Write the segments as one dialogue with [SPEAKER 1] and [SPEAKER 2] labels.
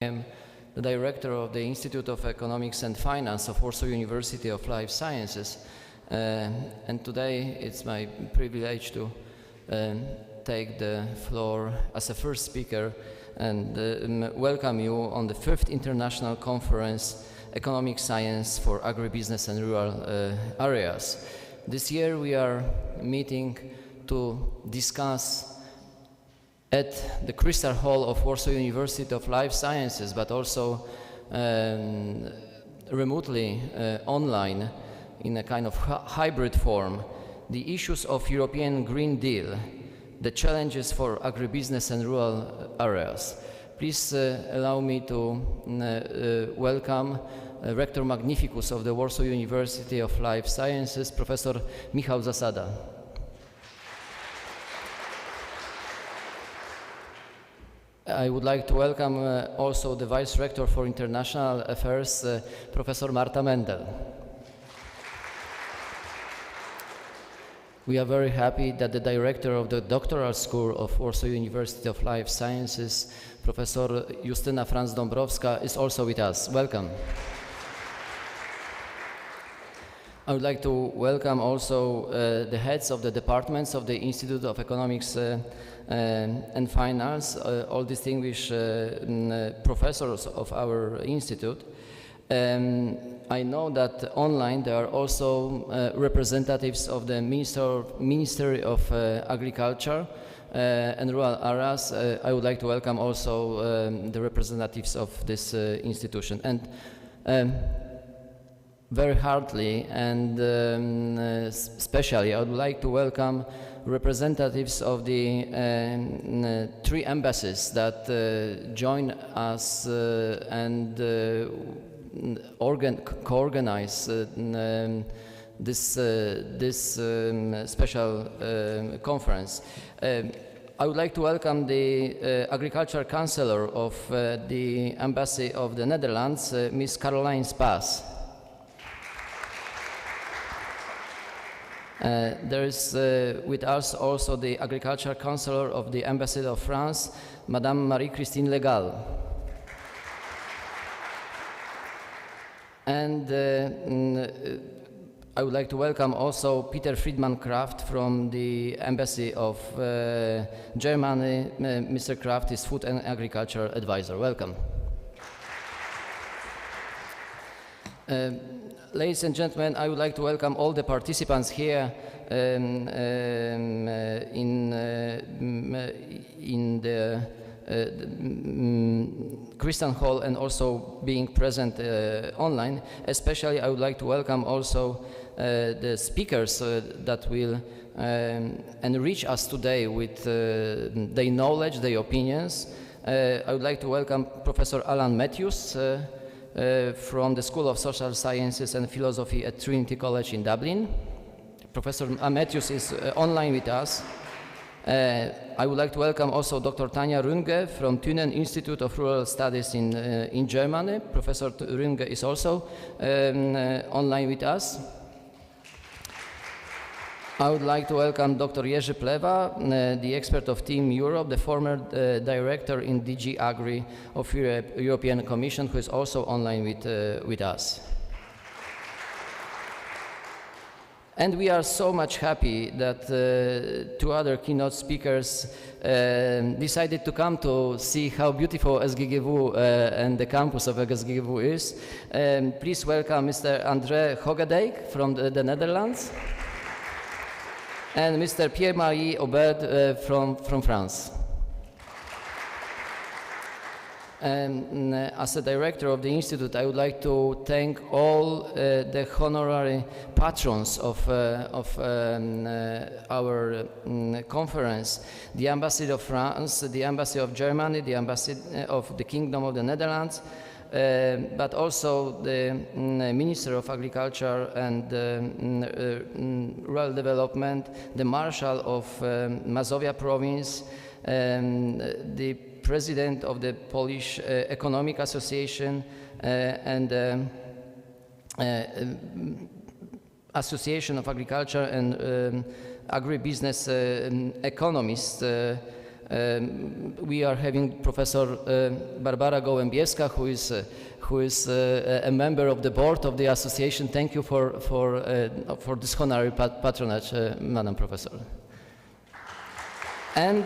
[SPEAKER 1] I am the director of the Institute of Economics and Finance of Warsaw University of Life Sciences, and today it's my privilege to take the floor as a first speaker and welcome you on the 5th International Conference Economic Science for Agribusiness and Rural Areas. This year we are meeting to discuss at the Crystal Hall of Warsaw University of Life Sciences, but also remotely online in a kind of hybrid form, the issues of European Green Deal, the challenges for agribusiness and rural areas. Please allow me to welcome Rector Magnificus of the Warsaw University of Life Sciences, Professor Michał Zasada. I would like to welcome also the Vice Rector for International Affairs, Professor Marta Mendel. We are very happy that the Director of the Doctoral School of Warsaw University of Life Sciences, Professor Justyna Franz-Dąbrowska, is also with us. Welcome. I would like to welcome also the heads of the departments of the Institute of Economics and Finance, all distinguished professors of our institute. I know that online there are also representatives of the Ministry of Agriculture and Rural Areas. I would like to welcome also the representatives of this institution. And very heartily and especially I would like to welcome representatives of the 3 embassies that join us and co-organize this special conference. I would like to welcome the Agriculture Counselor of the Embassy of the Netherlands, Ms. Caroline Spaas. There is with us also the Agriculture Counselor of the Embassy of France, Madame Marie-Christine Legal. And I would like to welcome also Peter Friedman-Kraft from the Embassy of Germany. Mr. Kraft is Food and Agriculture Advisor. Welcome. Ladies and gentlemen, I would like to welcome all the participants here in the Crystal Hall and also being present online. Especially I would like to welcome also the speakers that will enrich us today with their knowledge, their opinions. I would like to welcome Professor Alan Matthews from the School of Social Sciences and Philosophy at Trinity College in Dublin. Professor Matthews is online with us. I would like to welcome also Dr. Tanja Runge from Thünen Institute of Rural Studies in Germany. Professor Runge is also online with us. I would like to welcome Dr. Jerzy Plewa, the expert of Team Europe, the former director in DG Agri of European Commission, who is also online with us. And we are so much happy that 2 other keynote speakers decided to come to see how beautiful SGGW and the campus of SGGW is. Please welcome Mr. André Hogadijk from the Netherlands and Mr. Pierre Ober from France. As a director of the Institute, I would like to thank all the honorary patrons of our conference, the Embassy of France, the Embassy of Germany, the Embassy of the Kingdom of the Netherlands, but also the Minister of Agriculture and Rural Development, the Marshal of Mazovia Province, the President of the Polish Economic Association and Association of Agriculture and Agribusiness Economists We are having Professor Barbara Gołębieska, who is a member of the board of the association. Thank you for this honorary patronage, Madam Professor. And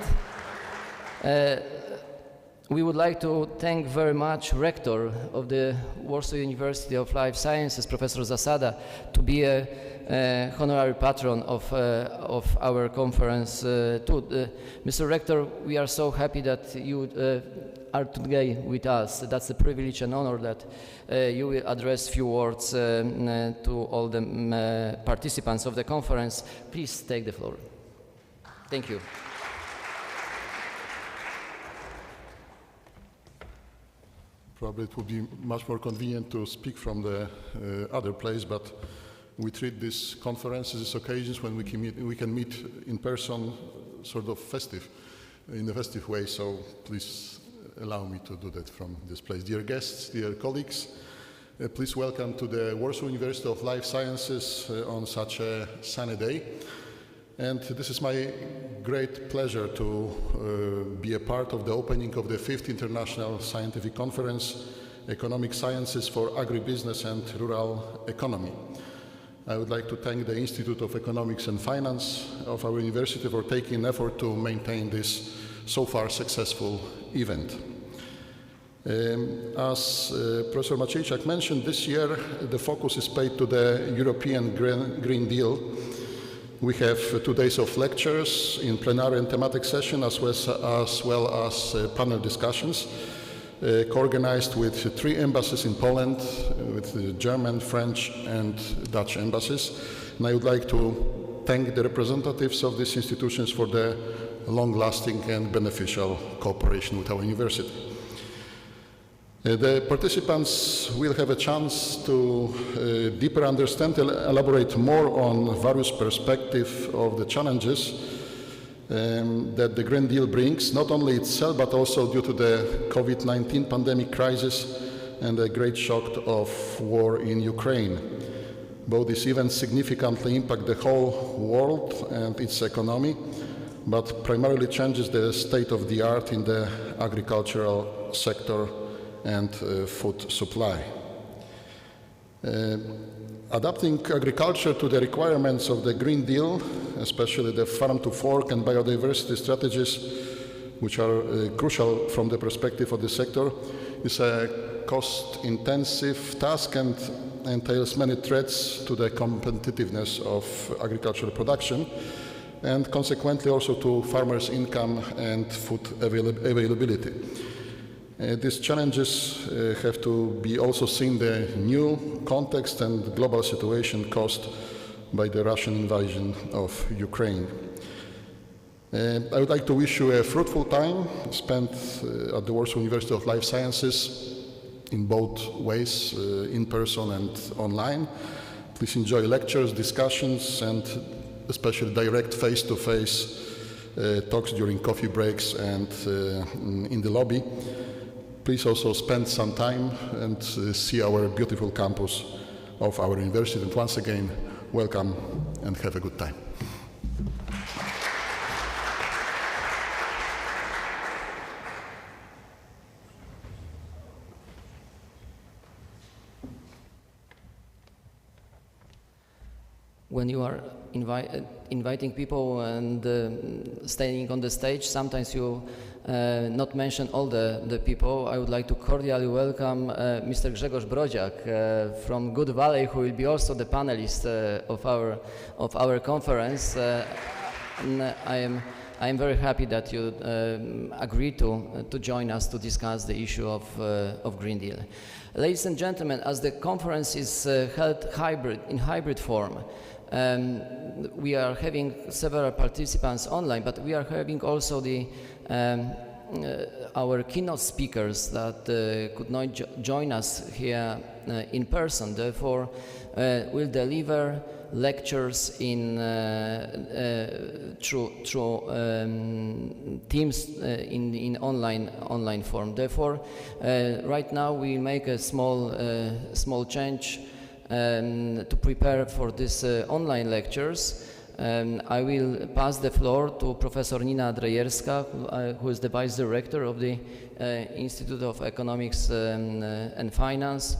[SPEAKER 1] we would like to thank very much Rector of the Warsaw University of Life Sciences, Professor Zasada, to be a honorary patron of our conference too. Mr. Rector, we are so happy that you are today with us. That's a privilege and honor that you will address few words to all the participants of the conference. Please take the floor. Thank you.
[SPEAKER 2] Probably it would be much more convenient to speak from the other place, but we treat these conferences, these occasions when we can meet in person, sort of in a festive way, so please allow me to do that from this place. Dear guests, dear colleagues, please welcome to the Warsaw University of Life Sciences on such a sunny day. And this is my great pleasure to be a part of the opening of the 5th International Scientific Conference, Economic Sciences for Agribusiness and Rural Economy. I would like to thank the Institute of Economics and Finance of our university for taking an effort to maintain this so far successful event. As Professor Maciejczak mentioned, this year the focus is paid to the European Green Deal. We have 2 days of lectures in plenary and thematic session, as well as panel discussions, co-organized with 3 embassies in Poland, with the German, French, and Dutch embassies. And I would like to thank the representatives of these institutions for the long-lasting and beneficial cooperation with our university. The participants will have a chance to deeper understand and elaborate more on various perspectives of the challenges that the Green Deal brings, not only itself, but also due to the COVID-19 pandemic crisis and the great shock of war in Ukraine. Both these events significantly impact the whole world and its economy, but primarily changes the state of the art in the agricultural sector and food supply. Adapting agriculture to the requirements of the Green Deal, especially the farm-to-fork and biodiversity strategies, which are crucial from the perspective of the sector, is a cost-intensive task and entails many threats to the competitiveness of agricultural production, and consequently also to farmers' income and food availability. These challenges have to be also seen in the new context and global situation caused by the Russian invasion of Ukraine. I would like to wish you a fruitful time spent at the Warsaw University of Life Sciences in both ways, in person and online. Please enjoy lectures, discussions, and especially direct face-to-face talks during coffee breaks and in the lobby. Please also spend some time and see our beautiful campus of our university. And once again, welcome and have a good time.
[SPEAKER 1] When you are inviting people and staying on the stage, sometimes you not mention all the people. I would like to cordially welcome Mr. Grzegorz Brodziak from Good Valley, who will be also the panelist of our conference. I am very happy that you agreed to join us to discuss the issue of Green Deal. Ladies and gentlemen, as the conference is held in hybrid form, we are having several participants online, but we are having also our keynote speakers that could not join us here in person. Therefore, will deliver lectures through Teams in online form. Therefore, right now we make a small change to prepare for these online lectures. I will pass the floor to Professor Nina Drejerska, who is the Vice Director of the Institute of Economics and Finance,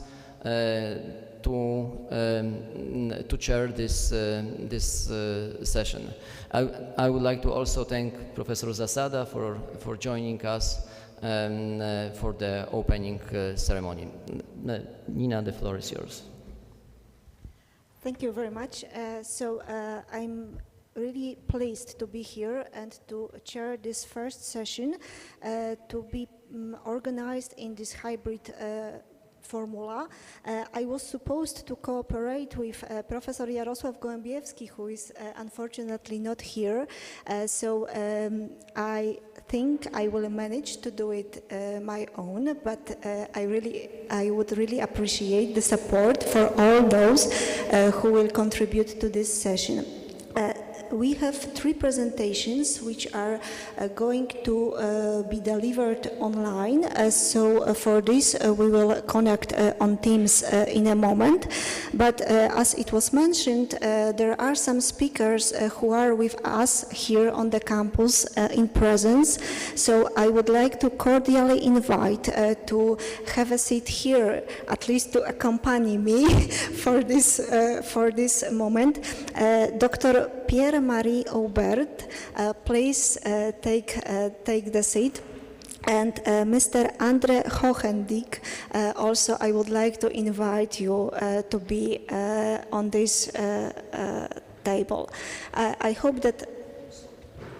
[SPEAKER 1] to chair this session. I would like to also thank Professor Zasada for joining us for the opening ceremony. Nina, the floor is yours.
[SPEAKER 3] Thank you very much. I'm really pleased to be here and to chair this first session to be organized in this hybrid formula. I was supposed to cooperate with Professor Jarosław Gołębiewski, who is unfortunately not here. I think I will manage to do it my own, but I would really appreciate the support for all those who will contribute to this session. We have 3 presentations which are going to be delivered online. For this, we will connect on Teams in a moment. But as it was mentioned, there are some speakers who are with us here on the campus in presence. So I would like to cordially invite to have a seat here, at least to accompany me for this moment. Dr. Pierre Ober, please take the seat. And Mr. Andre Hohendik, also I would like to invite you to be on this table. I hope that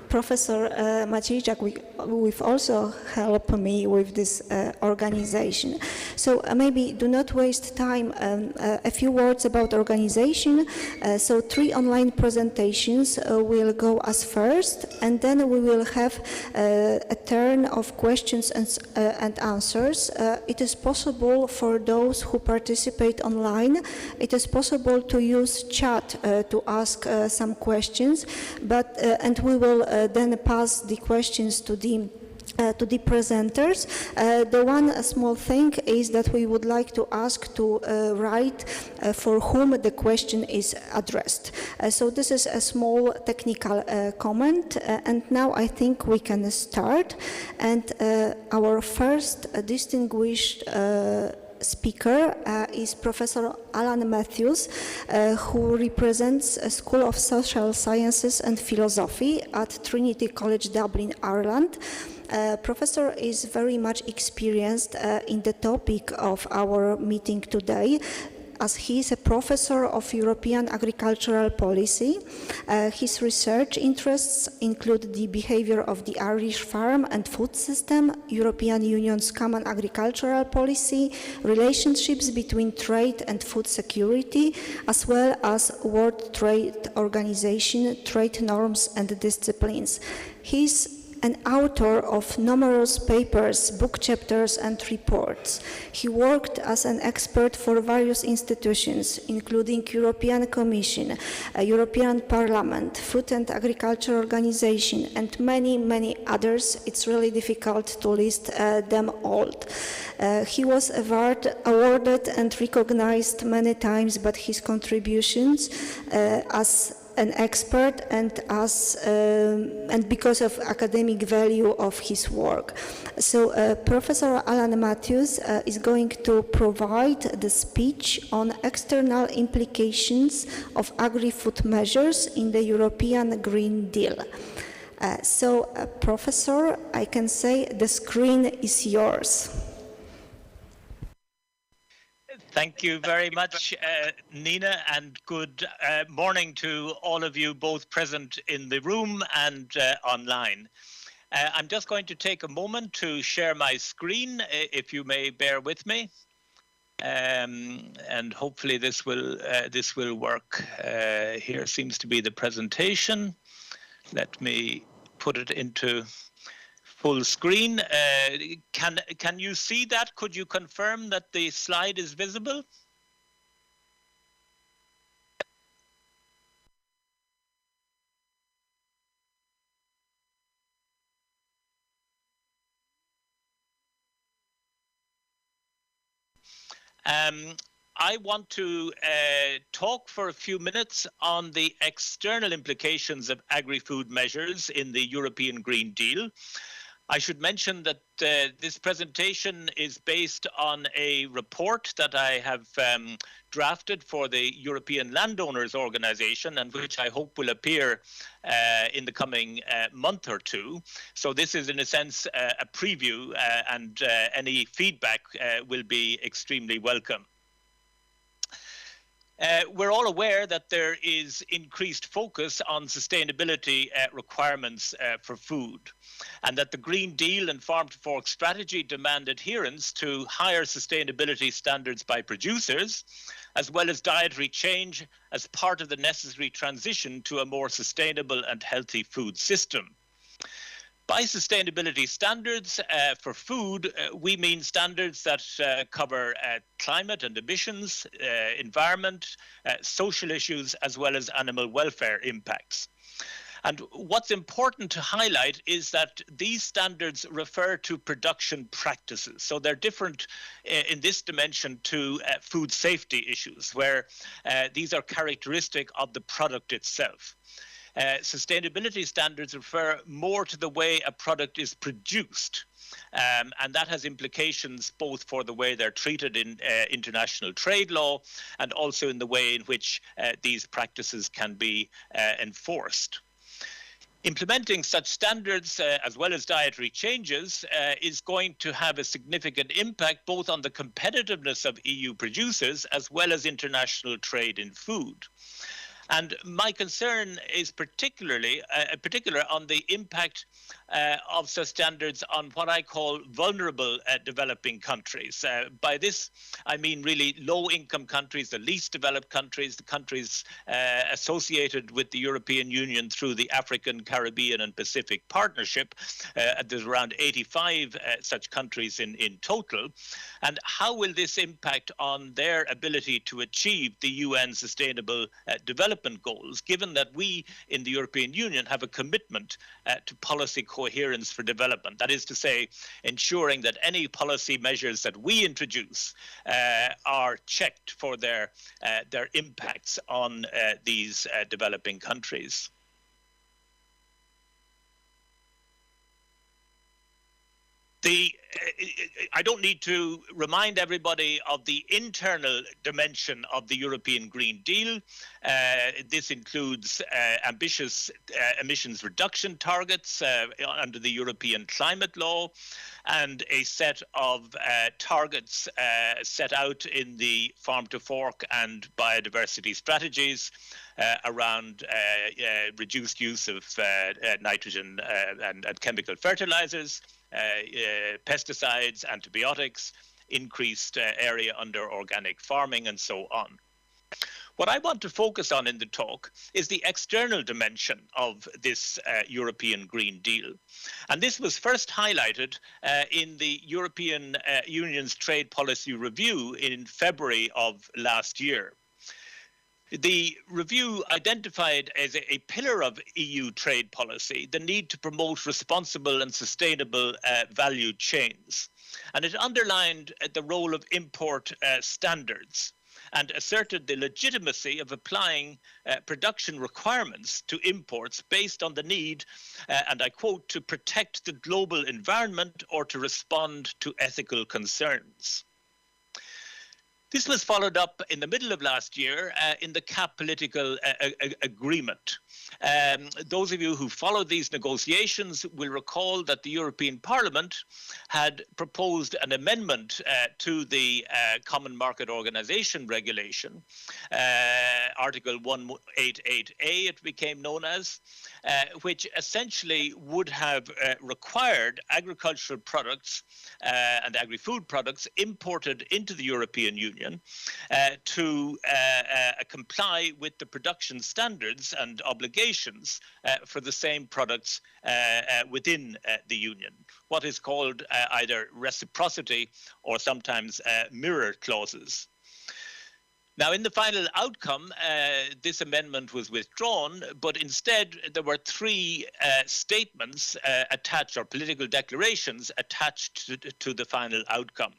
[SPEAKER 3] Professor Maciejczak will also help me with this organization. So maybe do not waste time. A few words about organization. 3 online presentations will go as first, and then we will have a turn of questions and answers. It is possible for those who participate online, it is possible to use chat to ask some questions, and we will then pass the questions to the presenters. The one small thing is that we would like to ask to write for whom the question is addressed. So this is a small technical comment, and now I think we can start. And our first distinguished speaker is Professor Alan Matthews, who represents a School of Social Sciences and Philosophy at Trinity College Dublin, Ireland. Professor is very much experienced in the topic of our meeting today, as he is a professor of European agricultural policy. His research interests include the behavior of the Irish farm and food system, European Union's common agricultural policy, relationships between trade and food security, as well as World Trade Organization, trade norms and disciplines. He's an author of numerous papers, book chapters and reports. He worked as an expert for various institutions, including European Commission, European Parliament, Food and Agriculture Organization, and many, many others. It's really difficult to list them all. He was awarded and recognized many times, but his contributions as an expert and because of academic value of his work. So Professor Alan Matthews is going to provide the speech on external implications of agri-food measures in the European Green Deal. Professor, I can say the screen is yours.
[SPEAKER 4] Thank you very much, Nina, and good morning to all of you, both present in the room and online. I'm just going to take a moment to share my screen, if you may bear with me, and hopefully this will work. Here seems to be the presentation. Let me put it into full screen. Can you see that? Could you confirm that the slide is visible? I want to talk for a few minutes on the external implications of agri-food measures in the European Green Deal. I should mention that this presentation is based on a report that I have drafted for the European Landowners Organization, and which I hope will appear in the coming month or two. So this is, in a sense, a preview, and any feedback will be extremely welcome. We're all aware that there is increased focus on sustainability requirements for food, and that the Green Deal and Farm to Fork strategy demand adherence to higher sustainability standards by producers, as well as dietary change as part of the necessary transition to a more sustainable and healthy food system. By sustainability standards for food, we mean standards that cover climate and emissions, environment, social issues, as well as animal welfare impacts. And what's important to highlight is that these standards refer to production practices. So they're different in this dimension to food safety issues, where these are characteristic of the product itself. Sustainability standards refer more to the way a product is produced, and that has implications both for the way they're treated in international trade law and also in the way in which these practices can be enforced. Implementing such standards, as well as dietary changes, is going to have a significant impact both on the competitiveness of EU producers as well as international trade in food. And my concern is particular on the impact of such standards on what I call vulnerable developing countries. By this, I mean really low-income countries, the least developed countries, the countries associated with the European Union through the African, Caribbean and Pacific Partnership. There's around 85 such countries in total. And how will this impact on their ability to achieve the UN Sustainable Development Goals, given that we in the European Union have a commitment to policy coherence for development? That is to say, ensuring that any policy measures that we introduce are checked for their impacts on these developing countries. I don't need to remind everybody of the internal dimension of the European Green Deal. This includes ambitious emissions reduction targets under the European climate law, and a set of targets set out in the Farm to Fork and biodiversity strategies around reduced use of nitrogen and chemical fertilizers, pesticides, antibiotics, increased area under organic farming, and so on. What I want to focus on in the talk is the external dimension of this European Green Deal. And this was first highlighted in the European Union's Trade Policy Review in February of last year. The review identified as a pillar of EU trade policy the need to promote responsible and sustainable value chains. And it underlined the role of import standards and asserted the legitimacy of applying production requirements to imports based on the need, and I quote, to protect the global environment or to respond to ethical concerns. This was followed up in the middle of last year in the CAP political agreement. Those of you who followed these negotiations will recall that the European Parliament had proposed an amendment to the Common Market Organization regulation, Article 188A it became known as, which essentially would have required agricultural products and agri-food products imported into the European Union to comply with the production standards and obligations for the same products within the Union, what is called either reciprocity or sometimes mirror clauses. Now, in the final outcome, this amendment was withdrawn, but instead there were three statements attached, or political declarations attached to the final outcome.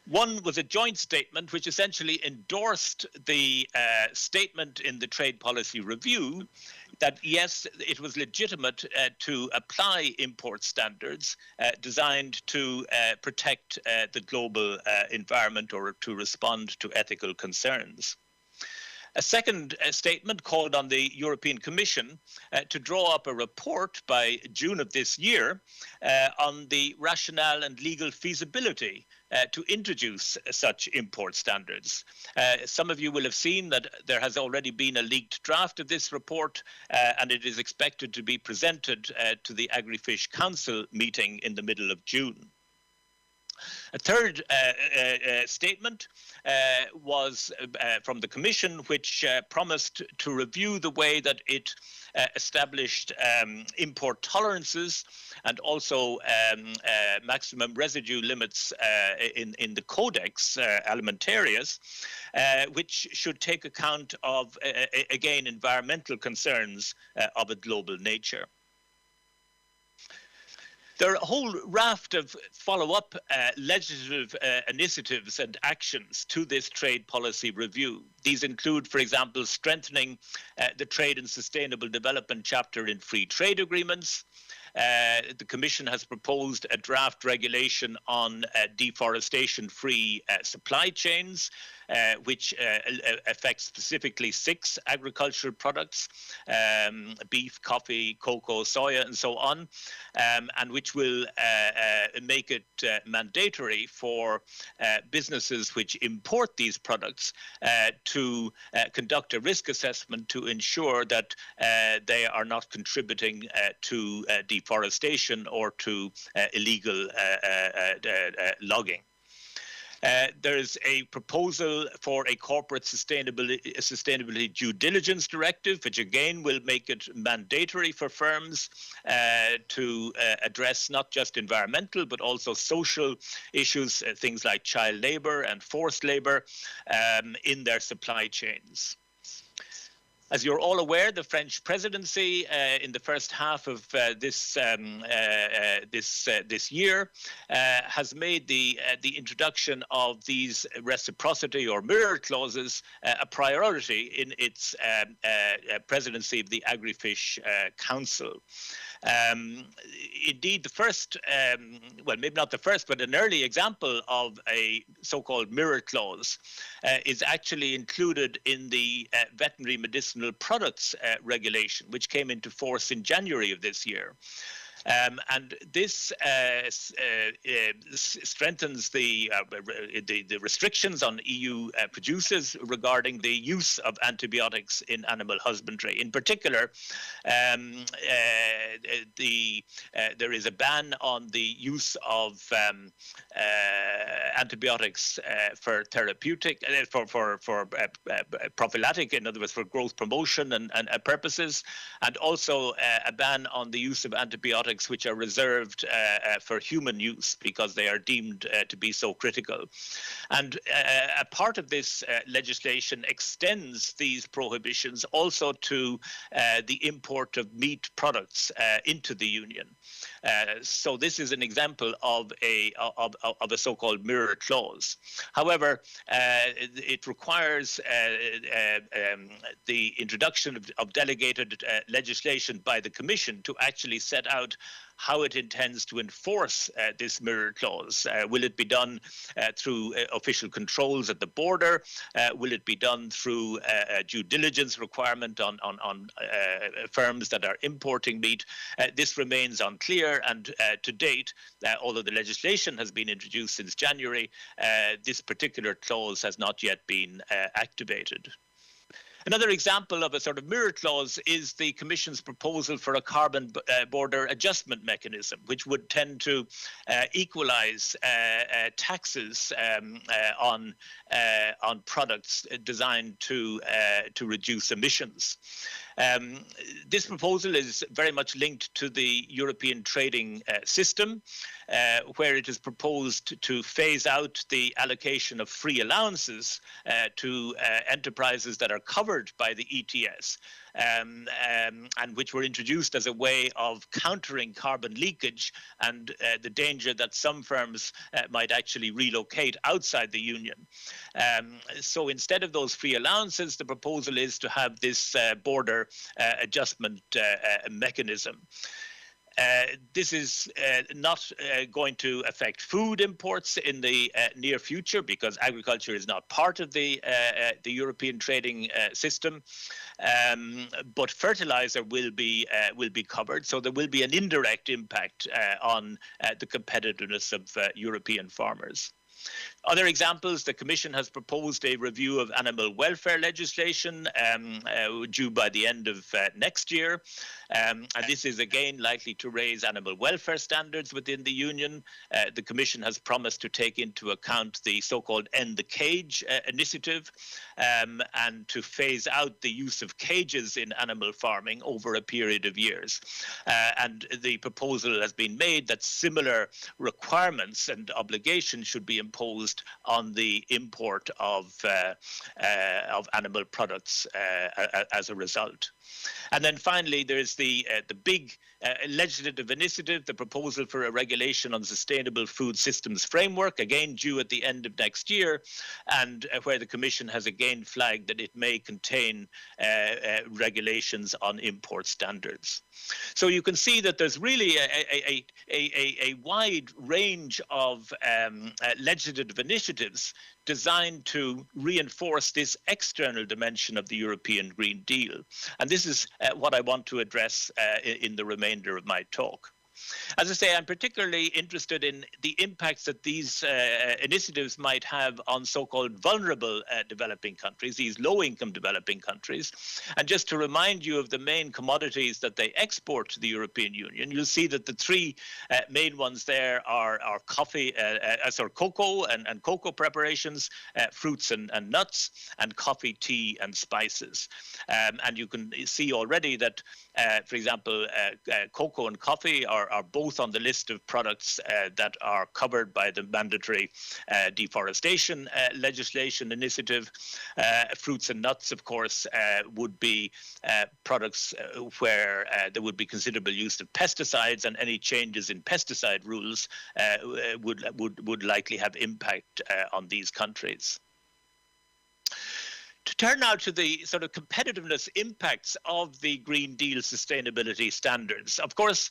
[SPEAKER 4] One was a joint statement which essentially endorsed the statement in the trade policy review that, yes, it was legitimate to apply import standards designed to protect the global environment or to respond to ethical concerns. A second statement called on the European Commission to draw up a report by June of this year on the rationale and legal feasibility to introduce such import standards. Some of you will have seen that there has already been a leaked draft of this report, and it is expected to be presented to the Agri-Fish Council meeting in the middle of June. A third statement was from the Commission, which promised to review the way that it established import tolerances and also maximum residue limits in the Codex Alimentarius, which should take account of, again, environmental concerns of a global nature. There are a whole raft of follow-up legislative initiatives and actions to this trade policy review. These include, for example, strengthening the trade and sustainable development chapter in free trade agreements. The Commission has proposed a draft regulation on deforestation-free supply chains, which affects specifically 6 agricultural products, beef, coffee, cocoa, soya, and so on, and which will make it mandatory for businesses which import these products to conduct a risk assessment to ensure that they are not contributing to deforestation or to illegal logging. There is a proposal for a corporate sustainability due diligence directive, which again will make it mandatory for firms to address not just environmental but also social issues, things like child labor and forced labor in their supply chains. As you're all aware, the French presidency in the first half of this year has made the introduction of these reciprocity or mirror clauses a priority in its presidency of the Agri-Fish Council. Indeed, the first, well, maybe not the first, but an early example of a so-called mirror clause is actually included in the veterinary medicinal products regulation, which came into force in January of this year. And this strengthens the restrictions on EU producers regarding the use of antibiotics in animal husbandry. In particular, there is a ban on the use of antibiotics for therapeutic, for prophylactic, in other words, for growth promotion and purposes, and also a ban on the use of antibiotics which are reserved for human use because they are deemed to be so critical. And a part of this legislation extends these prohibitions also to the import of meat products into the Union. So this is an example of a so-called mirror clause. However, it requires the introduction of delegated legislation by the Commission to actually set out how it intends to enforce this mirror clause. Will it be done through official controls at the border? Will it be done through a due diligence requirement on firms that are importing meat? This remains unclear, and to date, although the legislation has been introduced since January, this particular clause has not yet been activated. Another example of a sort of mirror clause is the Commission's proposal for a carbon border adjustment mechanism, which would tend to equalize taxes on products designed to reduce emissions. This proposal is very much linked to the European trading system, where it is proposed to phase out the allocation of free allowances to enterprises that are covered by the ETS, and which were introduced as a way of countering carbon leakage and the danger that some firms might actually relocate outside the union. So instead of those free allowances, the proposal is to have this border adjustment mechanism. This is not going to affect food imports in the near future because agriculture is not part of the European trading system, but fertilizer will be covered. So there will be an indirect impact on the competitiveness of European farmers. Other examples, the Commission has proposed a review of animal welfare legislation due by the end of next year. And this is again likely to raise animal welfare standards within the Union. The Commission has promised to take into account the so-called End the Cage initiative and to phase out the use of cages in animal farming over a period of years. And the proposal has been made that similar requirements and obligations should be imposed on the import of animal products as a result. And then finally, there's the big legislative initiative, the proposal for a regulation on sustainable food systems framework, again due at the end of next year, and where the Commission has again flagged that it may contain regulations on import standards. So you can see that there's really a wide range of legislative initiatives designed to reinforce this external dimension of the European Green Deal. And this is what I want to address in the remainder of my talk. As I say, I'm particularly interested in the impacts that these initiatives might have on so-called vulnerable developing countries, these low-income developing countries. And just to remind you of the main commodities that they export to the European Union, you'll see that the three main ones there are cocoa and cocoa preparations, fruits and nuts, and coffee, tea, and spices. And you can see already that, for example, cocoa and coffee are both on the list of products that are covered by the mandatory deforestation legislation initiative. Fruits and nuts, of course, would be products where there would be considerable use of pesticides, and any changes in pesticide rules would likely have impact on these countries. To turn now to the sort of competitiveness impacts of the Green Deal sustainability standards. Of course,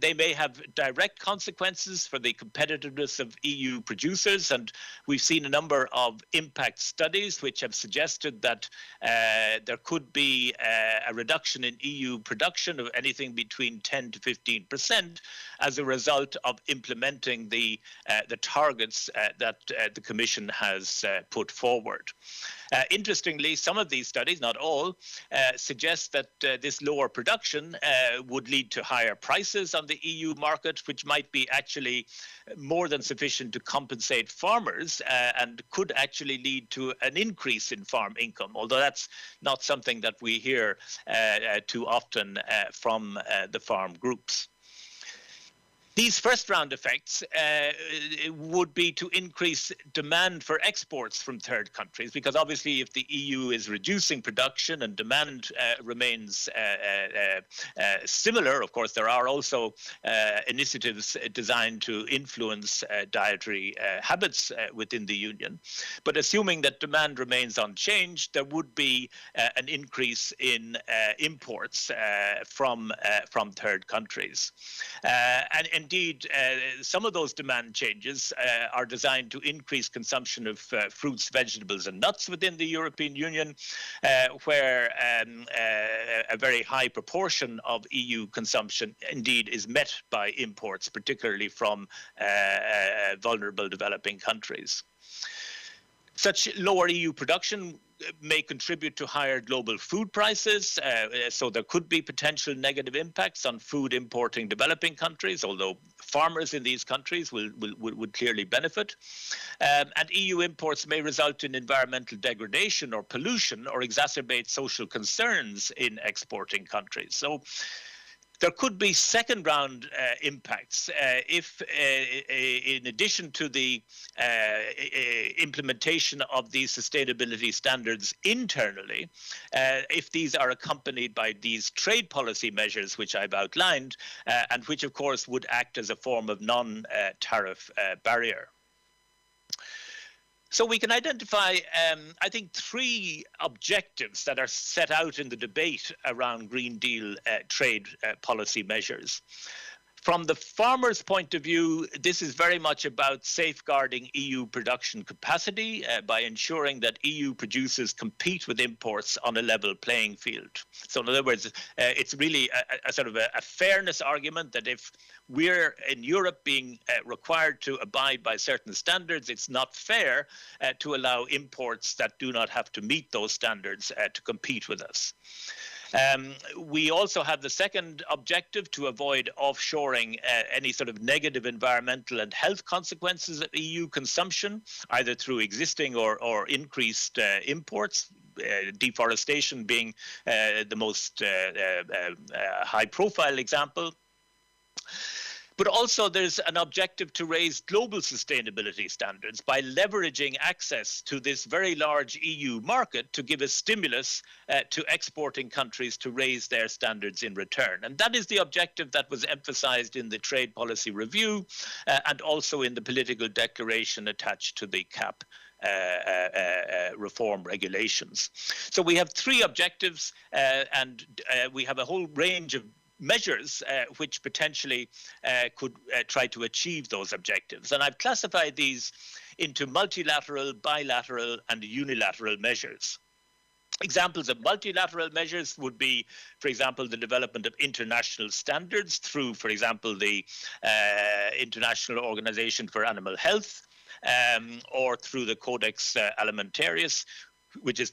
[SPEAKER 4] they may have direct consequences for the competitiveness of EU producers, and we've seen a number of impact studies which have suggested that there could be a reduction in EU production of anything between 10 to 15% as a result of implementing the targets that the Commission has put forward. Interestingly, some of these studies, not all, suggest that this lower production would lead to higher prices on the EU market, which might be actually more than sufficient to compensate farmers and could actually lead to an increase in farm income, although that's not something that we hear too often from the farm groups. These first round effects would be to increase demand for exports from third countries, because obviously if the EU is reducing production and demand remains similar, of course there are also initiatives designed to influence dietary habits within the Union. But assuming that demand remains unchanged, there would be an increase in imports from third countries. And indeed, some of those demand changes are designed to increase consumption of fruits, vegetables and nuts within the European Union, where a very high proportion of EU consumption indeed is met by imports, particularly from vulnerable developing countries. Such lower EU production may contribute to higher global food prices, so there could be potential negative impacts on food importing developing countries, although farmers in these countries would clearly benefit. And EU imports may result in environmental degradation or pollution or exacerbate social concerns in exporting countries. So There could be second round impacts if, in addition to the implementation of these sustainability standards internally, if these are accompanied by these trade policy measures which I've outlined, and which of course would act as a form of non-tariff barrier. So we can identify, I think, three objectives that are set out in the debate around Green Deal trade policy measures. From the farmer's point of view, this is very much about safeguarding EU production capacity by ensuring that EU producers compete with imports on a level playing field. So in other words, it's really a sort of a fairness argument that if we're in Europe being required to abide by certain standards, it's not fair to allow imports that do not have to meet those standards to compete with us. We also have the second objective to avoid offshoring any sort of negative environmental and health consequences of EU consumption, either through existing or increased imports, deforestation being the most high-profile example. But also there's an objective to raise global sustainability standards by leveraging access to this very large EU market to give a stimulus to exporting countries to raise their standards in return. And that is the objective that was emphasized in the trade policy review and also in the political declaration attached to the CAP reform regulations. So we have three objectives and we have a whole range of measures which potentially could try to achieve those objectives. And I've classified these into multilateral, bilateral, and unilateral measures. Examples of multilateral measures would be, for example, the development of international standards through, for example, the International Organization for Animal Health, or through the Codex Alimentarius, which is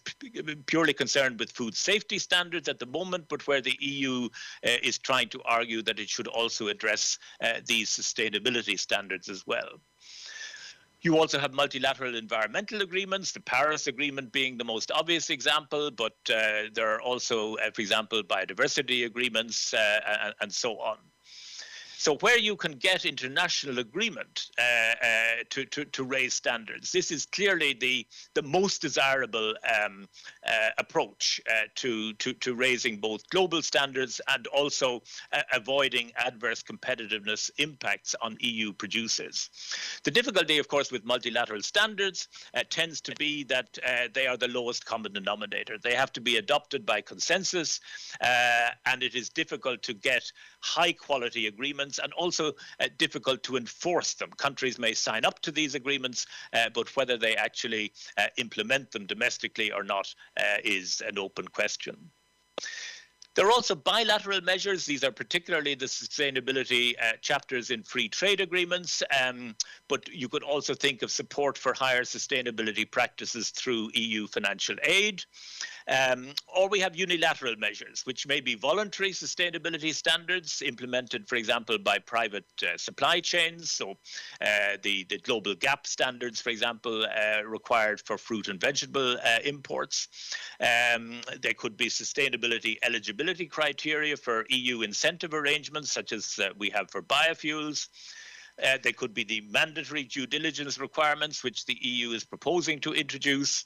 [SPEAKER 4] purely concerned with food safety standards at the moment, but where the EU is trying to argue that it should also address these sustainability standards as well. You also have multilateral environmental agreements, the Paris Agreement being the most obvious example, but there are also, for example, biodiversity agreements and so on. So where you can get international agreement to raise standards, this is clearly the most desirable approach to raising both global standards and also avoiding adverse competitiveness impacts on EU producers. The difficulty, of course, with multilateral standards tends to be that they are the lowest common denominator. They have to be adopted by consensus, and it is difficult to get high quality agreements and also difficult to enforce them. Countries may sign up to these agreements, but whether they actually implement them domestically or not is an open question. There are also bilateral measures. These are particularly the sustainability chapters in free trade agreements, but you could also think of support for higher sustainability practices through EU financial aid. Or we have unilateral measures, which may be voluntary sustainability standards implemented, for example, by private supply chains. So the global gap standards, for example, required for fruit and vegetable imports. There could be sustainability eligibility criteria for EU incentive arrangements, such as we have for biofuels. They could be the mandatory due diligence requirements, which the EU is proposing to introduce,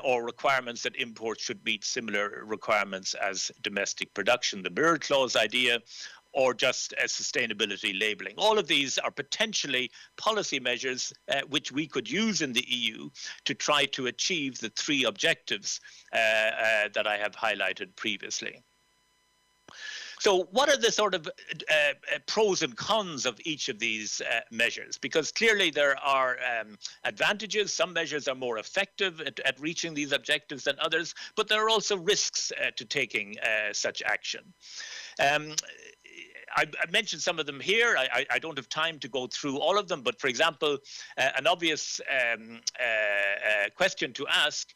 [SPEAKER 4] or requirements that imports should meet similar requirements as domestic production, the mirror clause idea, or just sustainability labelling. All of these are potentially policy measures which we could use in the EU to try to achieve the three objectives that I have highlighted previously. So what are the sort of pros and cons of each of these measures? Because clearly there are advantages. Some measures are more effective at reaching these objectives than others, but there are also risks to taking such action. I mentioned some of them here. I don't have time to go through all of them, but for example, an obvious question to ask,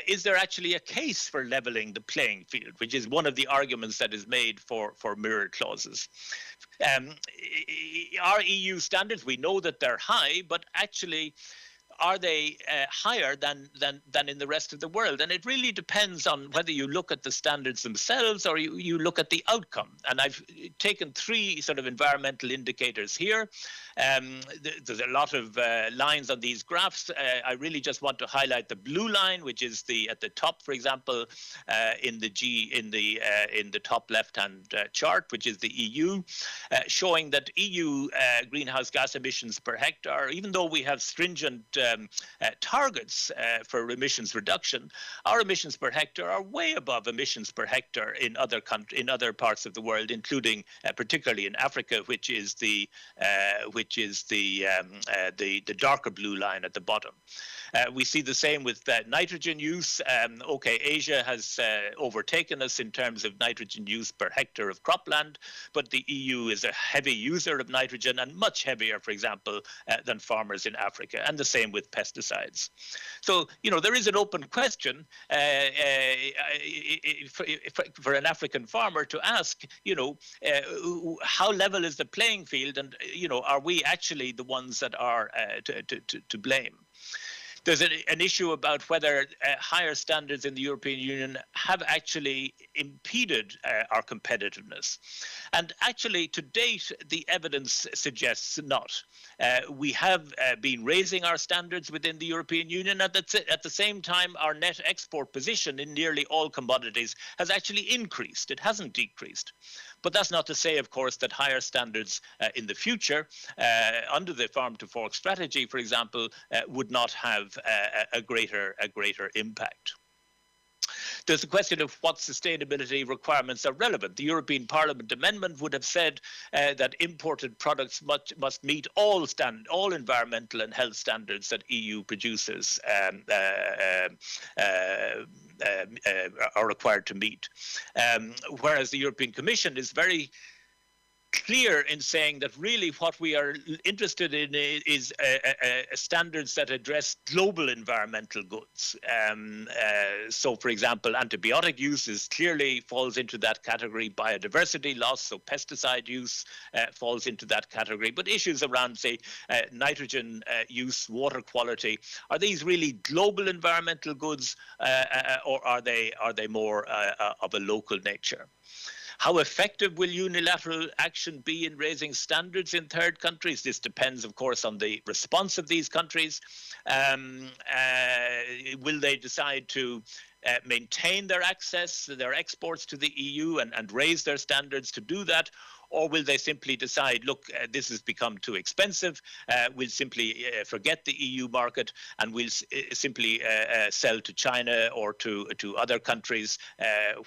[SPEAKER 4] is there actually a case for leveling the playing field, which is one of the arguments that is made for mirror clauses. Our EU standards, we know that they're high, but actually are they higher than in the rest of the world? And it really depends on whether you look at the standards themselves or you look at the outcome. And I've taken three sort of environmental indicators here. There's a lot of lines on these graphs. I really just want to highlight the blue line, which is at the top, for example, in the top left-hand chart, which is the EU, showing that EU greenhouse gas emissions per hectare, even though we have stringent targets for emissions reduction, our emissions per hectare are way above emissions per hectare in other parts of the world, including particularly in Africa, which is the darker blue line at the bottom. We see the same with nitrogen use. Asia has overtaken us in terms of nitrogen use per hectare of cropland, but the EU is a heavy user of nitrogen and much heavier, for example, than farmers in Africa, and the same with pesticides. So, there is an open question for an African farmer to ask, how level is the playing field, and, are we actually the ones that are to blame? There's an issue about whether higher standards in the European Union have actually impeded our competitiveness. And actually, to date, the evidence suggests not. We have been raising our standards within the European Union, and at the same time, our net export position in nearly all commodities has actually increased. It hasn't decreased. But that's not to say, of course, that higher standards in the future, under the Farm to Fork strategy, for example, would not have a greater impact. There's a question of what sustainability requirements are relevant. The European Parliament amendment would have said that imported products must meet all environmental and health standards that EU producers are required to meet. Whereas the European Commission is very clear in saying that really what we are interested in is standards that address global environmental goods. So, for example, antibiotic use clearly falls into that category. Biodiversity loss, so pesticide use, falls into that category. But issues around, say, nitrogen use, water quality, are these really global environmental goods, or are they more of a local nature? How effective will unilateral action be in raising standards in third countries? This depends, of course, on the response of these countries. Will they decide to maintain their access, their exports to the EU and raise their standards to do that? Or will they simply decide, look, this has become too expensive, we'll simply forget the EU market and we'll simply sell to China or to other countries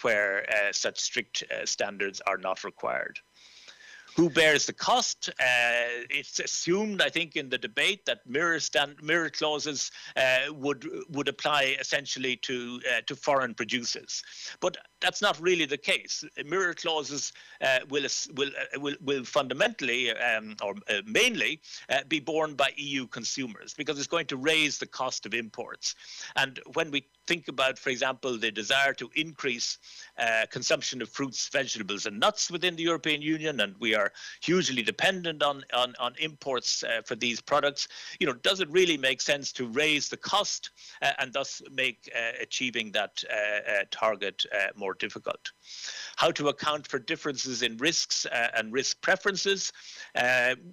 [SPEAKER 4] where such strict standards are not required? Who bears the cost? It's assumed, I think, in the debate that mirror clauses would apply essentially to foreign producers, but that's not really the case. Mirror clauses will fundamentally or mainly be borne by EU consumers, because it's going to raise the cost of imports. And when we think about, for example, the desire to increase consumption of fruits, vegetables, and nuts within the European Union, and we are hugely dependent on imports for these products, does it really make sense to raise the cost and thus make achieving that target more difficult? How to account for differences in risks and risk preferences?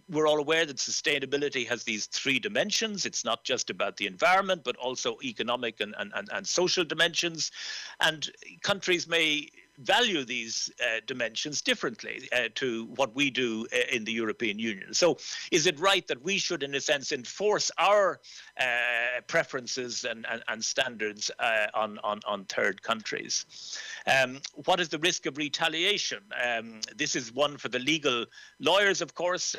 [SPEAKER 4] We're all aware that sustainability has these three dimensions. It's not just about the environment, but also economic and social dimensions. And countries may value these dimensions differently to what we do in the European Union. So is it right that we should, in a sense, enforce our preferences and standards on third countries? What is the risk of retaliation? This is one for the legal lawyers, of course,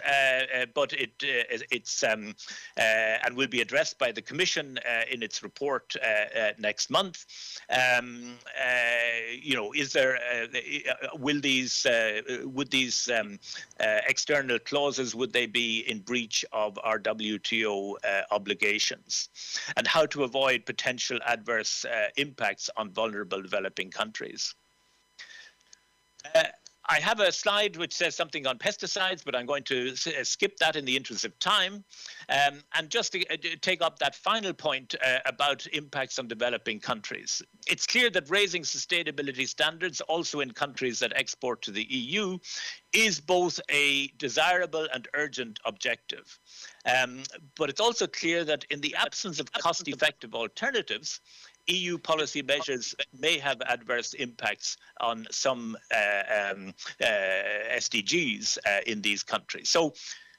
[SPEAKER 4] but it's and will be addressed by the Commission in its report next month. Is there would these external clauses, would they be in breach of our WTO obligations? And how to avoid potential adverse impacts on vulnerable developing countries? I have a slide which says something on pesticides, but I'm going to skip that in the interest of time. And just to take up that final point about impacts on developing countries. It's clear that raising sustainability standards also in countries that export to the EU is both a desirable and urgent objective. But it's also clear that in the absence of cost-effective alternatives, EU policy measures may have adverse impacts on some SDGs in these countries. So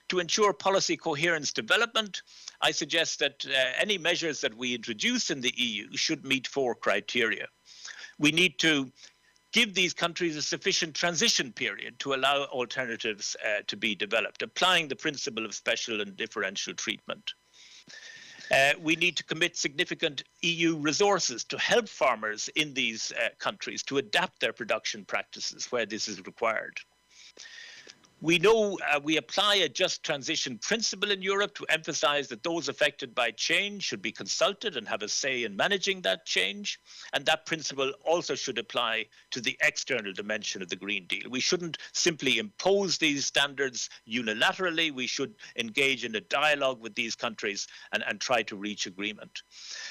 [SPEAKER 4] to ensure policy coherence development, I suggest that any measures that we introduce in the EU should meet 4 criteria. We need to give these countries a sufficient transition period to allow alternatives to be developed, applying the principle of special and differential treatment. We need to commit significant EU resources to help farmers in these countries to adapt their production practices where this is required. We know we apply a just transition principle in Europe to emphasize that those affected by change should be consulted and have a say in managing that change. And that principle also should apply to the external dimension of the Green Deal. We shouldn't simply impose these standards unilaterally. We should engage in a dialogue with these countries and try to reach agreement.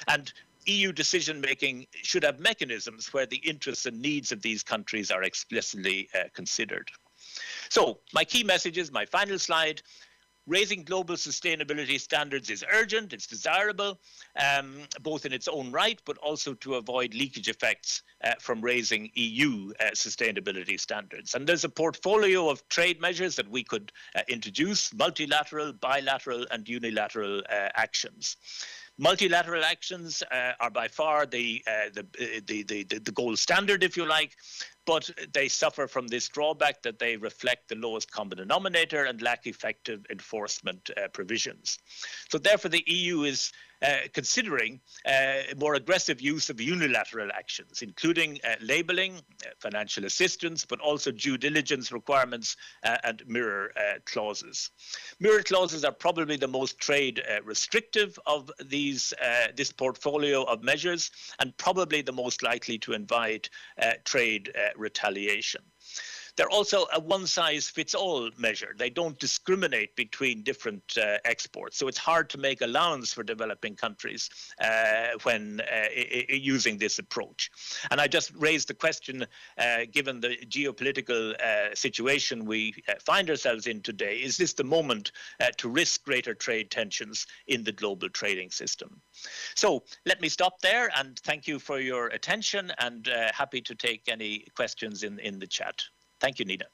[SPEAKER 4] And EU decision-making should have mechanisms where the interests and needs of these countries are explicitly considered. So my key messages, my final slide: raising global sustainability standards is urgent, it's desirable, both in its own right, but also to avoid leakage effects from raising EU sustainability standards. And there's a portfolio of trade measures that we could introduce: multilateral, bilateral, and unilateral actions. Multilateral actions are by far the gold standard, if you like, but they suffer from this drawback that they reflect the lowest common denominator and lack effective enforcement provisions. So therefore, the EU is considering more aggressive use of unilateral actions, including labelling, financial assistance, but also due diligence requirements and mirror clauses. Mirror clauses are probably the most trade restrictive of these this portfolio of measures, and probably the most likely to invite trade retaliation. They're also a one-size-fits-all measure. They don't discriminate between different exports. So it's hard to make allowance for developing countries when using this approach. And I just raised the question, given the geopolitical situation we find ourselves in today, is this the moment to risk greater trade tensions in the global trading system? So let me stop there and thank you for your attention, and happy to take any questions in the chat. Thank you, Nina.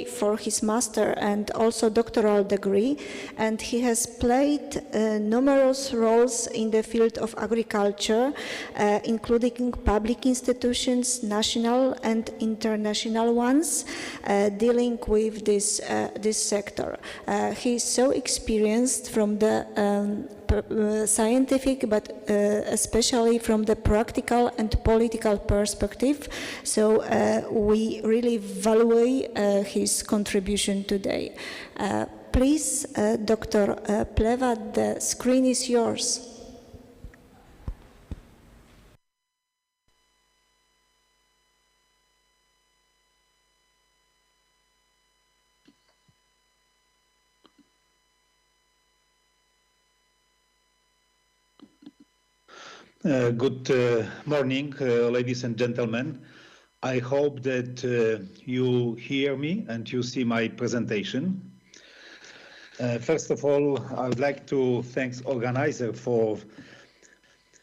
[SPEAKER 3] For his master and also doctoral degree, and he has played numerous roles in the field of agriculture, including public institutions, national and international ones, dealing with this sector. He is so experienced from the scientific, but especially from the practical and political perspective. So we really value his contribution today. Please, Dr. Pleva, the screen is yours.
[SPEAKER 5] Good morning, ladies and gentlemen. I hope that you hear me and you see my presentation. First of all, I would like to thank organizer for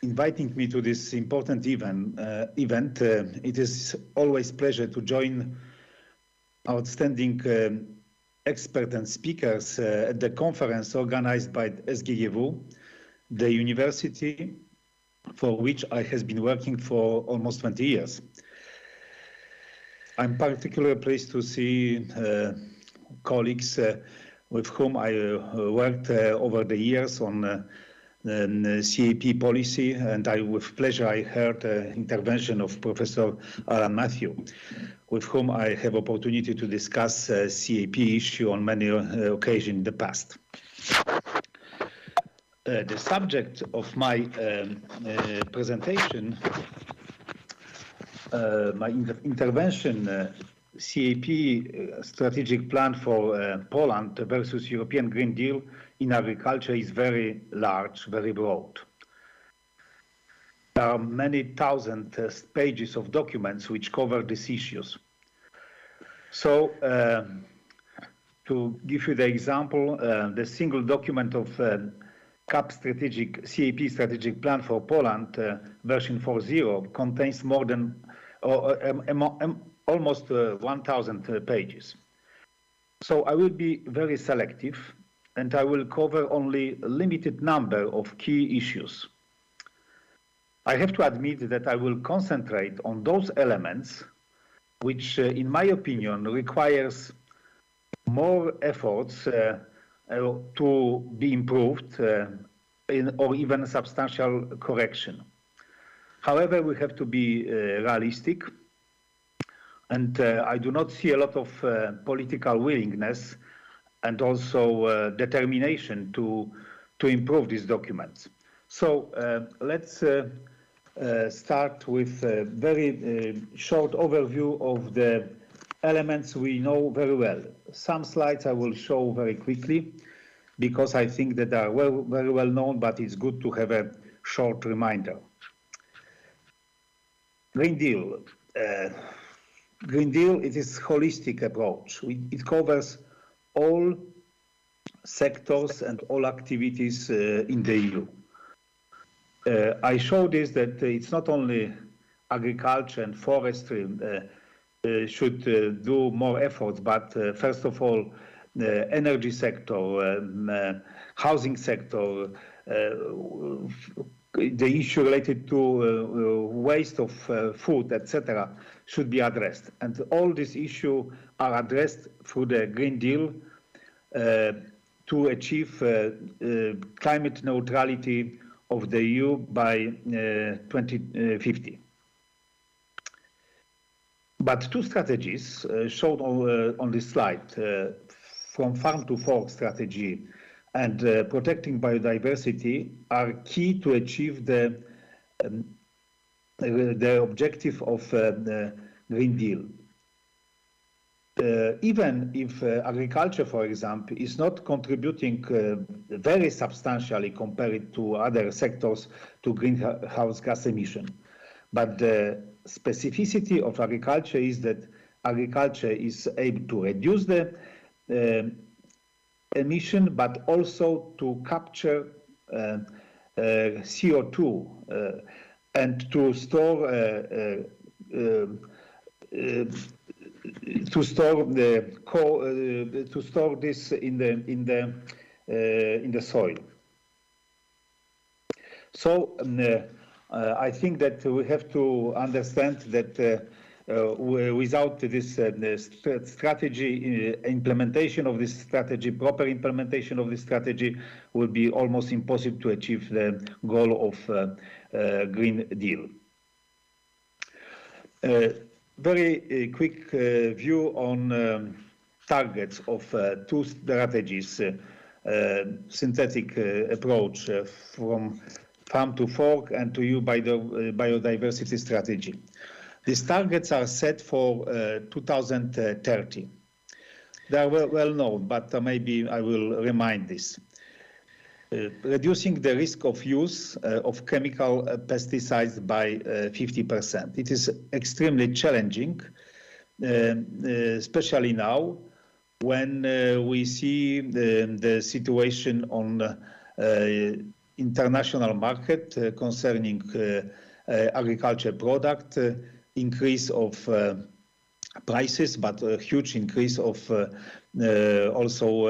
[SPEAKER 5] inviting me to this important event. It is always a pleasure to join outstanding experts and speakers at the conference organized by SGGW, the university for which I have been working for almost 20 years. I'm particularly pleased to see colleagues with whom I worked over the years on CAP policy, and with pleasure I heard intervention of Professor Alan Matthew, with whom I have opportunity to discuss CAP issue on many occasions in the past. The subject of my presentation, my intervention, CAP strategic plan for Poland versus European Green Deal in agriculture, is very large, very broad. There are many thousand pages of documents which cover these issues. So, to give you the example, the single document of CAP strategic plan for Poland, version 4.0, contains more than almost 1,000 pages. So I will be very selective, and I will cover only a limited number of key issues. I have to admit that I will concentrate on those elements which, in my opinion, requires more efforts to be improved or even substantial correction. However, we have to be realistic, and I do not see a lot of political willingness and also determination to improve these documents. So let's start with a very short overview of the elements we know very well. Some slides I will show very quickly because I think that they are very well known, but it's good to have a short reminder. Green Deal. Green Deal, it is a holistic approach. It covers all sectors and all activities in the EU. I show this that it's not only agriculture and forestry should do more efforts, but first of all, the energy sector, housing sector, the issue related to waste of food, etc., should be addressed. And all these issues are addressed through the Green Deal to achieve climate neutrality of the EU by 2050. But two strategies shown on this slide, from farm to fork strategy and protecting biodiversity, are key to achieve the objective of the Green Deal. Even if agriculture, for example, is not contributing very substantially compared to other sectors to greenhouse gas emission, but the specificity of agriculture is that agriculture is able to reduce the emission, but also to capture CO2 and to store this in the soil. So I think that we have to understand that without this strategy, implementation of this strategy, proper implementation of this strategy, will be almost impossible to achieve the goal of Green Deal. Very quick view on targets of two strategies, synthetic approach from farm to fork and to EU biodiversity strategy. These targets are set for 2030. They are well known, but maybe I will remind this. Reducing the risk of use of chemical pesticides by 50%. It is extremely challenging, especially now, when we see the situation on international market concerning agriculture product, increase of prices, but a huge increase of also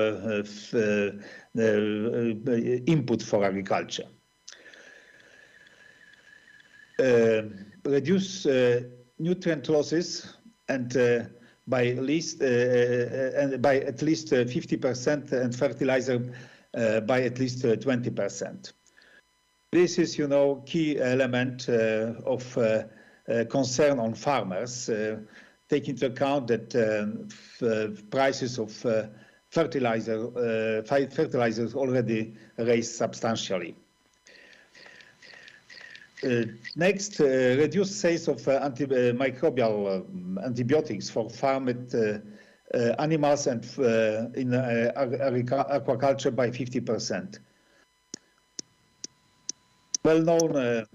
[SPEAKER 5] input for agriculture. Reduce nutrient losses and by at least 50% and fertilizer by at least 20%. This is, key element of concern on farmers. Take into account that prices of fertilizers already raised substantially. Next, reduce sales of microbial antibiotics for farmed animals and in aquaculture by 50%. Well-known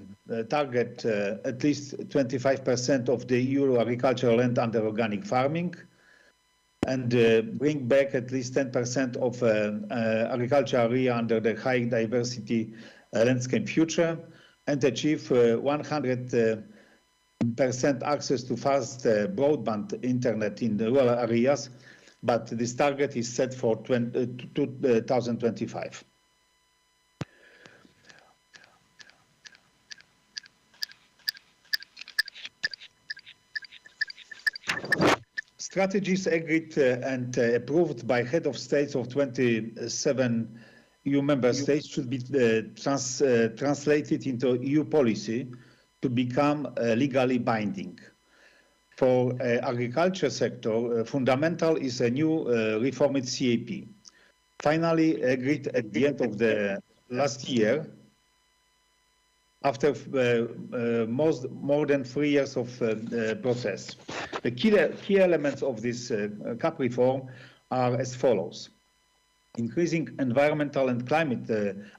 [SPEAKER 5] target at least 25% of the EU agricultural land under organic farming, and bring back at least 10% of agricultural area under the high diversity landscape future, and achieve 100% access to fast broadband internet in the rural areas, but this target is set for 2025. Strategies agreed and approved by head of states of 27 EU member states should be translated into EU policy to become legally binding. For agriculture sector, fundamental is a new reformed CAP. Finally agreed at the end of the last year, after more than 3 years of process. The key elements of this CAP reform are as follows. Increasing environmental and climate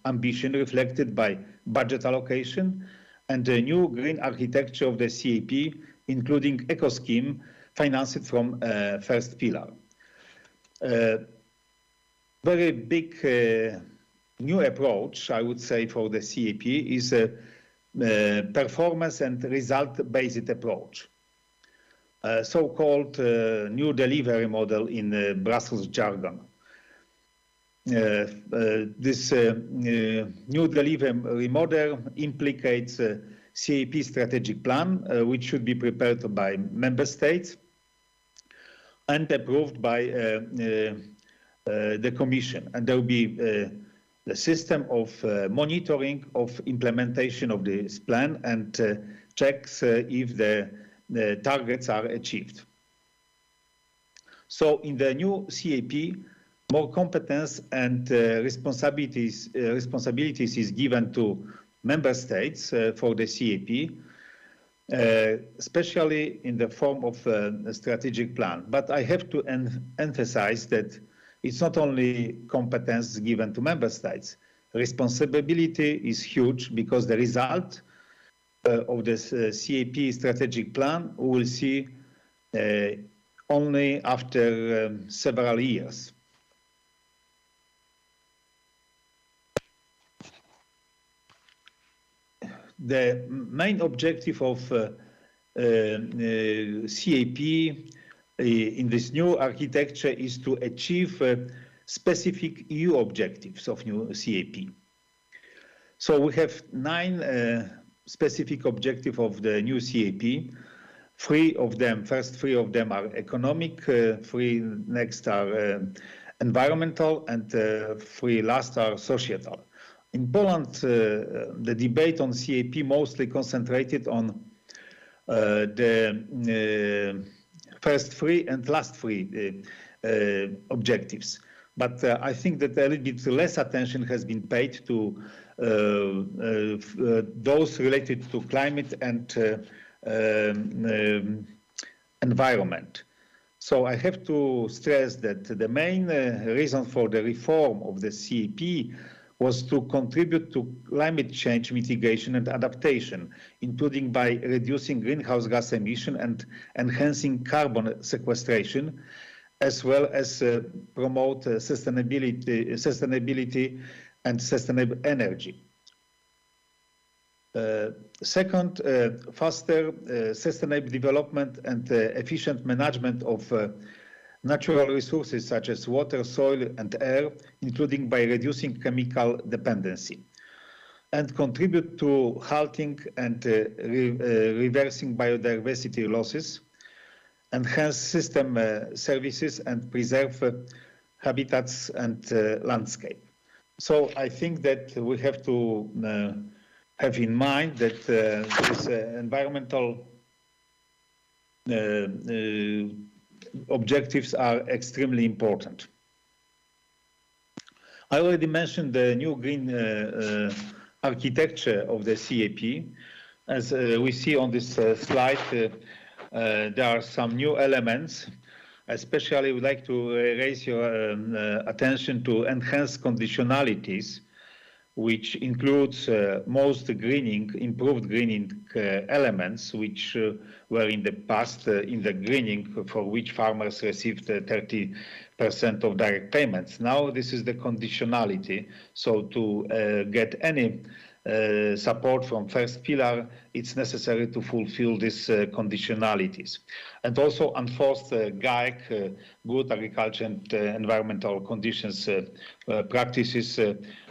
[SPEAKER 5] ambition reflected by budget allocation, and a new green architecture of the CAP, including eco-scheme financed from first pillar. Very big new approach, I would say, for the CAP is a performance and result-based approach. So-called new delivery model in Brussels jargon. This new delivery model implicates a CAP strategic plan, which should be prepared by member states and approved by the Commission. And there will be the system of monitoring of implementation of this plan and checks if the targets are achieved. So in the new CAP, more competence and responsibilities is given to member states for the CAP, especially in the form of a strategic plan. But I have to emphasize that it's not only competence given to member states. Responsibility is huge because the result of this CAP strategic plan we will see only after several years. The main objective of CAP in this new architecture is to achieve specific EU objectives of new CAP. So we have 9 specific objectives of the new CAP. First three of them are economic, 3 next are environmental, and 3 last are societal. In Poland, the debate on CAP mostly concentrated on the first 3 and last 3 objectives. But I think that a little bit less attention has been paid to those related to climate and environment. So I have to stress that the main reason for the reform of the CAP was to contribute to climate change mitigation and adaptation, including by reducing greenhouse gas emission and enhancing carbon sequestration, as well as promote sustainability and sustainable energy. Second, faster sustainable development and efficient management of natural resources such as water, soil and air, including by reducing chemical dependency, and contribute to halting and reversing biodiversity losses, enhance system services and preserve habitats and landscape. So I think that we have to have in mind that these environmental objectives are extremely important. I already mentioned the new green architecture of the CAP. As we see on this slide, there are some new elements. Especially, I would like to raise your attention to enhanced conditionalities, which includes improved greening elements, which were in the past in the greening for which farmers received 30% of direct payments. Now this is the conditionality. So to get any support from first pillar, it's necessary to fulfill these conditionalities. And also enforced GAEC, good agriculture and environmental conditions practices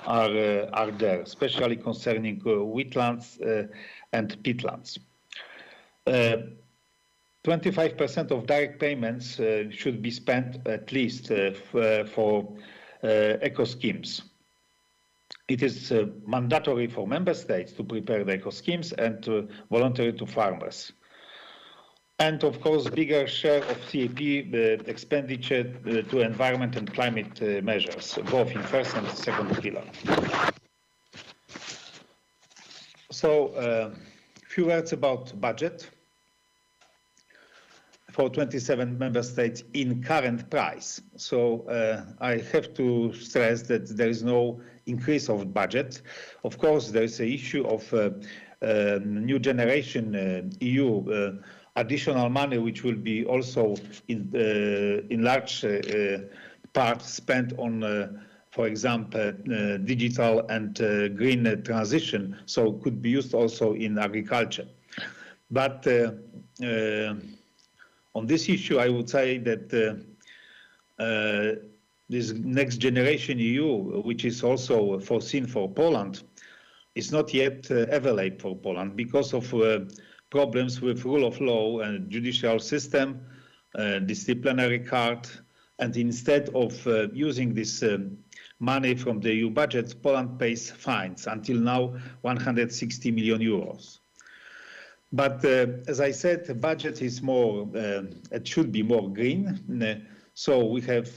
[SPEAKER 5] are there, especially concerning wetlands and peatlands. 25% of direct payments should be spent at least for eco schemes. It is mandatory for member states to prepare the eco schemes and voluntary to farmers. And of course, bigger share of CAP expenditure to environment and climate measures, both in first and second pillar. So, few words about budget for 27 member states in current price. So I have to stress that there is no increase of budget. Of course, there is an issue of new generation EU additional money, which will be also in large part spent on, for example, digital and green transition, so could be used also in agriculture. But on this issue, I would say that this next generation EU, which is also foreseen for Poland, is not yet available for Poland because of problems with rule of law and judicial system, disciplinary card, and instead of using this money from the EU budget, Poland pays fines, until now 160 million euros. But as I said, the budget is more, it should be more green. So we have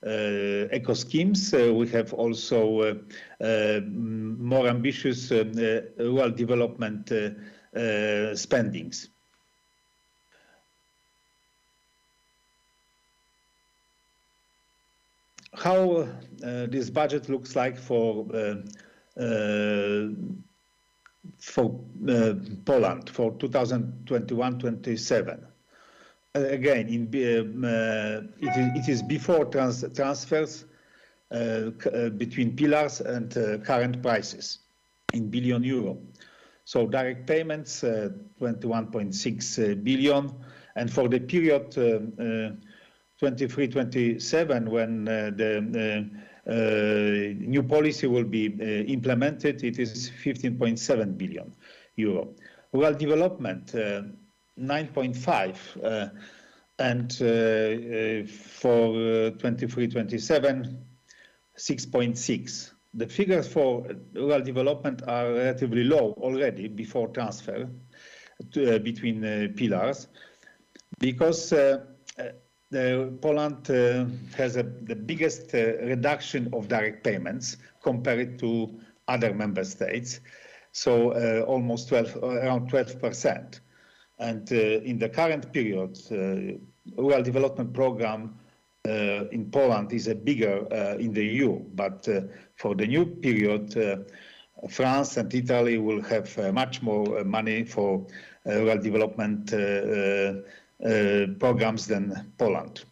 [SPEAKER 5] eco schemes, we have also more ambitious rural development spendings. How this budget looks like for Poland for 2021-27. Again, it is before transfers between pillars and current prices in billion euro. So direct payments 21.6 billion, and for the period 23-27, when the new policy will be implemented, it is 15.7 billion euro. Rural development 9.5, and for 23-27 6.6. The figures for rural development are relatively low already before transfer between pillars, because Poland has the biggest reduction of direct payments compared to other member states, so almost around 12%. And in the current period, rural development program in Poland is a bigger in the EU, but for the new period, France and Italy will have much more money for rural development programs than Poland.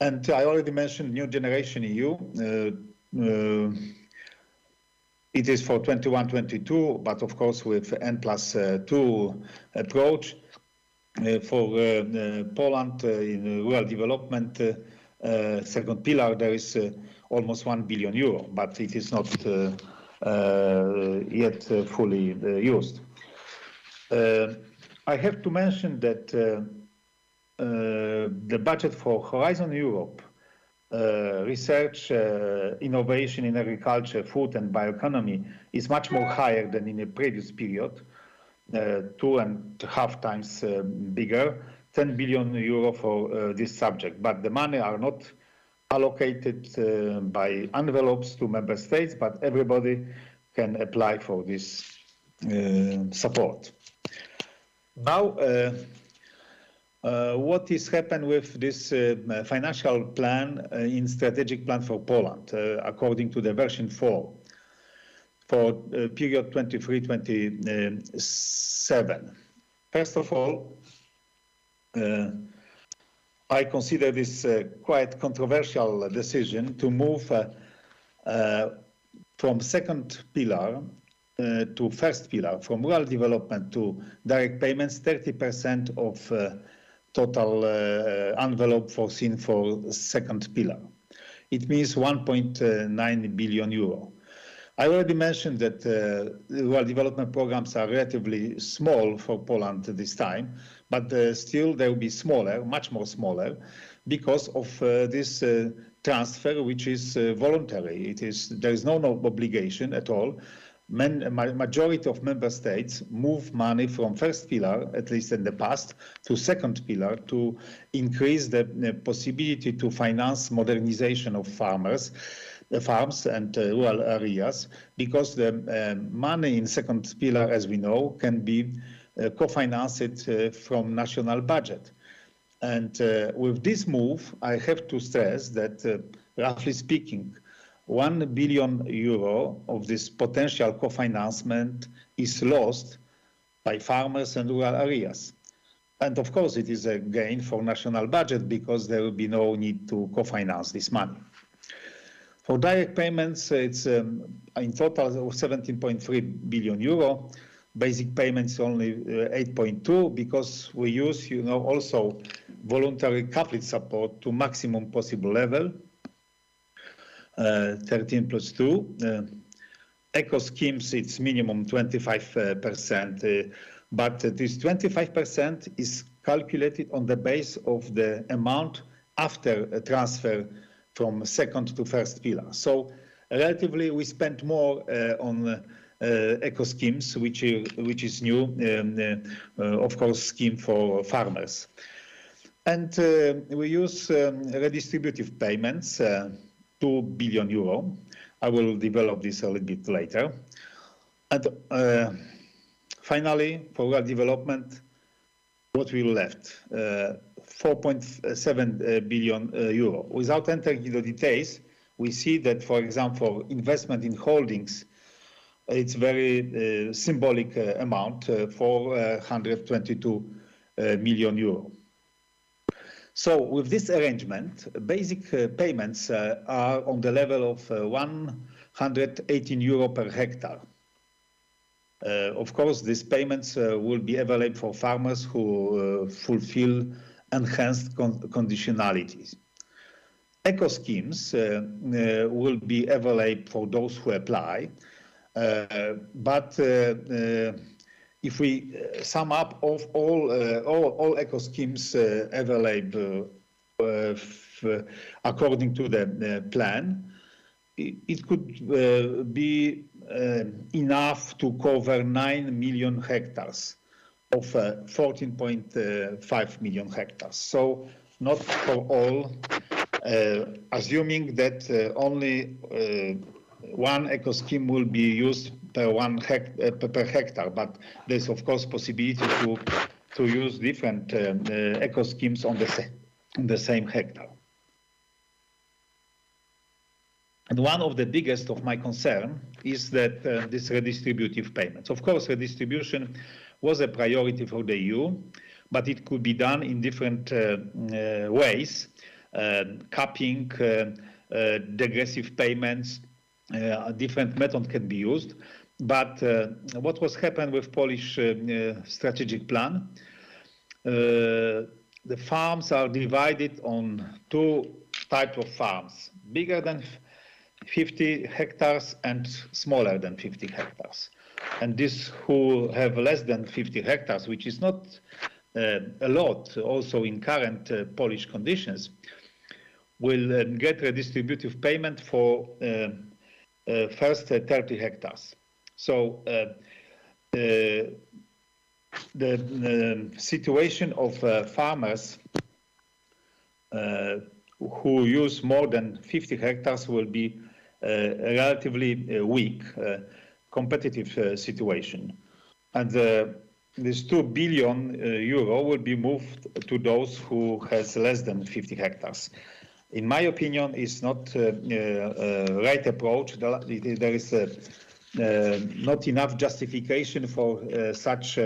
[SPEAKER 5] And I already mentioned New Generation EU. It is for 21-22, but of course with N+2 approach. For Poland in rural development, second pillar, there is almost €1 billion, but it is not yet fully used. I have to mention that the budget for Horizon Europe, research, innovation in agriculture, food and bioeconomy is much more higher than in the previous period, 2.5 times bigger, €10 billion for this subject. But the money are not allocated by envelopes to member states, but everybody can apply for this support. Now, what is happened with this financial plan in strategic plan for Poland, according to the version 4, for period 23-27. First of all, I consider this quite controversial decision to move from second pillar to first pillar, from rural development to direct payments, 30% of total envelope foreseen for second pillar. It means €1.9 billion. I already mentioned that rural development programs are relatively small for Poland this time, but still they will be smaller, much more smaller, because of this transfer, which is voluntary. There is no obligation at all. Majority of member states move money from first pillar, at least in the past, to second pillar to increase the possibility to finance modernization of farms and rural areas, because the money in second pillar, as we know, can be co-financed from national budget. And with this move, I have to stress that, roughly speaking, €1 billion of this potential co-financement is lost by farmers and rural areas. And of course, it is a gain for national budget because there will be no need to co-finance this money. For direct payments, it's in total €17.3 billion. Basic payments only 8.2 because we use, also voluntary coupled support to maximum possible level. 13 plus 2. Eco schemes, it's minimum 25%, but this 25% is calculated on the base of the amount after a transfer from second to first pillar. So relatively, we spent more on eco schemes, which is new, of course, scheme for farmers. And we use redistributive payments, €2 billion. I will develop this a little bit later. And finally, for rural development, what we left, €4.7 billion. Without entering into details, we see that, for example, investment in holdings, it's very symbolic amount, €422 million. So with this arrangement, basic payments are on the level of €118 per hectare. Of course, these payments will be available for farmers who fulfill enhanced conditionalities. Eco schemes will be available for those who apply, but if we sum up of all eco schemes available according to the plan, it could be enough to cover 9 million hectares of 14.5 million hectares. So not for all, assuming that only one eco scheme will be used per hectare, but there's of course possibility to use different eco schemes on the same hectare. And one of the biggest of my concern is that this redistributive payments. Of course, redistribution was a priority for the EU, but it could be done in different ways. capping, degressive payments, different methods can be used. But what was happened with Polish strategic plan? The farms are divided on two types of farms, bigger than 50 hectares and smaller than 50 hectares. And these who have less than 50 hectares, which is not a lot also in current Polish conditions, will get redistributive payment for first 30 hectares. So the situation of farmers who use more than 50 hectares will be relatively weak, competitive situation. And this 2 billion euro will be moved to those who has less than 50 hectares. In my opinion, it's not a right approach. There is not enough justification for such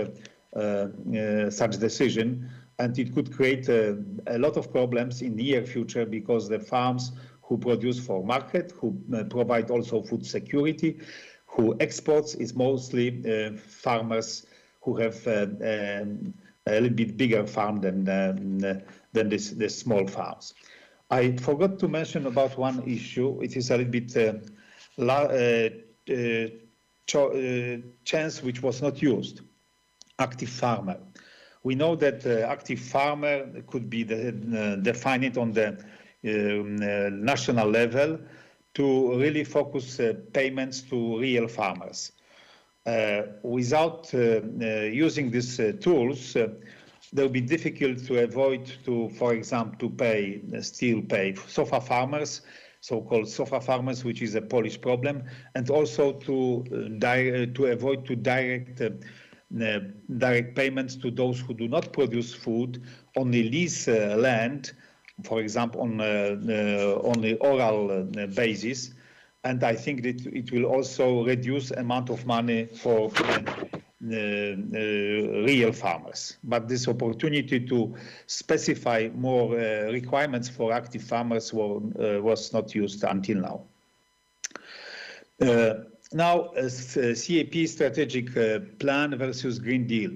[SPEAKER 5] decision, and it could create a lot of problems in the near future, because the farms who produce for market, who provide also food security, who exports, is mostly farmers who have a little bit bigger farm than the small farms. I forgot to mention about one issue. It is a little bit chance which was not used. Active farmer. We know that active farmer could be defined on the national level to really focus payments to real farmers. Without using these tools, it will be difficult to avoid to, for example, still pay sofa farmers, so-called sofa farmers, which is a Polish problem, and also to avoid to direct payments to those who do not produce food, only lease land, for example, on the oral basis. And I think that it will also reduce amount of money for real farmers. But this opportunity to specify more requirements for active farmers was not used until now. Now, CAP strategic plan versus Green Deal.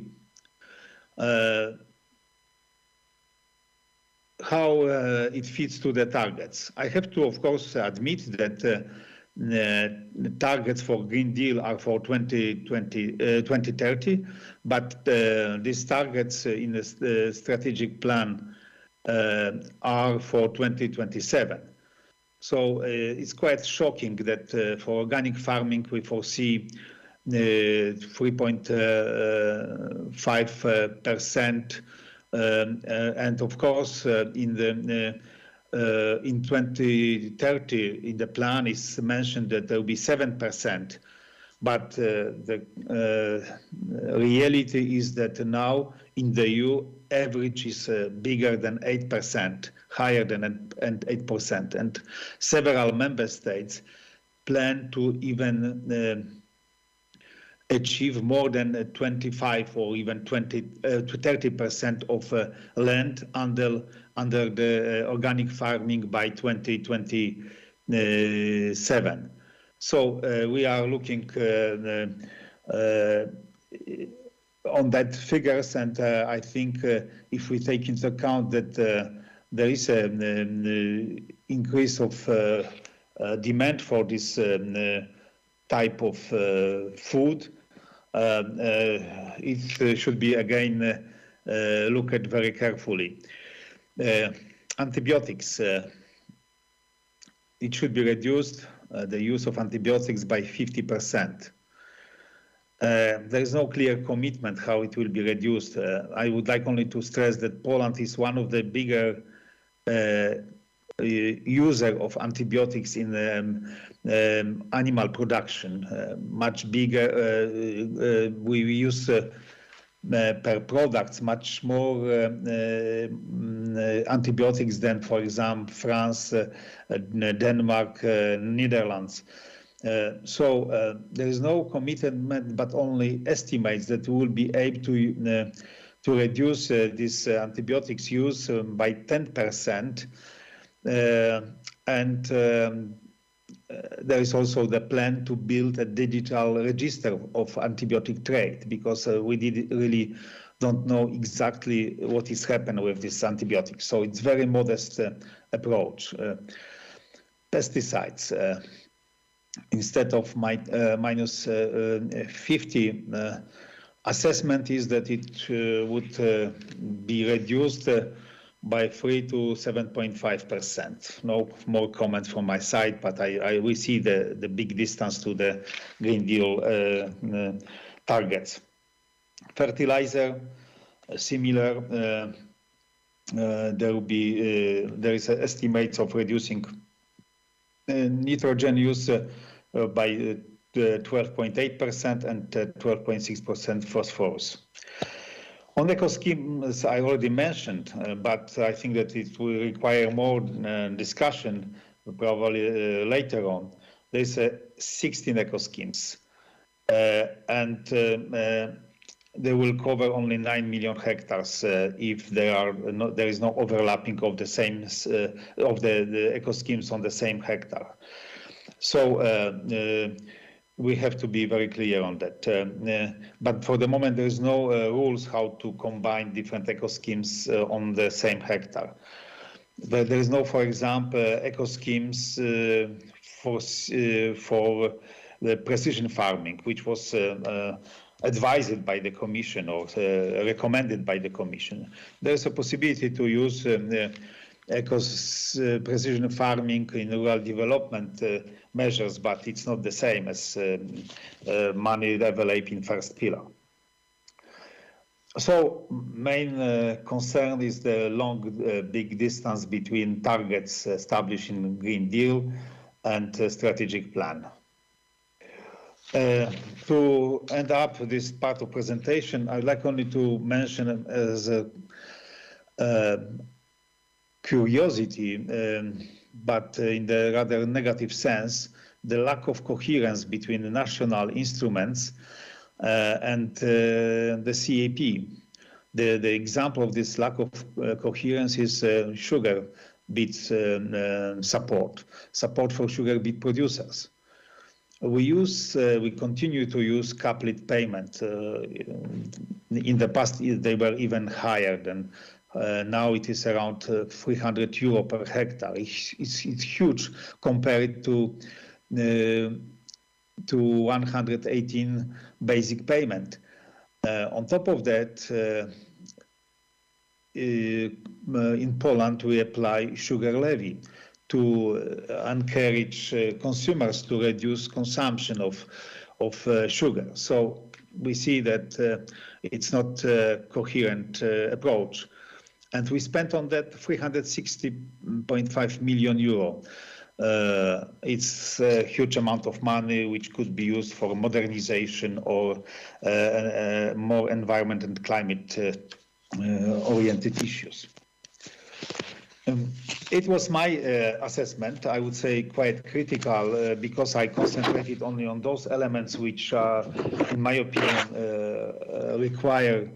[SPEAKER 5] How it fits to the targets. I have to, of course, admit that the targets for Green Deal are for 2030, but these targets in the strategic plan are for 2027. So it's quite shocking that for organic farming we foresee 3.5%, and of course in 2030 in the plan is mentioned that there will be 7%, but the reality is that now in the EU average is bigger than 8%, higher than 8%, and several member states plan to even achieve more than 25 or even 20 to 30% of land under the organic farming by 2027. So we are looking on that figures, and I think if we take into account that there is an increase of demand for this type of food, it should be again looked at very carefully. Antibiotics, it should be reduced, the use of antibiotics by 50%. There is no clear commitment how it will be reduced. I would like only to stress that Poland is one of the bigger user of antibiotics in animal production, much bigger. We use per products much more antibiotics than, for example, France, Denmark, Netherlands. So there is no commitment, but only estimates that we will be able to reduce this antibiotics use by 10%. There is also the plan to build a digital register of antibiotic trade, because we really don't know exactly what is happening with this antibiotic. So it's very modest approach. Pesticides, instead of minus 50, assessment is that it would be reduced by 3 to 7.5%. No more comments from my side, but we see the big distance to the Green Deal targets. Fertilizer, similar. There is estimates of reducing nitrogen use by 12.8% and 12.6% phosphorus. On eco schemes, I already mentioned, but I think that it will require more discussion probably later on. There's 16 eco schemes, and they will cover only 9 million hectares if there is no overlapping of the same of the eco schemes on the same hectare. So we have to be very clear on that. But for the moment, there is no rules how to combine different eco schemes on the same hectare. But there is no, for example, eco schemes for the precision farming, which was advised by the Commission or recommended by the Commission. There is a possibility to use precision farming in rural development measures, but it's not the same as money developed in first pillar. So main concern is the long, big distance between targets established in Green Deal and strategic plan. To end up this part of presentation, I'd like only to mention as a curiosity, but in the rather negative sense, the lack of coherence between the national instruments and the CAP. The example of this lack of coherence is sugar beet support for sugar beet producers. We continue to use coupled payment. In the past, they were even higher than. Now it is around 300 euro per hectare. It's huge compared to 118 basic payment. On top of that, in Poland, we apply sugar levy to encourage consumers to reduce consumption of sugar. So we see that it's not a coherent approach. And we spent on that 360.5 million euro. It's a huge amount of money which could be used for modernization or more environment and climate oriented issues. It was my assessment, I would say quite critical, because I concentrated only on those elements which are, in my opinion, require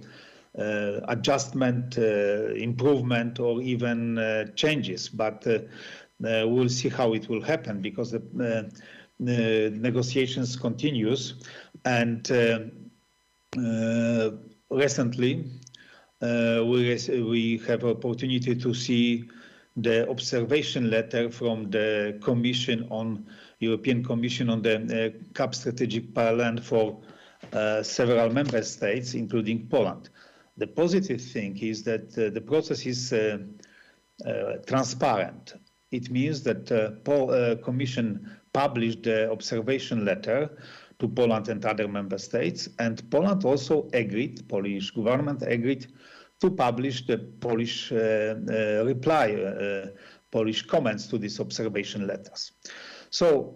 [SPEAKER 5] adjustment, improvement, or even changes. But we'll see how it will happen, because the negotiations continues. And recently, we have opportunity to see the observation letter from the European Commission on the CAP strategic plan for several member states, including Poland. The positive thing is that the process is transparent. It means that the Commission published the observation letter to Poland and other member states, and Poland also agreed, Polish government agreed to publish the Polish Polish comments to these observation letters. So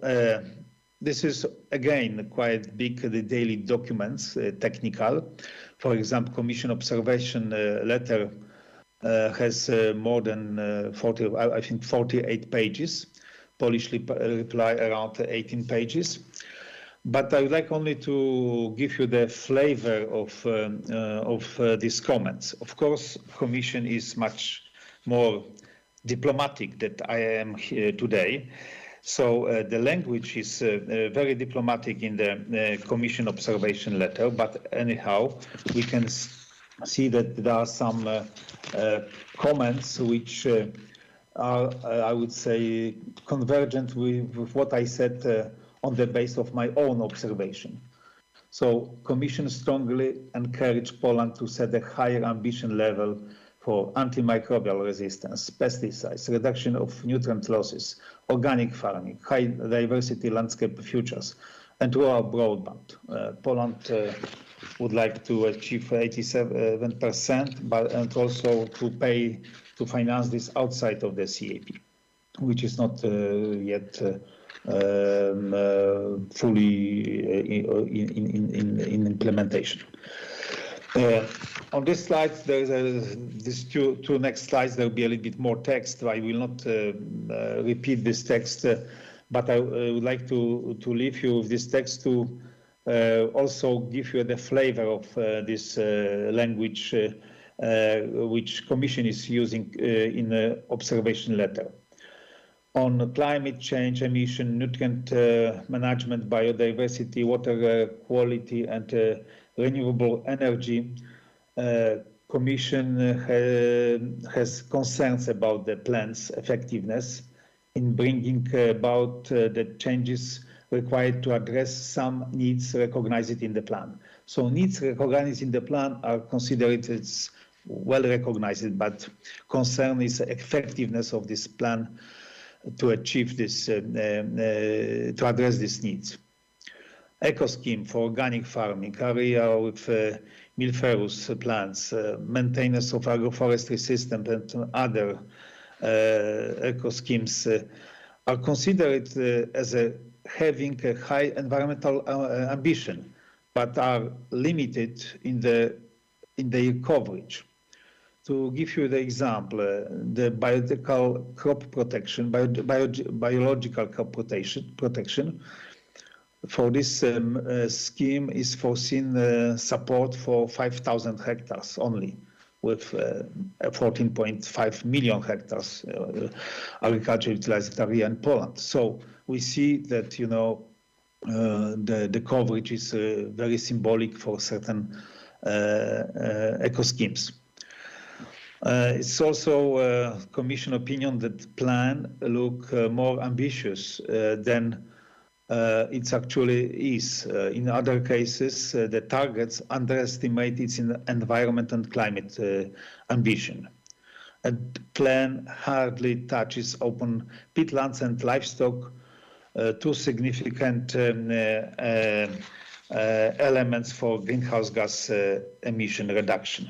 [SPEAKER 5] this is again quite big, the daily documents, technical. For example, Commission observation letter has more than 48 pages. Polish reply around 18 pages. But I would like only to give you the flavor of these comments. Of course, Commission is much more diplomatic that I am here today. So the language is very diplomatic in the Commission observation letter, but anyhow, we can see that there are some comments which are, I would say, convergent with what I said on the basis of my own observation. So Commission strongly encouraged Poland to set a higher ambition level for antimicrobial resistance, pesticides, reduction of nutrient losses, organic farming, high diversity landscape futures, and rural broadband. Poland would like to achieve 87%, and also to finance this outside of the CAP, which is not yet fully in implementation. On this slide, there is these two next slides. There will be a little bit more text. I will not repeat this text, but I would like to leave you with this text to also give you the flavor of this language which Commission is using in the observation letter. On climate change, emission, nutrient management, biodiversity, water quality, and renewable energy, Commission has concerns about the plan's effectiveness in bringing about the changes required to address some needs recognized in the plan. So needs recognized in the plan are considered as well recognized, but concern is the effectiveness of this plan to achieve this, to address these needs. Eco scheme for organic farming, area with milferous plants, maintenance of agroforestry system, and other eco schemes are considered as having a high environmental ambition, but are limited in their coverage. To give you the example, the biological crop protection, biological crop protection, for this scheme is foreseen support for 5,000 hectares only, with 14.5 million hectares agriculture utilized area in Poland. So we see that, you know, the coverage is very symbolic for certain eco schemes. It's also Commission opinion that plan look more ambitious than it actually is. In other cases, the targets underestimate its environment and climate ambition. And plan hardly touches open peatlands and livestock, two significant elements for greenhouse gas emission reduction.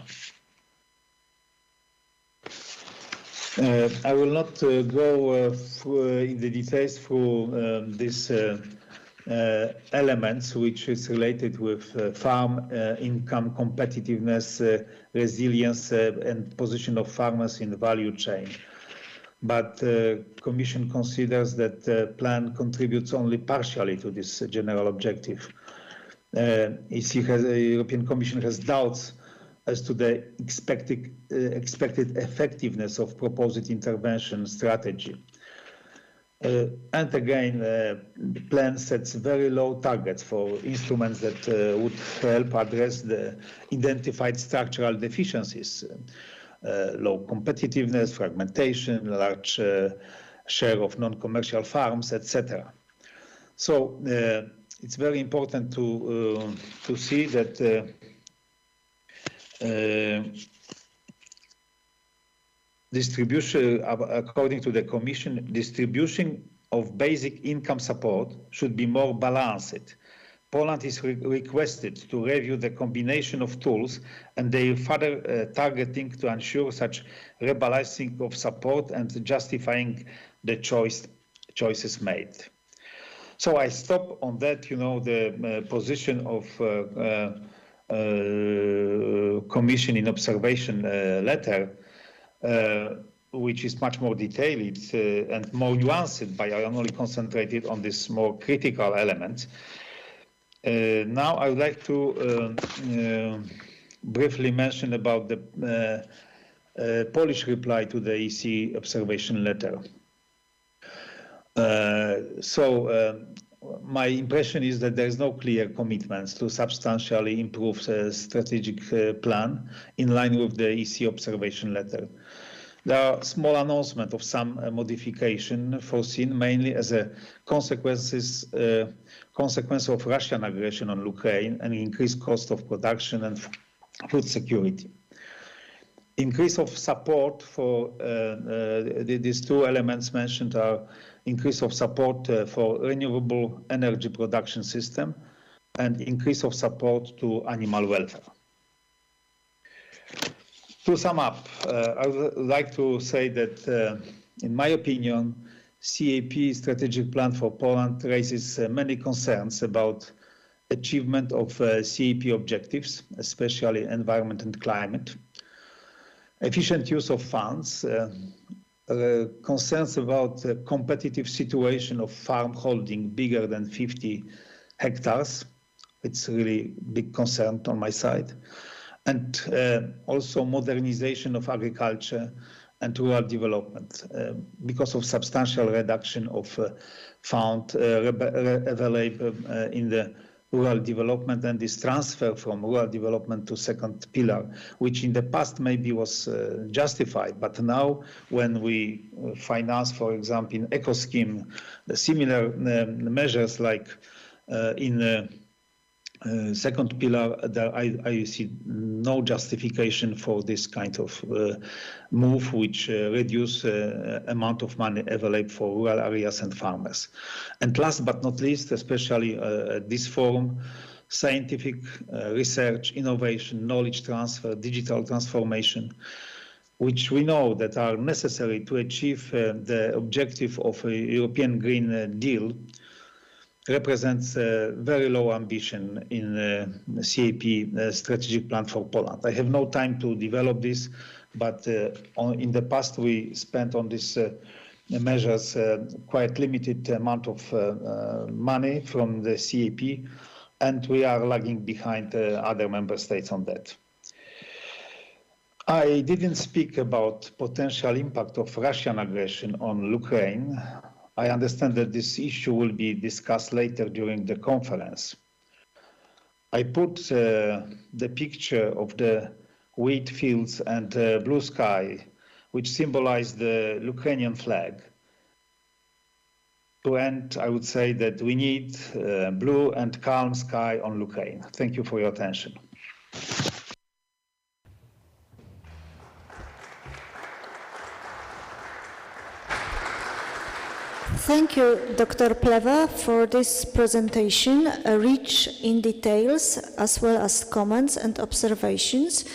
[SPEAKER 5] I will not go in the details through these elements, which is related with farm income, competitiveness, resilience, and position of farmers in the value chain. But Commission considers that the plan contributes only partially to this general objective. The European Commission has doubts as to the expected effectiveness of proposed intervention strategy. And again, the plan sets very low targets for instruments that would help address the identified structural deficiencies, low competitiveness, fragmentation, large share of non-commercial farms, etc. So it's very important to see that distribution, according to the Commission, distribution of basic income support should be more balanced. Poland is requested to review the combination of tools and their further targeting to ensure such rebalancing of support and justifying the choices made. So I stop on that, you know, the position of Commission in observation letter, which is much more detailed and more nuanced, but I only concentrated on this more critical element. Now I would like to briefly mention about the Polish reply to the EC observation letter. My impression is that there is no clear commitments to substantially improve the strategic plan in line with the EC observation letter. There are small announcements of some modification foreseen mainly as a consequence of Russian aggression on Ukraine and increased cost of production and food security. Increase of support for these two elements mentioned are increase of support for renewable energy production system and increase of support to animal welfare. To sum up, I would like to say that, in my opinion, CAP strategic plan for Poland raises many concerns about achievement of CAP objectives, especially environment and climate, efficient use of funds, concerns about the competitive situation of farm holding bigger than 50 hectares. It's really big concern on my side. And also modernization of agriculture and rural development because of substantial reduction of fund available in the rural development and this transfer from rural development to second pillar, which in the past maybe was justified, but now when we finance, for example, in eco scheme, the similar measures like in the second pillar, I see no justification for this kind of move, which reduce amount of money available for rural areas and farmers. And last but not least, especially this forum, scientific research, innovation, knowledge transfer, digital transformation, which we know that are necessary to achieve the objective of a European Green Deal, represents a very low ambition in the CAP strategic plan for Poland. I have no time to develop this, but in the past we spent on these measures quite limited amount of money from the CAP, and we are lagging behind other member states on that. I didn't speak about potential impact of Russian aggression on Ukraine. I understand that this issue will be discussed later during the conference. I put the picture of the wheat fields and blue sky, which symbolize the Ukrainian flag. To end, I would say that we need blue and calm sky on Ukraine. Thank you for your attention.
[SPEAKER 3] Thank you, Dr. Pleva, for this presentation, rich in details as well as comments and observations.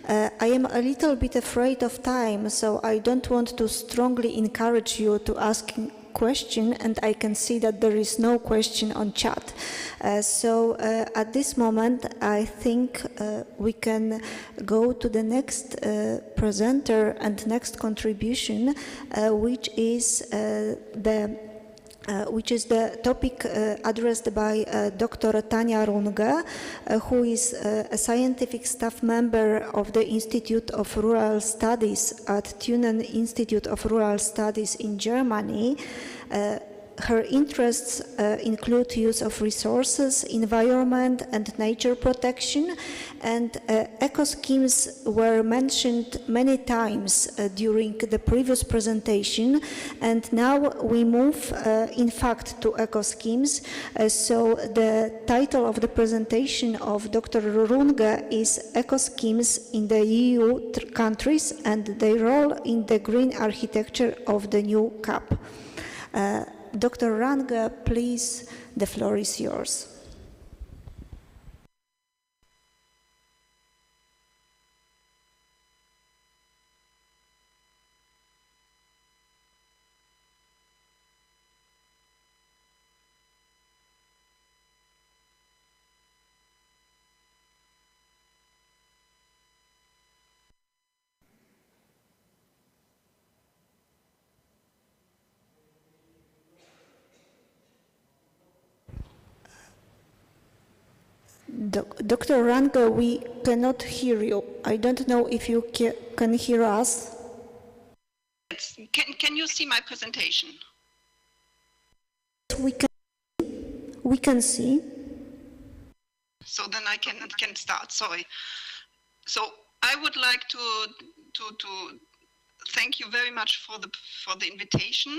[SPEAKER 3] I am a little bit afraid of time, so I don't want to strongly encourage you to ask question, and I can see that there is no question on chat. So at this moment, I think we can go to the next presenter and next contribution, which is the topic addressed by Dr. Tania Runge, who is a scientific staff member of the Institute of Rural Studies at Thunen Institute of Rural Studies in Germany. Her interests include use of resources, environment and nature protection, and eco-schemes were mentioned many times during the previous presentation, and now we move in fact to eco-schemes. So the title of the presentation of Dr. Runge is Eco-schemes in the EU countries and their role in the green architecture of the new CAP. Dr. Runge, please, the floor is yours. Dr. Ranke, we cannot hear you. I don't know if you can hear us.
[SPEAKER 6] Can you see my presentation?
[SPEAKER 3] We can see.
[SPEAKER 6] So then I can start. Sorry. So I would like to thank you very much for the invitation.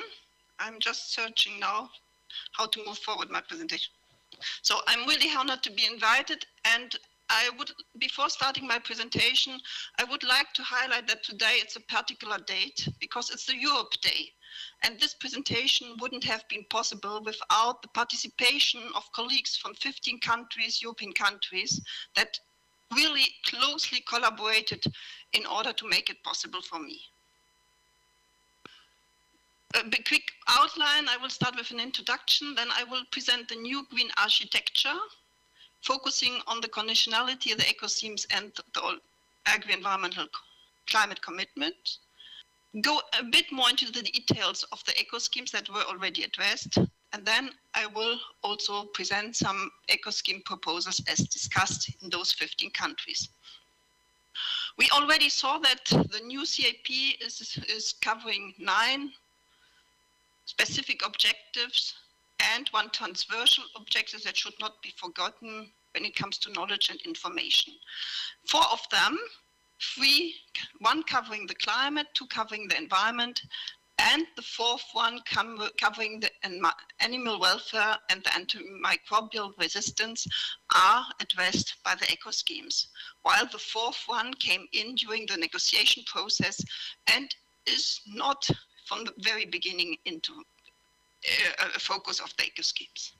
[SPEAKER 6] I'm just searching now how to move forward my presentation. So I'm really honored to be invited, and I would, before starting my presentation, I would like to highlight that today it's a particular date because it's the Europe Day. And this presentation wouldn't have been possible without the participation of colleagues from 15 countries, European countries, that really closely collaborated in order to make it possible for me. A quick outline, I will start with an introduction, then I will present the new green architecture, focusing on the conditionality of the ecosystems and the agri-environmental climate commitment. Go a bit more into the details of the eco-schemes that were already addressed, and then I will also present some eco-scheme proposals as discussed in those 15 countries. We already saw that the new CAP is covering 9 specific objectives and 1 transversal objective that should not be forgotten when it comes to knowledge and information. 4 of them, 1 covering the climate, 2 covering the environment, and the 4th one covering the animal welfare and the antimicrobial resistance are addressed by the eco-schemes, while the 4th one came in during the negotiation process and is not from the very beginning into a focus of the eco-schemes.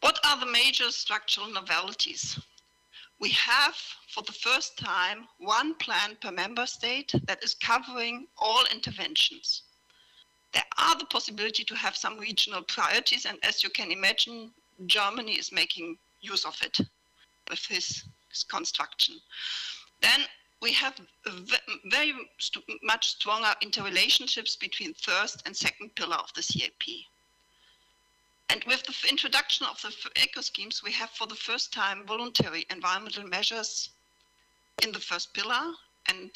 [SPEAKER 6] What are the major structural novelties? We have, for the first time, 1 plan per member state that is covering all interventions. There are the possibility to have some regional priorities, and as you can imagine, Germany is making use of it with this construction. Then we have very much stronger interrelationships between first and second pillar of the CAP. And with the introduction of the eco-schemes, we have for the first time voluntary environmental measures in the first pillar, and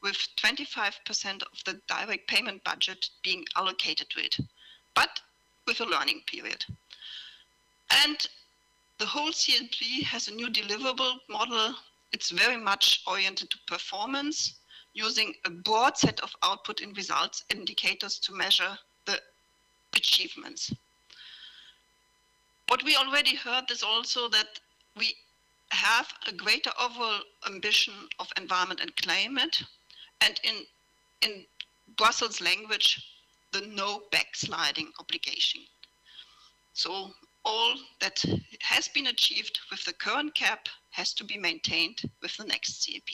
[SPEAKER 6] with 25% of the direct payment budget being allocated to it, but with a learning period. And the whole CAP has a new deliverable model. It's very much oriented to performance, using a broad set of output and results indicators to measure the achievements. What we already heard is also that we have a greater overall ambition of environment and climate, and in Brussels language, the no backsliding obligation. So all that has been achieved with the current cap has to be maintained with the next CAP.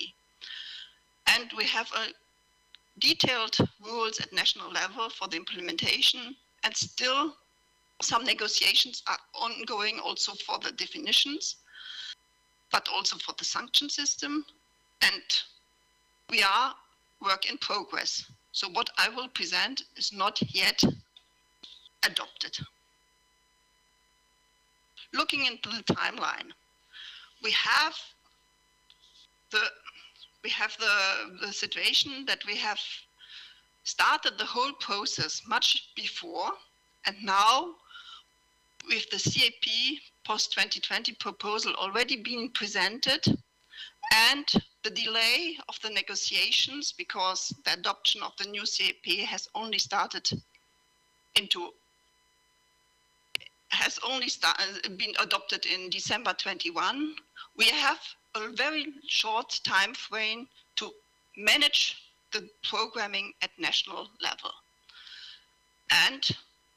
[SPEAKER 6] And we have a detailed rules at national level for the implementation, and still some negotiations are ongoing also for the definitions, but also for the sanction system. And we are work in progress. So what I will present is not yet adopted. Looking into the timeline, we have the situation that we have started the whole process much before, and now with the CAP post-2020 proposal already being presented, and the delay of the negotiations because the adoption of the new CAP has only been adopted in December 21. We have a very short time frame to manage the programming at national level. And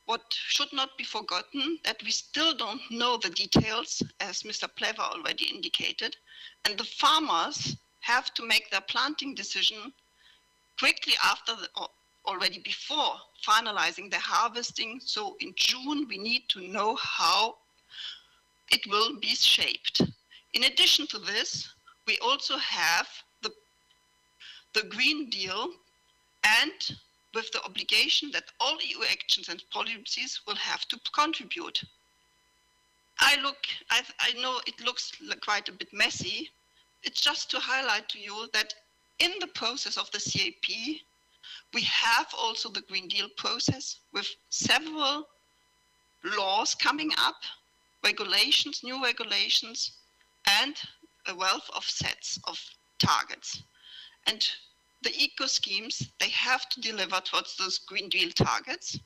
[SPEAKER 6] what should not be forgotten, that we still don't know the details, as Mr. Plever already indicated, and the farmers have to make their planting decision quickly after or already before finalizing their harvesting. So in June, we need to know how it will be shaped. In addition to this, we also have the Green Deal, and with the obligation that all EU actions and policies will have to contribute. I know it looks quite a bit messy. It's just to highlight to you that in the process of the CAP, we have also the Green Deal process with several laws coming up, regulations, new regulations, and a wealth of sets of targets. And the eco schemes, they have to deliver towards those Green Deal targets.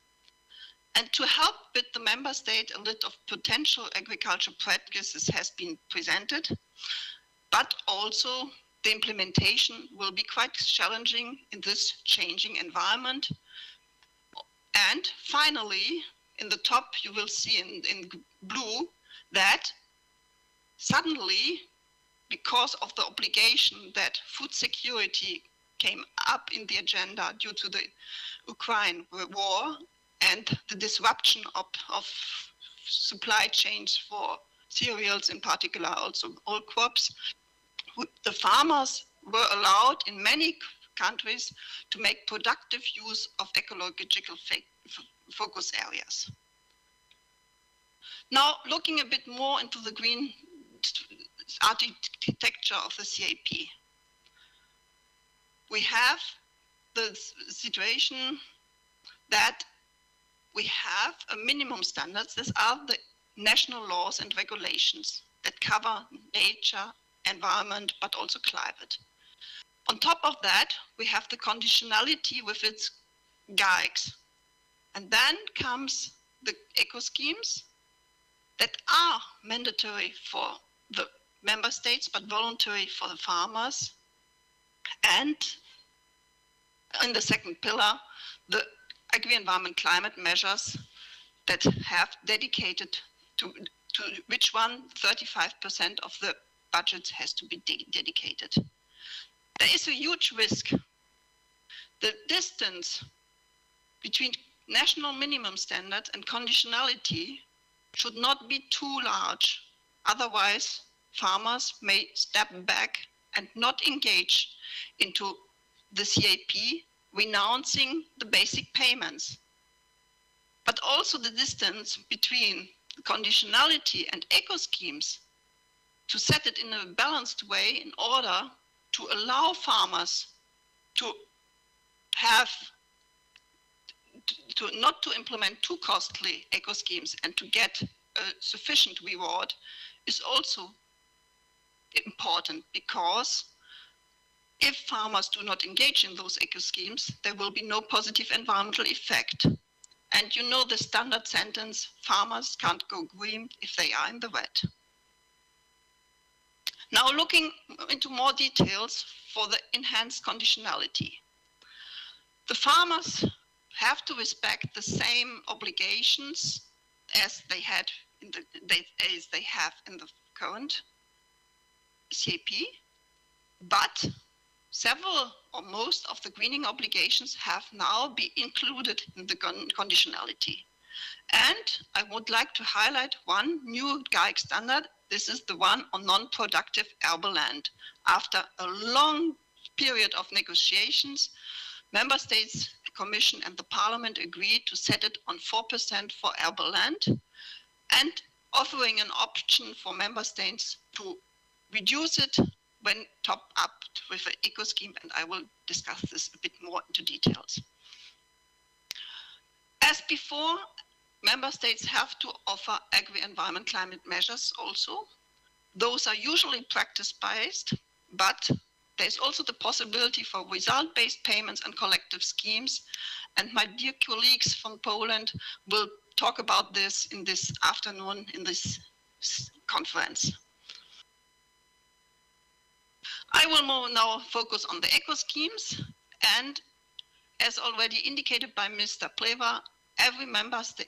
[SPEAKER 6] And to help with the member state, a list of potential agricultural practices has been presented, but also the implementation will be quite challenging in this changing environment. And finally, in the top, you will see in blue that suddenly, because of the obligation that food security came up in the agenda due to the Ukraine war and the disruption of supply chains for cereals, in particular also all crops, the farmers were allowed in many countries to make productive use of ecological focus areas. Now, looking a bit more into the green architecture of the CAP, we have the situation that we have a minimum standards. These are the national laws and regulations that cover nature, environment, but also climate. On top of that, we have the conditionality with its GAICs. And then comes the eco schemes that are mandatory for the member states, but voluntary for the farmers. And in the second pillar, the agri-environment climate measures that have dedicated to which one 35% of the budget has to be dedicated. There is a huge risk. The distance between national minimum standards and conditionality should not be too large. Otherwise, farmers may step back and not engage into the CAP, renouncing the basic payments. But also the distance between conditionality and eco schemes, to set it in a balanced way in order to allow farmers to have not to implement too costly eco schemes and to get a sufficient reward, is also important, because if farmers do not engage in those eco schemes, there will be no positive environmental effect. And you know the standard sentence, farmers can't go green if they are in the red. Now looking into more details for the enhanced conditionality. The farmers have to respect the same obligations as they had as they have in the current CAP, but several or most of the greening obligations have now been included in the conditionality. And I would like to highlight one new GAIC standard. This is the one on non-productive arable land. After a long period of negotiations, member states, the Commission and the Parliament agreed to set it on 4% for arable land, and offering an option for member states to reduce it when topped up with an eco scheme, and I will discuss this a bit more into details. As before, member states have to offer agri-environment climate measures also. Those are usually practice-based, but there's also the possibility for result-based payments and collective schemes. And my dear colleagues from Poland will talk about this in this afternoon in this conference. I will now focus on the eco schemes, and as already indicated by Mr. Plewa,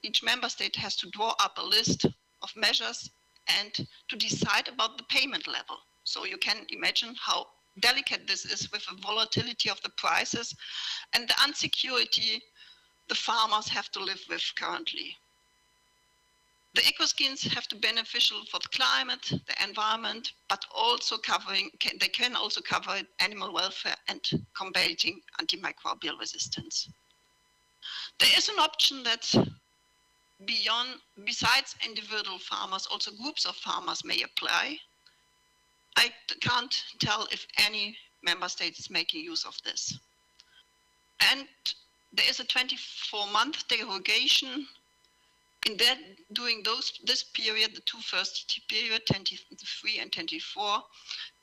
[SPEAKER 6] each member state has to draw up a list of measures and to decide about the payment level. So you can imagine how delicate this is with the volatility of the prices and the insecurity the farmers have to live with currently. The eco schemes have to be beneficial for the climate, the environment, but also they can also cover animal welfare and combating antimicrobial resistance. There is an option that besides individual farmers, also groups of farmers may apply. I can't tell if any member state is making use of this. And there is a 24-month derogation. In that, during this period, the two first period, 23 and 24,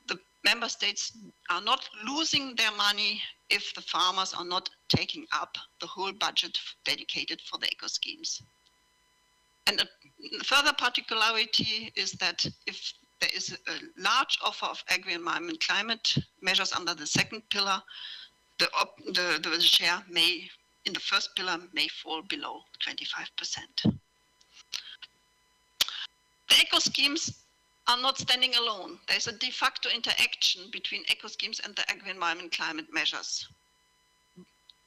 [SPEAKER 6] the member states are not losing their money if the farmers are not taking up the whole budget dedicated for the eco schemes. And a further particularity is that if there is a large offer of agri-environment climate measures under the second pillar, the share may, in the first pillar, may fall below 25%. The eco schemes are not standing alone. There's a de facto interaction between eco schemes and the agri-environment climate measures.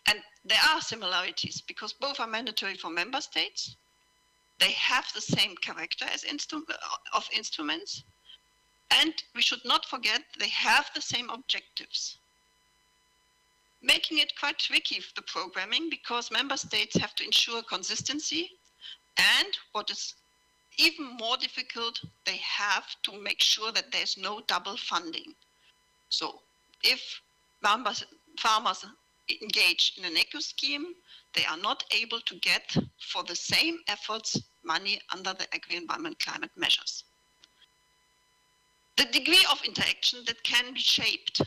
[SPEAKER 6] And there are similarities because both are mandatory for member states. They have the same character as instruments. And we should not forget they have the same objectives, making it quite tricky, the programming, because member states have to ensure consistency, and what is even more difficult, they have to make sure that there's no double funding. So if farmers engage in an eco scheme, they are not able to get for the same efforts money under the agri-environment climate measures. The degree of interaction that can be shaped,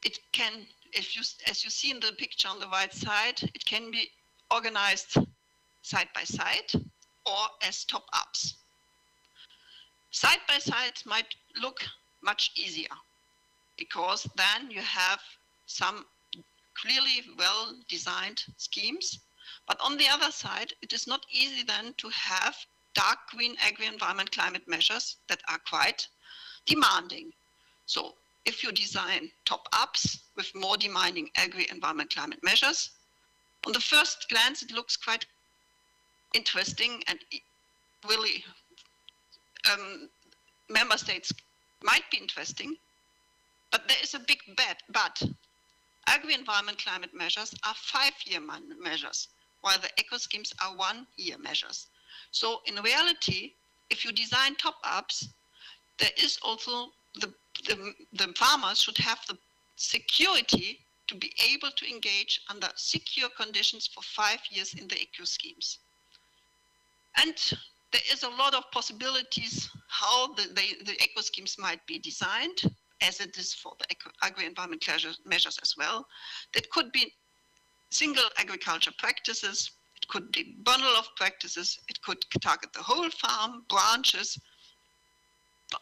[SPEAKER 6] it can, as you see in the picture on the right side, it can be organized side by side or as top-ups. Side by side might look much easier because then you have some clearly well-designed schemes. But on the other side, it is not easy then to have dark green agri-environment climate measures that are quite demanding. So if you design top-ups with more demanding agri-environment climate measures, on the first glance, it looks quite interesting and really member states might be interesting, but there is a big but. Agri-environment climate measures are 5-year measures, while the eco schemes are 1-year measures. So in reality, if you design top-ups, there is also the farmers should have the security to be able to engage under secure conditions for 5 years in the eco schemes. And there is a lot of possibilities how the eco schemes might be designed, as it is for the agri-environment measures as well. That could be single agriculture practices, it could be bundle of practices, it could target the whole farm, branches,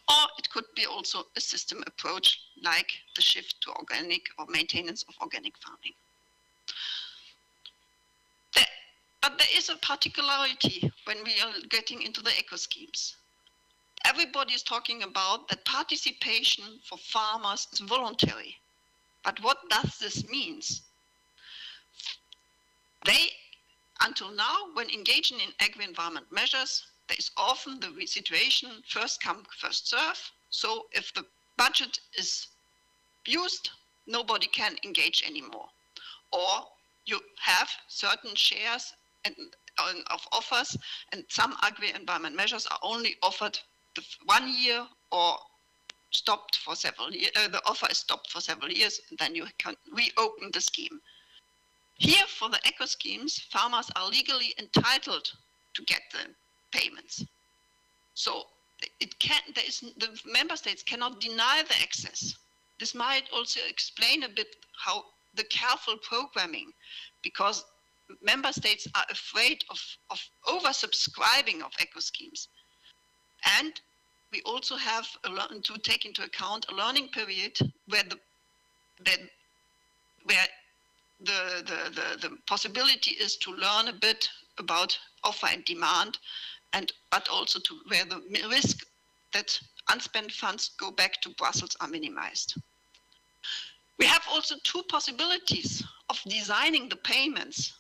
[SPEAKER 6] or it could be also a system approach like the shift to organic or maintenance of organic farming. But there is a particularity when we are getting into the eco schemes. Everybody is talking about that participation for farmers is voluntary. But what does this mean? They, until now, when engaging in agri-environment measures, there is often the situation first come, first serve. So if the budget is used, nobody can engage anymore. Or you have certain shares of offers, and some agri-environment measures are only offered 1 year or stopped for several years. The offer is stopped for several years, and then you can reopen the scheme. Here, for the eco schemes, farmers are legally entitled to get the payments. So the member states cannot deny the access. This might also explain a bit how the careful programming, because member states are afraid of oversubscribing of eco schemes. And we also have to take into account a learning period where the possibility is to learn a bit about offer and demand, but also to where the risk that unspent funds go back to Brussels are minimized. We have also two possibilities of designing the payments.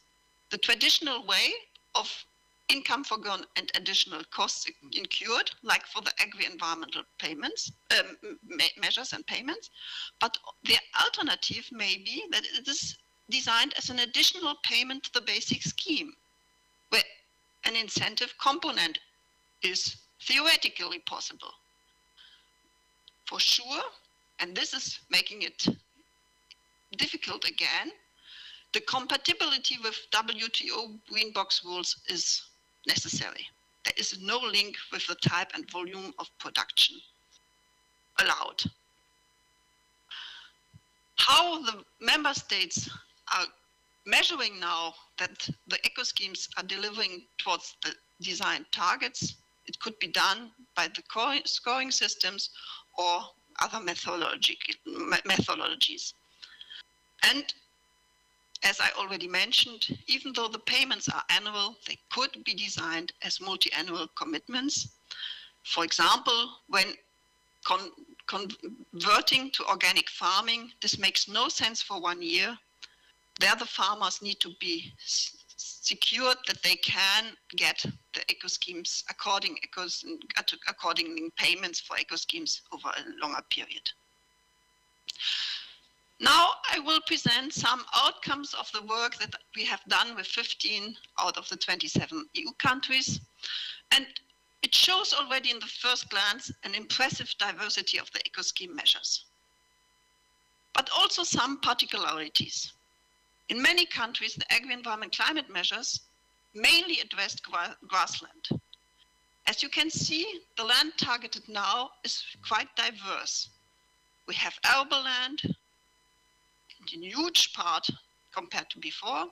[SPEAKER 6] The traditional way of income forgone and additional costs incurred, like for the agri-environmental payments, measures and payments. But the alternative may be that it is designed as an additional payment to the basic scheme, where an incentive component is theoretically possible. For sure, and this is making it difficult again, the compatibility with WTO Green Box rules is necessary. There is no link with the type and volume of production allowed. How the member states are measuring now that the eco schemes are delivering towards the designed targets, it could be done by the scoring systems or other methodologies. And as I already mentioned, even though the payments are annual, they could be designed as multi-annual commitments. For example, when converting to organic farming, this makes no sense for 1 year. There the farmers need to be secured that they can get the eco schemes according payments for eco schemes over a longer period. Now I will present some outcomes of the work that we have done with 15 out of the 27 EU countries. And it shows already in the first glance an impressive diversity of the eco scheme measures, but also some particularities. In many countries, the agri-environment climate measures mainly addressed grassland. As you can see, the land targeted now is quite diverse. We have arable land, in huge part compared to before.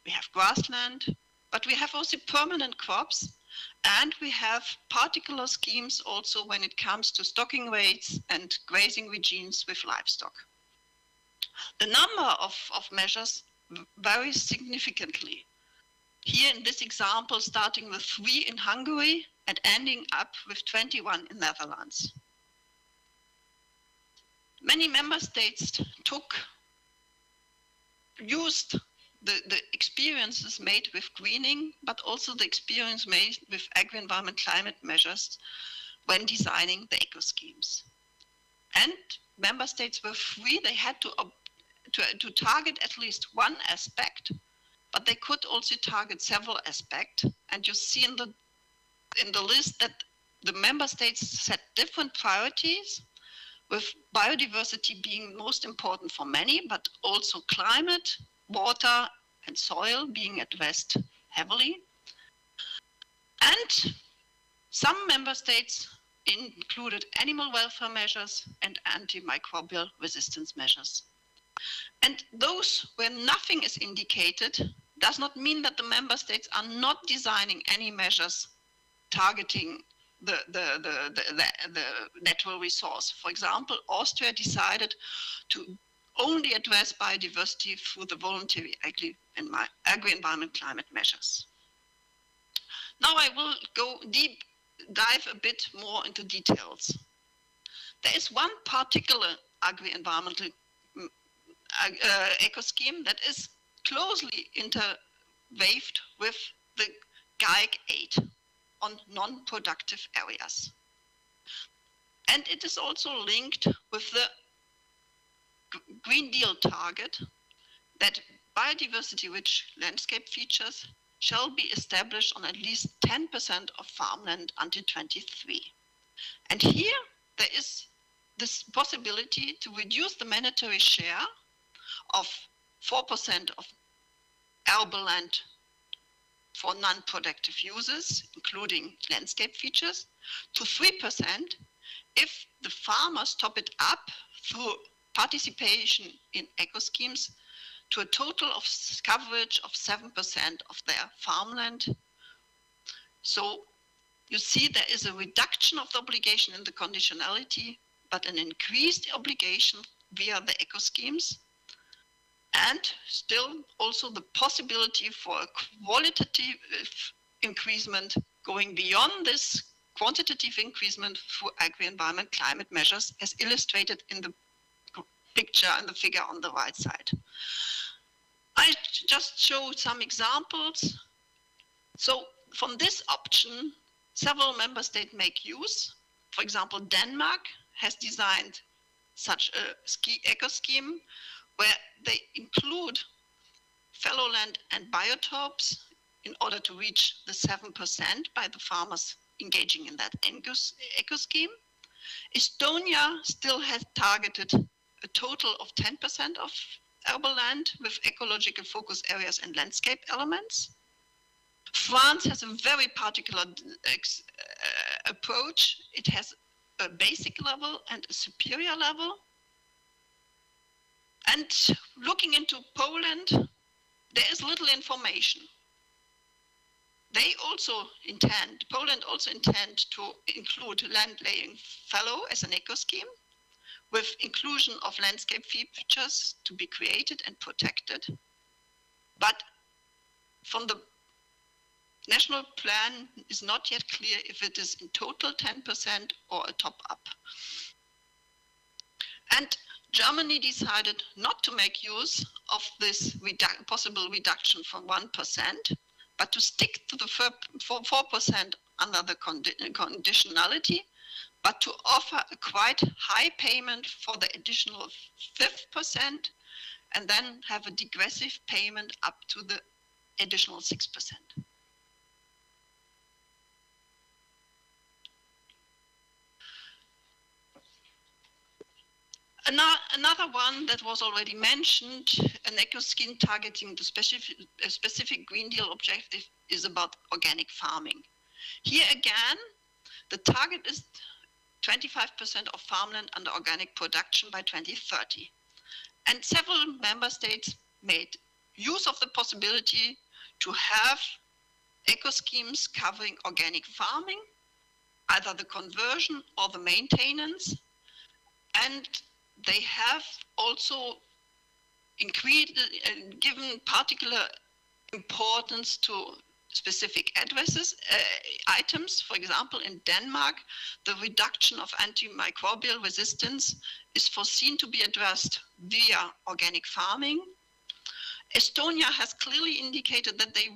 [SPEAKER 6] We have grassland, but we have also permanent crops, and we have particular schemes also when it comes to stocking rates and grazing regimes with livestock. The number of measures varies significantly. Here in this example, starting with 3 in Hungary and ending up with 21 in Netherlands. Many member states used the experiences made with greening, but also the experience made with agri-environment climate measures when designing the eco schemes. And member states were free, they had to target at least one aspect, but they could also target several aspects. And you see in the list that the member states set different priorities, with biodiversity being most important for many, but also climate, water, and soil being addressed heavily. And some member states included animal welfare measures and antimicrobial resistance measures. And those where nothing is indicated does not mean that the member states are not designing any measures targeting the natural resource. For example, Austria decided to only address biodiversity through the voluntary agri-environment climate measures. Now I will dive a bit more into details. There is one particular agri-environmental eco scheme that is closely interweaved with the GAIC 8 on non-productive areas. And it is also linked with the Green Deal target that biodiversity-rich landscape features shall be established on at least 10% of farmland until 2023. And here there is this possibility to reduce the mandatory share of 4% of arable land for non-productive uses, including landscape features, to 3% if the farmers top it up through participation in eco schemes to a total of coverage of 7% of their farmland. So you see there is a reduction of the obligation in the conditionality, but an increased obligation via the eco schemes, and still also the possibility for a qualitative increasement going beyond this quantitative increasement through agri-environment climate measures, as illustrated in the picture and the figure on the right side. I just showed some examples. So from this option, several member states make use. For example, Denmark has designed such a eco scheme where they include fallow land and biotopes in order to reach the 7% by the farmers engaging in that eco scheme. Estonia still has targeted a total of 10% of arable land with ecological focus areas and landscape elements. France has a very particular approach. It has a basic level and a superior level. And looking into Poland, there is little information. Poland also intend to include land laying fallow as an eco scheme, with inclusion of landscape features to be created and protected. But from the national plan is not yet clear if it is in total 10% or a top up. And Germany decided not to make use of this possible reduction from 1%, but to stick to the 4% under the conditionality, but to offer a quite high payment for the additional 5%, and then have a degressive payment up to the additional 6%. Another one that was already mentioned, an eco scheme targeting the specific Green Deal objective, is about organic farming. Here again, the target is 25% of farmland under organic production by 2030. And several member states made use of the possibility to have eco schemes covering organic farming, either the conversion or the maintenance. And they have also given particular importance to specific items. For example, in Denmark, the reduction of antimicrobial resistance is foreseen to be addressed via organic farming. Estonia has clearly indicated that they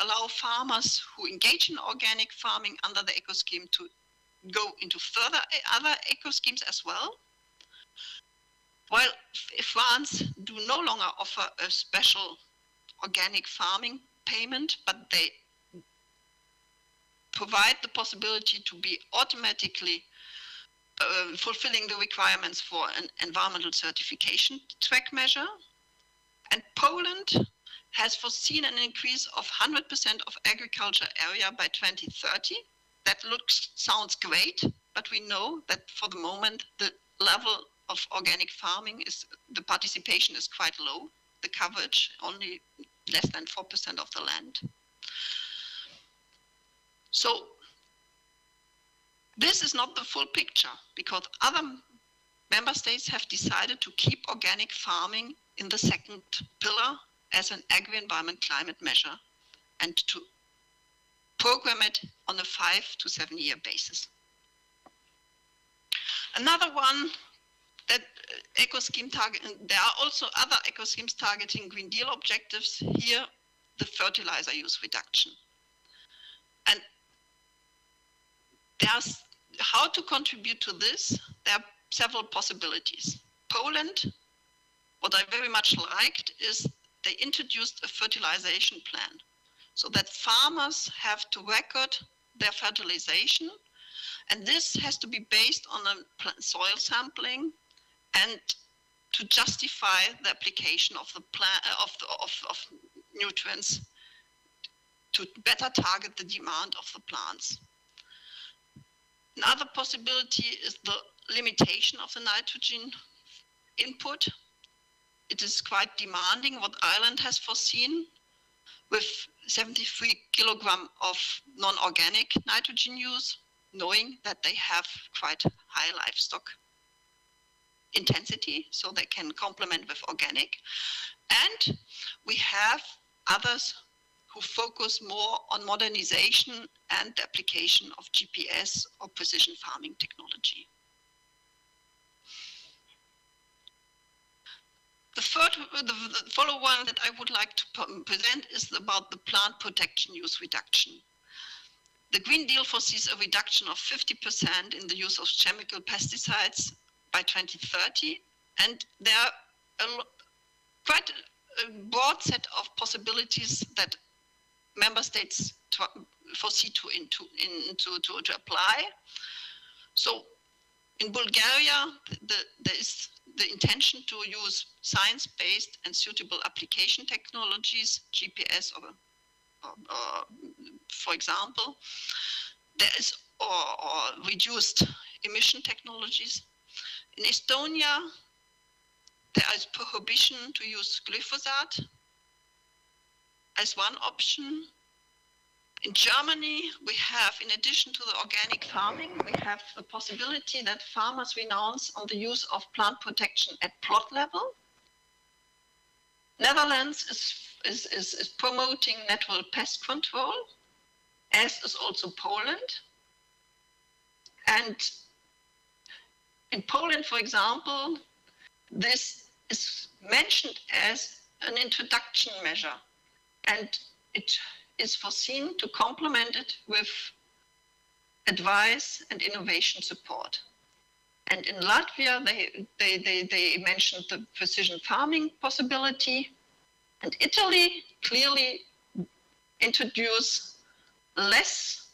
[SPEAKER 6] allow farmers who engage in organic farming under the eco scheme to go into other eco schemes as well. While France do no longer offer a special organic farming payment, but they provide the possibility to be automatically fulfilling the requirements for an environmental certification track measure. And Poland has foreseen an increase of 100% of agriculture area by 2030. That sounds great, but we know that for the moment the level of organic farming the participation is quite low. The coverage only less than 4% of the land. So this is not the full picture, because other member states have decided to keep organic farming in the second pillar as an agri-environment climate measure and to program it on a 5 to 7 year basis. Another one that eco scheme there are also other eco schemes targeting Green Deal objectives. Here, the fertilizer use reduction. And how to contribute to this? There are several possibilities. Poland, what I very much liked is they introduced a fertilization plan so that farmers have to record their fertilization, and this has to be based on a soil sampling and to justify the application of the of nutrients to better target the demand of the plants. Another possibility is the limitation of the nitrogen input. It is quite demanding what Ireland has foreseen, with 73 kilograms of non-organic nitrogen use, knowing that they have quite high livestock intensity, so they can complement with organic. And we have others who focus more on modernization and the application of GPS or precision farming technology. The follow one that I would like to present is about the plant protection use reduction. The Green Deal foresees a reduction of 50% in the use of chemical pesticides by 2030, and there are quite a broad set of possibilities that member states foresee to apply. So in Bulgaria, there is the intention to use science-based and suitable application technologies, GPS or for example. There is or reduced emission technologies. In Estonia, there is prohibition to use glyphosate as one option. In Germany, we have, in addition to the organic farming, we have the possibility that farmers renounce on the use of plant protection at plot level. Netherlands is promoting natural pest control, as is also Poland. And in Poland, for example, this is mentioned as an introduction measure, and it is foreseen to complement it with advice and innovation support. And in Latvia, they mentioned the precision farming possibility, and Italy clearly introduced less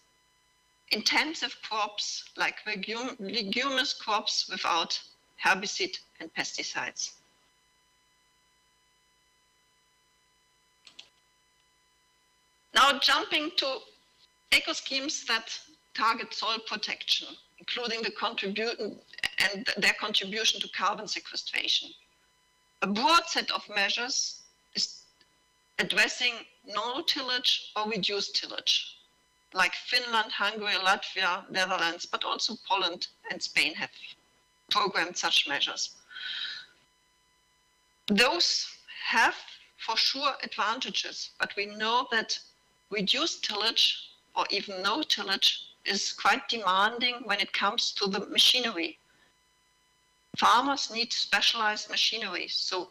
[SPEAKER 6] intensive crops like leguminous crops without herbicide and pesticides. Now jumping to eco-schemes that target soil protection, including their contribution to carbon sequestration. A broad set of measures is addressing no tillage or reduced tillage, like Finland, Hungary, Latvia, Netherlands, but also Poland and Spain have programmed such measures. Those have for sure advantages, but we know that reduced tillage or even no tillage is quite demanding when it comes to the machinery. Farmers need specialized machinery, so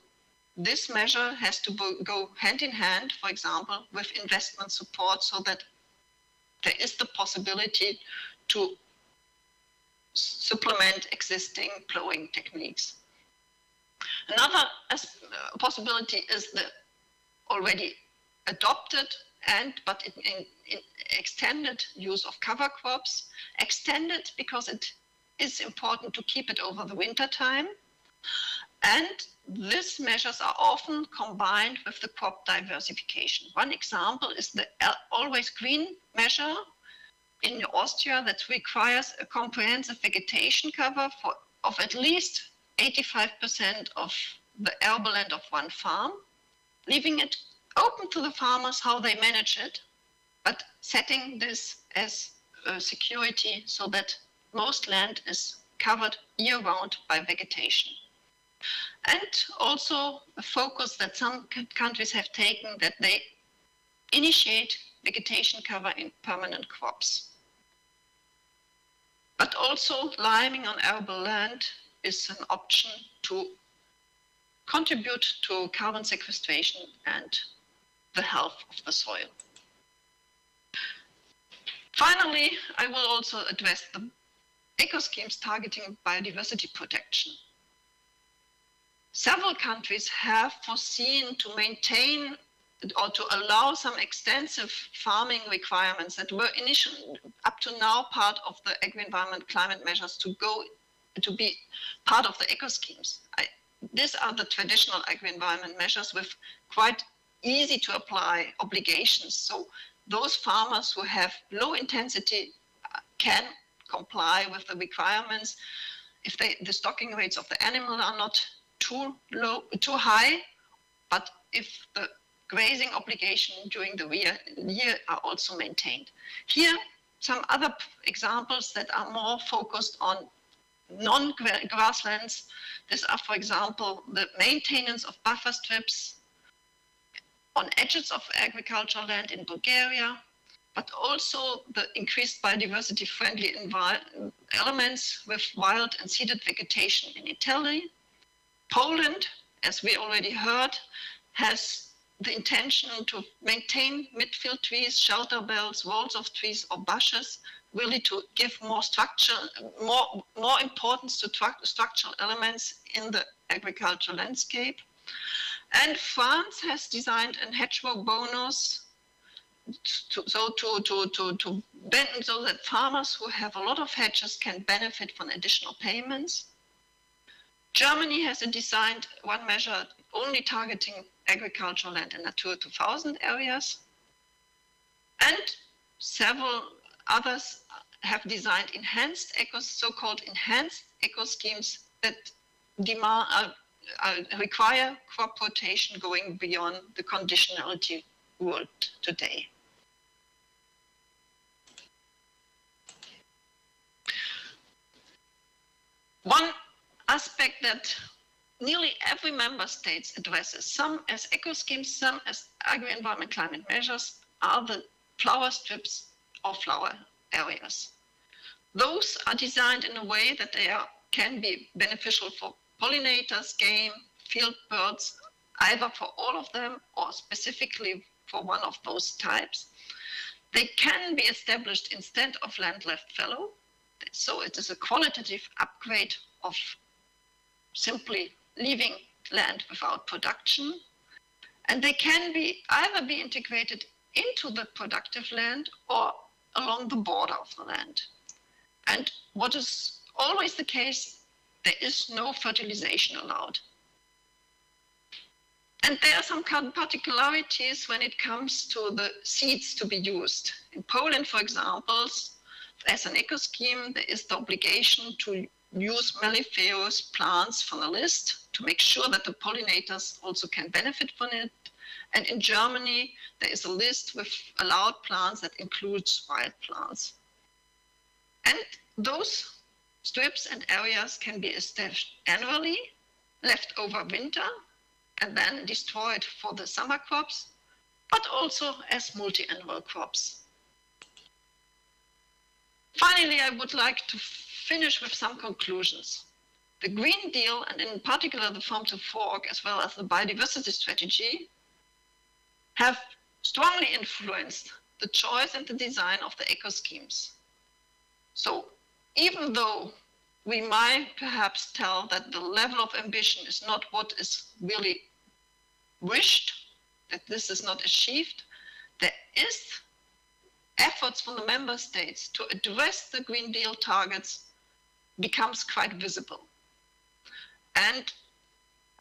[SPEAKER 6] this measure has to go hand in hand, for example, with investment support, so that there is the possibility to supplement existing plowing techniques. Another possibility is the already adopted but in extended use of cover crops. Extended because it is important to keep it over the winter time. And these measures are often combined with the crop diversification. One example is the Always Green measure in Austria that requires a comprehensive vegetation cover of at least 85% of the arable land of one farm, leaving it open to the farmers how they manage it, but setting this as a security so that most land is covered year-round by vegetation. And also a focus that some countries have taken, that they initiate vegetation cover in permanent crops. But also liming on arable land is an option to contribute to carbon sequestration and the health of the soil. Finally, I will also address the eco-schemes targeting biodiversity protection. Several countries have foreseen to maintain or to allow some extensive farming requirements that were initially up to now part of the agri-environment climate measures to be part of the eco-schemes. These are the traditional agri-environment measures with quite easy to apply obligations. So those farmers who have low intensity can comply with the requirements if the stocking rates of the animal are not too high, but if the grazing obligation during the year are also maintained. Here, some other examples that are more focused on non-grasslands. These are, for example, the maintenance of buffer strips on edges of agricultural land in Bulgaria, but also the increased biodiversity-friendly elements with wild and seeded vegetation in Italy. Poland, as we already heard, has the intention to maintain midfield trees, shelter belts, walls of trees or bushes, really to give more structure, more importance to structural elements in the agricultural landscape. And France has designed a hedgerow bonus so that farmers who have a lot of hedges can benefit from additional payments. Germany has designed one measure only targeting agricultural land in Natura 2000 areas, and several others have designed so-called enhanced eco schemes that require crop rotation going beyond the conditionality rule today. One aspect that nearly every member state addresses, some as eco schemes, some as agri-environment climate measures, are the flower strips or flower areas. Those are designed in a way that they can be beneficial for pollinators, game, field birds, either for all of them or specifically for one of those types. They can be established instead of land left fallow. So it is a qualitative upgrade of simply leaving land without production. And they can either be integrated into the productive land or along the border of the land. And what is always the case, there is no fertilization allowed. And there are some particularities when it comes to the seeds to be used. In Poland, for example, as an eco scheme, there is the obligation to use melliferous plants from the list to make sure that the pollinators also can benefit from it. And in Germany, there is a list with allowed plants that includes wild plants. And those strips and areas can be established annually, left over winter, and then destroyed for the summer crops, but also as multi-annual crops. Finally, I would like to finish with some conclusions. The Green Deal, and in particular the Farm to Fork, as well as the biodiversity strategy, have strongly influenced the choice and the design of the eco schemes. So even though we might perhaps tell that the level of ambition is not what is really wished, that this is not achieved, there is efforts from the member states to address the Green Deal targets becomes quite visible. And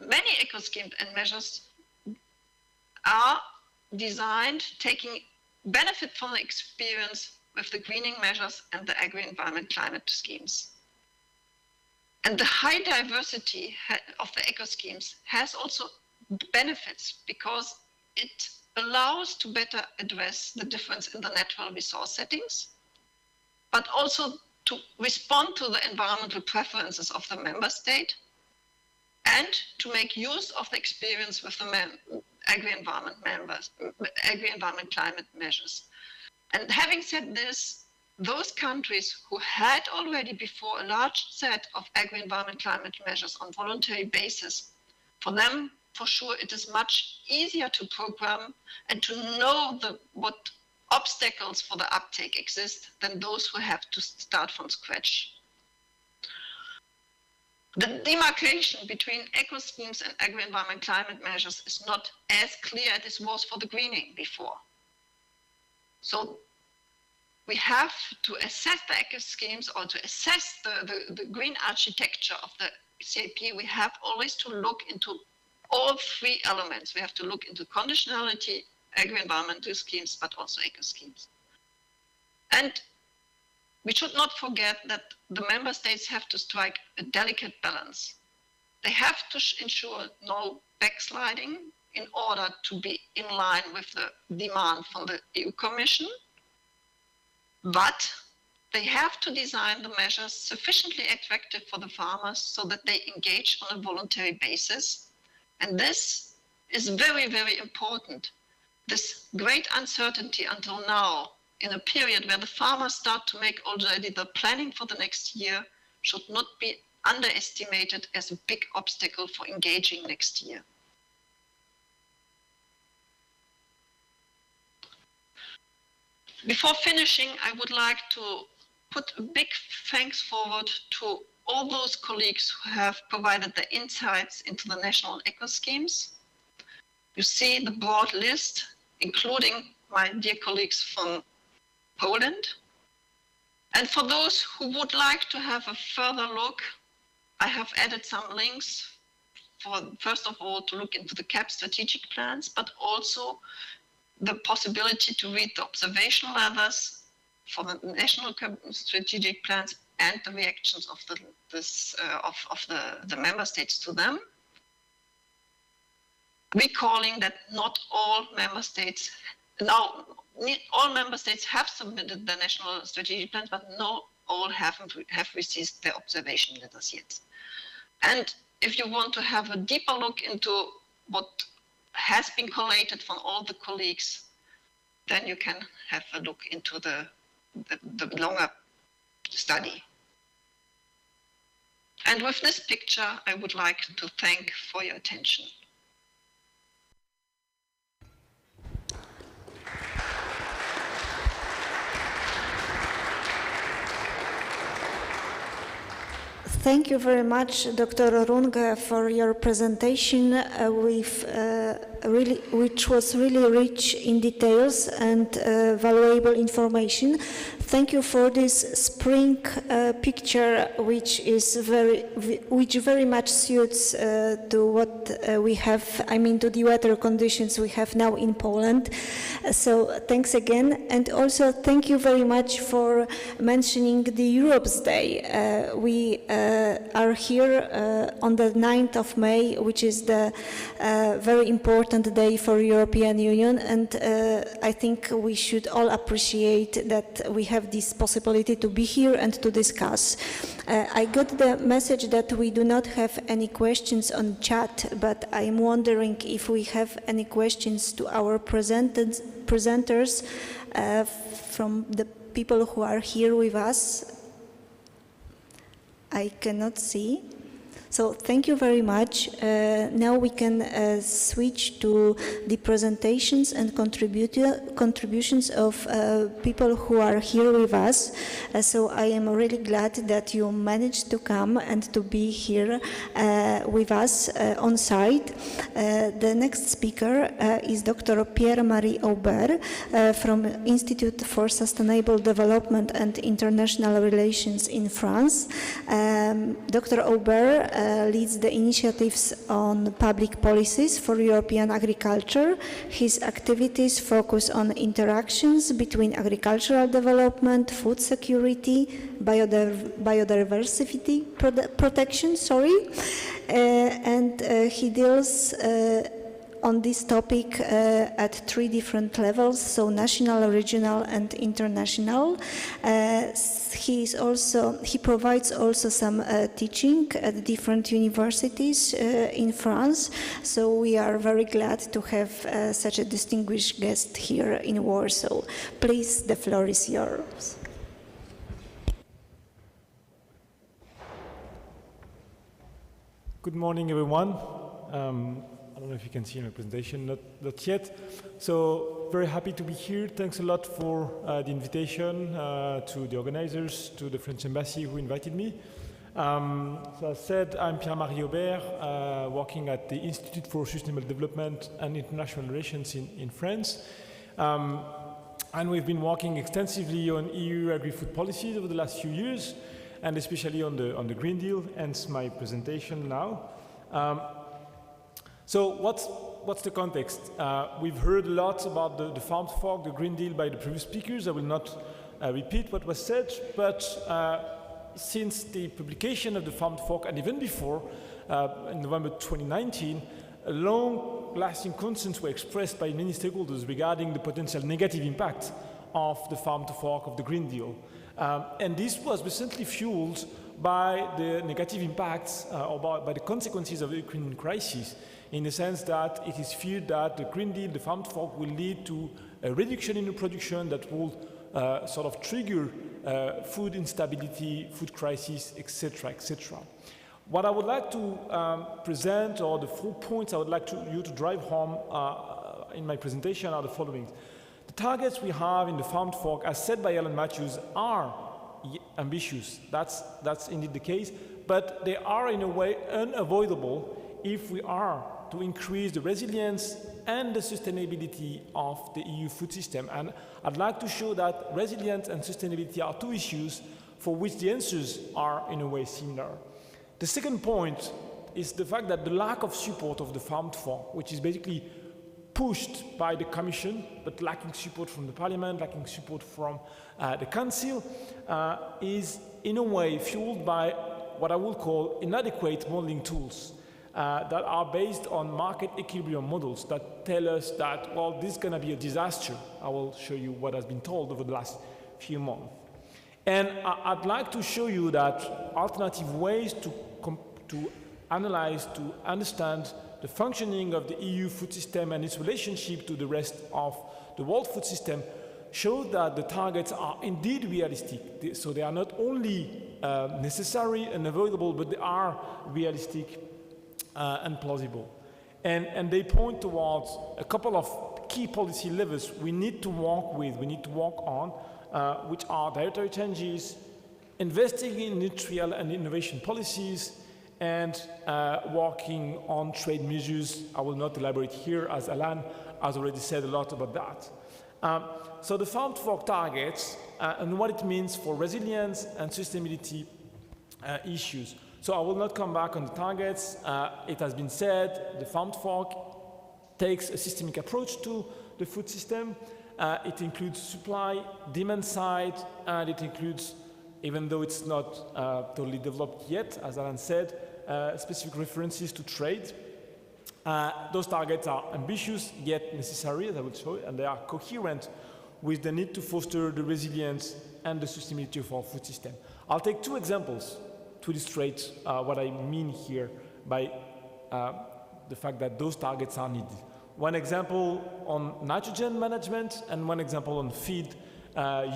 [SPEAKER 6] many eco schemes and measures are designed taking benefit from the experience with the greening measures and the agri-environment climate schemes. And the high diversity of the eco schemes has also benefits because it allows to better address the difference in the natural resource settings, but also to respond to the environmental preferences of the member state and to make use of the experience with the agri-environment climate measures. And having said this, those countries who had already before a large set of agri-environment climate measures on voluntary basis, for them, for sure, it is much easier to program and to know what obstacles for the uptake exist than those who have to start from scratch. The demarcation between eco schemes and agri-environment climate measures is not as clear as it was for the greening before. So we have to assess the eco schemes or to assess the green architecture of the CAP. We have always to look into all three elements. We have to look into conditionality, agri-environmental schemes, but also eco schemes. And we should not forget that the member states have to strike a delicate balance. They have to ensure no backsliding in order to be in line with the demand from the EU Commission, but they have to design the measures sufficiently attractive for the farmers so that they engage on a voluntary basis. And this is very, very important. This great uncertainty until now, in a period where the farmers start to make already the planning for the next year, should not be underestimated as a big obstacle for engaging next year. Before finishing, I would like to put a big thanks forward to all those colleagues who have provided the insights into the national eco schemes. You see the broad list, including my dear colleagues from Poland. And for those who would like to have a further look, I have added some links for, first of all, to look into the CAP strategic plans, but also the possibility to read the observation letters for the national strategic plans and the reactions of the member states to them. Recalling that not all member states, now all member states have submitted the national strategic plans, but not all have received their observation letters yet. And if you want to have a deeper look into what has been collated from all the colleagues, then you can have a look into the longer study. And with this picture, I would like to thank for your attention.
[SPEAKER 3] Thank you very much, Dr. Runge, for your presentation, which was really rich in details and valuable information. Thank you for this spring picture, which very much suits to what we have. I mean, to the weather conditions we have now in Poland. So thanks again, and also thank you very much for mentioning the Europe's Day. We are here on the 9th of May, which is the very important day for European Union, and I think we should all appreciate that we have this possibility to be here and to discuss. I got the message that we do not have any questions on chat, but I'm wondering if we have any questions to our presenters from the people who are here with us. I cannot see. So thank you very much. Now we can switch to the presentations and contributions of people who are here with us. So I am really glad that you managed to come and to be here with us on site. The next speaker is Dr. Pierre Ober from Institute for Sustainable Development and International Relations in France. Dr. Ober leads the initiatives on public policies for European agriculture. His activities focus on interactions between agricultural development, food security, biodiversity protection, and he deals on this topic at 3 different levels, so national, regional, and international. He provides also some teaching at different universities in France, so we are very glad to have such a distinguished guest here in Warsaw. Please, the floor is yours.
[SPEAKER 7] Good morning, everyone. I don't know if you can see my presentation, not yet. So very happy to be here. Thanks a lot for the invitation to the organizers, to the French Embassy who invited me. So as said, I'm Pierre Ober, working at the Institute for Sustainable Development and International Relations in France. And we've been working extensively on EU Agri-Food policies over the last few years, and especially on the Green Deal, hence my presentation now. So what's the context? We've heard a lot about the Farm to Fork, the Green Deal by the previous speakers. I will not repeat what was said, but since the publication of the Farm to Fork, and even before, in November 2019, a long-lasting concerns were expressed by many stakeholders regarding the potential negative impact of the Farm to Fork of the Green Deal. And this was recently fueled by the negative impacts or by the consequences of the Ukrainian crisis, in the sense that it is feared that the Green Deal, the Farm to Fork, will lead to a reduction in the production that will sort of trigger food instability, food crisis, etc., etc. What I would like to present, or the 4 points I would like you to drive home in my presentation, are the following. The targets we have in the Farm to Fork, as said by Alan Matthews, are ambitious. That's indeed the case, but they are in a way unavoidable if we are to increase the resilience and the sustainability of the EU food system. And I'd like to show that resilience and sustainability are two issues for which the answers are in a way similar. The second point is the fact that the lack of support of the Farm to Fork, which is basically pushed by the Commission, but lacking support from the Parliament, lacking support from the Council, is in a way fueled by what I would call inadequate modeling tools that are based on market equilibrium models that tell us that, well, this is going to be a disaster. I will show you what has been told over the last few months. And I'd like to show you that alternative ways to analyze, to understand the functioning of the EU food system and its relationship to the rest of the world food system show that the targets are indeed realistic. So they are not only necessary and avoidable, but they are realistic and plausible. And they point towards a couple of key policy levers we need to work with, we need to work on, which are dietary changes, investing in industrial and innovation policies, and working on trade measures. I will not elaborate here, as Alan has already said a lot about that. So the Farm to Fork targets and what it means for resilience and sustainability issues. So I will not come back on the targets. It has been said, the Farm to Fork takes a systemic approach to the food system. It includes supply, demand side, and it includes, even though it's not totally developed yet, as Alan said, specific references to trade. Those targets are ambitious yet necessary, as I will show you, and they are coherent with the need to foster the resilience and the sustainability of our food system. I'll take two examples to illustrate what I mean here by the fact that those targets are needed. One example on nitrogen management and one example on feed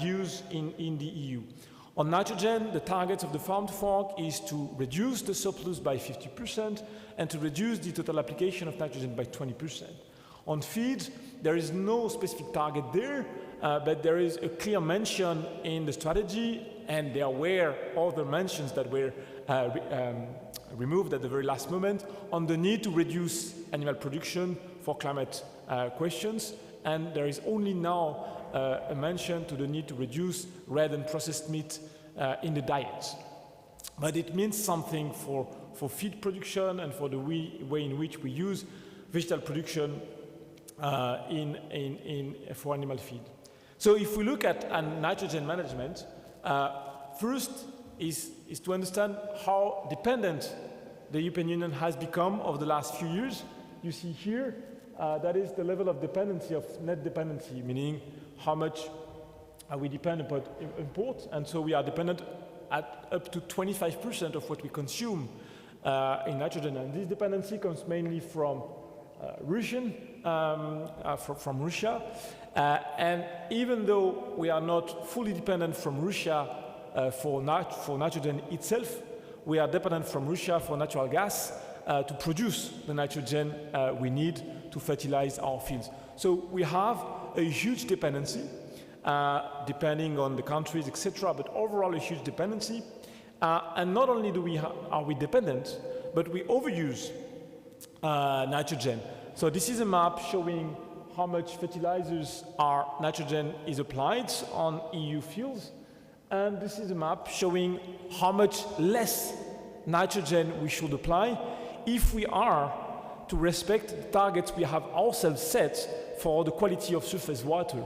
[SPEAKER 7] use in the EU. On nitrogen, the targets of the Farm to Fork is to reduce the surplus by 50% and to reduce the total application of nitrogen by 20%. On feed, there is no specific target there, but there is a clear mention in the strategy, and there were other mentions that were removed at the very last moment on the need to reduce animal production for climate questions, and there is only now a mention to the need to reduce red and processed meat in the diet. But it means something for feed production and for the way in which we use vegetable production for animal feed. So if we look at nitrogen management, first is to understand how dependent the European Union has become over the last few years. You see here, that is the level of dependency, of net dependency, meaning how much we depend upon imports, and so we are dependent at up to 25% of what we consume in nitrogen, and this dependency comes mainly from Russia, and even though we are not fully dependent from Russia for nitrogen itself, we are dependent from Russia for natural gas to produce the nitrogen we need to fertilize our fields. So we have a huge dependency, depending on the countries, etc., but overall a huge dependency. And not only are we dependent, but we overuse nitrogen. So this is a map showing how much fertilizers nitrogen is applied on EU fields. And this is a map showing how much less nitrogen we should apply if we are to respect the targets we have ourselves set for the quality of surface water.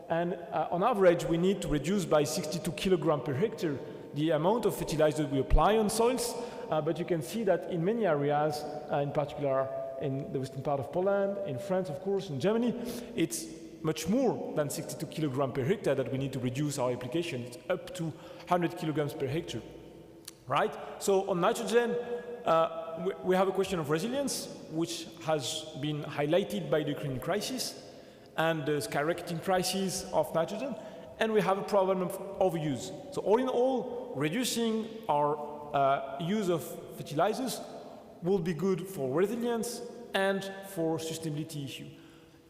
[SPEAKER 7] And on average, we need to reduce by 62 kilograms per hectare the amount of fertilizer we apply on soils. But you can see that in many areas, in particular in the western part of Poland, in France, of course, in Germany, it's much more than 62 kilograms per hectare that we need to reduce our application. It's up to 100 kilograms per hectare, right? So on nitrogen, we have a question of resilience, which has been highlighted by the Ukraine crisis and the skyrocketing prices of nitrogen, and we have a problem of overuse. So all in all, reducing our use of fertilizers will be good for resilience and for sustainability issue.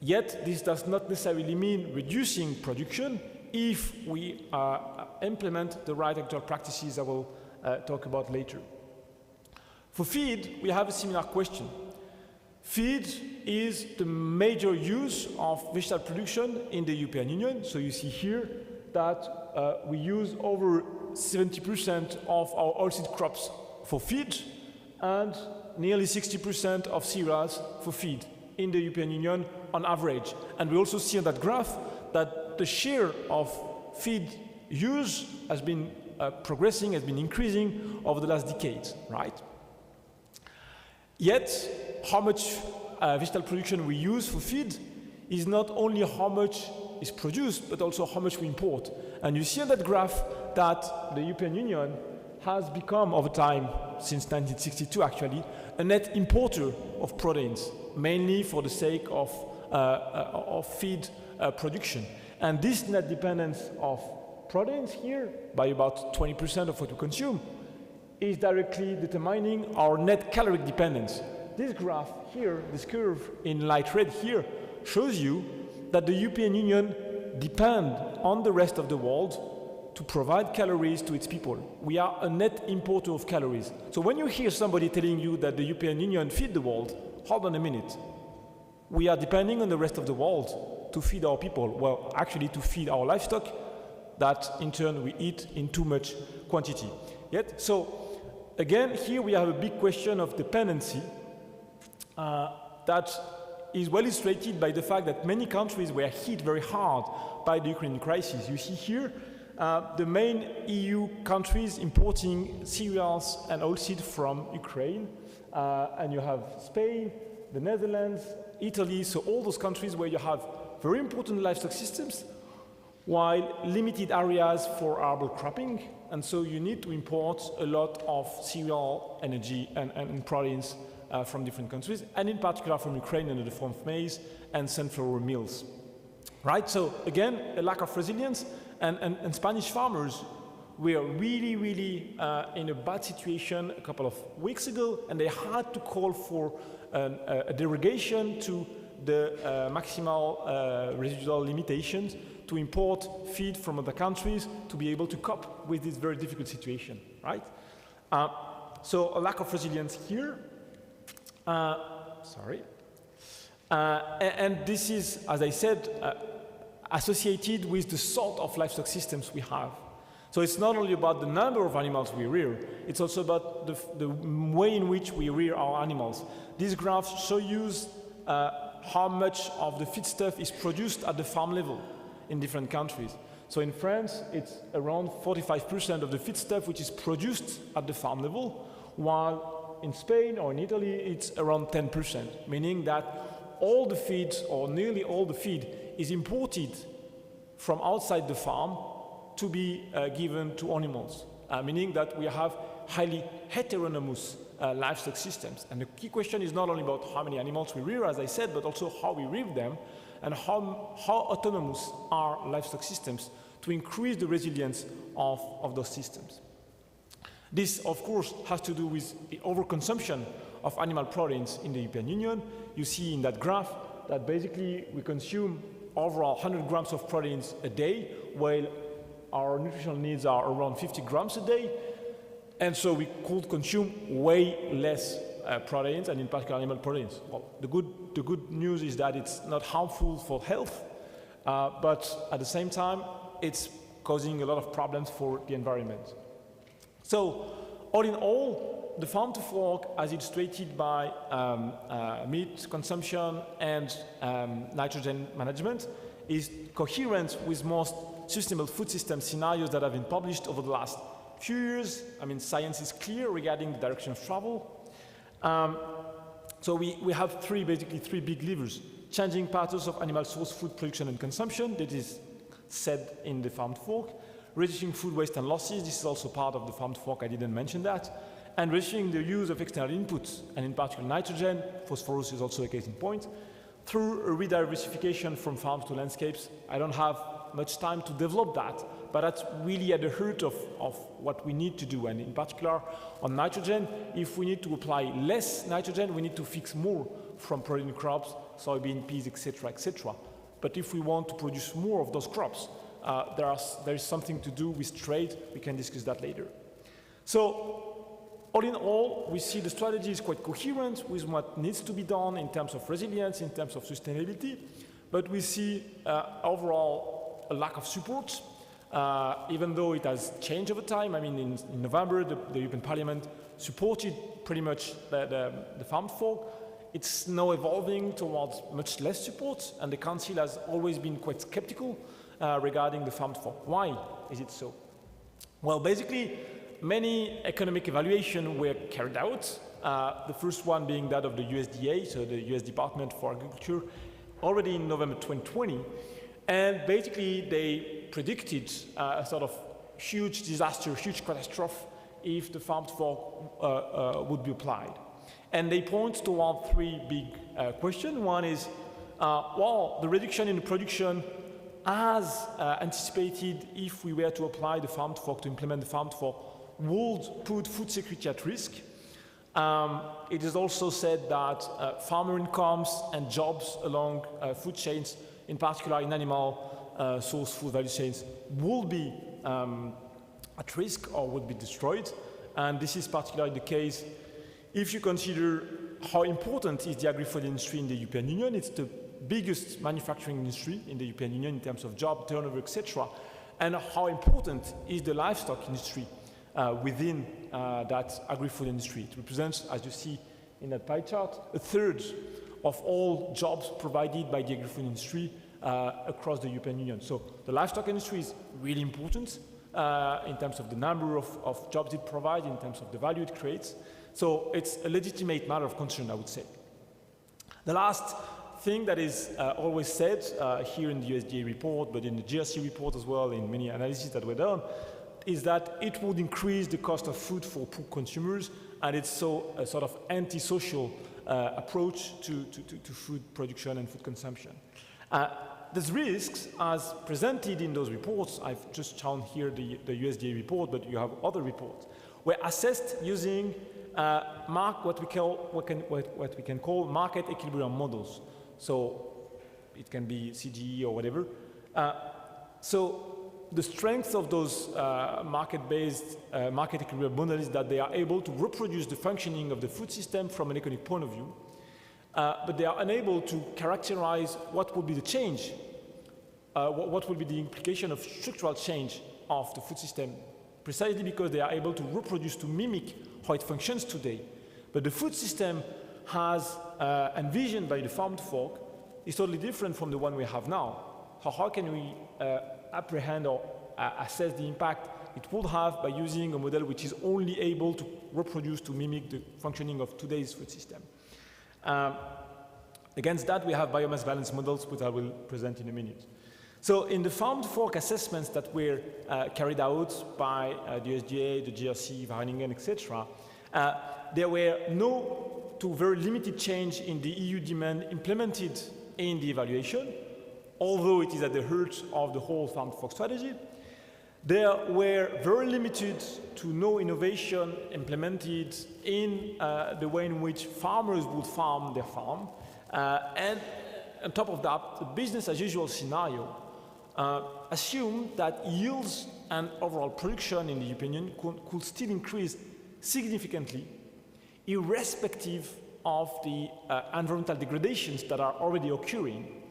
[SPEAKER 7] Yet this does not necessarily mean reducing production if we implement the right agricultural practices I will talk about later. For feed, we have a similar question. Feed is the major use of vegetable production in the European Union. So you see here that we use over 70% of our oilseed crops for feed and nearly 60% of cereals for feed in the European Union on average. And we also see on that graph that the share of feed use has been progressing, has been increasing over the last decades, right? Yet, how much vegetable production we use for feed is not only how much is produced, but also how much we import. And you see on that graph that the European Union has become, over time, since 1962 actually, a net importer of proteins, mainly for the sake of feed production. And this net dependence of proteins here, by about 20% of what we consume, is directly determining our net caloric dependence. This graph here, this curve in light red here, shows you that the European Union depends on the rest of the world to provide calories to its people. We are a net importer of calories. So when you hear somebody telling you that the European Union feeds the world, hold on a minute. We are depending on the rest of the world to feed our people. Well, actually to feed our livestock that in turn we eat in too much quantity. Yet, so again, here we have a big question of dependency that is well illustrated by the fact that many countries were hit very hard by the Ukrainian crisis. You see here the main EU countries importing cereals and oilseed from Ukraine, and you have Spain, the Netherlands, Italy, so all those countries where you have very important livestock systems, while limited areas for arable cropping, and so you need to import a lot of cereal, energy, and proteins from different countries, and in particular from Ukraine in the form of maize and sunflower meals. Right, so again, a lack of resilience, and Spanish farmers were really in a bad situation a couple of weeks ago, and they had to call for a derogation to the maximal residual limitations to import feed from other countries to be able to cope with this very difficult situation, right? So a lack of resilience here. And this is, as I said, associated with the sort of livestock systems we have. So it's not only about the number of animals we rear, it's also about the way in which we rear our animals. These graphs show you how much of the feedstuff is produced at the farm level in different countries. So in France, it's around 45% of the feedstuff which is produced at the farm level, while in Spain or in Italy, it's around 10%, meaning that all the feed, or nearly all the feed, is imported from outside the farm to be given to animals, meaning that we have highly heteronomous livestock systems. And the key question is not only about how many animals we rear, as I said, but also how we rear them and how autonomous are livestock systems to increase the resilience of those systems. This, of course, has to do with the overconsumption of animal proteins in the European Union. You see in that graph that basically we consume overall 100 grams of proteins a day, while our nutritional needs are around 50 grams a day. And so we could consume way less proteins, and in particular animal proteins. Well, the good news is that it's not harmful for health, but at the same time, it's causing a lot of problems for the environment. So, all in all, the farm to fork, as illustrated by meat consumption and nitrogen management, is coherent with most sustainable food system scenarios that have been published over the last few years. I mean, science is clear regarding the direction of travel. So we have basically three big levers: changing patterns of animal source food production and consumption, that is said in the farm to fork; reducing food waste and losses, this is also part of the farm to fork, I didn't mention that; and reducing the use of external inputs, and in particular nitrogen. Phosphorus is also a case in point, through a rediversification from farms to landscapes. I don't have much time to develop that, but that's really at the heart of what we need to do. And in particular, on nitrogen, if we need to apply less nitrogen, we need to fix more from protein crops, soybean, peas, etc., etc. But if we want to produce more of those crops, there is something to do with trade. We can discuss that later. So All in all, we see the strategy is quite coherent with what needs to be done in terms of resilience, in terms of sustainability, but we see overall a lack of support, even though it has changed over time. I mean, in November, the European Parliament supported pretty much the farm folk. It's now evolving towards much less support, and the Council has always been quite skeptical regarding the farm folk. Why is it so? Well, basically, many economic evaluations were carried out, the first one being that of the USDA, so the US Department for Agriculture, already in November 2020, and basically they predicted a sort of huge disaster, huge catastrophe if the farm folk would be applied. And they point toward three big questions. One is, well, the reduction in the production as anticipated if we were to apply the farm folk, to implement the farm folk, would put food security at risk. It is also said that farmer incomes and jobs along food chains, in particular in animal source food value chains, will be at risk or would be destroyed. And this is particularly the case if you consider how important is the agri-food industry in the European Union. It's the biggest manufacturing industry in the European Union in terms of job, turnover, etc. And how important is the livestock industry within that agri-food industry. It represents, as you see in that pie chart, a third of all jobs provided by the agri-food industry across the European Union. So the livestock industry is really important in terms of the number of jobs it provides, in terms of the value it creates. So it's a legitimate matter of concern, I would say. The last thing that is always said here in the USDA report, but in the GRC report as well, in many analyses that were done, is that it would increase the cost of food for poor consumers, and it's so a sort of anti-social approach to food production and food consumption. These risks, as presented in those reports, I've just shown here the USDA report, but you have other reports, were assessed using what we can call market equilibrium models. So it can be CGE or whatever. So the strength of those market-based market equilibrium models is that they are able to reproduce the functioning of the food system from an economic point of view, but they are unable to characterize what would be the change, what would be the implication of structural change of the food system, precisely because they are able to reproduce, to mimic how it functions today. But the food system has envisioned by the farmed folk is totally different from the one we have now. How can we apprehend or assess the impact it would have by using a model which is only able to reproduce, to mimic the functioning of today's food system? Against that, we have biomass balance models, which I will present in a minute. So in the farmed folk assessments that were carried out by the USDA, the GRC, Wageningen, etc., there were no to very limited change in the EU demand implemented in the evaluation, although it is at the heart of the whole farmed folk strategy. There were very limited to no innovation implemented in the way in which farmers would farm their farm. And on top of that, the business as usual scenario assumed that yields and overall production in the European Union could still increase significantly, irrespective of the environmental degradations that are already occurring.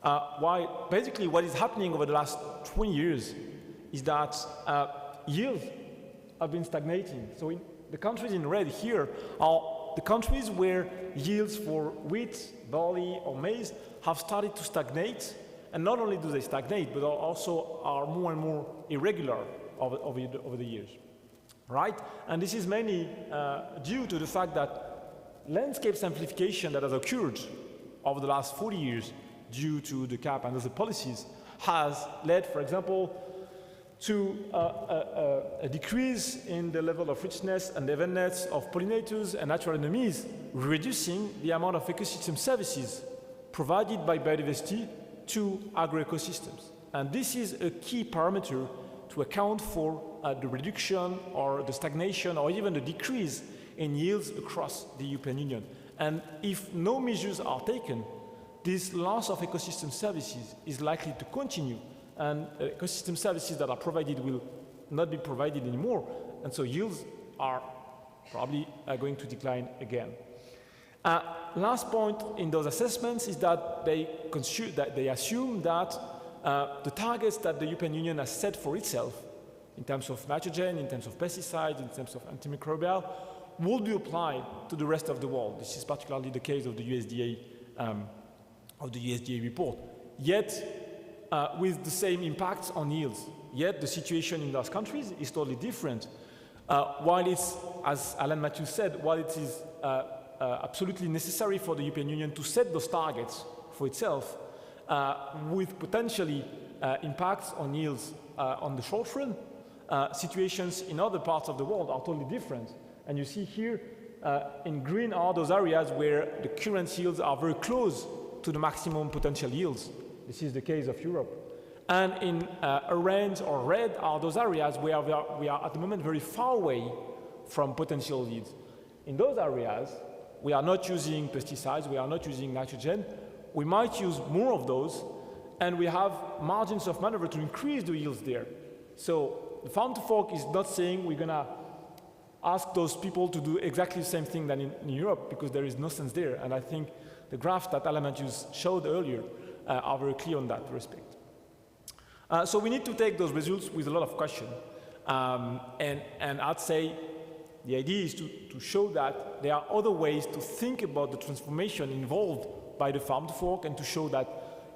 [SPEAKER 7] While basically what is happening over the last 20 years is that yields have been stagnating. So in the countries in red here are the countries where yields for wheat, barley, or maize have started to stagnate. And not only do they stagnate, but also are more and more irregular over the years, right? And this is mainly due to the fact that landscape simplification that has occurred over the last 40 years due to the CAP and other policies has led, for example, to a decrease in the level of richness and evenness of pollinators and natural enemies, reducing the amount of ecosystem services provided by biodiversity to agroecosystems. And this is a key parameter to account for the reduction or the stagnation or even the decrease in yields across the European Union. And if no measures are taken, this loss of ecosystem services is likely to continue, and ecosystem services that are provided will not be provided anymore, and so yields are probably going to decline again. Last point in those assessments is that they assume that the targets that the European Union has set for itself in terms of nitrogen, in terms of pesticides, in terms of antimicrobial, will be applied to the rest of the world. This is particularly the case of the USDA report. Yet, with the same impacts on yields. Yet the situation in those countries is totally different. While it's, as Alan Matthews said, while it is absolutely necessary for the European Union to set those targets for itself, with potentially impacts on yields on the short run, situations in other parts of the world are totally different. And you see here in green are those areas where the current yields are very close to the maximum potential yields. This is the case of Europe. And in orange or red are those areas where we are at the moment very far away from potential yields. In those areas, we are not using pesticides, we are not using nitrogen. We might use more of those, and we have margins of maneuver to increase the yields there. So the farm to fork is not saying we're going to ask those people to do exactly the same thing than in Europe, because there is no sense there. And I think the graphs that Alan Matthews showed earlier are very clear on that respect. So we need to take those results with a lot of caution. And I'd say the idea is to show that there are other ways to think about the transformation involved by the farm to fork, and to show that,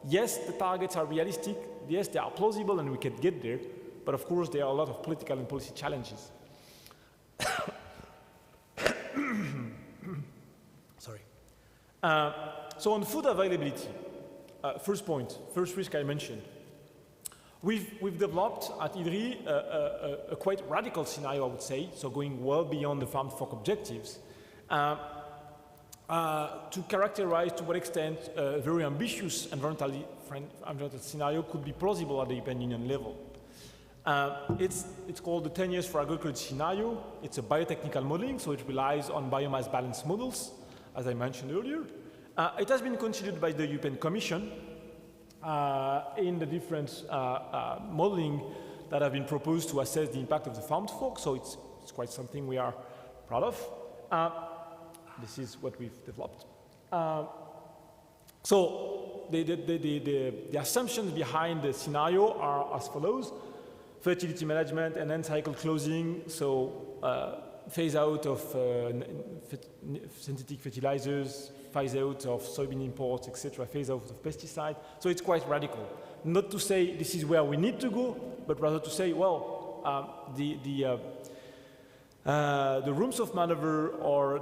[SPEAKER 7] yes, the targets are realistic, yes, they are plausible and we can get there, but of course there are a lot of political and policy challenges. Sorry. So on food availability, first point, first risk I mentioned. We've developed at IDRI a quite radical scenario, I would say, so going well beyond the farm to fork objectives, to characterize to what extent a very ambitious environmental scenario could be plausible at the European Union level. It's called the 10 years for agriculture scenario. It's a biotechnical modeling, so it relies on biomass balance models, as I mentioned earlier. It has been considered by the European Commission in the different modeling that have been proposed to assess the impact of the farm to fork, so it's quite something we are proud of. This is what we've developed. So the assumptions behind the scenario are as follows: fertility management and end cycle closing, so phase out of synthetic fertilizers, phase out of soybean imports, etc., phase out of pesticide. So it's quite radical. Not to say this is where we need to go, but rather to say, well, the rooms of maneuver, or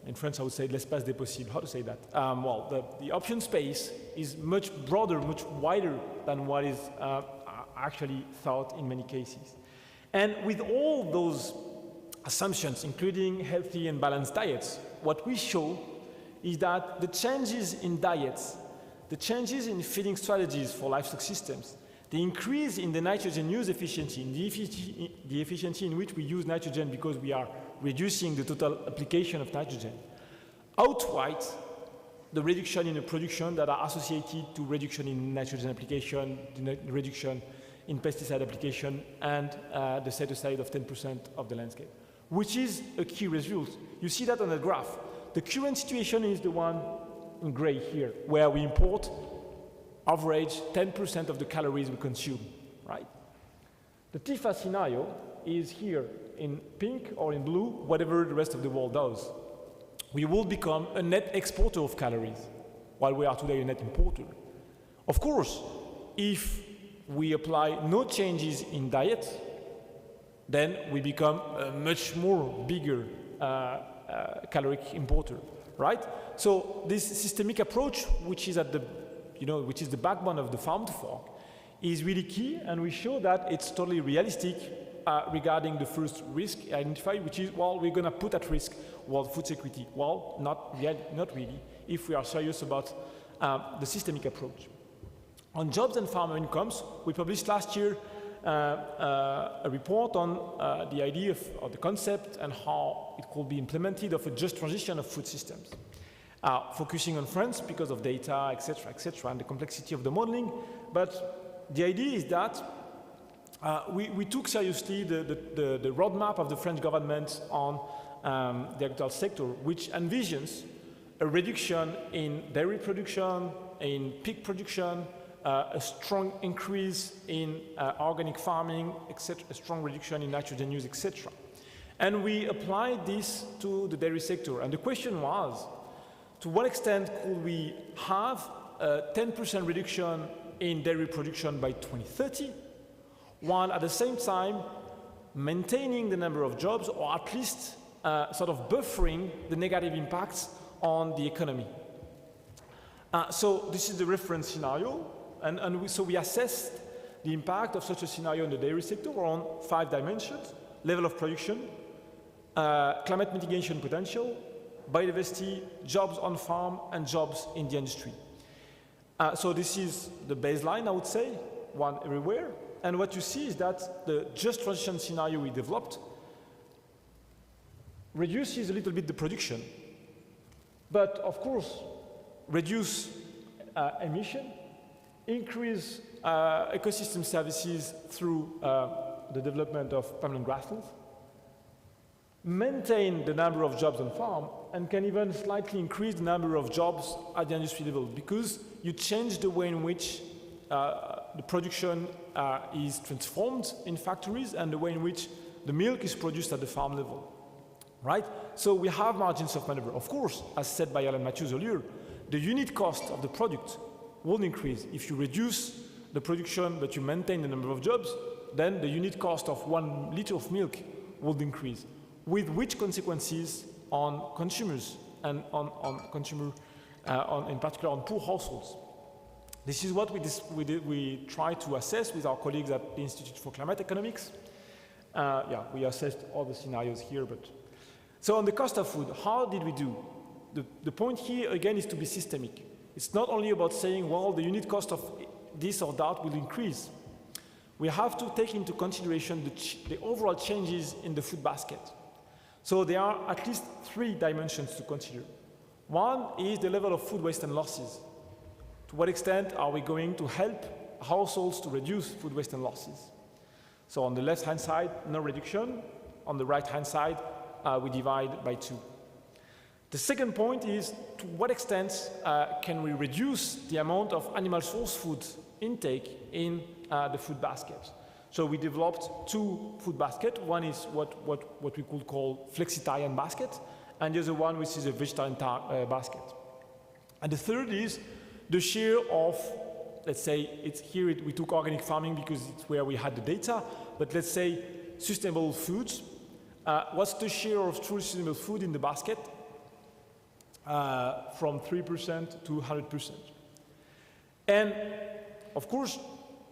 [SPEAKER 7] in French I would say l'espace des possibles. How to say that? Well, the option space is much broader, much wider than what is actually thought in many cases. And with all those assumptions, including healthy and balanced diets, what we show is that the changes in diets, the changes in feeding strategies for livestock systems, the increase in the nitrogen use efficiency, in the efficiency in which we use nitrogen because we are reducing the total application of nitrogen, outweight the reduction in the production that are associated to reduction in nitrogen application, the reduction in pesticide application, and the set-aside of 10% of the landscape, which is a key result. You see that on the graph. The current situation is the one in gray here, where we import average 10% of the calories we consume, right? The TIFA scenario is here in pink or in blue, whatever the rest of the world does. We will become a net exporter of calories, while we are today a net importer. Of course, if we apply no changes in diet, then we become a much more bigger caloric importer, right? So this systemic approach, which is at the, which is the backbone of the farm to fork, is really key, and we show that it's totally realistic regarding the first risk identified, which is, well, we're going to put at risk world food security. Well, not really, if we are serious about the systemic approach. On jobs and farmer incomes, we published last year a report on the idea of the concept and how it could be implemented of a just transition of food systems, focusing on France because of data, etc., and the complexity of the modeling. But the idea is that we took seriously the roadmap of the French government on the agricultural sector, which envisions a reduction in dairy production, in pig production, a strong increase in organic farming, etc., a strong reduction in nitrogen use, etc. And we applied this to the dairy sector. And the question was, to what extent could we have a 10% reduction in dairy production by 2030, while at the same time maintaining the number of jobs, or at least sort of buffering the negative impacts on the economy. So this is the reference scenario, and so we assessed the impact of such a scenario in the dairy sector on 5 dimensions: level of production, climate mitigation potential, biodiversity, jobs on farm, and jobs in the industry. So this is the baseline, I would say, one everywhere. And what you see is that the just transition scenario we developed reduces a little bit the production, but of course reduce emission, increase ecosystem services through the development of permanent grasslands, maintain the number of jobs on farm, and can even slightly increase the number of jobs at the industry level, because you change the way in which the production is transformed in factories and the way in which the milk is produced at the farm level, right? So we have margins of maneuver. Of course, as said by Alan Matthews earlier, the unit cost of the product will increase. If you reduce the production but you maintain the number of jobs, then the unit cost of 1 liter of milk will increase, with which consequences on consumers and in particular on poor households. This is what we try to assess with our colleagues at the Institute for Climate Economics. We assessed all the scenarios here. So on the cost of food, how did we do? The point here, again, is to be systemic. It's not only about saying, well, the unit cost of this or that will increase. We have to take into consideration the overall changes in the food basket. So there are at least 3 dimensions to consider. One is the level of food waste and losses. To what extent are we going to help households to reduce food waste and losses? So on the left-hand side, no reduction. On the right-hand side, we divide by 2. The second point is, to what extent can we reduce the amount of animal source food intake in the food basket? So we developed 2 food baskets. One is what we could call flexitarian basket, and the other one which is a vegetarian basket. And the third is the share of, let's say, we took organic farming because it's where we had the data, but let's say sustainable foods. What's the share of truly sustainable food in the basket? From 3% to 100%. And of course,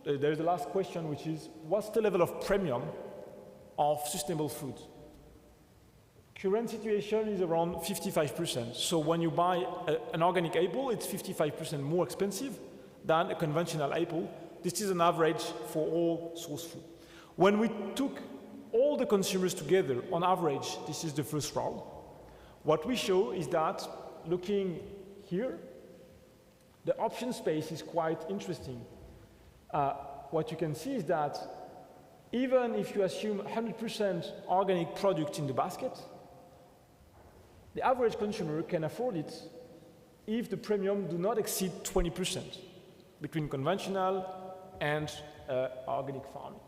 [SPEAKER 7] there's the last question, which is, what's the level of premium of sustainable food? Current situation is around 55%. So when you buy an organic apple, it's 55% more expensive than a conventional apple. This is an average for all source food. When we took all the consumers together, on average, this is the first row, what we show is that, looking here, the option space is quite interesting. What you can see is that even if you assume 100% organic product in the basket, the average consumer can afford it if the premium do not exceed 20% between conventional and organic farming.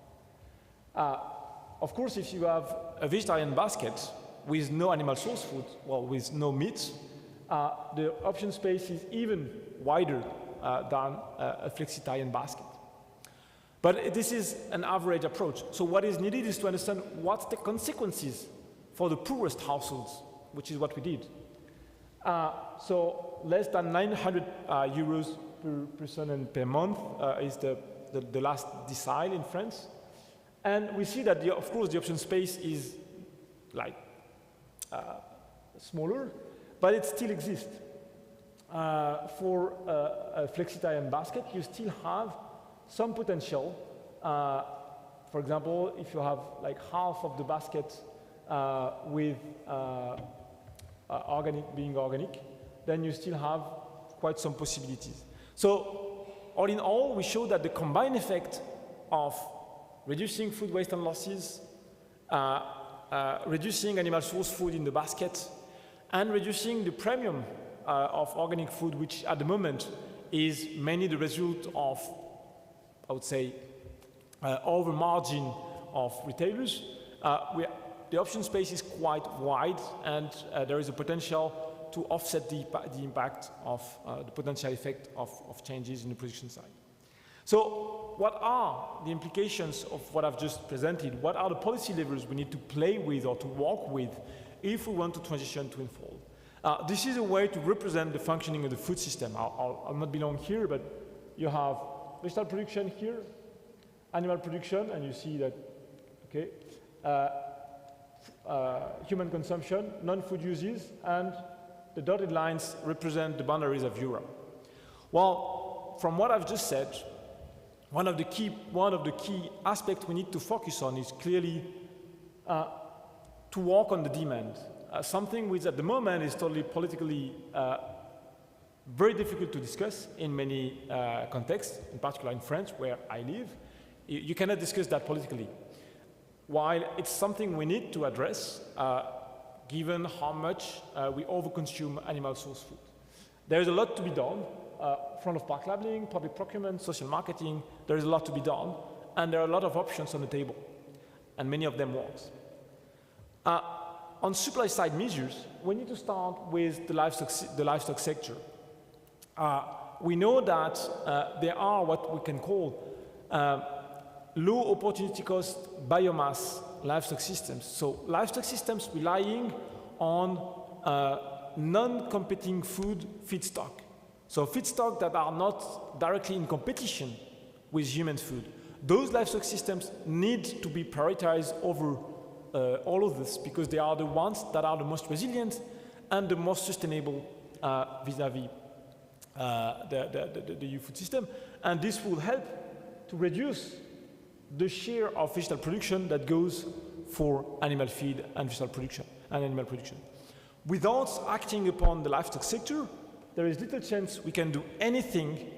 [SPEAKER 7] Of course, if you have a vegetarian basket with no animal source food, well, with no meat, the option space is even wider than a flexitarian basket. But this is an average approach. So what is needed is to understand what's the consequences for the poorest households, which is what we did. So less than 900 euros per person and per month is the last decile in France. And we see that, of course, the option space is like smaller, but it still exists. For a flexitarian basket, you still have some potential. For example, if you have like half of the basket with being organic, then you still have quite some possibilities. So all in all, we show that the combined effect of reducing food waste and losses, reducing animal source food in the basket, and reducing the premium of organic food, which at the moment is mainly the result of, I would say, over margin of retailers. The option space is quite wide, and there is a potential to offset the impact of the potential effect of changes in the production side. So what are the implications of what I've just presented? What are the policy levers we need to play with or to work with if we want to transition to unfold? This is a way to represent the functioning of the food system. I'll not belong here, but you have vegetable production here, animal production, and you see that, okay, human consumption, non-food uses, and the dotted lines represent the boundaries of Europe. Well, from what I've just said, one of the key aspects we need to focus on is clearly to work on the demand. Something which at the moment is totally politically very difficult to discuss in many contexts, in particular in France, where I live. You cannot discuss that politically. While it's something we need to address, given how much we overconsume animal source food. There is a lot to be done. Front of pack labeling, public procurement, social marketing, there is a lot to be done, and there are a lot of options on the table, and many of them work. On supply side measures, we need to start with the livestock sector. We know that there are what we can call low opportunity cost biomass livestock systems. So livestock systems relying on non-competing food feedstock. So feedstock that are not directly in competition with human food. Those livestock systems need to be prioritized over all of this because they are the ones that are the most resilient and the most sustainable vis-a-vis the EU food system. And this will help to reduce the share of vegetable production that goes for animal feed and vegetable production and animal production. Without acting upon the livestock sector, there is little chance we can do anything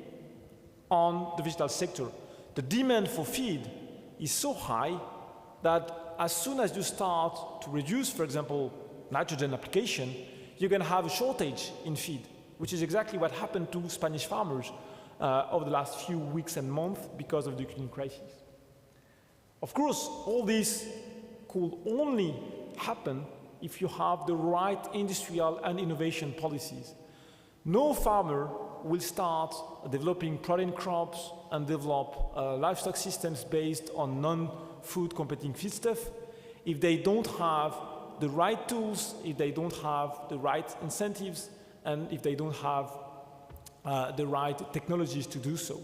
[SPEAKER 7] on the vegetable sector. The demand for feed is so high that as soon as you start to reduce, for example, nitrogen application, you're going to have a shortage in feed, which is exactly what happened to Spanish farmers over the last few weeks and months because of the Ukraine crisis. Of course, all this could only happen if you have the right industrial and innovation policies. No farmer will start developing protein crops and develop livestock systems based on non-food competing feedstuff if they don't have the right tools, if they don't have the right incentives, and if they don't have the right technologies to do so.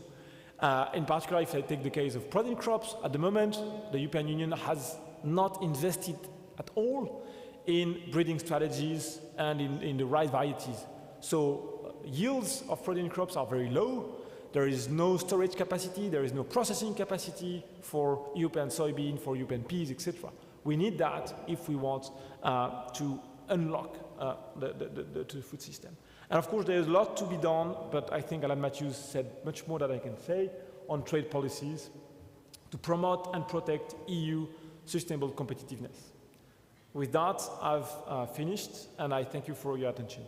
[SPEAKER 7] In particular, if I take the case of protein crops, at the moment, the European Union has not invested at all in breeding strategies and in the right varieties. So yields of protein crops are very low. There is no storage capacity. There is no processing capacity for European soybean, for European peas, etc. We need that if we want to unlock the food system. And of course, there is a lot to be done, but I think Alan Matthews said much more than I can say on trade policies to promote and protect EU sustainable competitiveness. With that, I've finished, and I thank you for your attention.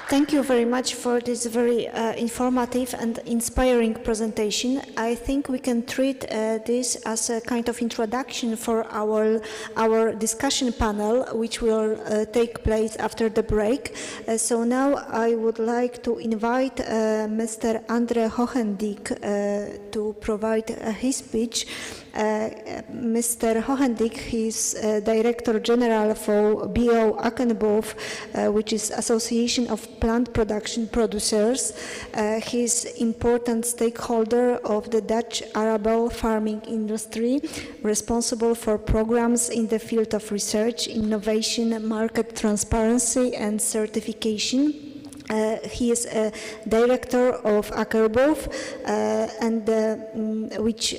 [SPEAKER 3] Thank you very much for this very informative and inspiring presentation. I think we can treat this as a kind of introduction for our discussion panel, which will take place after the break. So now I would like to invite Mr. Andre Hohendick to provide his speech. Mr. Hohendick, he's Director General for BO Akkenbof, which is Association of Plant Production Producers. He's important stakeholder of the Dutch arable farming industry, responsible for programs in the field of research, innovation, market transparency, and certification. He is a director of Agri-Food, and which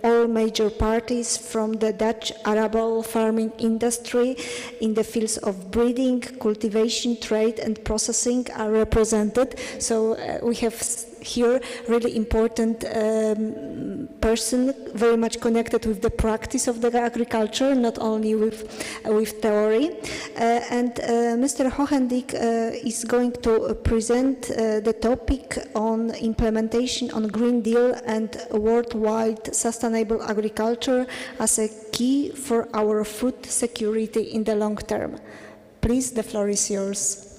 [SPEAKER 3] all major parties from the Dutch arable farming industry in the fields of breeding, cultivation, trade and processing are represented. So we have here really important person, very much connected with the practice of the agriculture, not only with theory. And Mr. Hohendick is going to present the topic on implementation on Green Deal and worldwide sustainable agriculture as a key for our food security in the long term. Please, the floor is yours.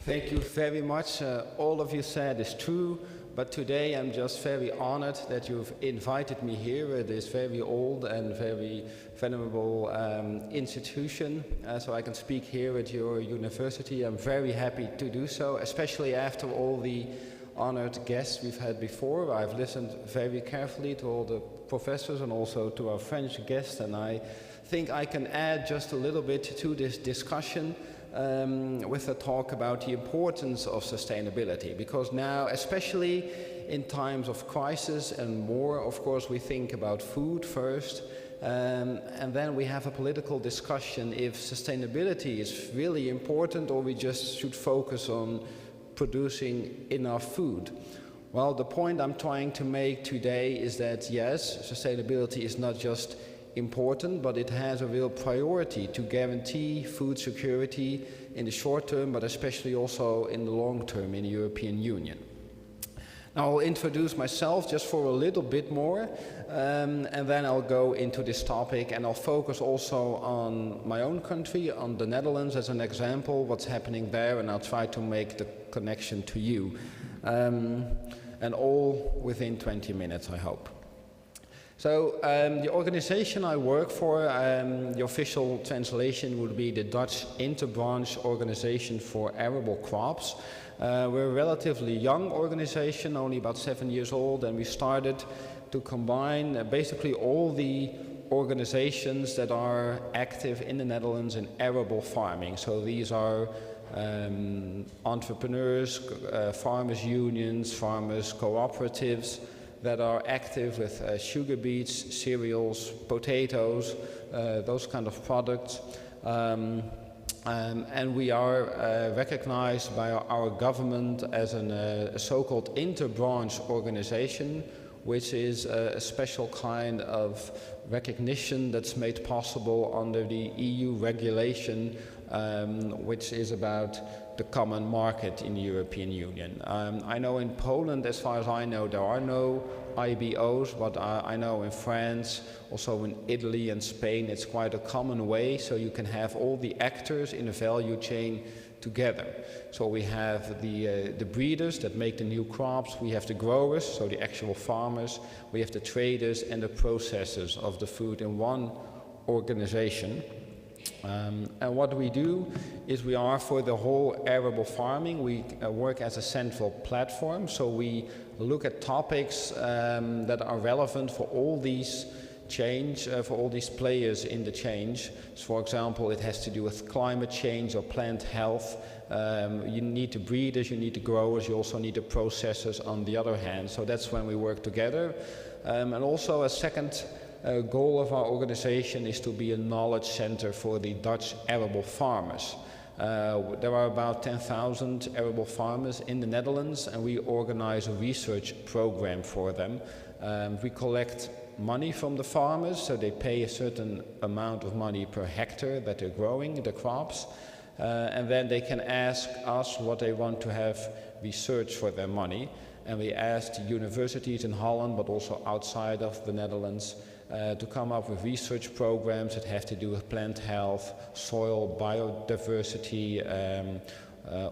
[SPEAKER 8] Thank you very much. All of you said is true, but today I'm just very honored that you've invited me here at this very old and very venerable institution, so I can speak here at your university. I'm very happy to do so, especially after all the honored guests we've had before. I've listened very carefully to all the professors and also to our French guests, and I think I can add just a little bit to this discussion with a talk about the importance of sustainability, because now, especially in times of crisis and war, of course, we think about food first, and then we have a political discussion if sustainability is really important or we just should focus on producing enough food. Well, the point I'm trying to make today is that yes, sustainability is not just important, but it has a real priority to guarantee food security in the short term, but especially also in the long term in the European Union. Now I'll introduce myself just for a little bit more, and then I'll go into this topic, and I'll focus also on my own country, on the Netherlands as an example, what's happening there, and I'll try to make the connection to you. And all within 20 minutes, I hope. So the organization I work for, the official translation would be the Dutch Interbranch Organization for Arable Crops. We're a relatively young organization, only about 7 years old, and we started to combine basically all the organizations that are active in the Netherlands in arable farming. So these are entrepreneurs, farmers' unions, farmers' cooperatives, that are active with sugar beets, cereals, potatoes, those kind of products. And we are recognized by our government as a so-called interbranch organization, which is a special kind of recognition that's made possible under the EU regulation, which is about the common market in the European Union. I know in Poland, as far as I know, there are no IBOs, but I know in France, also in Italy and Spain, it's quite a common way, so you can have all the actors in the value chain together. So we have the breeders that make the new crops, we have the growers, so the actual farmers, we have the traders and the processors of the food in one organization. And what we do is we are for the whole arable farming, we work as a central platform, so we look at topics that are relevant for all these change, for all these players in the change. So for example, it has to do with climate change or plant health. You need the breeders, you need the growers, you also need the processors on the other hand. So that's when we work together. And also a second goal of our organization is to be a knowledge center for the Dutch arable farmers. There are about 10,000 arable farmers in the Netherlands, and we organize a research program for them. We collect money from the farmers, so they pay a certain amount of money per hectare that they're growing the crops, and then they can ask us what they want to have research for their money. And we asked universities in Holland, but also outside of the Netherlands, to come up with research programs that have to do with plant health, soil, biodiversity,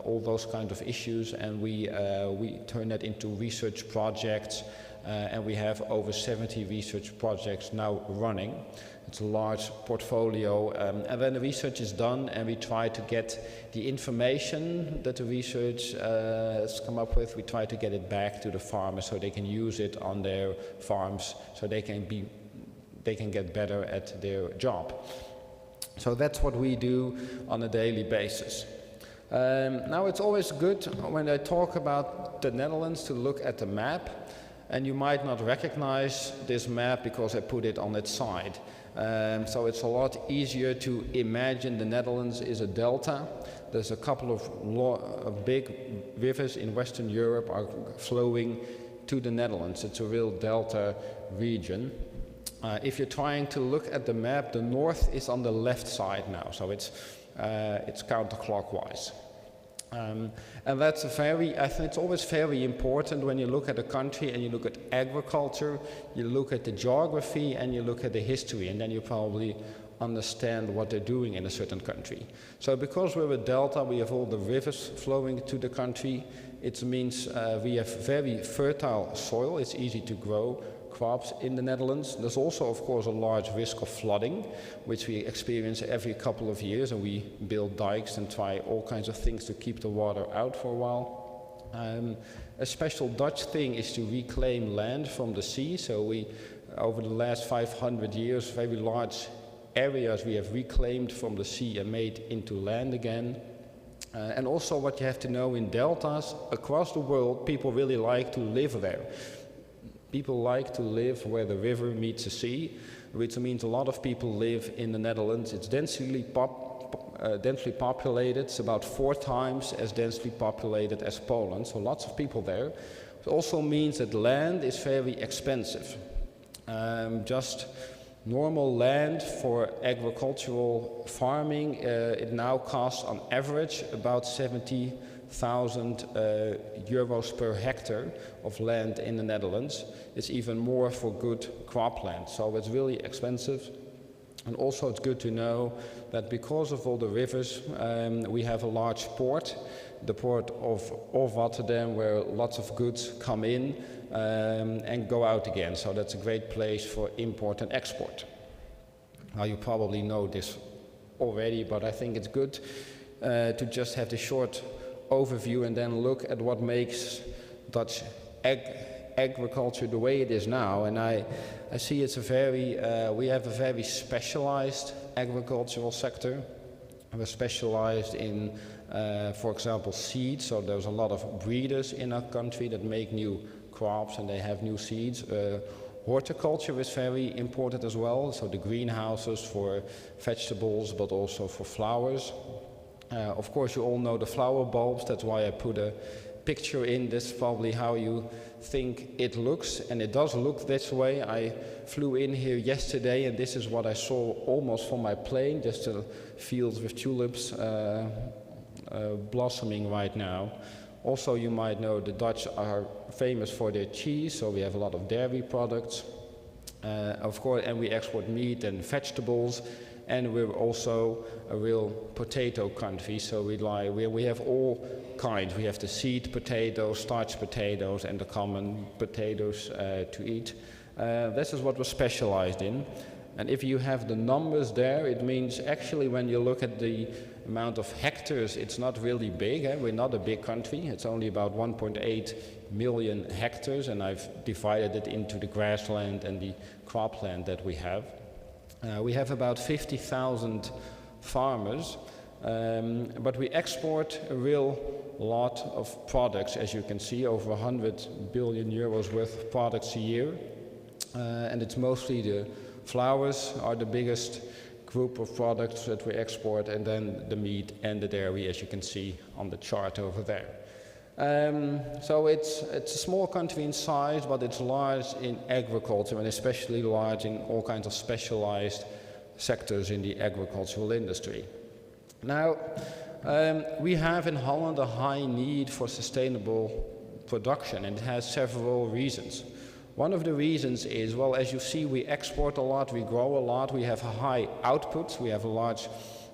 [SPEAKER 8] all those kind of issues, and we turn that into research projects, and we have over 70 research projects now running. It's a large portfolio, and then the research is done, and we try to get the information that the research has come up with, we try to get it back to the farmers so they can use it on their farms, so they can get better at their job. So that's what we do on a daily basis. Now it's always good when I talk about the Netherlands to look at the map, and you might not recognize this map because I put it on its side. So it's a lot easier to imagine the Netherlands is a delta. There's a couple of big rivers in Western Europe are flowing to the Netherlands. It's a real delta region. If you're trying to look at the map, the north is on the left side now, so it's counterclockwise. And that's I think it's always very important when you look at a country and you look at agriculture, you look at the geography and you look at the history, and then you probably understand what they're doing in a certain country. So because we're a delta, we have all the rivers flowing to the country. It means we have very fertile soil. It's easy to grow crops in the Netherlands. There's also, of course, a large risk of flooding, which we experience every couple of years, and we build dikes and try all kinds of things to keep the water out for a while. A special Dutch thing is to reclaim land from the sea. So we, over the last 500 years, very large areas we have reclaimed from the sea and made into land again. And also what you have to know, in deltas across the world, people really like to live there. People like to live where the river meets the sea, which means a lot of people live in the Netherlands. It's densely populated. It's about 4 times as densely populated as Poland, so lots of people there. It also means that land is very expensive. Just normal land for agricultural farming, it now costs on average about 70,000 euros per hectare of land in the Netherlands. It's even more for good cropland, so it's really expensive. And also it's good to know that because of all the rivers, we have a large port, the port of Rotterdam, where lots of goods come in and go out again. So that's a great place for import and export. Now you probably know this already, but I think it's good to just have the short overview and then look at what makes Dutch agriculture the way it is now. And I see it's a very, we have a very specialized agricultural sector. We're specialized in, for example, seeds. So there's a lot of breeders in our country that make new crops and they have new seeds. Horticulture is very important as well. So the greenhouses for vegetables, but also for flowers. Of course, you all know the flower bulbs. That's why I put a picture in. This is probably how you think it looks, and it does look this way. I flew in here yesterday, and this is what I saw almost from my plane, just a field with tulips blossoming right now. Also, you might know the Dutch are famous for their cheese, so we have a lot of dairy products. Of course, and we export meat and vegetables. And we're also a real potato country, so we have all kinds. We have the seed potatoes, starch potatoes, and the common potatoes to eat. This is what we're specialized in. And if you have the numbers there, it means actually when you look at the amount of hectares, it's not really big. We're not a big country. It's only about 1.8 million hectares, and I've divided it into the grassland and the cropland that we have. We have about 50,000 farmers, but we export a real lot of products, as you can see, over 100 billion euros worth of products a year. And it's mostly the flowers are the biggest group of products that we export, and then the meat and the dairy, as you can see on the chart over there. So it's a small country in size, but it's large in agriculture, and especially large in all kinds of specialized sectors in the agricultural industry. Now, we have in Holland a high need for sustainable production, and it has several reasons. One of the reasons is, well, as you see, we export a lot, we grow a lot, we have a high output, we have a large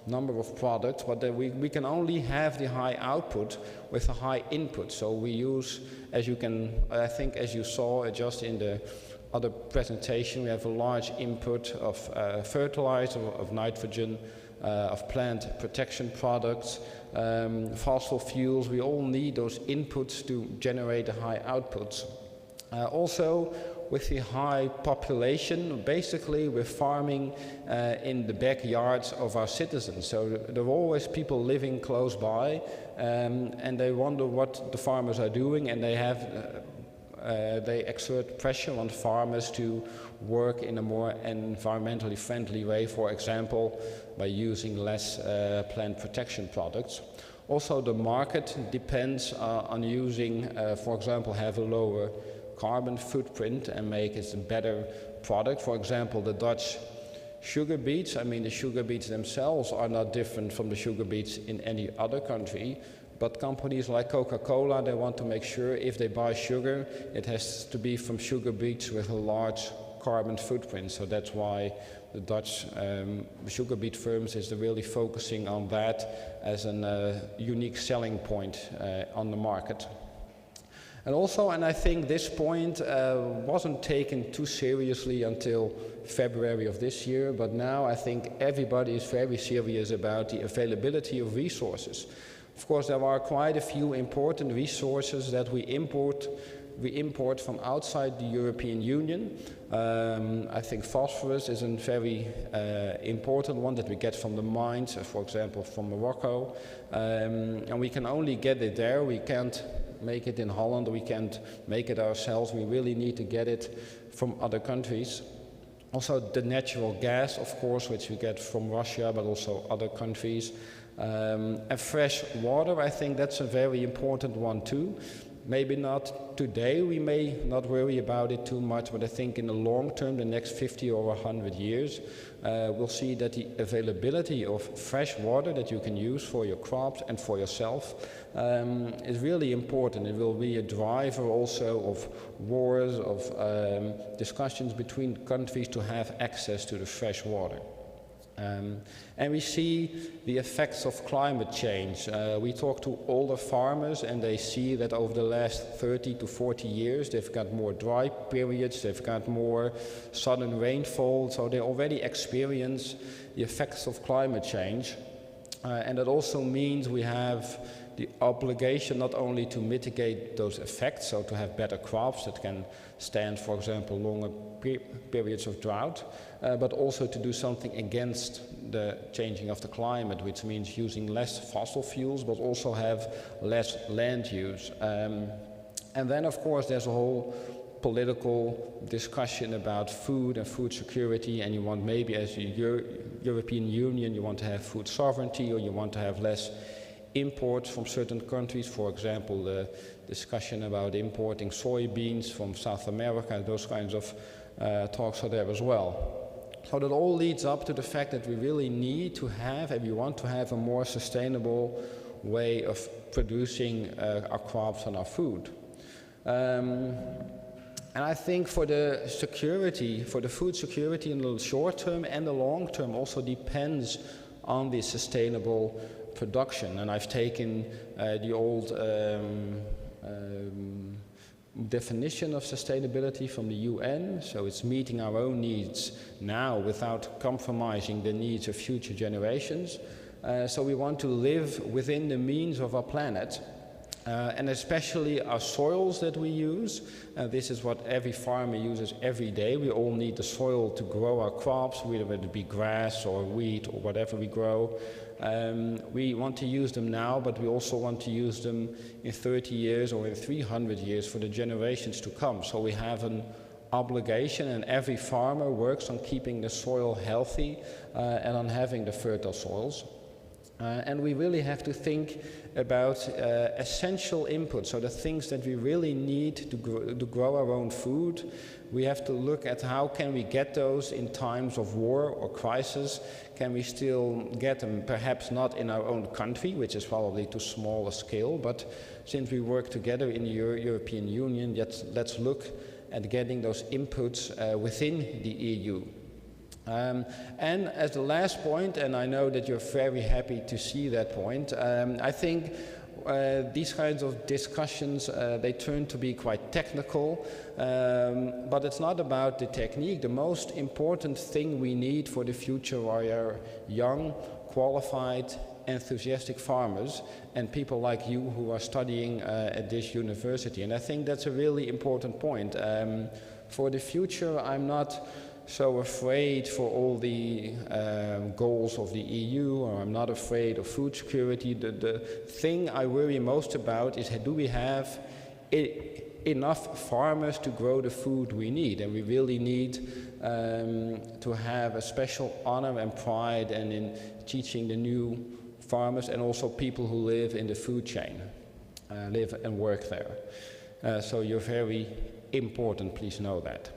[SPEAKER 8] number of products, but we can only have the high output with a high input. So we use, as you can, I think as you saw just in the other presentation, we have a large input of fertilizer, of nitrogen, of plant protection products, fossil fuels. We all need those inputs to generate a high output. Also, with the high population, basically we're farming in the backyards of our citizens. So there are always people living close by, and they wonder what the farmers are doing, and they exert pressure on farmers to work in a more environmentally friendly way, for example, by using less plant protection products. Also, the market depends on using, for example, have a lower carbon footprint and make it a better product. For example, the Dutch sugar beets, I mean, the sugar beets themselves are not different from the sugar beets in any other country, but companies like Coca-Cola, they want to make sure if they buy sugar, it has to be from sugar beets with a large carbon footprint. So that's why the Dutch sugar beet firms is really focusing on that as a unique selling point on the market. And also, and I think this point wasn't taken too seriously until February of this year, but now I think everybody is very serious about the availability of resources. Of course, there are quite a few important resources that we import from outside the European Union. I think phosphorus is a very important one that we get from the mines, for example, from Morocco. And we can only get it there. We can't make it in Holland. We can't make it ourselves. We really need to get it from other countries. Also, the natural gas, of course, which we get from Russia, but also other countries. And fresh water, I think that's a very important one too. Maybe not today, we may not worry about it too much, but I think in the long term, the next 50 or 100 years, we'll see that the availability of fresh water that you can use for your crops and for yourself is really important. It will be a driver also of wars, of discussions between countries to have access to the fresh water. And we see the effects of climate change. We talk to older farmers and they see that over the last 30 to 40 years they've got more dry periods, they've got more sudden rainfall, so they already experience the effects of climate change. And that also means we have the obligation not only to mitigate those effects, so to have better crops that can stand, for example, longer periods of drought, but also to do something against the changing of the climate, which means using less fossil fuels, but also have less land use. And then, of course, there's a whole political discussion about food and food security, and you want maybe as a European Union, you want to have food sovereignty, or you want to have less imports from certain countries. For example, the discussion about importing soybeans from South America, those kinds of talks are there as well. So that all leads up to the fact that we really need to have, and we want to have, a more sustainable way of producing our crops and our food. And I think for the security, for the food security in the short term and the long term also depends on the sustainable production. And I've taken the old definition of sustainability from the UN, so it's meeting our own needs now without compromising the needs of future generations. So we want to live within the means of our planet. And especially our soils that we use. This is what every farmer uses every day. We all need the soil to grow our crops, whether it be grass or wheat or whatever we grow. We want to use them now, but we also want to use them in 30 years or in 300 years for the generations to come. So we have an obligation, and every farmer works on keeping the soil healthy and on having the fertile soils. And we really have to think about essential inputs, so the things that we really need to grow our own food. We have to look at how can we get those in times of war or crisis. Can we still get them, perhaps not in our own country, which is probably too small a scale, but since we work together in the European Union, let's look at getting those inputs within the EU. And as the last point, and I know that you're very happy to see that point, I think these kinds of discussions, they turn to be quite technical, but it's not about the technique. The most important thing we need for the future are young, qualified, enthusiastic farmers and people like you who are studying at this university. And I think that's a really important point. For the future, I'm not so afraid for all the goals of the EU, or I'm not afraid of food security. The thing I worry most about is, do we have enough farmers to grow the food we need? And we really need to have a special honor and pride in teaching the new farmers and also people who live in the food chain, live and work there. So you're very important, please know that.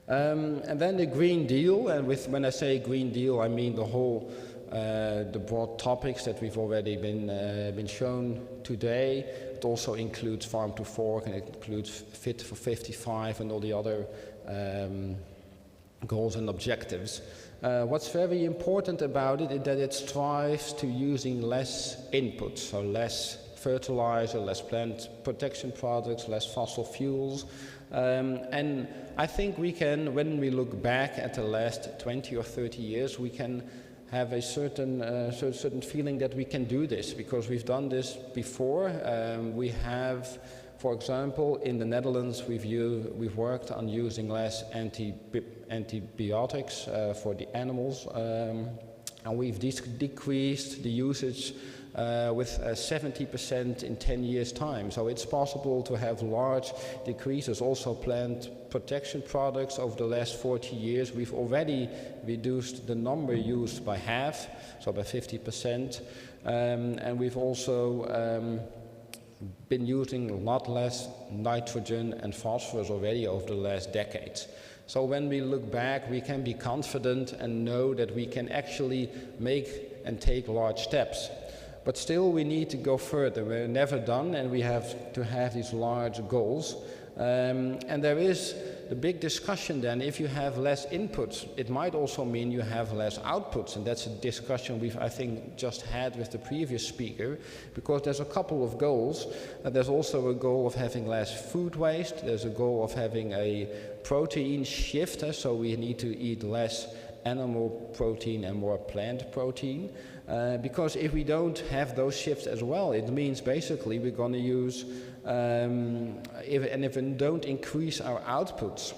[SPEAKER 8] And then the Green Deal, and when I say Green Deal, I mean the whole, the broad topics that we've already been shown today. It also includes Farm to Fork, and it includes Fit for 55 and all the other goals and objectives. What's very important about it is that it strives to using less inputs, so less fertilizer, less plant protection products, less fossil fuels. And I think we can, when we look back at the last 20 or 30 years, we can have a certain feeling that we can do this, because we've done this before. We have, for example, in the Netherlands, we've worked on using less antibiotics for the animals, and we've decreased the usage with 70% in 10 years' time. So it's possible to have large decreases. Also plant protection products over the last 40 years, we've already reduced the number used by half, so by 50%. And we've also been using a lot less nitrogen and phosphorus already over the last decades. So when we look back, we can be confident and know that we can actually make and take large steps. But still, we need to go further. We're never done, and we have to have these large goals. And there is the big discussion then, if you have less inputs, it might also mean you have less outputs. And that's a discussion we've, I think, just had with the previous speaker, because there's a couple of goals. There's also a goal of having less food waste. There's a goal of having a protein shift, so we need to eat less animal protein and more plant protein. Because if we don't have those shifts as well, it means basically we're going to use, if we don't increase our outputs,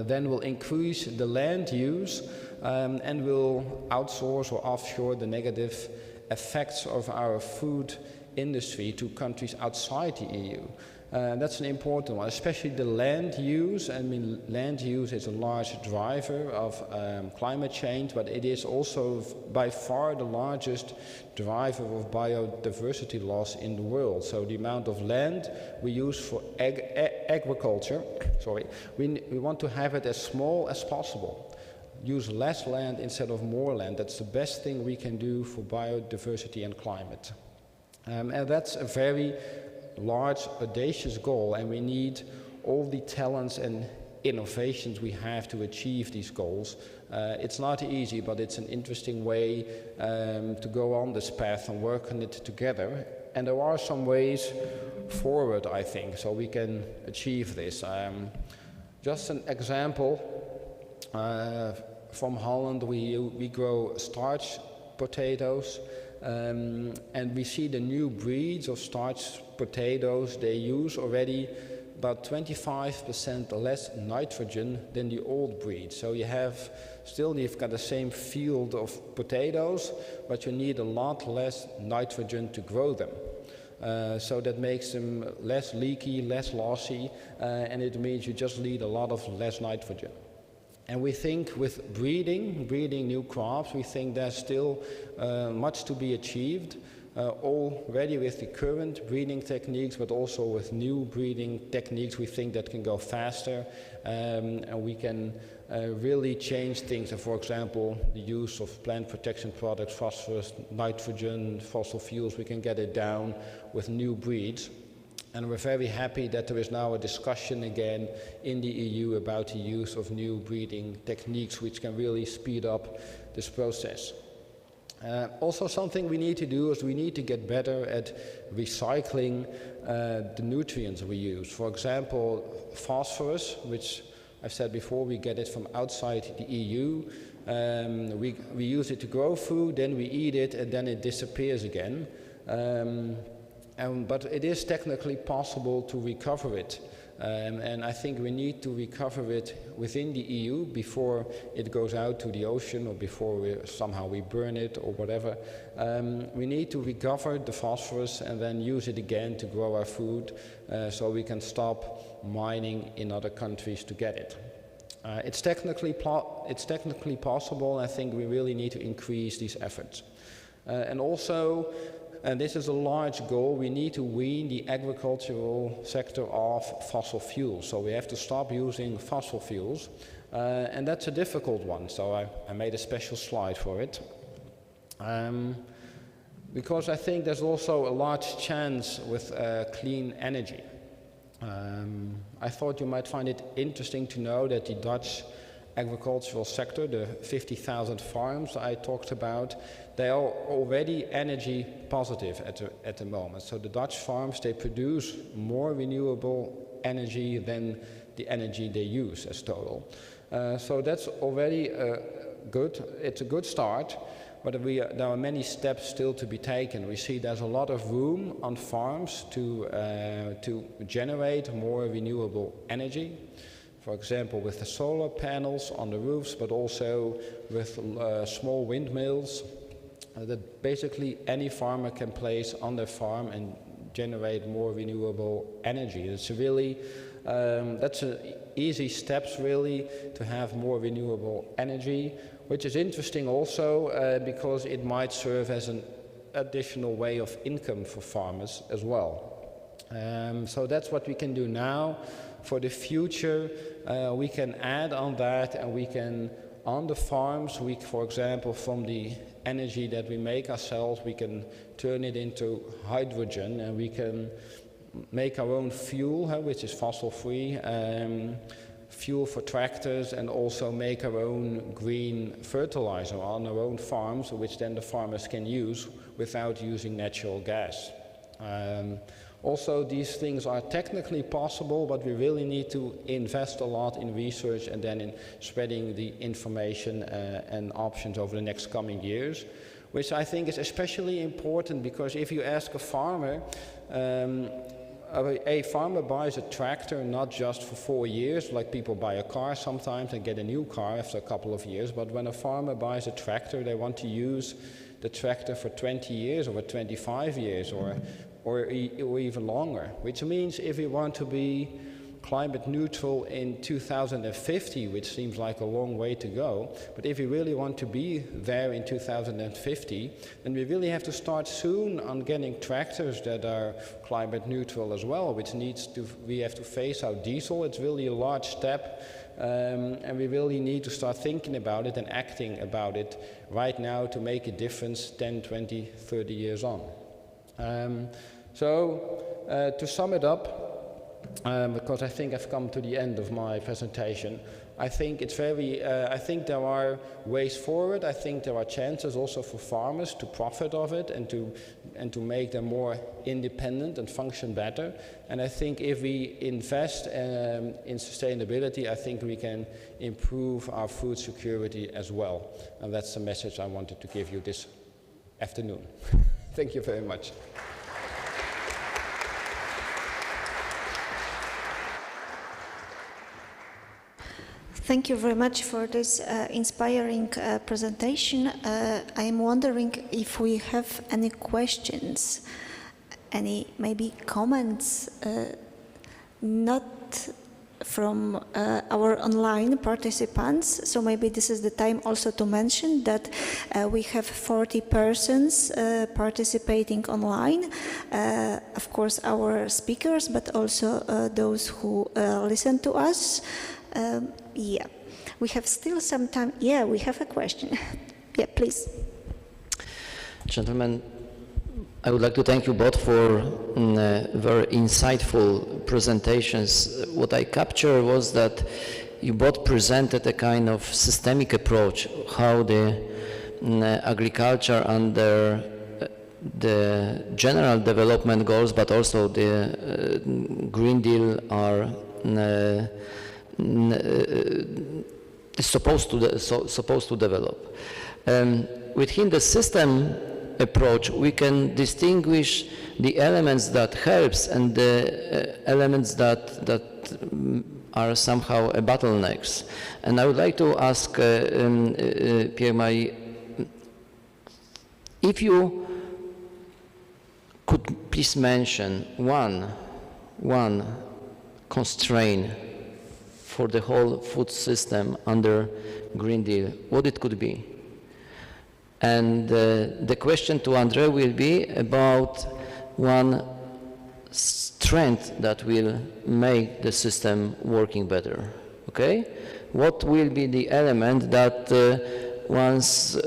[SPEAKER 8] then we'll increase the land use and we'll outsource or offshore the negative effects of our food industry to countries outside the EU. That's an important one, especially the land use. I mean, land use is a large driver of climate change, but it is also by far the largest driver of biodiversity loss in the world. So the amount of land we use for agriculture, we want to have it as small as possible. Use less land instead of more land. That's the best thing we can do for biodiversity and climate. And that's a very large, audacious goal, and we need all the talents and innovations we have to achieve these goals. It's not easy, but it's an interesting way to go on this path and work on it together. And there are some ways forward, I think, so we can achieve this. Just an example, from Holland we grow starch potatoes. And we see the new breeds of starch potatoes, they use already about 25% less nitrogen than the old breed. So you've got the same field of potatoes, but you need a lot less nitrogen to grow them. So that makes them less leaky, less lossy, and it means you just need a lot of less nitrogen. And we think with breeding new crops, we think there's still much to be achieved, already with the current breeding techniques, but also with new breeding techniques, we think that can go faster, and we can really change things. And for example, the use of plant protection products, phosphorus, nitrogen, fossil fuels, we can get it down with new breeds. And we're very happy that there is now a discussion again in the EU about the use of new breeding techniques which can really speed up this process. Also something we need to do is we need to get better at recycling the nutrients we use. For example, phosphorus, which I've said before, we get it from outside the EU. We use it to grow food, then we eat it, and then it disappears again. But it is technically possible to recover it. And I think we need to recover it within the EU before it goes out to the ocean or before we burn it or whatever. We need to recover the phosphorus and then use it again to grow our food so we can stop mining in other countries to get it. It's technically possible. I think we really need to increase these efforts. And also, and this is a large goal, we need to wean the agricultural sector off fossil fuels. So we have to stop using fossil fuels. And that's a difficult one, so I made a special slide for it. Because I think there's also a large chance with clean energy. I thought you might find it interesting to know that the Dutch agricultural sector, the 50,000 farms I talked about, they are already energy positive at the moment. So the Dutch farms, they produce more renewable energy than the energy they use as total. So that's already good. It's a good start, but there are many steps still to be taken. We see there's a lot of room on farms to generate more renewable energy. For example, with the solar panels on the roofs, but also with small windmills that basically any farmer can place on their farm and generate more renewable energy. It's really, that's an easy steps really to have more renewable energy, which is interesting also because it might serve as an additional way of income for farmers as well. So that's what we can do now. For the future, we can add on that, and we can, on the farms, for example, from the energy that we make ourselves, we can turn it into hydrogen, and we can make our own fuel, which is fossil-free, fuel for tractors, and also make our own green fertilizer on our own farms, which then the farmers can use without using natural gas. Also, these things are technically possible, but we really need to invest a lot in research and then in spreading the information and options over the next coming years, which I think is especially important because if you ask a farmer, a farmer buys a tractor not just for 4 years, like people buy a car sometimes and get a new car after a couple of years, but when a farmer buys a tractor, they want to use the tractor for 20 years or 25 years or even longer, which means if we want to be climate neutral in 2050, which seems like a long way to go, but if we really want to be there in 2050, then we really have to start soon on getting tractors that are climate neutral as well, which we have to phase out diesel. It's really a large step, and we really need to start thinking about it and acting about it right now to make a difference 10, 20, 30 years on. So to sum it up, because I think I've come to the end of my presentation, I think it's I think there are ways forward. I think there are chances also for farmers to profit of it and to make them more independent and function better. And I think if we invest in sustainability, I think we can improve our food security as well. And that's the message I wanted to give you this afternoon. Thank you very much.
[SPEAKER 3] Thank you very much for this inspiring presentation. I'm wondering if we have any questions, any maybe comments, not from our online participants. So maybe this is the time also to mention that we have 40 persons participating online. Of course, our speakers, but also those who listen to us. Yeah, we have still some time. Yeah, we have a question. Yeah, please.
[SPEAKER 1] Gentlemen, I would like to thank you both for very insightful presentations. What I captured was that you both presented a kind of systemic approach, how the agriculture under the general development goals, but also the Green Deal are supposed to develop. Within the system approach, we can distinguish the elements that helps and the elements that are somehow bottlenecks. And I would like to ask Pierre-Marie, if you could please mention one constraint for the whole food system under Green Deal, what it could be. And the question to André will be about one strength that will make the system working better, okay? What will be the element that once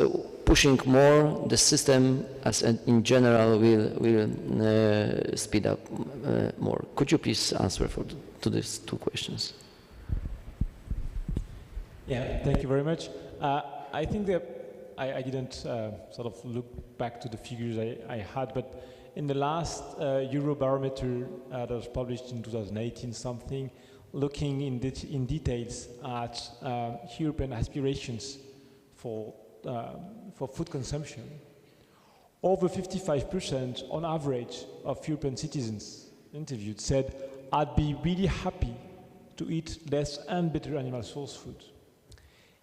[SPEAKER 1] pushing more, the system as in general will speed up more? Could you please answer to these two questions?
[SPEAKER 7] Yeah, thank you very much. I think that I didn't sort of look back to the figures I had, but in the last Eurobarometer that was published in 2018 something, looking in details at European aspirations for food consumption, over 55% on average of European citizens interviewed said, I'd be really happy to eat less and better animal source food.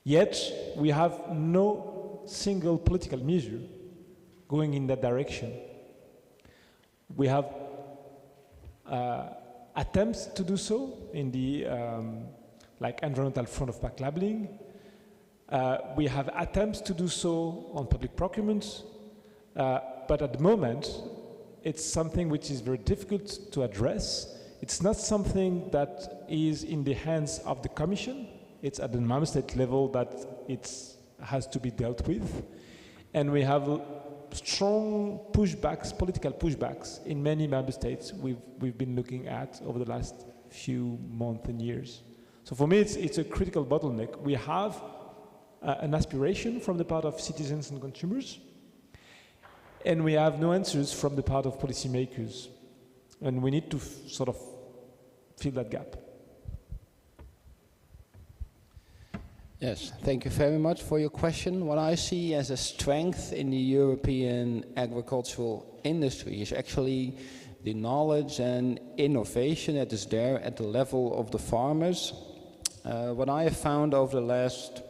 [SPEAKER 7] Yet, we have no single political measure going in that direction. We have attempts to do so in the like environmental front of pack labeling. We have attempts to do so on public procurement, but at the moment, it's something which is very difficult to address. It's not something that is in the hands of the Commission. It's at the member state level that it has to be dealt with. And we have strong pushbacks, political pushbacks in many member states we've been looking at over the last few months and years. So for me, it's a critical bottleneck. We have an aspiration from the part of citizens and consumers, and we have no answers from the part of policymakers. And we need to sort of fill that gap.
[SPEAKER 8] Yes, thank you very much for your question. What I see as a strength in the European agricultural industry is actually the knowledge and innovation that is there at the level of the farmers. What I have found over the last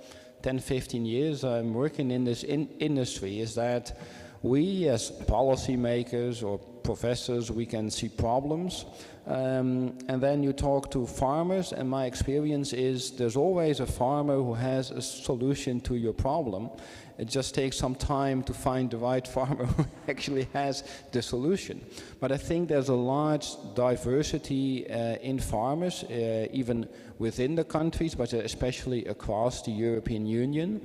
[SPEAKER 8] 10, 15 years I'm working in this industry is that we as policymakers or professors, we can see problems, and then you talk to farmers, and my experience is there's always a farmer who has a solution to your problem. It just takes some time to find the right farmer who actually has the solution. But I think there's a large diversity in farmers, even within the countries, but especially across the European Union.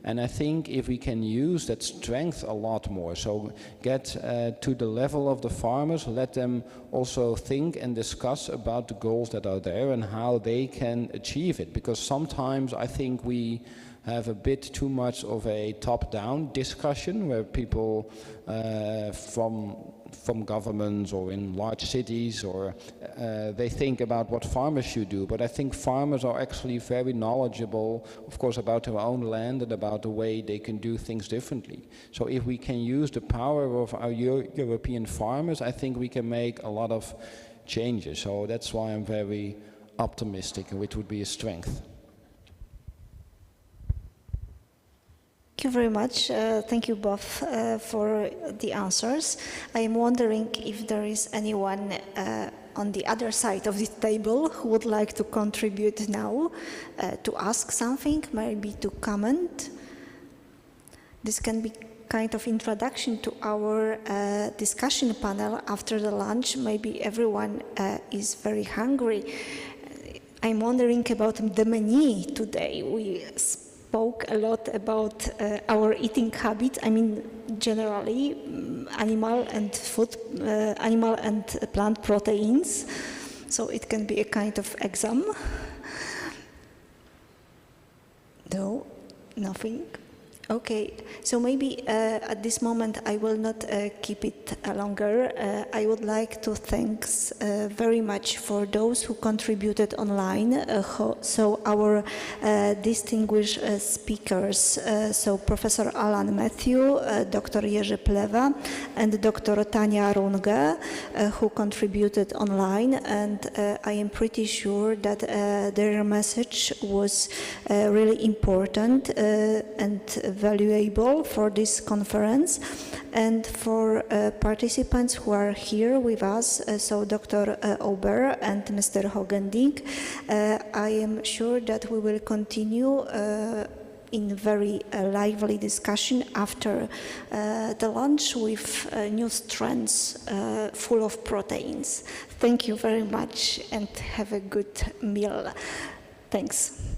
[SPEAKER 8] And I think if we can use that strength a lot more, so get to the level of the farmers, let them also think and discuss about the goals that are there and how they can achieve it. Because sometimes I think we have a bit too much of a top-down discussion where people from governments or in large cities or they think about what farmers should do. But I think farmers are actually very knowledgeable, of course, about their own land and about the way they can do things differently. So if we can use the power of our European farmers, I think we can make a lot of changes. So that's why I'm very optimistic, which would be a strength.
[SPEAKER 3] Thank you very much. Thank you both for the answers. I am wondering if there is anyone on the other side of the table who would like to contribute now, to ask something, maybe to comment. This can be kind of introduction to our discussion panel after the lunch. Maybe everyone is very hungry. I'm wondering about the menu today. We spoke a lot about our eating habit. I mean, generally, animal and plant proteins. So it can be a kind of exam. No, nothing. Okay, so maybe at this moment I will not keep it longer. I would like to thank very much for those who contributed online. So our distinguished speakers, so Professor Alan Matthew, Dr. Jerzy Plewa, and Dr. Tania Runge, who contributed online. And I am pretty sure that their message was really important and valuable for this conference. And for participants who are here with us, so Dr. Ober and Mr. Hogending, I am sure that we will continue in very lively discussion after the lunch with new strands full of proteins. Thank you very much and have a good meal. Thanks.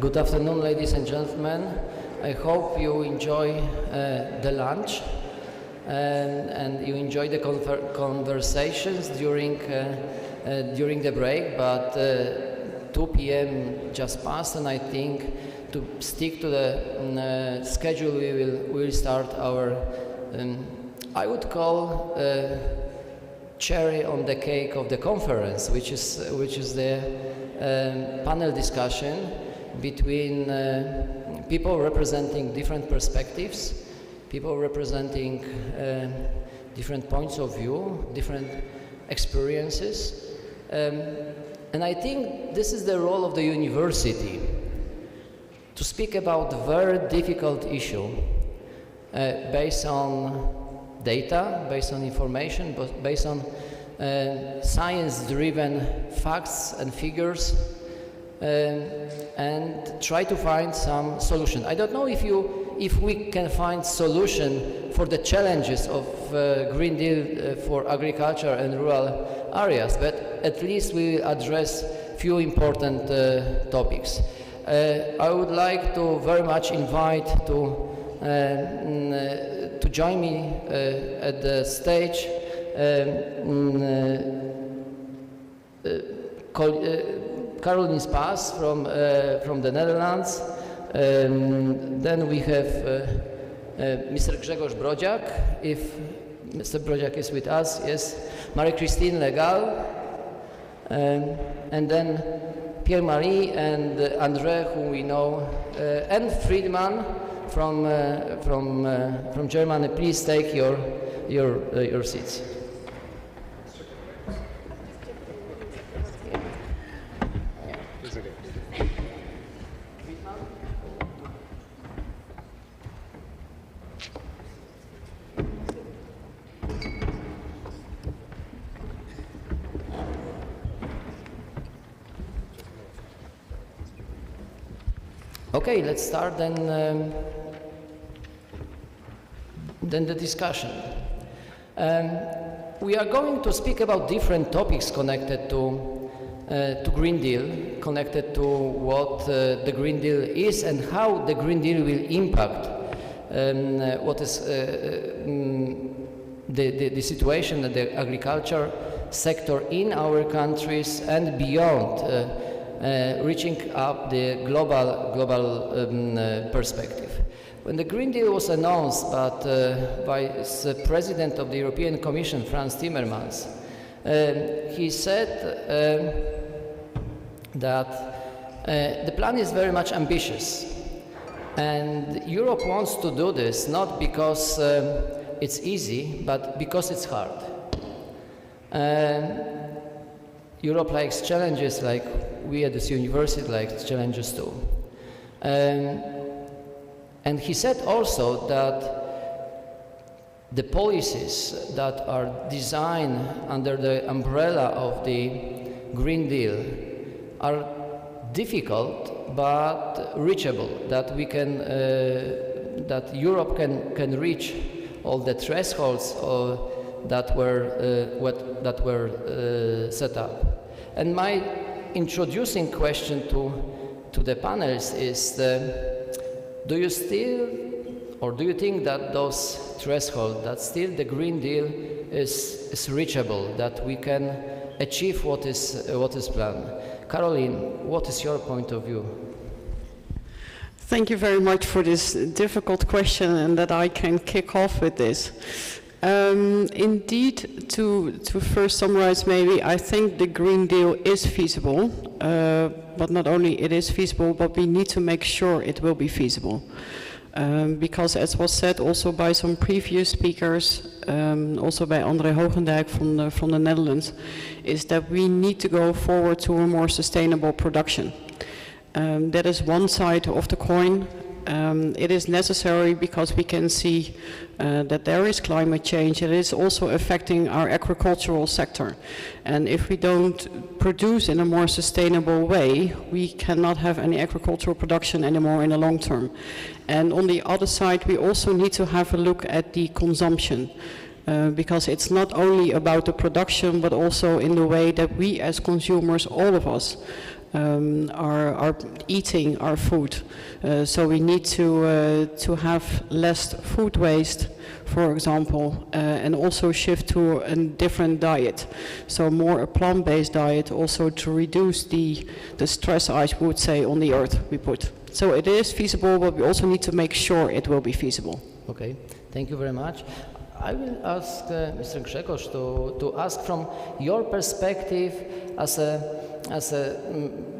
[SPEAKER 1] Good afternoon, ladies and gentlemen. I hope you enjoy the lunch and you enjoy the conversations during the break, but 2 p.m. just passed, and I think to stick to the schedule, we will start our, I would call, cherry on the cake of the conference, which is the panel discussion between people representing different perspectives, people representing different points of view, different experiences. And I think this is the role of the university, to speak about a very difficult issue based on data, based on information, but based on science-driven facts and figures, and try to find some solution. I don't know if we can find solution for the challenges of Green Deal for agriculture and rural areas, but at least we will address few important topics. I would like to very much invite to join me at the stage Caroline Spaas from the Netherlands. Then we have Mr. Grzegorz Brodziak, if Mr. Brodziak is with us, yes. Marie-Christine Legal, and then Pierre-Marie and André, whom we know, and Friedman from Germany. Please take your seats. Okay, let's start then the discussion. We are going to speak about different topics connected to Green Deal, connected to what the Green Deal is and how the Green Deal will impact what is the situation of the agriculture sector in our countries and beyond. Reaching up the global perspective. When the Green Deal was announced by the President of the European Commission, Frans Timmermans, he said that the plan is very much ambitious, and Europe wants to do this not because it's easy, but because it's hard. Europe likes challenges, like we at this university like challenges too. And he said also that the policies that are designed under the umbrella of the Green Deal are difficult but reachable, that we can, that Europe can reach all the thresholds that were set up. And my introducing question to the panelists is, do you still, or do you think that those thresholds, that still the Green Deal is reachable, that we can achieve what is planned? Caroline, what is your point of view?
[SPEAKER 9] Thank you very much for this difficult question, and that I can kick off with this. Indeed, to first summarize, maybe, I think the Green Deal is feasible, but not only it is feasible, but we need to make sure it will be feasible. Because as was said also by some previous speakers, also by André Hogendijk from the Netherlands, is that we need to go forward to a more sustainable production. That is one side of the coin. It is necessary because we can see that there is climate change. It is also affecting our agricultural sector. And if we don't produce in a more sustainable way, we cannot have any agricultural production anymore in the long term. And on the other side, we also need to have a look at the consumption. Because it's not only about the production, but also in the way that we as consumers, all of us, are eating our food. So we need to have less food waste, for example, and also shift to a different diet. So more a plant-based diet, also to reduce the stress, I would say, on the earth we put. So it is feasible, but we also need to make sure it will be feasible.
[SPEAKER 1] Okay, thank you very much. I will ask Mr. Grzegorz to ask from your perspective as a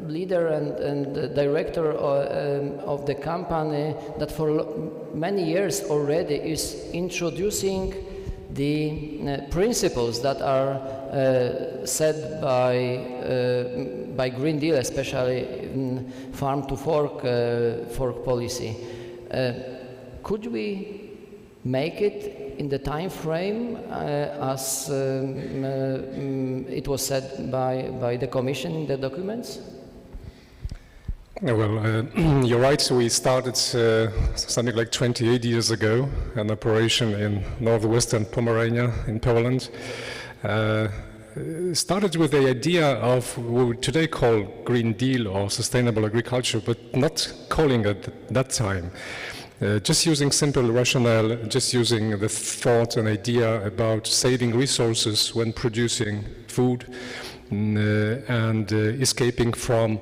[SPEAKER 1] leader and director of the company that for many years already is introducing the principles that are set by Green Deal, especially in farm to fork policy. Could we make it in the time frame as it was said by the Commission in the documents?
[SPEAKER 10] Well, you're right. We started something like 28 years ago, an operation in northwestern Pomerania in Poland. Started with the idea of what we today call Green Deal or sustainable agriculture, but not calling it at that time. Just using simple rationale, just using the thought and idea about saving resources when producing food and escaping from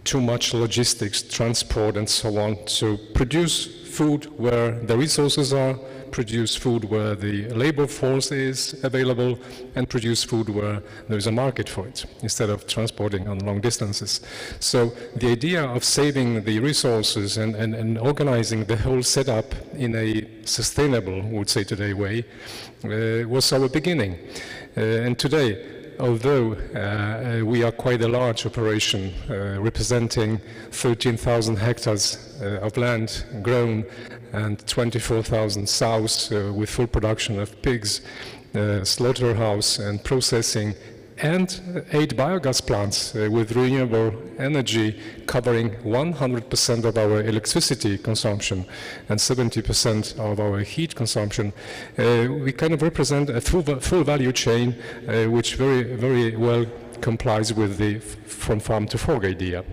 [SPEAKER 10] too much logistics, transport and so on. So produce food where the resources are, produce food where the labor force is available, and produce food where there is a market for it, instead of transporting on long distances. So the idea of saving the resources and organizing the whole setup in a sustainable, we would say today, way was our beginning. And today, although we are quite a large operation, representing 13,000 hectares of land grown and 24,000 sows with full production of pigs, slaughterhouse and processing, and 8 biogas plants with renewable energy covering 100% of our electricity consumption and 70% of our heat consumption. We kind of represent a full value chain which very well complies with the from farm to fork idea.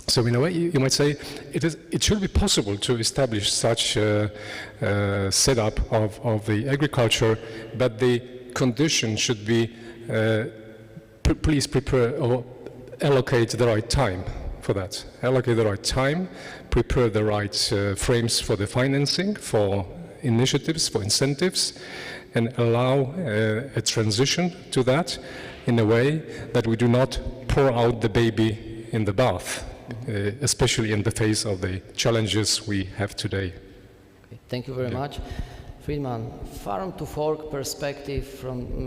[SPEAKER 10] So in a way, you might say it should be possible to establish such a setup of the agriculture, but the condition should be please prepare or allocate the right time for that. Allocate the right time, prepare the right frames for the financing, for initiatives, for incentives, and allow a transition to that in a way that we do not pour out the baby in the bath, especially in the face of the challenges we have today.
[SPEAKER 1] Okay, thank you very much. Friedman, farm to fork perspective from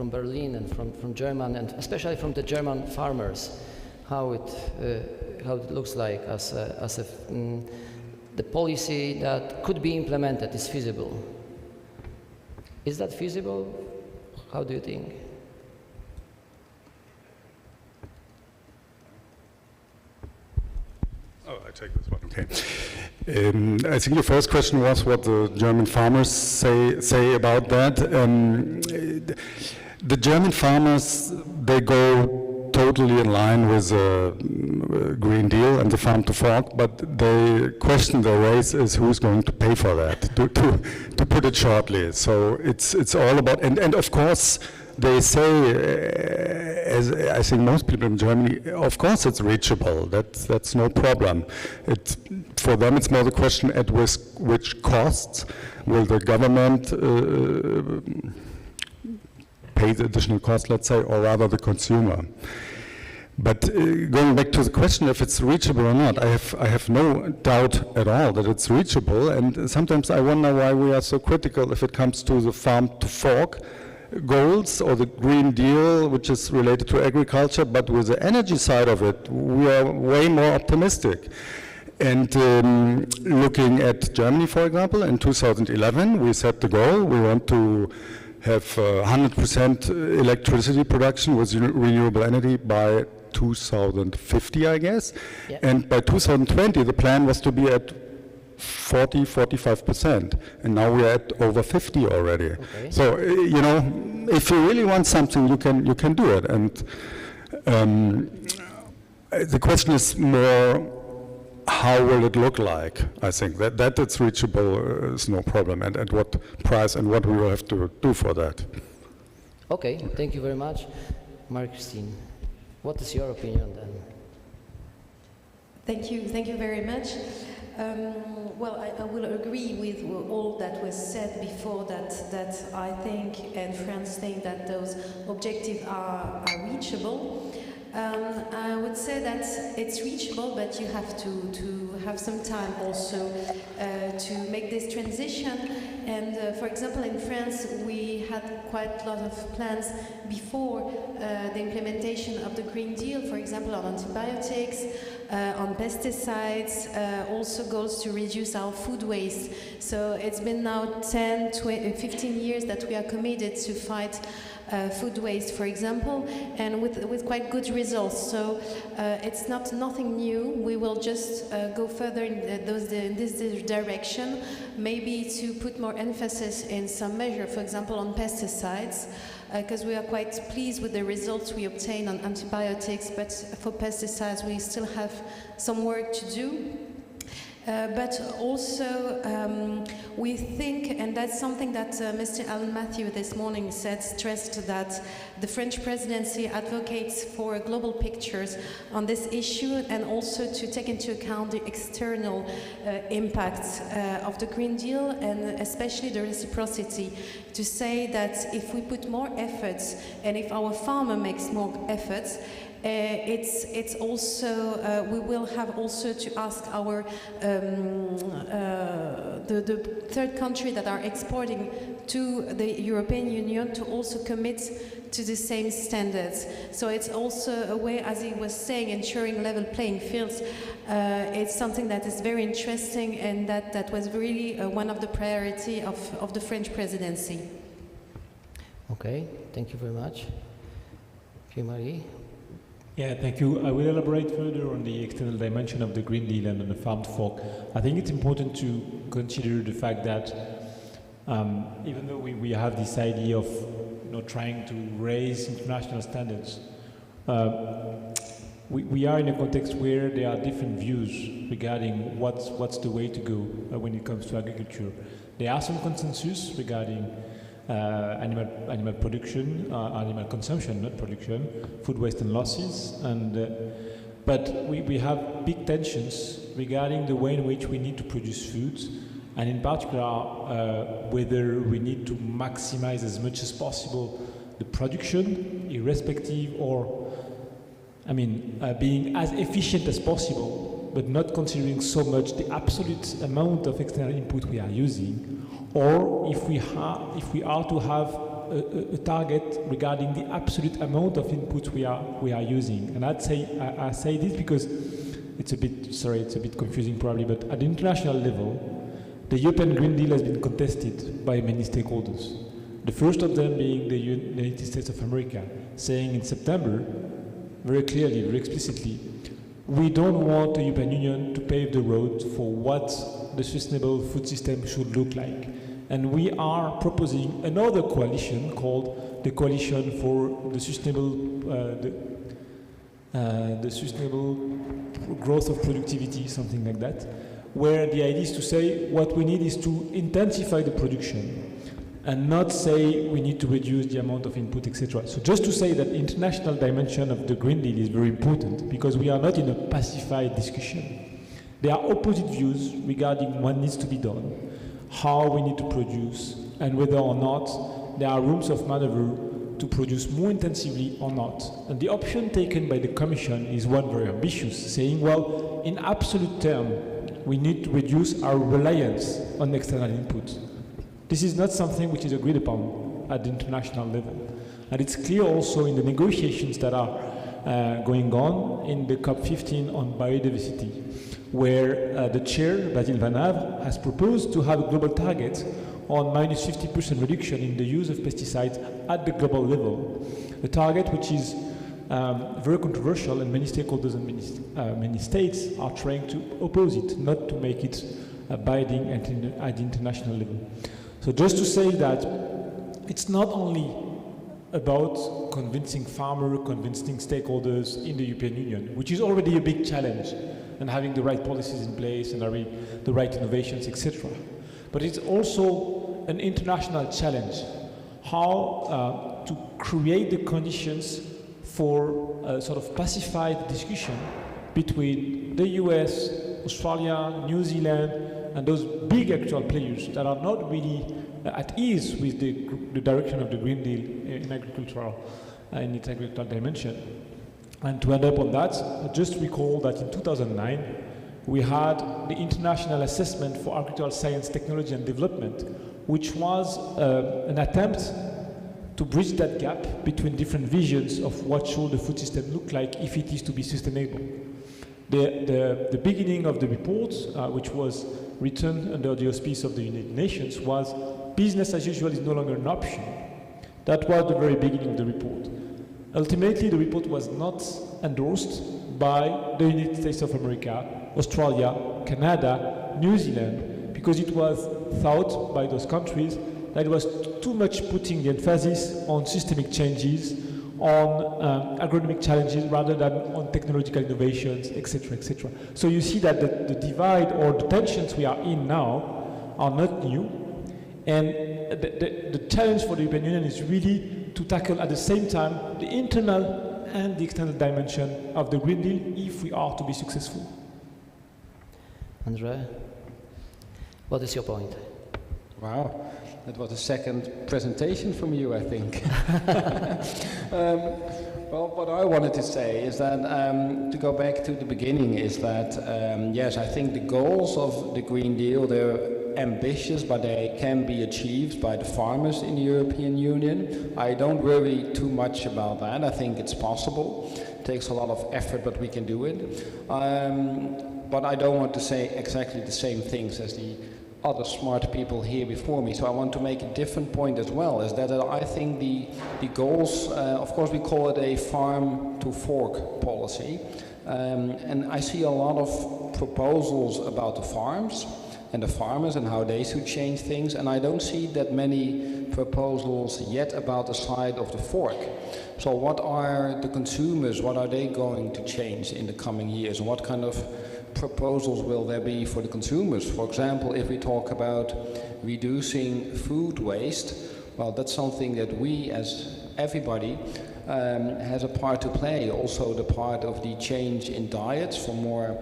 [SPEAKER 1] Berlin and from German, and especially from the German farmers, how it looks like as the policy that could be implemented is feasible. Is that feasible? How do you think?
[SPEAKER 11] Oh, I take this one. Okay. I think your first question was what the German farmers say about that. The German farmers, they go totally in line with the Green Deal and the farm to fork, but the question they raise is who's going to pay for that, to put it shortly. So it's all about, and of course, they say, as I think most people in Germany, of course it's reachable, that's no problem. For them it's more the question at which costs will the government pay the additional cost, let's say, or rather the consumer. But going back to the question if it's reachable or not, I have no doubt at all that it's reachable, and sometimes I wonder why we are so critical if it comes to the farm to fork goals or the Green Deal, which is related to agriculture, but with the energy side of it, we are way more optimistic. And looking at Germany, for example, in 2011, we set the goal, we want to have 100% electricity production with renewable energy by 2050, I guess. Yeah. And by 2020, the plan was to be at 40-45%, and now we're at over 50 already.
[SPEAKER 1] Okay.
[SPEAKER 11] So you know, if you really want something, you can do it. And the question is more, how will it look like? I think that it's reachable is no problem, and at what price and what we will have to do for that.
[SPEAKER 1] Okay, thank you very much. Marie-Christine, what is your opinion then?
[SPEAKER 12] Thank you very much. Well, I will agree with all that was said before, that I think and France think that those objectives are reachable. I would say that it's reachable, but you have to have some time also to make this transition. And for example, in France, we had quite a lot of plans before the implementation of the Green Deal, for example, on antibiotics, on pesticides, also goals to reduce our food waste. So it's been now 10, 20, 15 years that we are committed to fight food waste, for example, and with quite good results. So it's nothing new. We will just go further in this direction, maybe to put more emphasis in some measure, for example, on pesticides, because we are quite pleased with the results we obtain on antibiotics, but for pesticides we still have some work to do. But also we think, and that's something that Mr. Alan Matthew this morning stressed that the French presidency advocates for global pictures on this issue, and also to take into account the external impacts of the Green Deal, and especially the reciprocity, to say that if we put more efforts and if our farmer makes more efforts, it's also we will have also to ask our the third country that are exporting to the European Union to also commit to the same standards. So it's also a way, as he was saying, ensuring level playing fields. It's something that is very interesting, and that was really one of the priority of the French presidency.
[SPEAKER 1] Okay, thank you very much. Pierre-Marie?
[SPEAKER 13] Yeah, thank you. I will elaborate further on the external dimension of the Green Deal and on the farm to fork. I think it's important to consider the fact that even though we have this idea of trying to raise international standards, we are in a context where there are different views regarding what's the way to go when it comes to agriculture. There are some consensus regarding animal production, animal consumption, not production, food waste and losses, but we have big tensions regarding the way in which we need to produce food, and in particular whether we need to maximize as much as possible the production, irrespective, or being as efficient as possible, but not considering so much the absolute amount of external input we are using, or if we are to have a target regarding the absolute amount of input we are using. And I say this because it's a bit confusing probably, but at the international level, the European Green Deal has been contested by many stakeholders. The first of them being the United States of America, saying in September, very clearly, very explicitly, we don't want the European Union to pave the road for what the sustainable food system should look like. And we are proposing another coalition called the Coalition for the Sustainable Growth of Productivity, something like that, where the idea is to say what we need is to intensify the production and not say we need to reduce the amount of input, etc. So just to say that the international dimension of the Green Deal is very important, because we are not in a pacified discussion. There are opposite views regarding what needs to be done, how we need to produce, and whether or not there are rooms of maneuver to produce more intensively or not. And the option taken by the Commission is one very ambitious, saying, well, in absolute terms, we need to reduce our reliance on external input. This is not something which is agreed upon at the international level. And it's clear also in the negotiations that are going on in the COP15 on biodiversity, where the chair, Basile Van Havre, has proposed to have a global target on minus 50% reduction in the use of pesticides at the global level. A target which is very controversial, and many stakeholders and many states are trying to oppose it, not to make it abiding at the international level. So just to say that it's not only about convincing farmers, convincing stakeholders in the European Union, which is already a big challenge, and having the right policies in place and the right innovations, etc. But it's also an international challenge, how to create the conditions for a sort of pacified discussion between the US, Australia, New Zealand, and those big actual players that are not really at ease with the direction of the Green Deal in agricultural, in its agricultural dimension. And to end up on that, just recall that in 2009, we had the International Assessment for Agricultural Science, Technology and Development, which was an attempt to bridge that gap between different visions of what should the food system look like if it is to be sustainable. The beginning of the report, which was written under the auspice of the United Nations, was business as usual is no longer an option. That was the very beginning of the report. Ultimately, the report was not endorsed by the United States of America, Australia, Canada, New Zealand, because it was thought by those countries that it was too much putting the emphasis on systemic changes, on agronomic challenges rather than on technological innovations, etc., etc. So you see that the divide or the tensions we are in now are not new, and the challenge for the European Union is really to tackle at the same time the internal and the external dimension of the Green Deal if we are to be successful.
[SPEAKER 1] Andre, what is your point?
[SPEAKER 8] Wow, that was the second presentation from you, I think. Well, what I wanted to say is that, to go back to the beginning, is that, yes, I think the goals of the Green Deal, they're ambitious, but they can be achieved by the farmers in the European Union. I don't worry too much about that. I think it's possible. It takes a lot of effort, but we can do it. But I don't want to say exactly the same things as the other smart people here before me, so I want to make a different point as well, is that I think the goals, of course we call it a farm to fork policy, and I see a lot of proposals about the farms and the farmers and how they should change things, and I don't see that many proposals yet about the side of the fork. So what are the consumers, what are they going to change in the coming years, and what kind of proposals will there be for the consumers? For example, if we talk about reducing food waste, well, that's something that we, as everybody, has a part to play. Also the part of the change in diets from more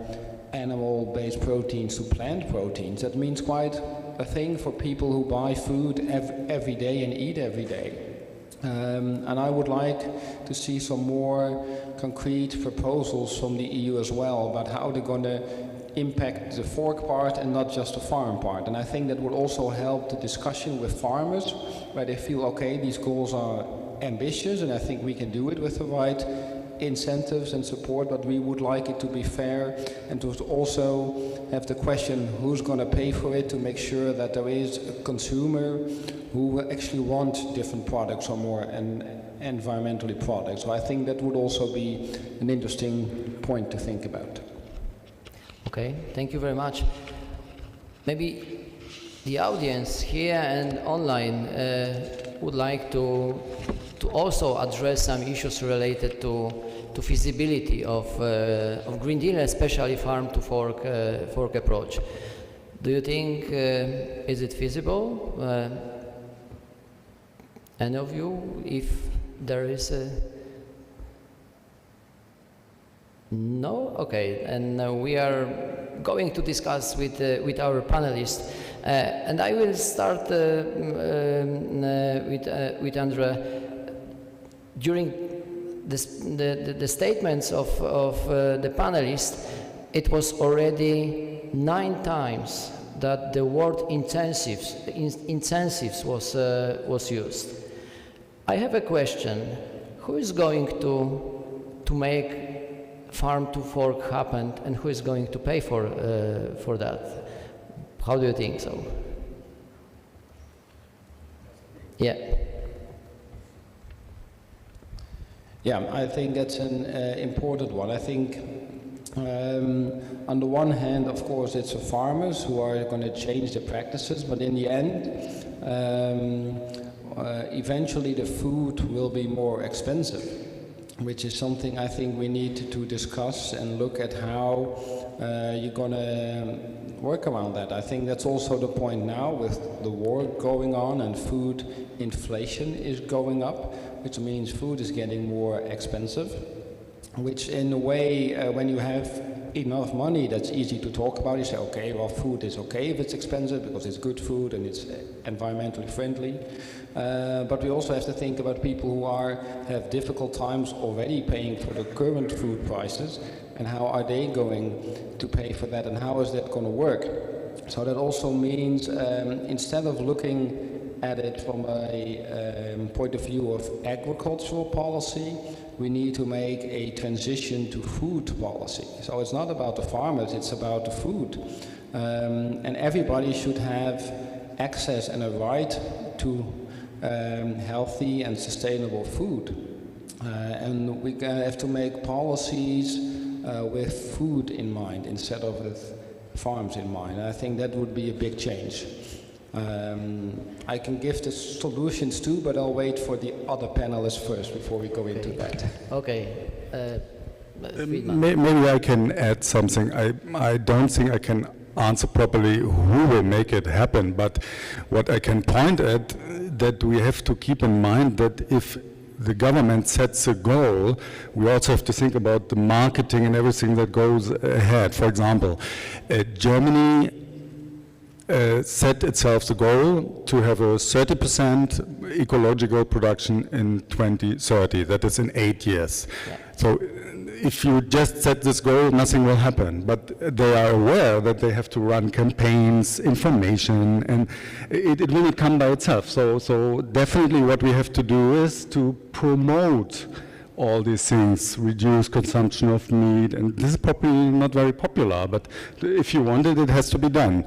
[SPEAKER 8] animal-based proteins to plant proteins. That means quite a thing for people who buy food every day and eat every day. And I would like to see some more concrete proposals from the EU as well about how they're going to impact the fork part and not just the farm part. And I think that would also help the discussion with farmers, where they feel, okay, these goals are ambitious and I think we can do it with the right incentives and support, but we would like it to be fair and to also have the question who's going to pay for it, to make sure that there is a consumer who actually wants different products or more environmentally products. So I think that would also be an interesting point to think about.
[SPEAKER 1] Okay, thank you very much. Maybe the audience here and online would like to also address some issues related to feasibility of Green Deal, especially farm to fork approach. Do you think is it feasible? Any of you, if there is a no? Okay, and we are going to discuss with our panelists, and I will start with Andre. During the statements of the panelists, it was already 9 times that the word incentives was used. I have a question: who is going to make farm to fork happen, and who is going to pay for that? How do you think so? Yeah.
[SPEAKER 8] Yeah, I think that's an important one. I think On the one hand, of course, it's the farmers who are going to change their practices, but in the end, eventually the food will be more expensive, which is something I think we need to discuss and look at how you're going to work around that. I think that's also the point now with the war going on and food inflation is going up, which means food is getting more expensive, which in a way, when you have enough money, that's easy to talk about. You say, okay, well, food is okay if it's expensive because it's good food and it's environmentally friendly. But we also have to think about people who have difficult times already paying for the current food prices, and how are they going to pay for that, and how is that going to work? So that also means instead of looking at it from a point of view of agricultural policy, we need to make a transition to food policy. So it's not about the farmers, it's about the food. And everybody should have access and a right to healthy and sustainable food. And we have to make policies with food in mind instead of with farms in mind. And I think that would be a big change. I can give the solutions too, but I'll wait for the other panelists first before we go into that.
[SPEAKER 1] Okay.
[SPEAKER 11] Maybe I can add something. I don't think I can answer properly who will make it happen, but what I can point at, that we have to keep in mind that if the government sets a goal, we also have to think about the marketing and everything that goes ahead. For example, Germany set itself the goal to have a 30% ecological production in 2030. That is in 8 years. Yeah. So if you just set this goal, nothing will happen. But they are aware that they have to run campaigns, information, and it will not come by itself. So definitely what we have to do is to promote all these things, reduce consumption of meat, and this is probably not very popular, but if you want it, it has to be done.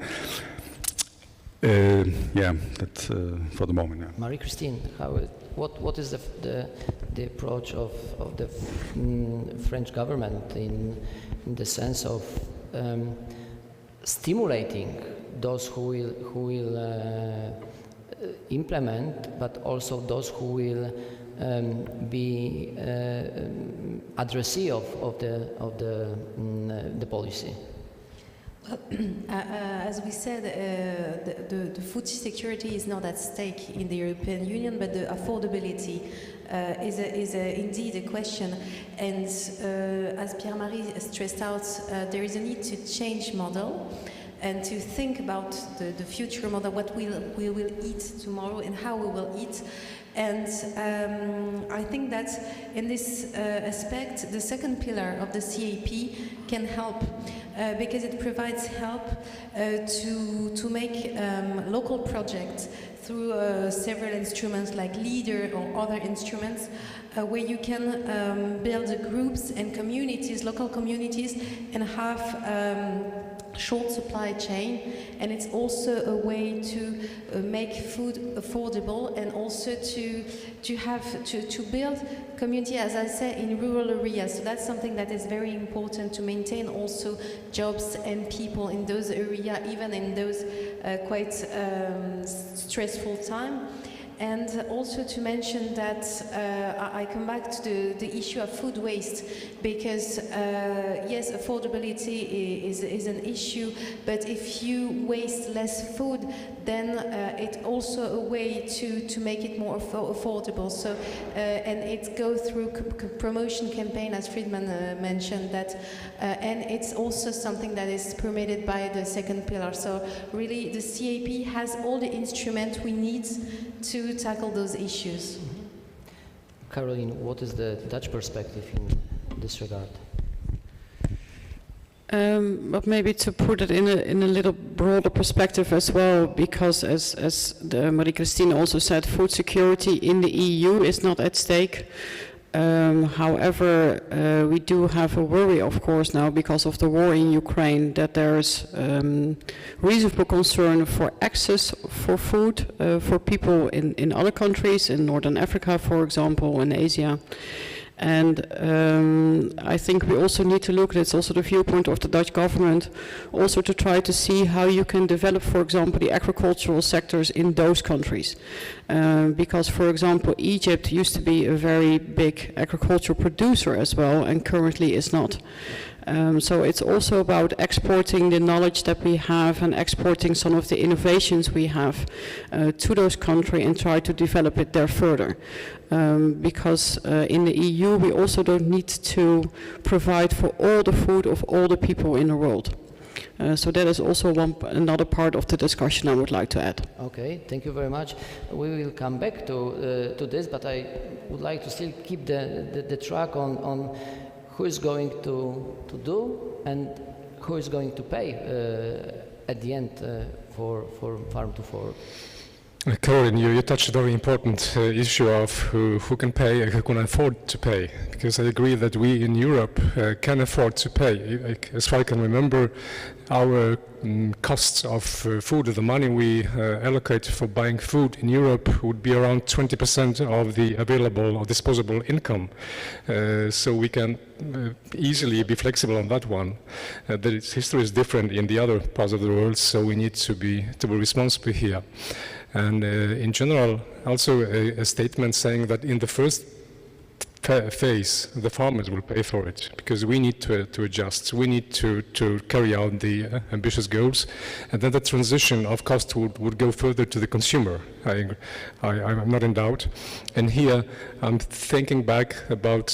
[SPEAKER 11] Yeah, that's for the moment. Yeah.
[SPEAKER 1] Marie-Christine, what is the approach of the French government in the sense of stimulating those who will implement, but also those who will be addressee of the policy?
[SPEAKER 12] As we said, the food security is not at stake in the European Union, but the affordability is indeed a question. And as Pierre-Marie stressed out, there is a need to change model and to think about the future model, what we will eat tomorrow and how we will eat. And I think that in this aspect, the second pillar of the CAP can help because it provides help to make local projects through several instruments like LEADER or other instruments where you can build groups and communities, local communities, and have short supply chain, and it's also a way to make food affordable and also to build community, as I said, in rural areas. So that's something that is very important to maintain also jobs and people in those areas, even in those quite stressful time. And also to mention that I come back to the issue of food waste, because yes, affordability is an issue, but if you waste less food, then it's also a way to make it more affordable. So and it goes through promotion campaign, as Friedman mentioned that, and it's also something that is permitted by the second pillar. So really, the CAP has all the instruments we need to tackle those issues.
[SPEAKER 1] Caroline, what is the Dutch perspective in this regard?
[SPEAKER 9] But maybe to put it in a little broader perspective as well, because as Marie-Christine also said, food security in the EU is not at stake. However, we do have a worry, of course, now because of the war in Ukraine, that there is reasonable concern for access for food for people in other countries, in Northern Africa, for example, in Asia. And I think we also need to look, that's also the viewpoint of the Dutch government, also to try to see how you can develop, for example, the agricultural sectors in those countries. Because, for example, Egypt used to be a very big agricultural producer as well, and currently is not. So it's also about exporting the knowledge that we have and exporting some of the innovations we have to those countries and try to develop it there further. Because in the EU we also don't need to provide for all the food of all the people in the world. So that is also another part of the discussion I would like to add.
[SPEAKER 1] Okay, thank you very much. We will come back to this, but I would like to still keep the track on who is going to do and who is going to pay at the end for farm to fork.
[SPEAKER 10] Caroline, you touched a very important issue of who can pay and who can afford to pay, because I agree that we in Europe can afford to pay. As far as I can remember, our costs of food, the money we allocate for buying food in Europe would be around 20% of the available or disposable income. So we can easily be flexible on that one. The history is different in the other parts of the world, so we need to be responsible here. And in general, also a statement saying that in the first phase, the farmers will pay for it, because we need to adjust. We need to carry out the ambitious goals, and then the transition of cost would go further to the consumer. I'm not in doubt. And here I'm thinking back about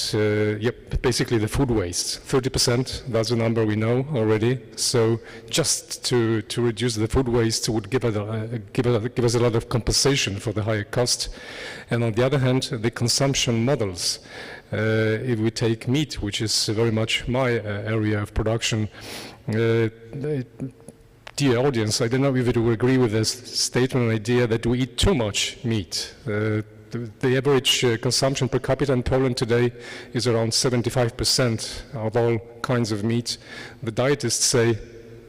[SPEAKER 10] basically the food waste. 30%, that's a number we know already. So just to reduce the food waste would give us a lot of compensation for the higher cost. And on the other hand, the consumption models. If we take meat, which is very much my area of production, dear audience, I don't know if you will agree with this statement and idea that we eat too much meat. The average consumption per capita in Poland today is around 75% of all kinds of meat. The dietists say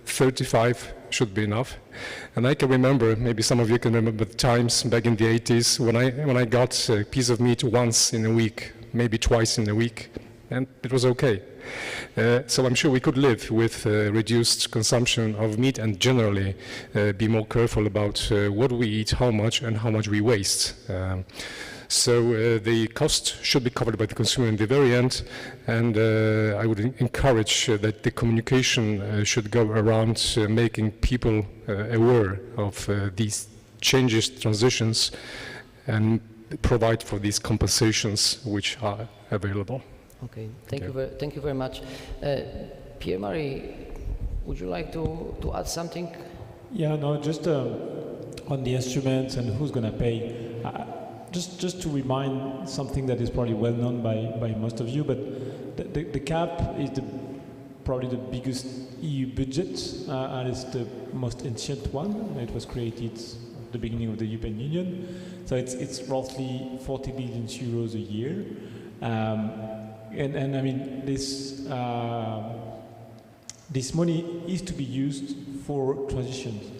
[SPEAKER 10] 35 should be enough. And I can remember, maybe some of you can remember the times back in the 80s when I got a piece of meat once in a week, maybe twice in a week, and it was okay. So I'm sure we could live with reduced consumption of meat and generally be more careful about what we eat, how much, and how much we waste. So the cost should be covered by the consumer in the very end, and I would encourage that the communication should go around making people aware of these changes, transitions, and provide for these compensations which are available.
[SPEAKER 1] Okay, thank you very much. Pierre-Marie, would you like to add something?
[SPEAKER 13] Yeah, no, just on the instruments and who's going to pay. Just to remind something that is probably well known by most of you, but the CAP is probably the biggest EU budget, and it's the most ancient one. It was created at the beginning of the European Union, so it's roughly 40 billion euros a year. And I mean, this money is to be used for transitions.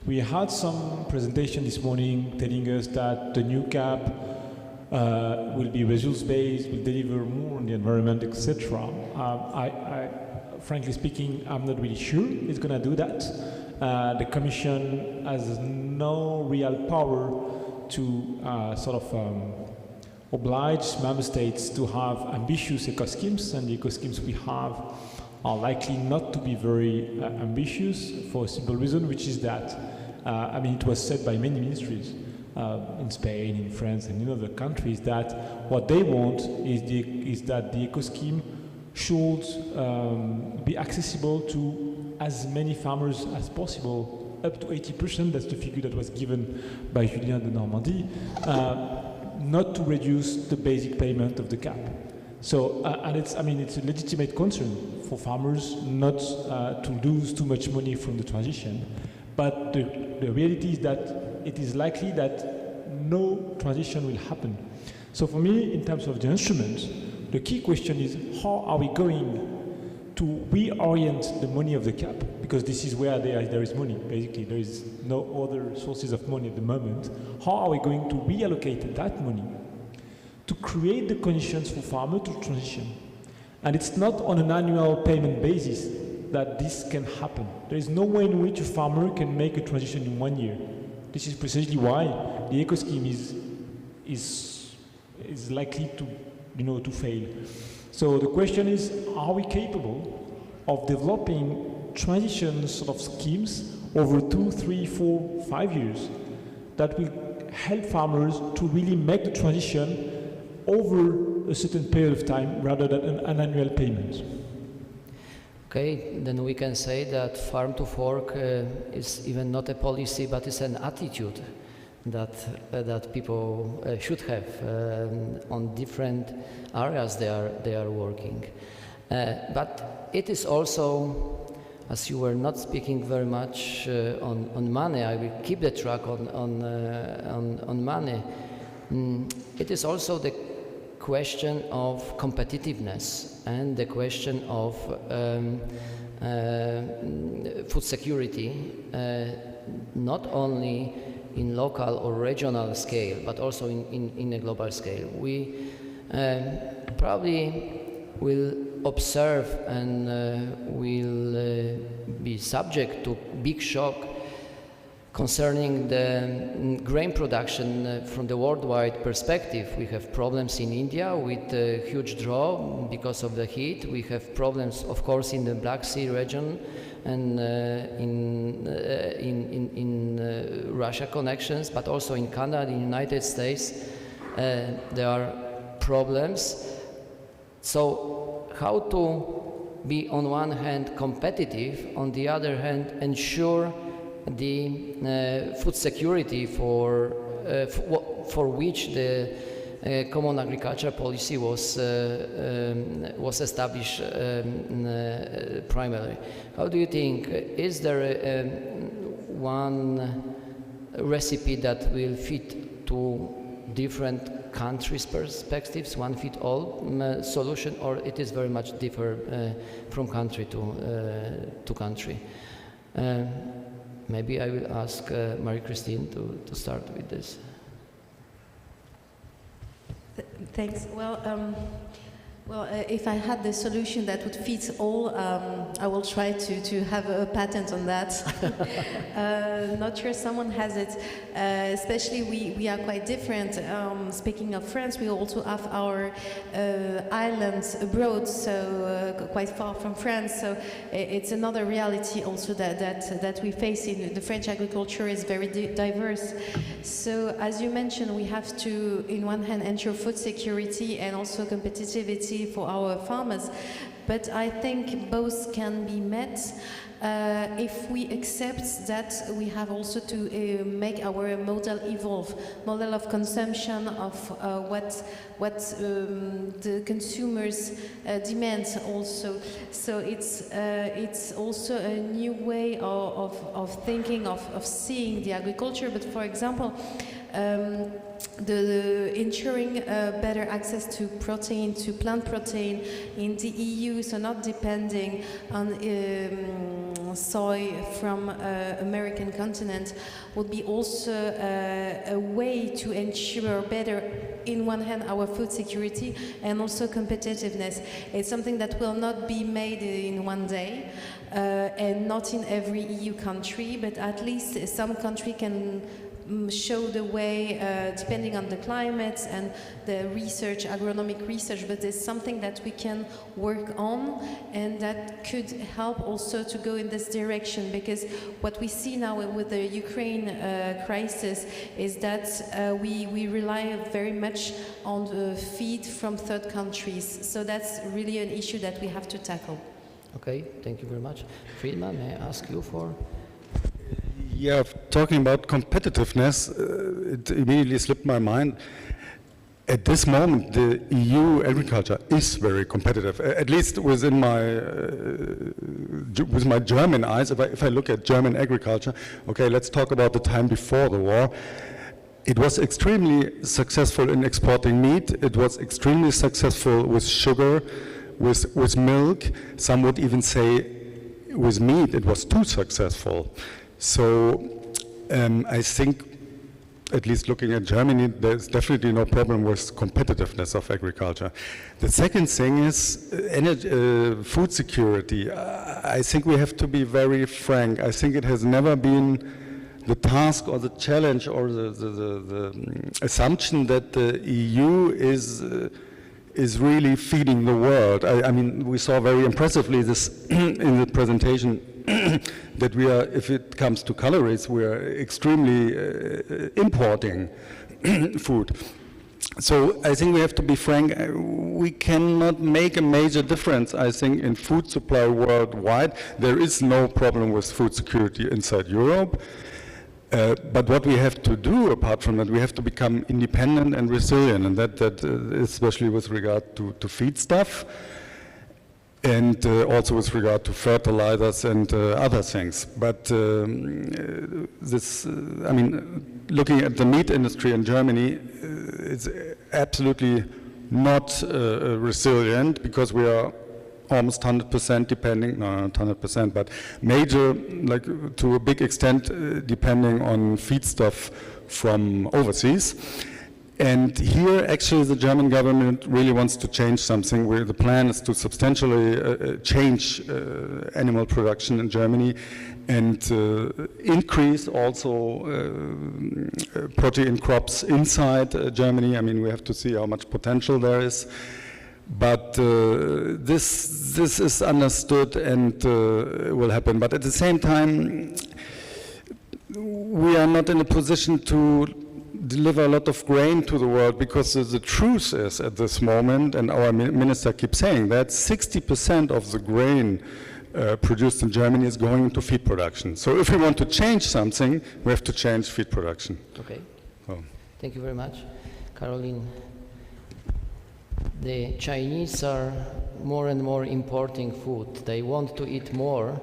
[SPEAKER 13] We had some presentation this morning telling us that the new CAP will be results-based, will deliver more on the environment, etc. Frankly speaking, I'm not really sure it's going to do that. The Commission has no real power to oblige member states to have ambitious eco-schemes, and the eco-schemes we have are likely not to be very ambitious for a simple reason, which is that, it was said by many ministries in Spain, in France, and in other countries that what they want is that the eco-scheme should be accessible to as many farmers as possible, up to 80%, that's the figure that was given by Julien de Normandie, not to reduce the basic payment of the CAP. So, and it's a legitimate concern for farmers not to lose too much money from the transition. But the reality is that it is likely that no transition will happen. So for me, in terms of the instruments, the key question is how are we going to reorient the money of the CAP? Because this is where there is money, basically. There is no other sources of money at the moment. How are we going to reallocate that money to create the conditions for farmers to transition. And it's not on an annual payment basis that this can happen. There is no way in which a farmer can make a transition in 1 year. This is precisely why the eco scheme is likely to fail. So the question is, are we capable of developing transition sort of schemes over 2, 3, 4, 5 years that will help farmers to really make the transition over a certain period of time rather than an annual payment?
[SPEAKER 1] Okay, then we can say that farm to fork is even not a policy, but it's an attitude that people should have on different areas they are working. But it is also, as you were not speaking very much on money, I will keep the track on money. It is also the question of competitiveness and the question of food security, not only in local or regional scale, but also in a global scale. We probably will observe and will be subject to big shock concerning the grain production from the worldwide perspective. We have problems in India with a huge drought because of the heat. We have problems, of course, in the Black Sea region and in Russia connections, but also in Canada, in the United States, there are problems. So how to be on one hand competitive, on the other hand ensure the food security for which the common agriculture policy was established primarily. How do you think, is there one recipe that will fit to different countries' perspectives, one fit all solution, or it is very much differ from country to country? Maybe I will ask Marie-Christine to start with this.
[SPEAKER 12] Thanks. Well, if I had the solution that would fit all, I will try to have a patent on that. Not sure someone has it. Especially we are quite different. Speaking of France, we also have our islands abroad, so quite far from France. So it's another reality also that we face in the French agriculture is very diverse. So as you mentioned, we have to, in one hand, ensure food security and also competitivity for our farmers, but I think both can be met if we accept that we have also to make our model evolve, model of consumption of what the consumers demand also. So it's also a new way of thinking, of seeing the agriculture. But for example, the ensuring better access to protein, to plant protein in the EU, so not depending on soy from American continent, would be also a way to ensure better, in one hand, our food security and also competitiveness. It's something that will not be made in one day and not in every EU country, but at least some country can show the way depending on the climate and the research, agronomic research, but it's something that we can work on and that could help also to go in this direction, because what we see now with the Ukraine crisis is that we rely very much on the feed from third countries. So that's really an issue that we have to tackle.
[SPEAKER 1] Okay, thank you very much. Friedman, may I ask you for?
[SPEAKER 11] Yeah, talking about competitiveness, it immediately slipped my mind. At this moment, the EU agriculture is very competitive, at least within with my German eyes. If I look at German agriculture, okay, let's talk about the time before the war. It was extremely successful in exporting meat. It was extremely successful with sugar, with milk. Some would even say with meat it was too successful. So I think at least looking at Germany, there's definitely no problem with competitiveness of agriculture. The second thing is food security. I think we have to be very frank. I think it has never been the task or the challenge or the assumption that the EU is really feeding the world. I mean, we saw very impressively this in the presentation that we are, if it comes to calories, we are extremely importing food. So I think we have to be frank, we cannot make a major difference, I think, in food supply worldwide. There is no problem with food security inside Europe. But what we have to do, apart from that, we have to become independent and resilient, and that especially with regard to feedstuff, and also with regard to fertilizers and other things. But I mean, looking at the meat industry in Germany, it's absolutely not resilient, because we are almost 100% depending, no, not 100%, but major, like to a big extent, depending on feedstuff from overseas. And here, actually, the German government really wants to change something, where the plan is to substantially change animal production in Germany and increase also protein crops inside Germany. I mean, we have to see how much potential there is. But this is understood and will happen. But at the same time, we are not in a position to deliver a lot of grain to the world, because the truth is at this moment, and our minister keeps saying that 60% of the grain produced in Germany is going into feed production. So if we want to change something, we have to change feed production.
[SPEAKER 1] Okay. Thank you very much. Caroline. The Chinese are more and more importing food. They want to eat more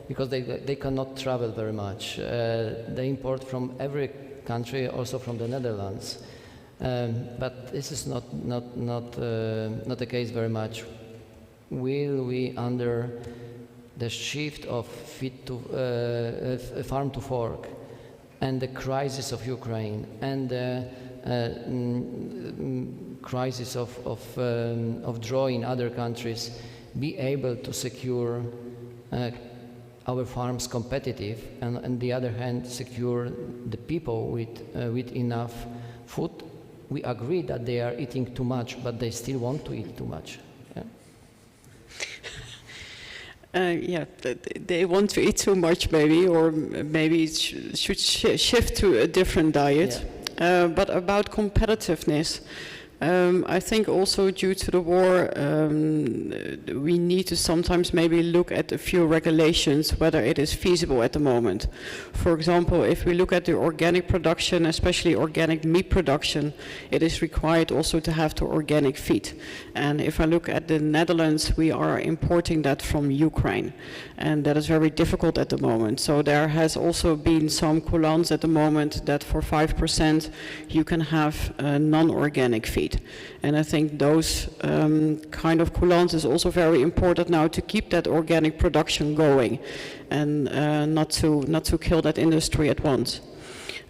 [SPEAKER 1] because they cannot travel very much. They import from every country, also from the Netherlands. But this is not the case very much. Will we, under the shift of farm to fork, and the crisis of Ukraine, and the crisis of drought in other countries, be able to secure our farms competitive, and on the other hand secure the people with enough food? We agree that they are eating too much, but they still want to eat too much.
[SPEAKER 9] Yeah, they want to eat too much, maybe, or maybe it should shift to a different diet. Yeah. But about competitiveness, I think also due to the war, we need to sometimes maybe look at a few regulations, whether it is feasible at the moment. For example, if we look at the organic production, especially organic meat production, it is required also to have the organic feed. And if I look at the Netherlands, we are importing that from Ukraine. And that is very difficult at the moment. So there has also been some coulants at the moment that for 5% you can have non-organic feed. And I think those kind of coulants is also very important now to keep that organic production going and not to kill that industry at once.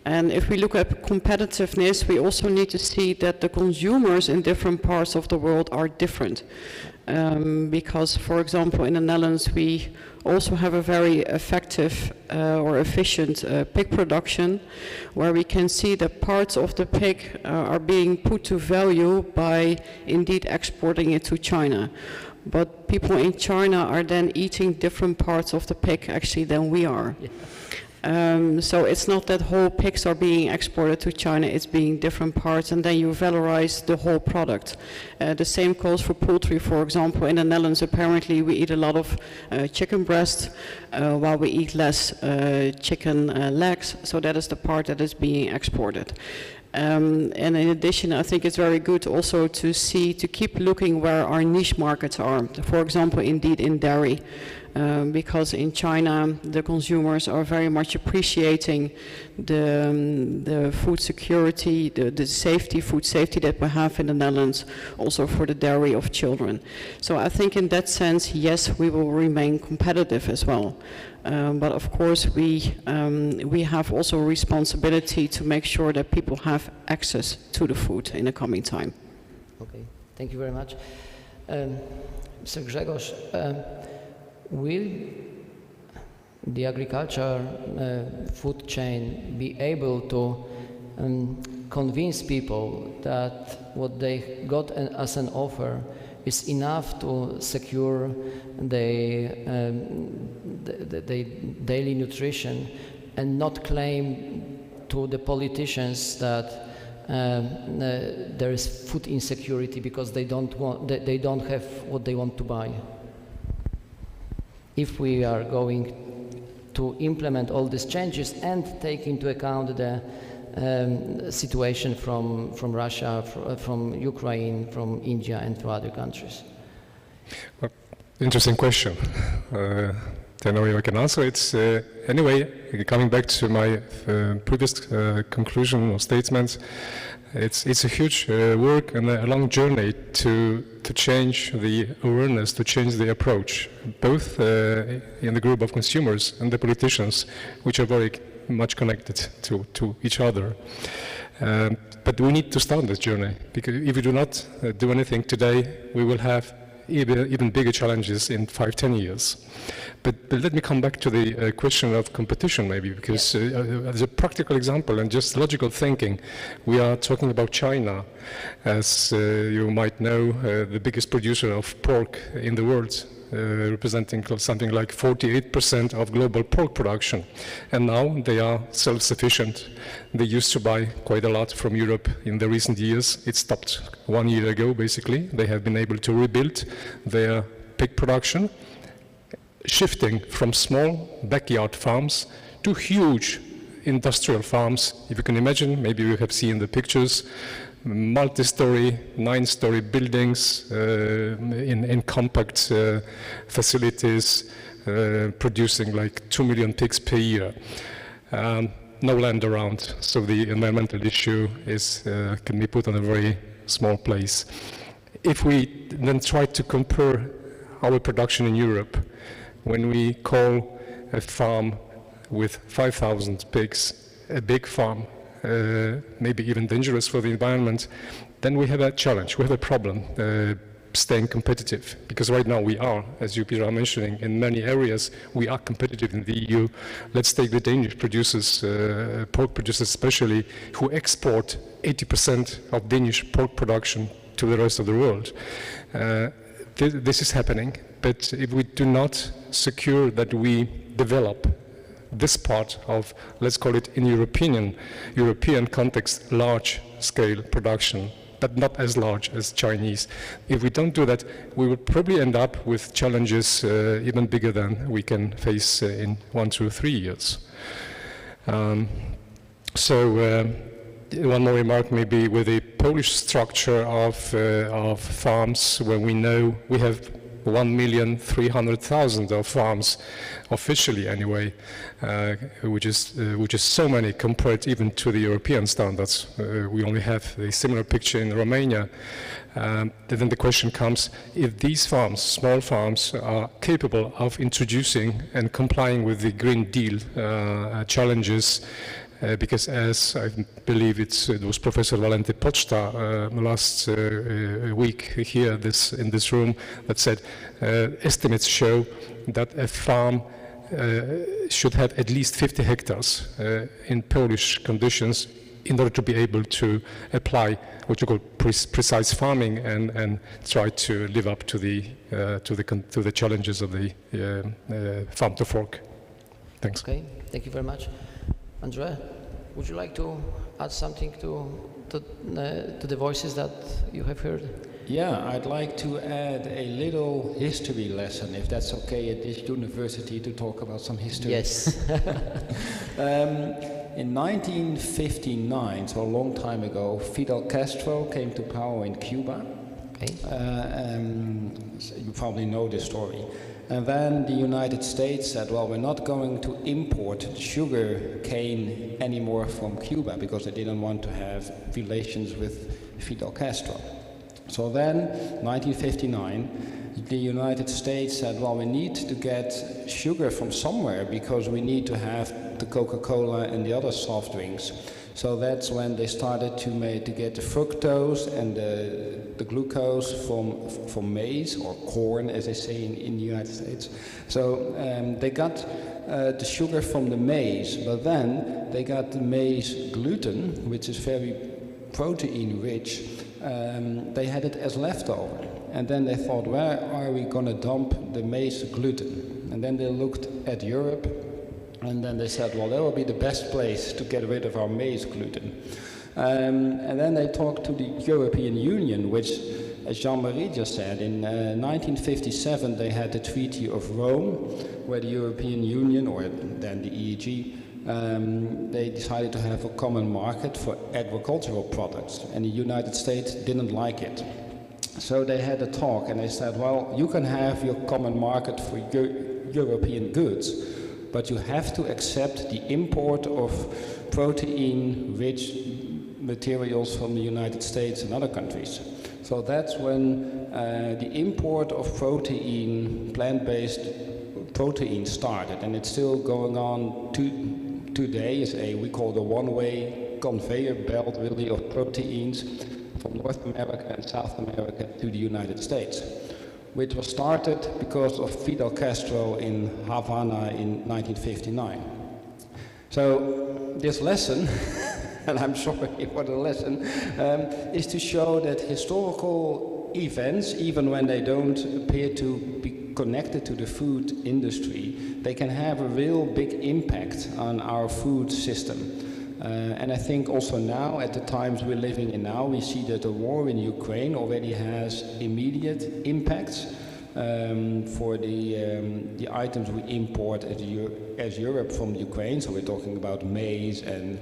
[SPEAKER 9] And if we look at competitiveness, we also need to see that the consumers in different parts of the world are different. Because, for example, in the Netherlands, we also have a very effective or efficient pig production, where we can see that parts of the pig are being put to value by indeed exporting it to China. But people in China are then eating different parts of the pig actually than we are. Yeah. So it's not that whole pigs are being exported to China, it's being different parts, and then you valorize the whole product. The same goes for poultry, for example. In the Netherlands, apparently, we eat a lot of chicken breast, while we eat less chicken legs, so that is the part that is being exported. And in addition, I think it's very good also to keep looking where our niche markets are. For example, indeed in dairy. Because in China the consumers are very much appreciating the food security, the food safety that we have in the Netherlands, also for the dairy of children. So I think in that sense, yes, we will remain competitive as well. But of course, we have also a responsibility to make sure that people have access to the food in the coming time.
[SPEAKER 1] Okay, thank you very much. Mr. Grzegorz, will the agriculture food chain be able to convince people that what they got as an offer is enough to secure their daily nutrition, and not claim to the politicians that there is food insecurity because they don't have what they want to buy? If we are going to implement all these changes and take into account the situation from Russia, from Ukraine, from India, and from other countries?
[SPEAKER 10] Well, interesting question. Don't know if I can answer it. Anyway, coming back to my previous conclusion or statement, it's a huge work and a long journey to change the awareness, to change the approach, both in the group of consumers and the politicians, which are very much connected to each other. But we need to start this journey, because if we do not do anything today, we will have even bigger challenges in 5-10 years. But let me come back to the question of competition, maybe, because as a practical example and just logical thinking, we are talking about China, as you might know, the biggest producer of pork in the world, representing something like 48% of global pork production. And now they are self-sufficient. They used to buy quite a lot from Europe in the recent years. It stopped 1 year ago, basically. They have been able to rebuild their pig production, shifting from small backyard farms to huge industrial farms. If you can imagine, maybe you have seen the pictures, multi-story, 9-story buildings in compact facilities, producing like 2 million pigs per year. No land around, so the environmental issue can be put on a very small place. If we then try to compare our production in Europe, when we call a farm with 5,000 pigs a big farm, maybe even dangerous for the environment, then we have a challenge, we have a problem staying competitive. Because right now we are, as you, Pierre, are mentioning, in many areas we are competitive in the EU. Let's take the Danish producers, pork producers especially, who export 80% of Danish pork production to the rest of the world. This is happening, but if we do not secure that we develop this part of, let's call it in European context, large-scale production, but not as large as Chinese. If we don't do that, we will probably end up with challenges even bigger than we can face in 1 to 3 years. One more remark maybe with the Polish structure of farms, where we know we have 1,300,000 of farms, officially anyway, which is so many compared even to the European standards. We only have a similar picture in Romania. Then the question comes, if these farms, small farms, are capable of introducing and complying with the Green Deal challenges, because as I believe it was Professor Valente Poczta last week here in this room that said estimates show that a farm should have at least 50 hectares in Polish conditions in order to be able to apply what you call precise farming and try to live up to the challenges of the farm to fork. Thanks.
[SPEAKER 1] Okay, thank you very much. Andrea, would you like to add something to the voices that you have heard?
[SPEAKER 8] Yeah, I'd like to add a little history lesson, if that's okay at this university to talk about some history.
[SPEAKER 1] Yes.
[SPEAKER 8] In 1959, so a long time ago, Fidel Castro came to power in Cuba.
[SPEAKER 1] Okay.
[SPEAKER 8] So you probably know this story. And then the United States said, well, we're not going to import sugar cane anymore from Cuba because they didn't want to have relations with Fidel Castro. So then, 1959, the United States said, well, we need to get sugar from somewhere because we need to have the Coca-Cola and the other soft drinks. So that's when they started to get the fructose and the glucose from maize, or corn, as they say in the United States. So they got the sugar from the maize, but then they got the maize gluten, which is very protein rich. They had it as leftover. And then they thought, where are we going to dump the maize gluten? And then they looked at Europe, and then they said, well, that will be the best place to get rid of our maize gluten. And then they talked to the European Union, which, as Jean-Marie just said, in 1957 they had the Treaty of Rome, where the European Union, or then the EEG, they decided to have a common market for agricultural products, and the United States didn't like it. So they had a talk, and they said, well, you can have your common market for European goods, but you have to accept the import of protein-rich materials from the United States and other countries. So that's when the import of protein, plant-based protein started, and it's still going on today. Is we call the one-way conveyor belt, really, of proteins from North America and South America to the United States, which was started because of Fidel Castro in Havana in 1959. So this lesson, and I'm sorry for the lesson, is to show that historical events, even when they don't appear to be connected to the food industry, they can have a real big impact on our food system. And I think also now, at the times we're living in now, we see that the war in Ukraine already has immediate impacts for the items we import as Europe from Ukraine. So we're talking about maize and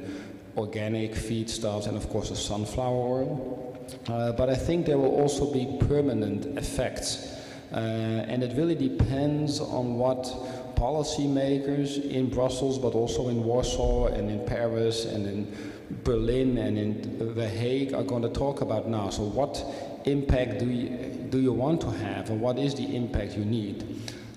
[SPEAKER 8] organic feedstuffs and of course the sunflower oil. But I think there will also be permanent effects. And it really depends on what policymakers in Brussels, but also in Warsaw and in Paris and in Berlin and in The Hague are going to talk about now. So what impact do you want to have, and what is the impact you need?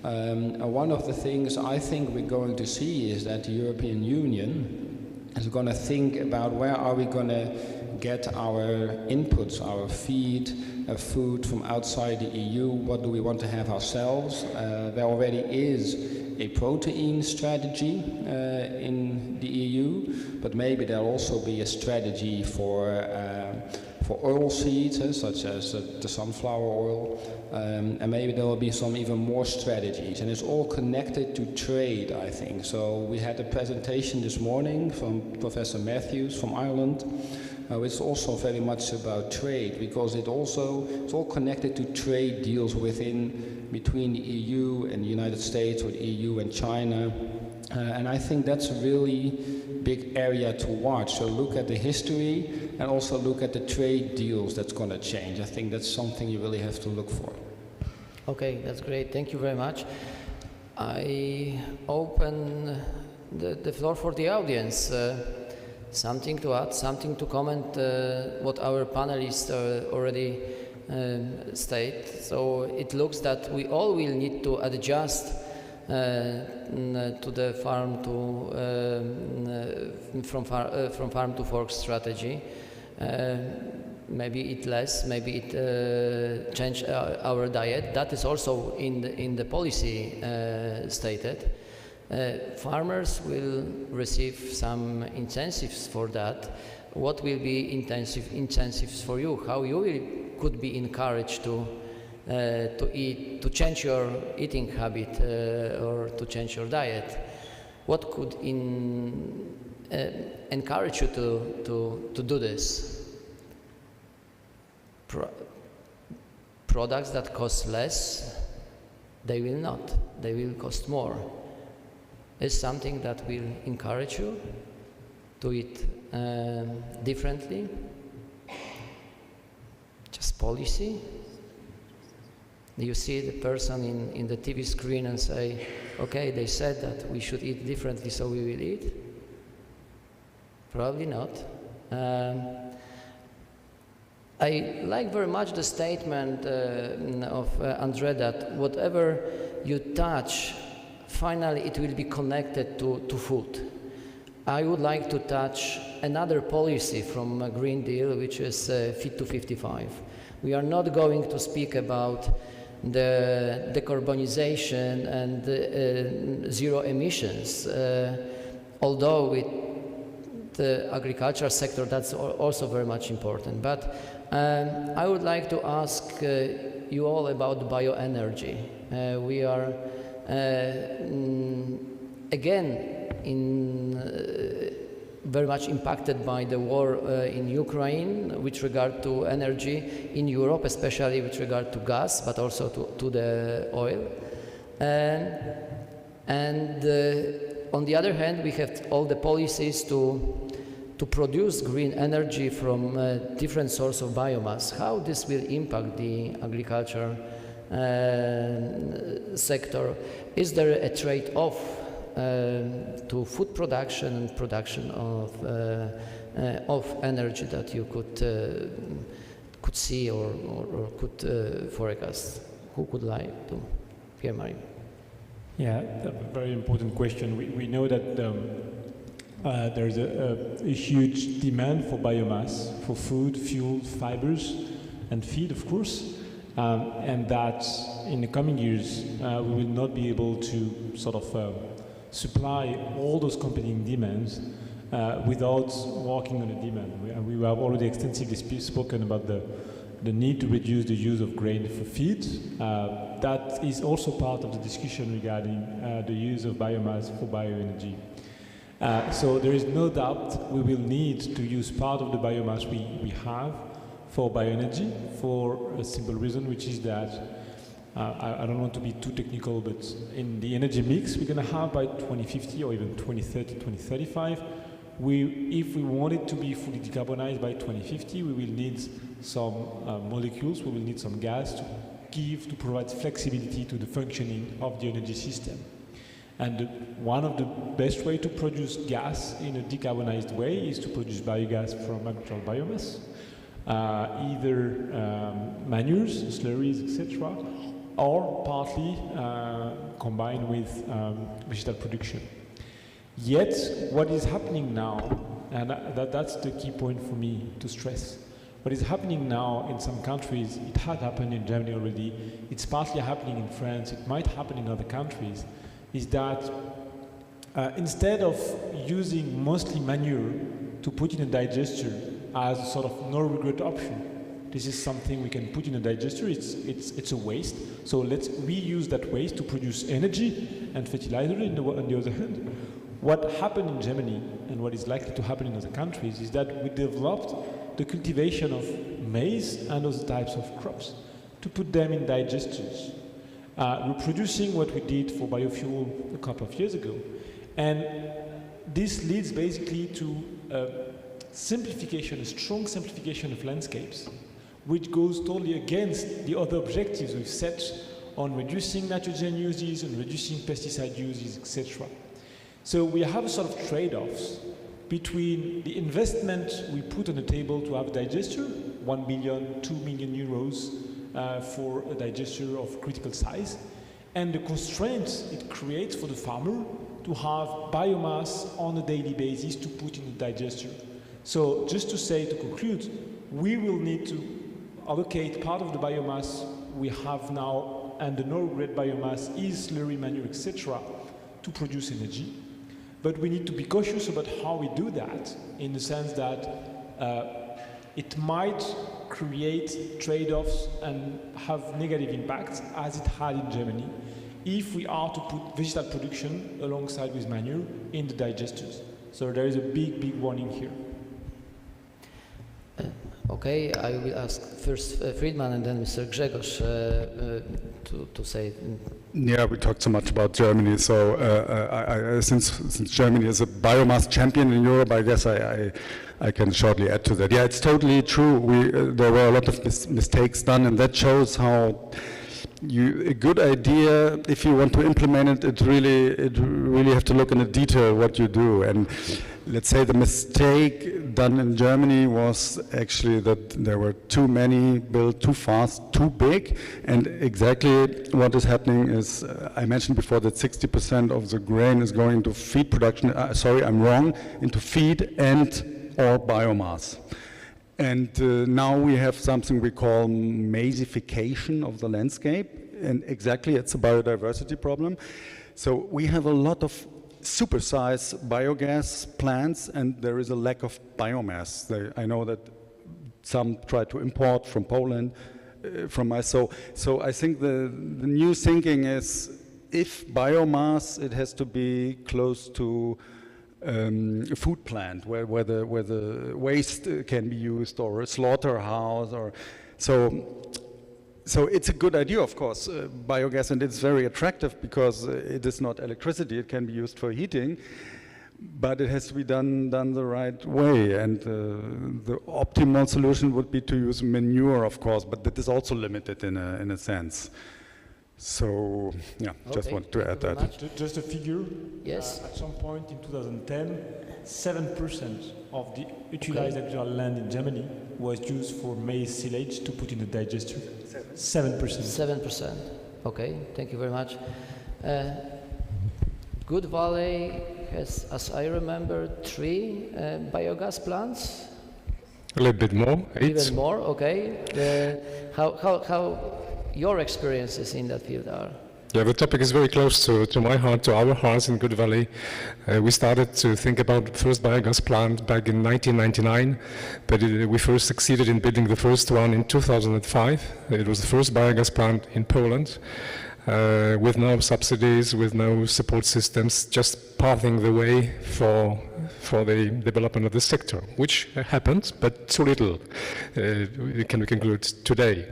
[SPEAKER 8] And one of the things I think we're going to see is that the European Union is going to think about where are we going to get our inputs, our feed, food from outside the EU. What do we want to have ourselves? There already is a protein strategy in the EU, but maybe there'll also be a strategy for oil seeds, such as the sunflower oil, and maybe there will be some even more strategies, and it's all connected to trade, I think. So we had a presentation this morning from Professor Matthews from Ireland. It's also very much about trade, because it's all connected to trade deals between the EU and the United States, or the EU and China. And I think that's a really big area to watch. So look at the history and also look at the trade deals that's going to change. I think that's something you really have to look for.
[SPEAKER 1] Okay, that's great. Thank you very much. I open the floor for the audience. Something to add, something to comment what our panelists already state. So it looks that we all will need to adjust to the from farm to fork strategy. Maybe eat less, maybe it change our diet. That is also in the policy stated. Farmers will receive some incentives for that. What will be incentives for you? How you could be encouraged to eat, to change your eating habit or to change your diet? What could encourage you to do this? Products that cost less, they will not. They will cost more. Is something that will encourage you to eat differently? Just policy? Do you see the person in the TV screen and say, okay, they said that we should eat differently, so we will eat? Probably not. I like very much the statement of Andre that whatever you touch, finally it will be connected to food. I would like to touch another policy from a Green Deal, which is Fit to 55. We are not going to speak about the decarbonization and zero emissions, although with the agricultural sector that's also very much important. But I would like to ask you all about bioenergy. We are again very much impacted by the war in Ukraine with regard to energy in Europe, especially with regard to gas, but also to the oil. And on the other hand, we have all the policies to produce green energy from different sources of biomass. How this will impact the agriculture sector? Is there a trade-off to food production and production of energy that you could see or could forecast? Who could like to? Pierre-Marie.
[SPEAKER 13] Yeah, a very important question. We know that there's a huge demand for biomass, for food, fuel, fibers, and feed, of course, and that in the coming years we will not be able to sort of supply all those competing demands without working on the demand. We have already extensively spoken about the need to reduce the use of grain for feed. That is also part of the discussion regarding the use of biomass for bioenergy. So there is no doubt we will need to use part of the biomass we have for bioenergy for a simple reason, which is that I don't want to be too technical, but in the energy mix we're going to have by 2050 or even 2030, 2035, if we want it to be fully decarbonized by 2050, we will need some molecules, we will need some gas to provide flexibility to the functioning of the energy system. And one of the best ways to produce gas in a decarbonized way is to produce biogas from agricultural biomass, either manures, slurries, etc., or partly combined with vegetable production. Yet, what is happening now, and that's the key point for me to stress, what is happening now in some countries, it had happened in Germany already, it's partly happening in France, it might happen in other countries, is that instead of using mostly manure to put in a digester as a sort of no-regret option, this is something we can put in a digester, it's a waste, so let's reuse that waste to produce energy and fertilizer on the other hand. What happened in Germany, and what is likely to happen in other countries, is that we developed the cultivation of maize and other types of crops to put them in digesters, reproducing what we did for biofuel a couple of years ago. And this leads basically to a simplification, a strong simplification of landscapes, which goes totally against the other objectives we've set on reducing nitrogen uses and reducing pesticide uses, etc. So we have a sort of trade-offs between the investment we put on the table to have a digester, 1 million, 2 million euros for a digester of critical size, and the constraints it creates for the farmer to have biomass on a daily basis to put in the digester. So just to say, to conclude, we will need to allocate part of the biomass we have now, and the no-regret biomass is slurry, manure, etc., to produce energy. But we need to be cautious about how we do that, in the sense that it might create trade-offs and have negative impacts, as it had in Germany, if we are to put vegetable production alongside with manure in the digesters. So there is a big, big warning here.
[SPEAKER 1] Okay, I will ask first Friedman and then Mr. Grzegorz to say.
[SPEAKER 11] Yeah, we talked so much about Germany, so since Germany is a biomass champion in Europe, I guess I can shortly add to that. Yeah, it's totally true. There were a lot of mistakes done, and that shows how a good idea, if you want to implement it, it really have to look in the detail what you do. And let's say the mistake done in Germany was actually that there were too many built too fast, too big, and exactly what is happening is, I mentioned before that 60% of the grain is going into feed production, sorry, I'm wrong, into feed and or biomass. And now we have something we call massification of the landscape, and exactly it's a biodiversity problem. So we have a lot of supersize biogas plants, and there is a lack of biomass. I know that some try to import from Poland, so I think the new thinking is, if biomass, it has to be close to a food plant where the waste can be used, or a slaughterhouse, or so it's a good idea, of course, biogas, and it's very attractive because it is not electricity, it can be used for heating, but it has to be done the right way, and the optimal solution would be to use manure, of course, but that is also limited in a sense. So, yeah,
[SPEAKER 1] Okay.
[SPEAKER 11] just want to add that.
[SPEAKER 7] Just a figure.
[SPEAKER 1] Yes.
[SPEAKER 7] At some point in 2010, 7% of the utilized agricultural land in Germany was used for maize silage to put in the digester. 7%.
[SPEAKER 1] 7%. Okay, thank you very much. Good Valley has, as I remember, 3 biogas plants.
[SPEAKER 10] A little bit more, 8.
[SPEAKER 1] Even more, okay. How your experiences in that field are?
[SPEAKER 10] Yeah, the topic is very close to my heart, to our hearts in Good Valley. We started to think about the first biogas plant back in 1999, but we first succeeded in building the first one in 2005. It was the first biogas plant in Poland, with no subsidies, with no support systems, just paving the way for the development of the sector, which happened, but too little, we can conclude today.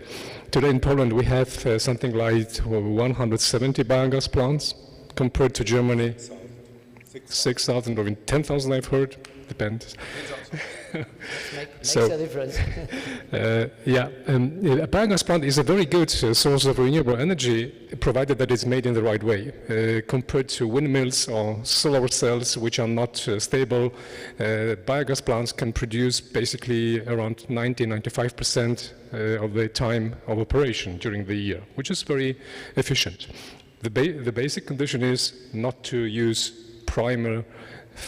[SPEAKER 10] Today in Poland we have something like 170 biogas plants, compared to Germany 6,000 or 10,000 I've heard, depends.
[SPEAKER 1] Makes a difference.
[SPEAKER 10] A biogas plant is a very good source of renewable energy, provided that it's made in the right way. Compared to windmills or solar cells, which are not stable, biogas plants can produce basically around 90-95% of the time of operation during the year, which is very efficient. The basic condition is not to use primer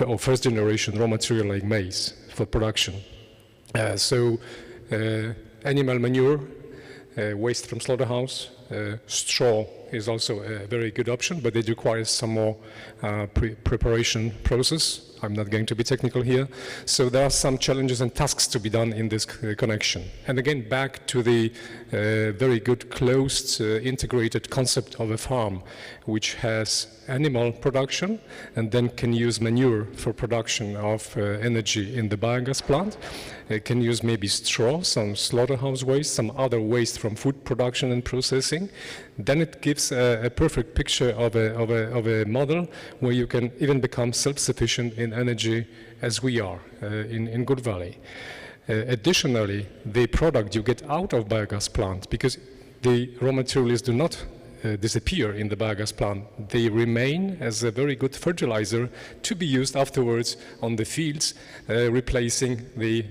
[SPEAKER 10] or first generation raw material like maize for production. Animal manure, waste from slaughterhouse, straw is also a very good option, but it requires some more preparation process. I'm not going to be technical here. So there are some challenges and tasks to be done in this connection. And again, back to the very good closed integrated concept of a farm, which has animal production and then can use manure for production of energy in the biogas plant. It can use maybe straw, some slaughterhouse waste, some other waste from food production and processing. Then it gives a perfect picture of a model where you can even become self-sufficient in energy as we are in Good Valley. Additionally, the product you get out of biogas plant, because the raw materials do not disappear in the biogas plant. They remain as a very good fertilizer to be used afterwards on the fields, replacing the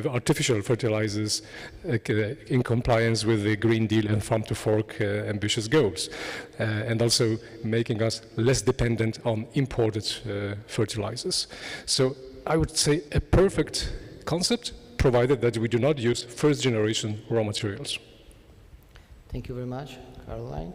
[SPEAKER 10] artificial fertilizers in compliance with the Green Deal and Farm to Fork ambitious goals, and also making us less dependent on imported fertilizers. So I would say a perfect concept, provided that we do not use first generation raw materials.
[SPEAKER 1] Thank you very much. Caroline?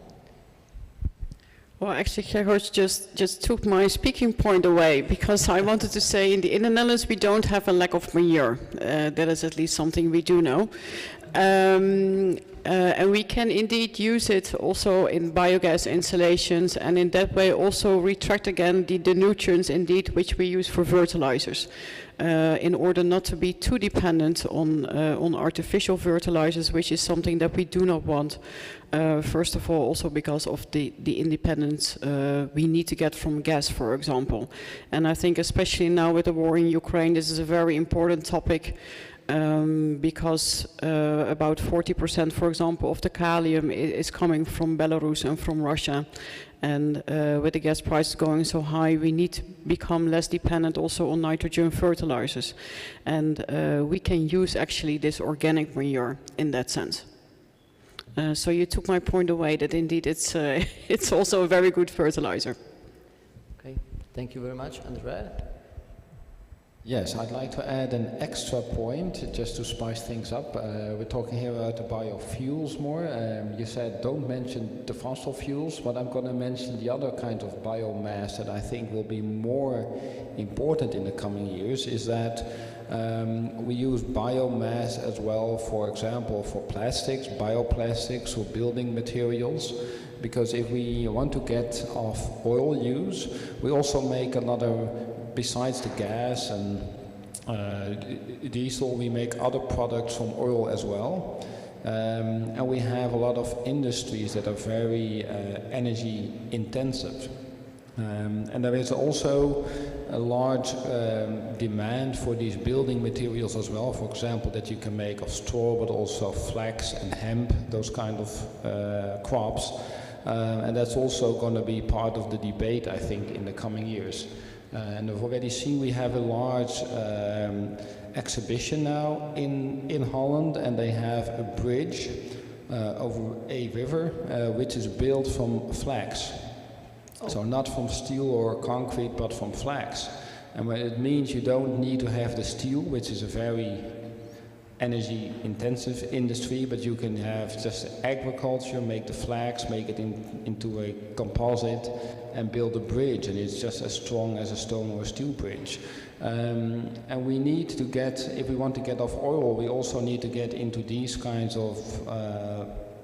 [SPEAKER 9] Well, actually, Gerhard just took my speaking point away, because I wanted to say in the Netherlands we don't have a lack of manure. That is at least something we do know. And we can indeed use it also in biogas installations, and in that way also retract again the nutrients indeed which we use for fertilizers. In order not to be too dependent on artificial fertilizers, which is something that we do not want. First of all, also because of the independence we need to get from gas, for example. And I think especially now with the war in Ukraine, this is a very important topic because about 40%, for example, of the kalium is coming from Belarus and from Russia. And with the gas prices going so high, we need to become less dependent also on nitrogen fertilizers. And we can use actually this organic manure in that sense. So you took my point away that indeed it's also a very good fertilizer.
[SPEAKER 1] Okay, thank you very much. Andrea?
[SPEAKER 8] Yes, I'd like to add an extra point just to spice things up. We're talking here about the biofuels more. You said don't mention the fossil fuels, but I'm going to mention the other kind of biomass that I think will be more important in the coming years, is that we use biomass as well, for example, for plastics, bioplastics or building materials. Because if we want to get off oil use, we also make another, besides the gas and diesel, we make other products from oil as well. And we have a lot of industries that are very energy intensive. And there is also a large demand for these building materials as well. For example, that you can make of straw, but also flax and hemp, those kind of crops. And that's also going to be part of the debate, I think, in the coming years. And I've already seen we have a large exhibition now in Holland, and they have a bridge over a river which is built from flax. Oh. So not from steel or concrete, but from flax. And when it means you don't need to have the steel, which is a very energy intensive industry, but you can have just agriculture, make the flax, make it into a composite and build a bridge, and it's just as strong as a stone or steel bridge. And we need to get, if we want to get off oil, we also need to get into these kinds of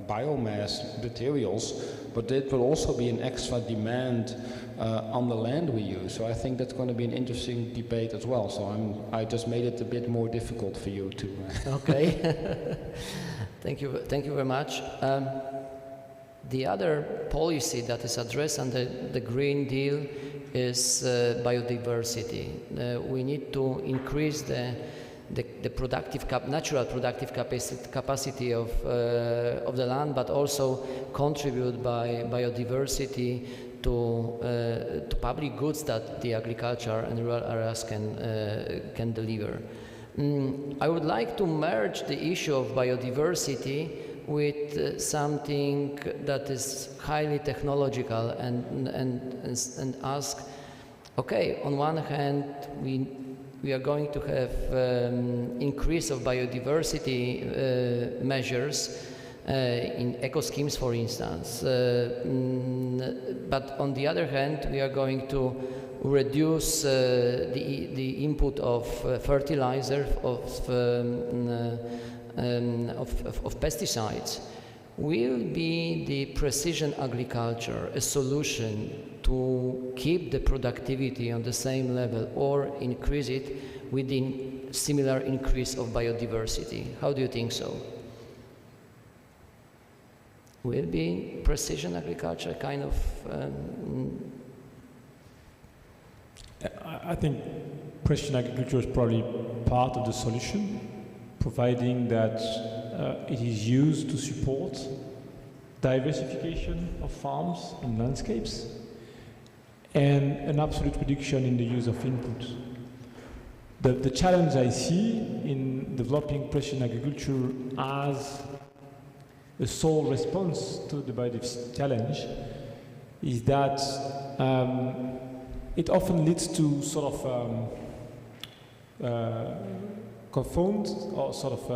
[SPEAKER 8] biomass materials, but it will also be an extra demand on the land we use. So I think that's going to be an interesting debate as well. So I just made it a bit more difficult for you to.
[SPEAKER 1] Okay. Thank you very much. The other policy that is addressed under the Green Deal is biodiversity. We need to increase the natural productive capacity of the land, but also contribute by biodiversity to public goods that the agriculture and rural areas can deliver. I would like to merge the issue of biodiversity with something that is highly technological and ask, okay, on one hand we are going to have increase of biodiversity measures in eco schemes, for instance, but on the other hand we are going to reduce the input of fertilizer, of pesticides. Will be the precision agriculture a solution to keep the productivity on the same level or increase it within similar increase of biodiversity? How do you think so? Will be precision agriculture kind of...
[SPEAKER 13] I think precision agriculture is probably part of the solution, providing that it is used to support diversification of farms and landscapes and an absolute reduction in the use of input. The challenge I see in developing precision agriculture as a sole response to the biodiversity challenge is that it often leads to sort of confound or sort of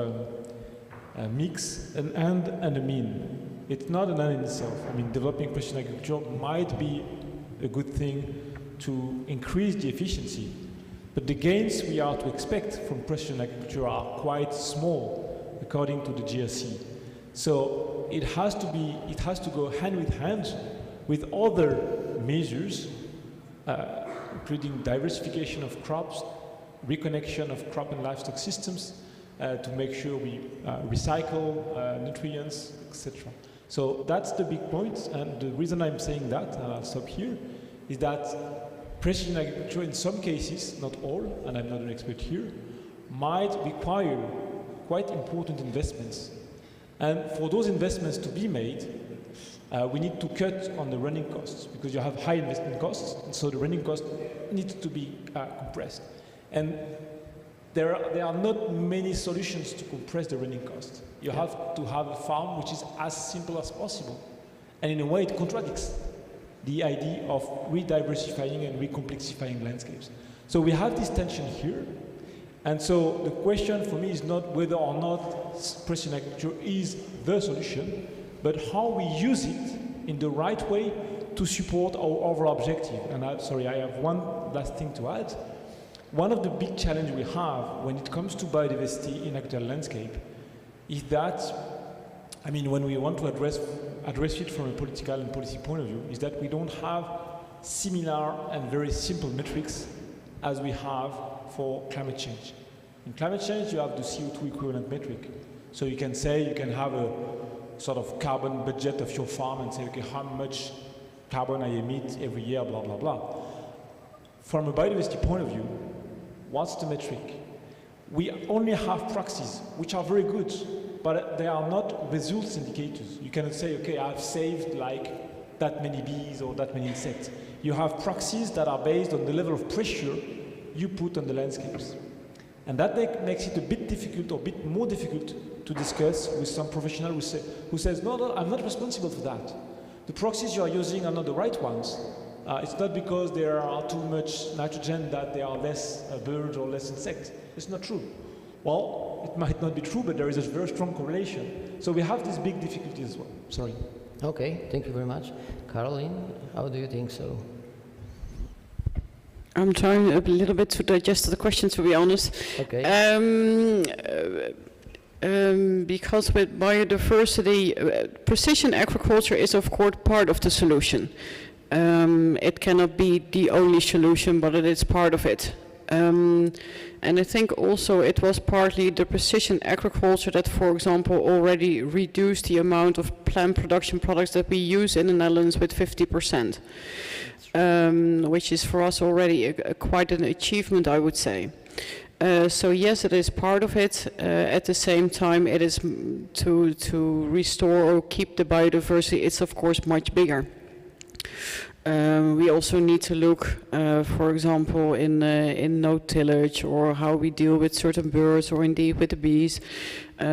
[SPEAKER 13] mix an end and a mean. It's not an end in itself. I mean, developing precision agriculture might be a good thing to increase the efficiency, but the gains we are to expect from precision agriculture are quite small according to the GRC. So it has to go hand with hand with other measures, including diversification of crops, reconnection of crop and livestock systems, to make sure we recycle nutrients, etc. So that's the big point, and the reason I'm saying that, and I'll stop here, is that precision agriculture in some cases, not all, and I'm not an expert here, might require quite important investments. And for those investments to be made, we need to cut on the running costs because you have high investment costs, and so the running cost needs to be compressed. And there are not many solutions to compress the running costs. You have to have a farm which is as simple as possible. And in a way, it contradicts the idea of re-diversifying and re-complexifying landscapes. So we have this tension here. And so the question for me is not whether or not precision agriculture is the solution, but how we use it in the right way to support our overall objective. And I have one last thing to add. One of the big challenges we have when it comes to biodiversity in agricultural landscape is that, I mean, when we want to address it from a political and policy point of view, is that we don't have similar and very simple metrics as we have for climate change. In climate change, you have the CO2 equivalent metric. So you can say, you can have a sort of carbon budget of your farm and say, okay, how much carbon I emit every year, blah, blah, blah. From a biodiversity point of view, what's the metric? We only have proxies, which are very good, but they are not results indicators. You cannot say, okay, I've saved like that many bees or that many insects. You have proxies that are based on the level of pressure you put on the landscapes. And that makes it a bit difficult or a bit more difficult to discuss with some professional who says, no, I'm not responsible for that. The proxies you are using are not the right ones. It's not because there are too much nitrogen that there are less birds or less insects. It's not true. Well, it might not be true, but there is a very strong correlation. So we have this big difficulty as well. Sorry.
[SPEAKER 1] Okay, thank you very much. Caroline, how do you think so?
[SPEAKER 9] I'm trying a little bit to digest the question, to be honest.
[SPEAKER 1] Okay.
[SPEAKER 9] Because with biodiversity, precision agriculture is of course part of the solution. It cannot be the only solution, but it is part of it. And I think also it was partly the precision agriculture that, for example, already reduced the amount of plant production products that we use in the Netherlands with 50%, which is for us already quite an achievement, I would say. So yes, it is part of it. At the same time, it is to restore or keep the biodiversity. It's of course much bigger. We also need to look, for example, in no tillage or how we deal with certain birds or indeed with the bees.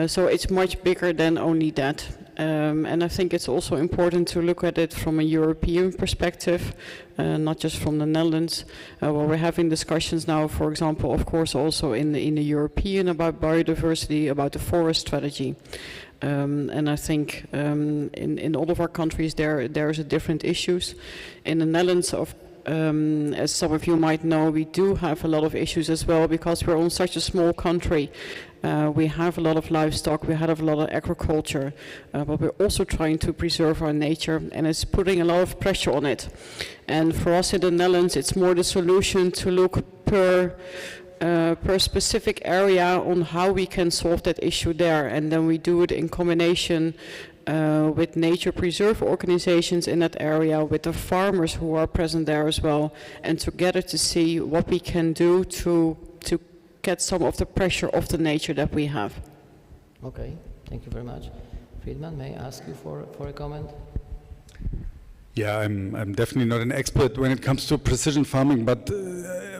[SPEAKER 9] So it's much bigger than only that. And I think it's also important to look at it from a European perspective, not just from the Netherlands. Well, we're having discussions now, for example, of course, also in the European about biodiversity, about the forest strategy. And I think in all of our countries there's different issues. In the Netherlands, as some of you might know, we do have a lot of issues as well because we're on such a small country. We have a lot of livestock, we have a lot of agriculture, but we're also trying to preserve our nature, and it's putting a lot of pressure on it. And for us in the Netherlands, it's more the solution to look per specific area on how we can solve that issue there, and then we do it in combination with nature preserve organizations in that area, with the farmers who are present there as well, and together to see what we can do to get some of the pressure off the nature that we have.
[SPEAKER 1] Okay, thank you very much. Friedman, may I ask you for a comment?
[SPEAKER 11] Yeah, I'm definitely not an expert when it comes to precision farming, but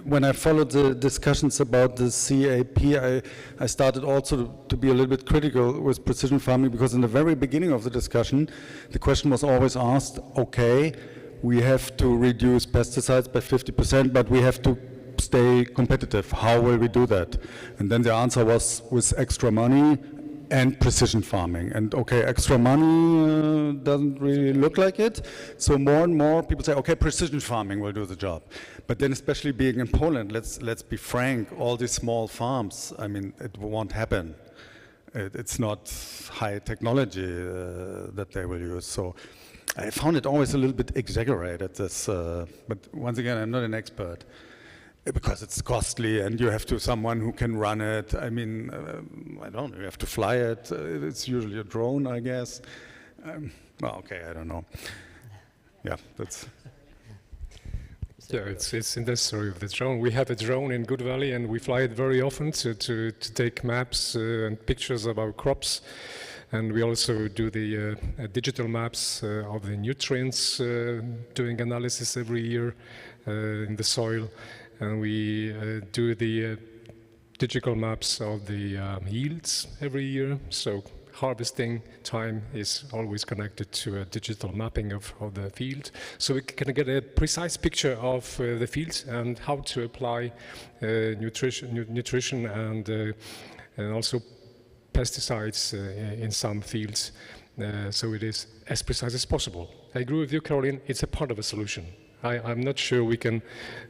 [SPEAKER 11] when I followed the discussions about the CAP, I started also to be a little bit critical with precision farming, because in the very beginning of the discussion, the question was always asked, okay, we have to reduce pesticides by 50%, but we have to stay competitive. How will we do that? And then the answer was with extra money and precision farming. And okay, extra money doesn't really look like it. So more and more people say, okay, precision farming will do the job. But then, especially being in Poland, let's be frank, all these small farms, I mean, it won't happen. It's not high technology that they will use. So I found it always a little bit exaggerated, this, but once again, I'm not an expert. Because it's costly and you have to someone who can run it. I mean, I don't know, you have to fly it. It's usually a drone, I guess. Well, okay, I don't know. Yeah, that's...
[SPEAKER 10] Yeah, it's in the story of the drone. We have a drone in Good Valley, and we fly it very often to take maps and pictures of our crops. And we also do the digital maps of the nutrients, doing analysis every year in the soil. And we do the digital maps of the yields every year. So harvesting time is always connected to a digital mapping of the field. So we can get a precise picture of the fields and how to apply nutrition and also pesticides in some fields. So it is as precise as possible. I agree with you, Caroline, it's a part of a solution. I'm not sure we can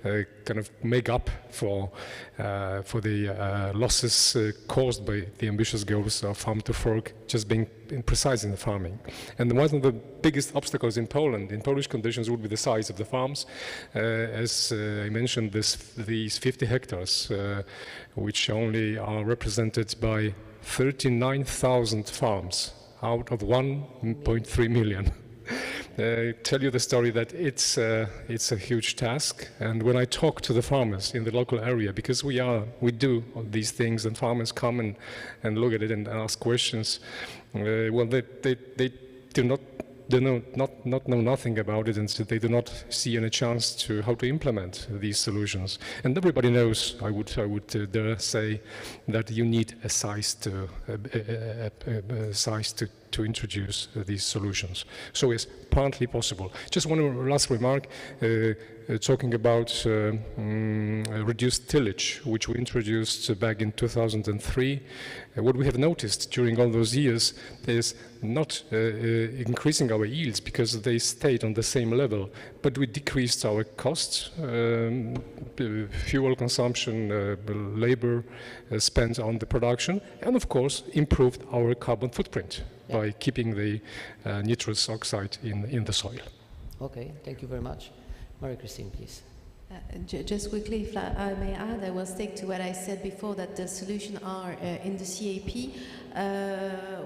[SPEAKER 10] kind of make up for the losses caused by the ambitious goals of farm to fork just being precise in the farming. And one of the biggest obstacles in Poland, in Polish conditions, would be the size of the farms. As I mentioned, these 50 hectares, which only are represented by 39,000 farms out of 1.3 million. Tell you the story that it's a huge task. And when I talk to the farmers in the local area, because we do these things, and farmers come and look at it and ask questions, well, they do not know nothing about it, and so they do not see any chance to how to implement these solutions. And everybody knows, I would dare say, that you need a size to introduce these solutions. So it's partly possible. Just one last remark, talking about reduced tillage, which we introduced back in 2003. What we have noticed during all those years is not increasing our yields because they stayed on the same level, but we decreased our costs, fuel consumption, labor spent on the production, and of course improved our carbon footprint by keeping the nitrous oxide in the soil.
[SPEAKER 1] Okay, thank you very much. Marie-Christine, please.
[SPEAKER 12] Just quickly, if I may add, I will stick to what I said before, that the solutions are in the CAP.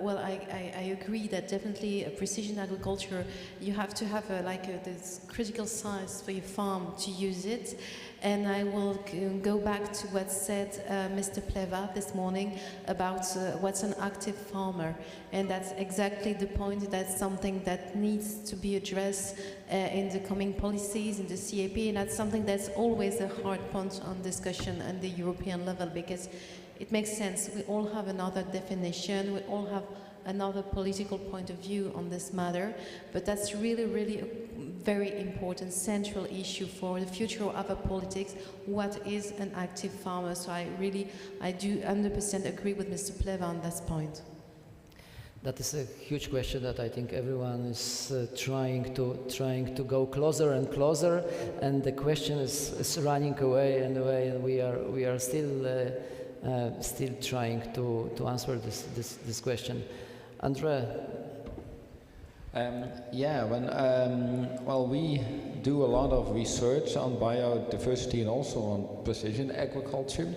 [SPEAKER 12] Well, I agree that definitely precision agriculture, you have to have this critical size for your farm to use it. And I will go back to what said Mr. Pleva this morning about what's an active farmer. And that's exactly the point. That's something that needs to be addressed in the coming policies, in the CAP. And that's something that's always a hard point on discussion at the European level, because it makes sense. We all have another definition. We all have another political point of view on this matter, but that's really, really a very important central issue for the future of our politics. What is an active farmer? So I do 100% agree with Mr. Pleva on this point.
[SPEAKER 1] That is a huge question that I think everyone is trying to go closer and closer, and the question is running away and away, and we are still trying to answer this question. Andre?
[SPEAKER 8] Well, we do a lot of research on biodiversity and also on precision agriculture.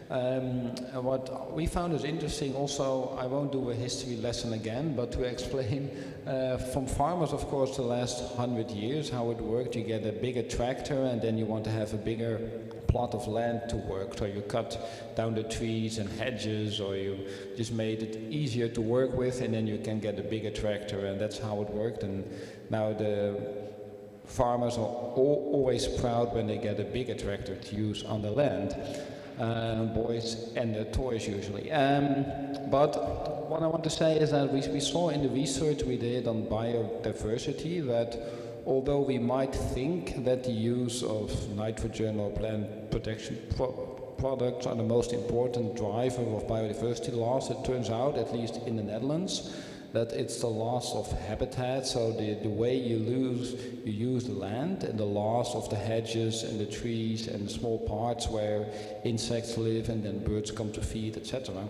[SPEAKER 8] What we found is interesting also, I won't do a history lesson again, but to explain from farmers, of course, the last 100 years, how it worked. You get a bigger tractor and then you want to have a bigger plot of land to work. So you cut down the trees and hedges, or you just made it easier to work with, and then you can get a bigger tractor, and that's how it worked. And now the farmers are always proud when they get a bigger tractor to use on the land. Boys and their toys usually. But what I want to say is that we saw in the research we did on biodiversity that although we might think that the use of nitrogen or plant protection products are the most important driver of biodiversity loss, it turns out, at least in the Netherlands, that it's the loss of habitat, so the way you use the land, and the loss of the hedges and the trees and the small parts where insects live and then birds come to feed, etc.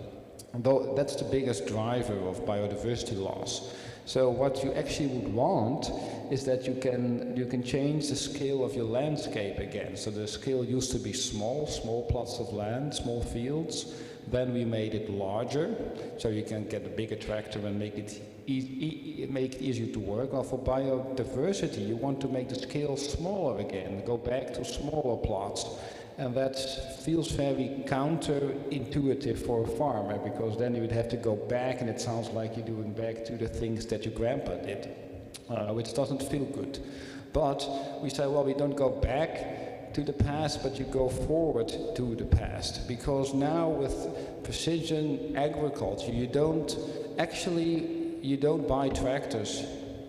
[SPEAKER 8] Though that's the biggest driver of biodiversity loss. So what you actually would want is that you can change the scale of your landscape again. So the scale used to be small plots of land, small fields. Then we made it larger, so you can get a bigger tractor and make it make it easier to work. Well, for biodiversity, you want to make the scale smaller again, go back to smaller plots. And that feels very counterintuitive for a farmer, because then you would have to go back, and it sounds like you're doing back to the things that your grandpa did, which doesn't feel good. But we say, well, we don't go back to the past, but you go forward to the past. Because now with precision agriculture, you don't buy tractors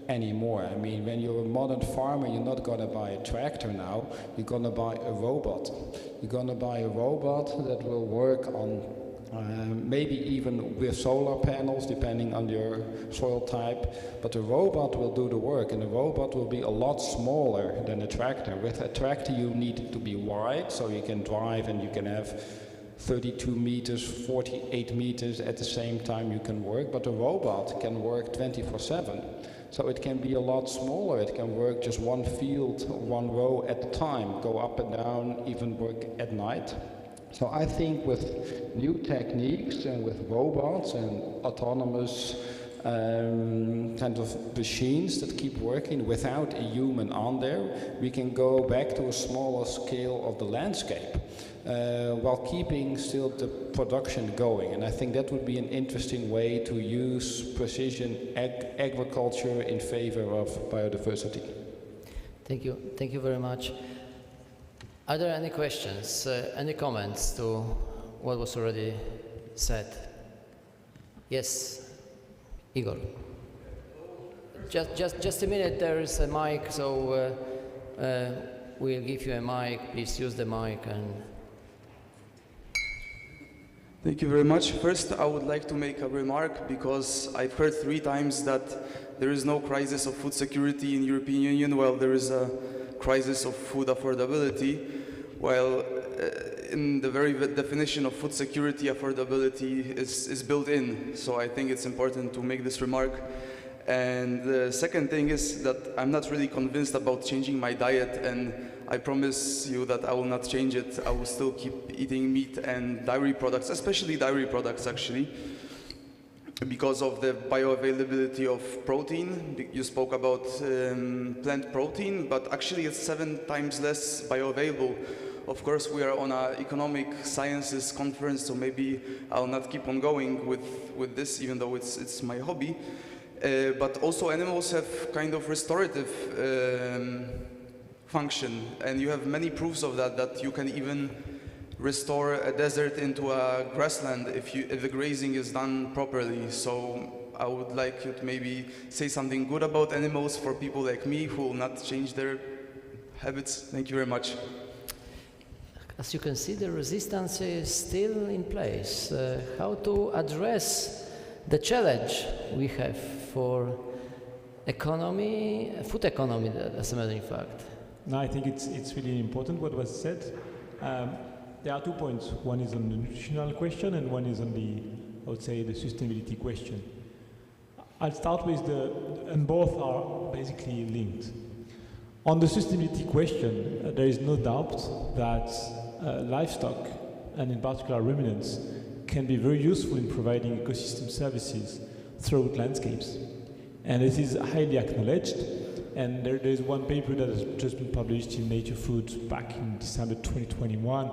[SPEAKER 8] anymore. I mean, when you're a modern farmer, you're not going to buy a tractor now, you're going to buy a robot. You're going to buy a robot that will work on maybe even with solar panels, depending on your soil type, but the robot will do the work, and the robot will be a lot smaller than a tractor. With a tractor you need to be wide, so you can drive and you can have 32 meters, 48 meters at the same time you can work, but a robot can work 24/7. So it can be a lot smaller, it can work just one field, one row at a time, go up and down, even work at night. So I think with new techniques and with robots and autonomous kind of machines that keep working without a human on there, we can go back to a smaller scale of the landscape while keeping still the production going. And I think that would be an interesting way to use precision agriculture in favor of biodiversity.
[SPEAKER 1] Thank you very much. Are there any questions, any comments to what was already said? Yes, Igor. Just a minute, there is a mic, so we'll give you a mic. Please use the mic. And
[SPEAKER 14] thank you very much. First, I would like to make a remark, because I've heard 3 times that there is no crisis of food security in the European Union, while there is a crisis of food affordability. While in the very definition of food security, affordability is built in. So I think it's important to make this remark. And the second thing is that I'm not really convinced about changing my diet, and I promise you that I will not change it. I will still keep eating meat and dairy products, especially dairy products actually, because of the bioavailability of protein. You spoke about plant protein, but actually it's 7 times less bioavailable. Of course, we are on an economic sciences conference, so maybe I'll not keep on going with this, even though it's my hobby. But also animals have kind of restorative function, and you have many proofs of that you can even restore a desert into a grassland if the grazing is done properly. So I would like you to maybe say something good about animals for people like me who will not change their habits. Thank you very much.
[SPEAKER 1] as you can see, the resistance is still in place. How to address the challenge we have for economy, food economy, as a matter of fact?
[SPEAKER 13] No, I think it's really important what was said. There are 2 points. One is on the nutritional question, and one is on the, I would say, the sustainability question. I'll start with and both are basically linked. On the sustainability question, there is no doubt that livestock, and in particular ruminants, can be very useful in providing ecosystem services throughout landscapes. And it is highly acknowledged. And there is one paper that has just been published in Nature Foods back in December 2021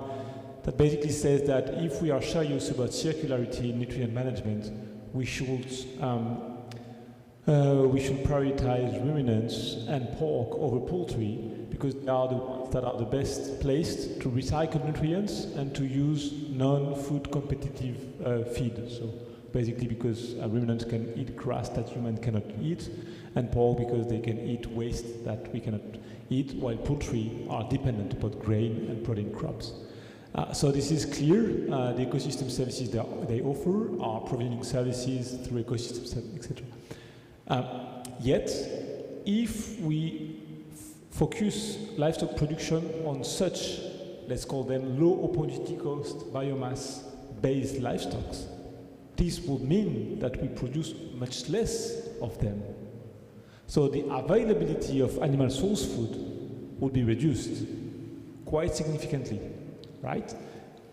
[SPEAKER 13] that basically says that if we are serious about circularity in nutrient management, we should prioritize ruminants and pork over poultry, because they are the ones that are the best placed to recycle nutrients and to use non-food competitive feed. So basically because ruminants can eat grass that humans cannot eat, and pork because they can eat waste that we cannot eat, while poultry are dependent upon grain and protein crops. So this is clear. The ecosystem services they offer are providing services through ecosystem, etc. Yet, if we focus livestock production on such, let's call them low opportunity cost biomass-based livestock, this would mean that we produce much less of them. So the availability of animal source food would be reduced quite significantly, right?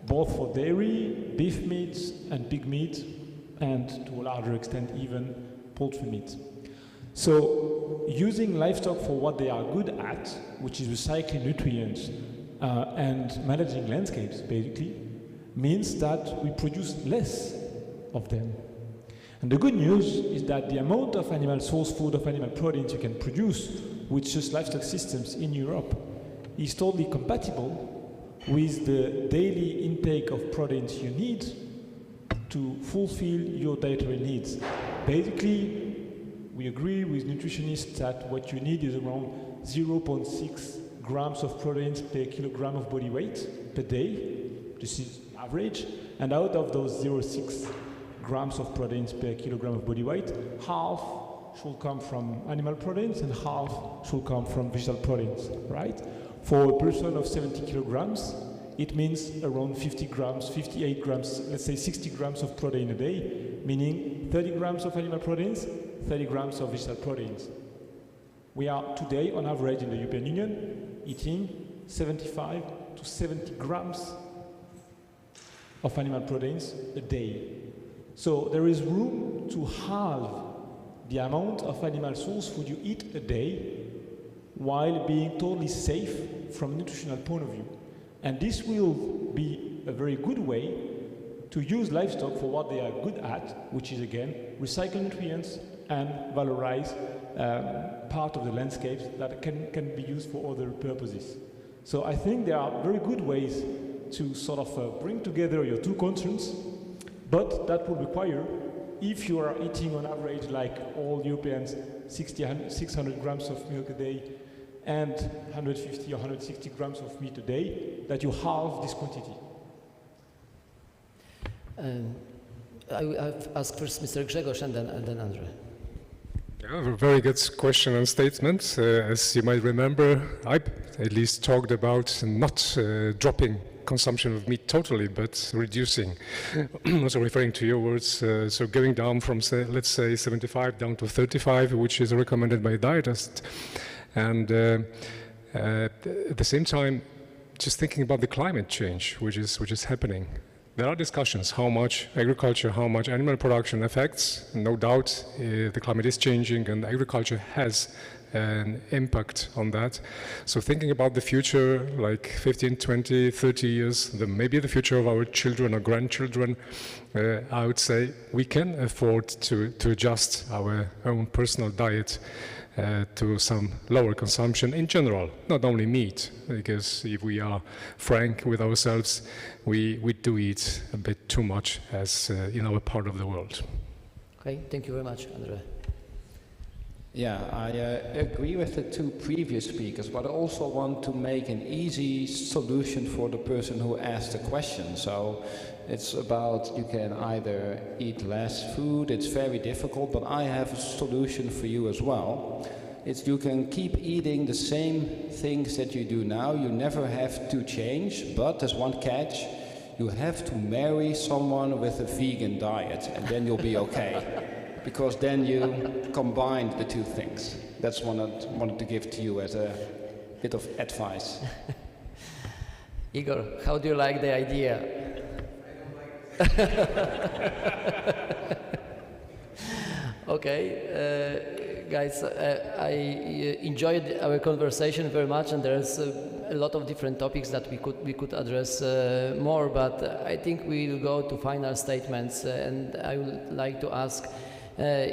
[SPEAKER 13] Both for dairy, beef meat, and pig meat, and to a larger extent even poultry meat. So using livestock for what they are good at, which is recycling nutrients and managing landscapes, basically, means that we produce less of them. And the good news is that the amount of animal source food, of animal proteins you can produce with just livestock systems in Europe is totally compatible with the daily intake of proteins you need to fulfill your dietary needs. Basically, we agree with nutritionists that what you need is around 0.6 grams of proteins per kilogram of body weight per day. This is average. And out of those 0.6 grams of proteins per kilogram of body weight, half should come from animal proteins and half should come from vegetable proteins, right? For a person of 70 kilograms, it means around 50 grams, 58 grams, let's say 60 grams of protein a day, meaning 30 grams of animal proteins, 30 grams of vegetable proteins. We are today, on average in the European Union, eating 75 to 70 grams of animal proteins a day. So there is room to halve the amount of animal source food you eat a day while being totally safe from a nutritional point of view. And this will be a very good way to use livestock for what they are good at, which is again, recycle nutrients and valorize part of the landscapes that can be used for other purposes. So I think there are very good ways to sort of bring together your two concerns, but that will require, if you are eating on average like all Europeans 600 grams of milk a day and 150 or 160 grams of meat a day, that you halve this quantity.
[SPEAKER 1] I've asked first Mr. Grzegorz and then Andre.
[SPEAKER 10] Yeah, a very good question and statement. As you might remember, I at least talked about not dropping consumption of meat totally, but reducing. Also referring to your words, so going down from, say, let's say, 75 down to 35, which is recommended by dietists. And at the same time, just thinking about the climate change, which is happening. There are discussions how much agriculture, how much animal production affects. No doubt the climate is changing and agriculture has an impact on that. So thinking about the future, like 15, 20, 30 years, maybe the future of our children or grandchildren, I would say we can afford to adjust our own personal diet to some lower consumption in general, not only meat, because if we are frank with ourselves, we do eat a bit too much as in our part of the world.
[SPEAKER 1] Okay, thank you very much, Andre.
[SPEAKER 8] Yeah, I agree with the two previous speakers, but I also want to make an easy solution for the person who asked the question. So it's about you can either eat less food, it's very difficult, but I have a solution for you as well. It's you can keep eating the same things that you do now, you never have to change, but there's one catch, you have to marry someone with a vegan diet and then you'll be okay. Because then you combine the two things. That's what I wanted to give to you as a bit of advice.
[SPEAKER 1] Igor, how do you like the idea? Okay, guys, I enjoyed our conversation very much, and there's a lot of different topics that we could address more, but I think we'll go to final statements, and I would like to ask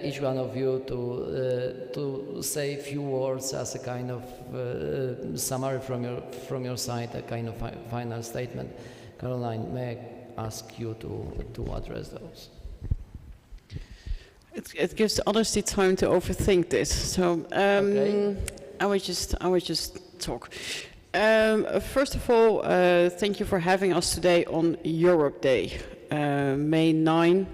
[SPEAKER 1] each one of you to say a few words as a kind of summary from your side, a kind of final statement. Caroline, may I ask you to address those?
[SPEAKER 9] It gives others the time to overthink this. So
[SPEAKER 1] Okay.
[SPEAKER 9] I would just talk. First of all, thank you for having us today on Europe Day, May 9.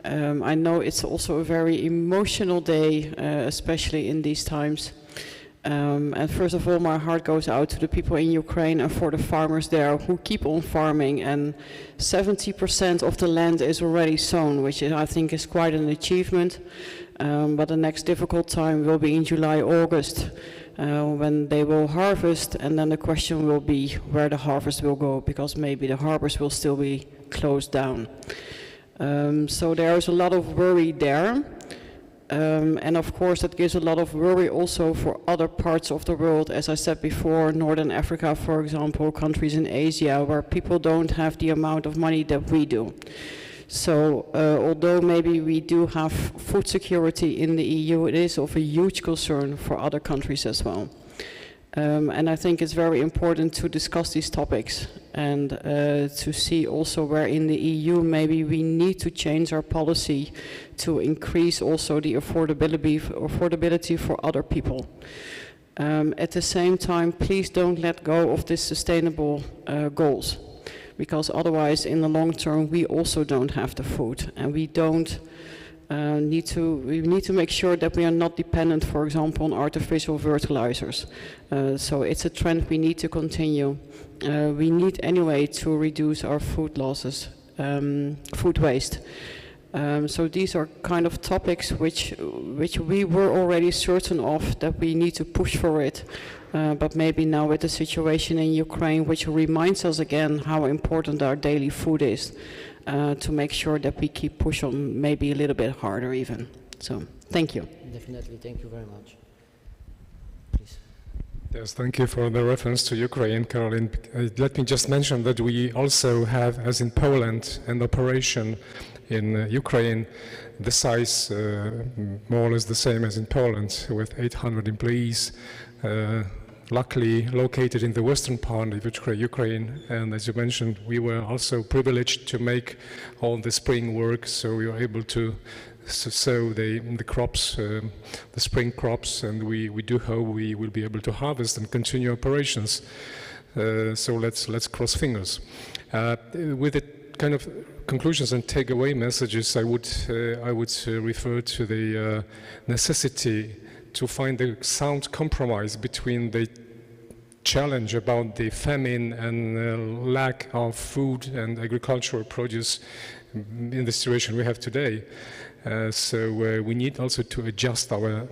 [SPEAKER 9] I know it's also a very emotional day, especially in these times. And first of all, my heart goes out to the people in Ukraine and for the farmers there who keep on farming. And 70% of the land is already sown, which I think is quite an achievement. But the next difficult time will be in July, August, when they will harvest. And then the question will be where the harvest will go, because maybe the harbors will still be closed down. So there is a lot of worry there. And of course, that gives a lot of worry also for other parts of the world. As I said before, Northern Africa, for example, countries in Asia, where people don't have the amount of money that we do. So although maybe we do have food security in the EU, it is of a huge concern for other countries as well. And I think it's very important to discuss these topics and to see also where in the EU maybe we need to change our policy to increase also the affordability for other people. At the same time, please don't let go of these sustainable goals, because otherwise in the long term we also don't have the food, and we need to make sure that we are not dependent, for example, on artificial fertilizers. So it's a trend we need to continue. We need anyway to reduce our food losses, food waste. So these are kind of topics which we were already certain of that we need to push for it. But maybe now with the situation in Ukraine, which reminds us again how important our daily food is, to make sure that we keep pushing maybe a little bit harder even. So thank you.
[SPEAKER 1] Definitely, thank you very much. Please.
[SPEAKER 10] Yes, thank you for the reference to Ukraine, Caroline. Let me just mention that we also have, as in Poland, an operation in Ukraine, the size more or less the same as in Poland, with 800 employees, luckily located in the western part of Ukraine. And as you mentioned, we were also privileged to make all the spring work, so we were able to sow the crops, the spring crops, and we do hope we will be able to harvest and continue operations. So let's cross fingers. With the kind of conclusions and takeaway messages, I would refer to the necessity to find a sound compromise between the challenge about the famine and lack of food and agricultural produce in the situation we have today. So we need also to adjust our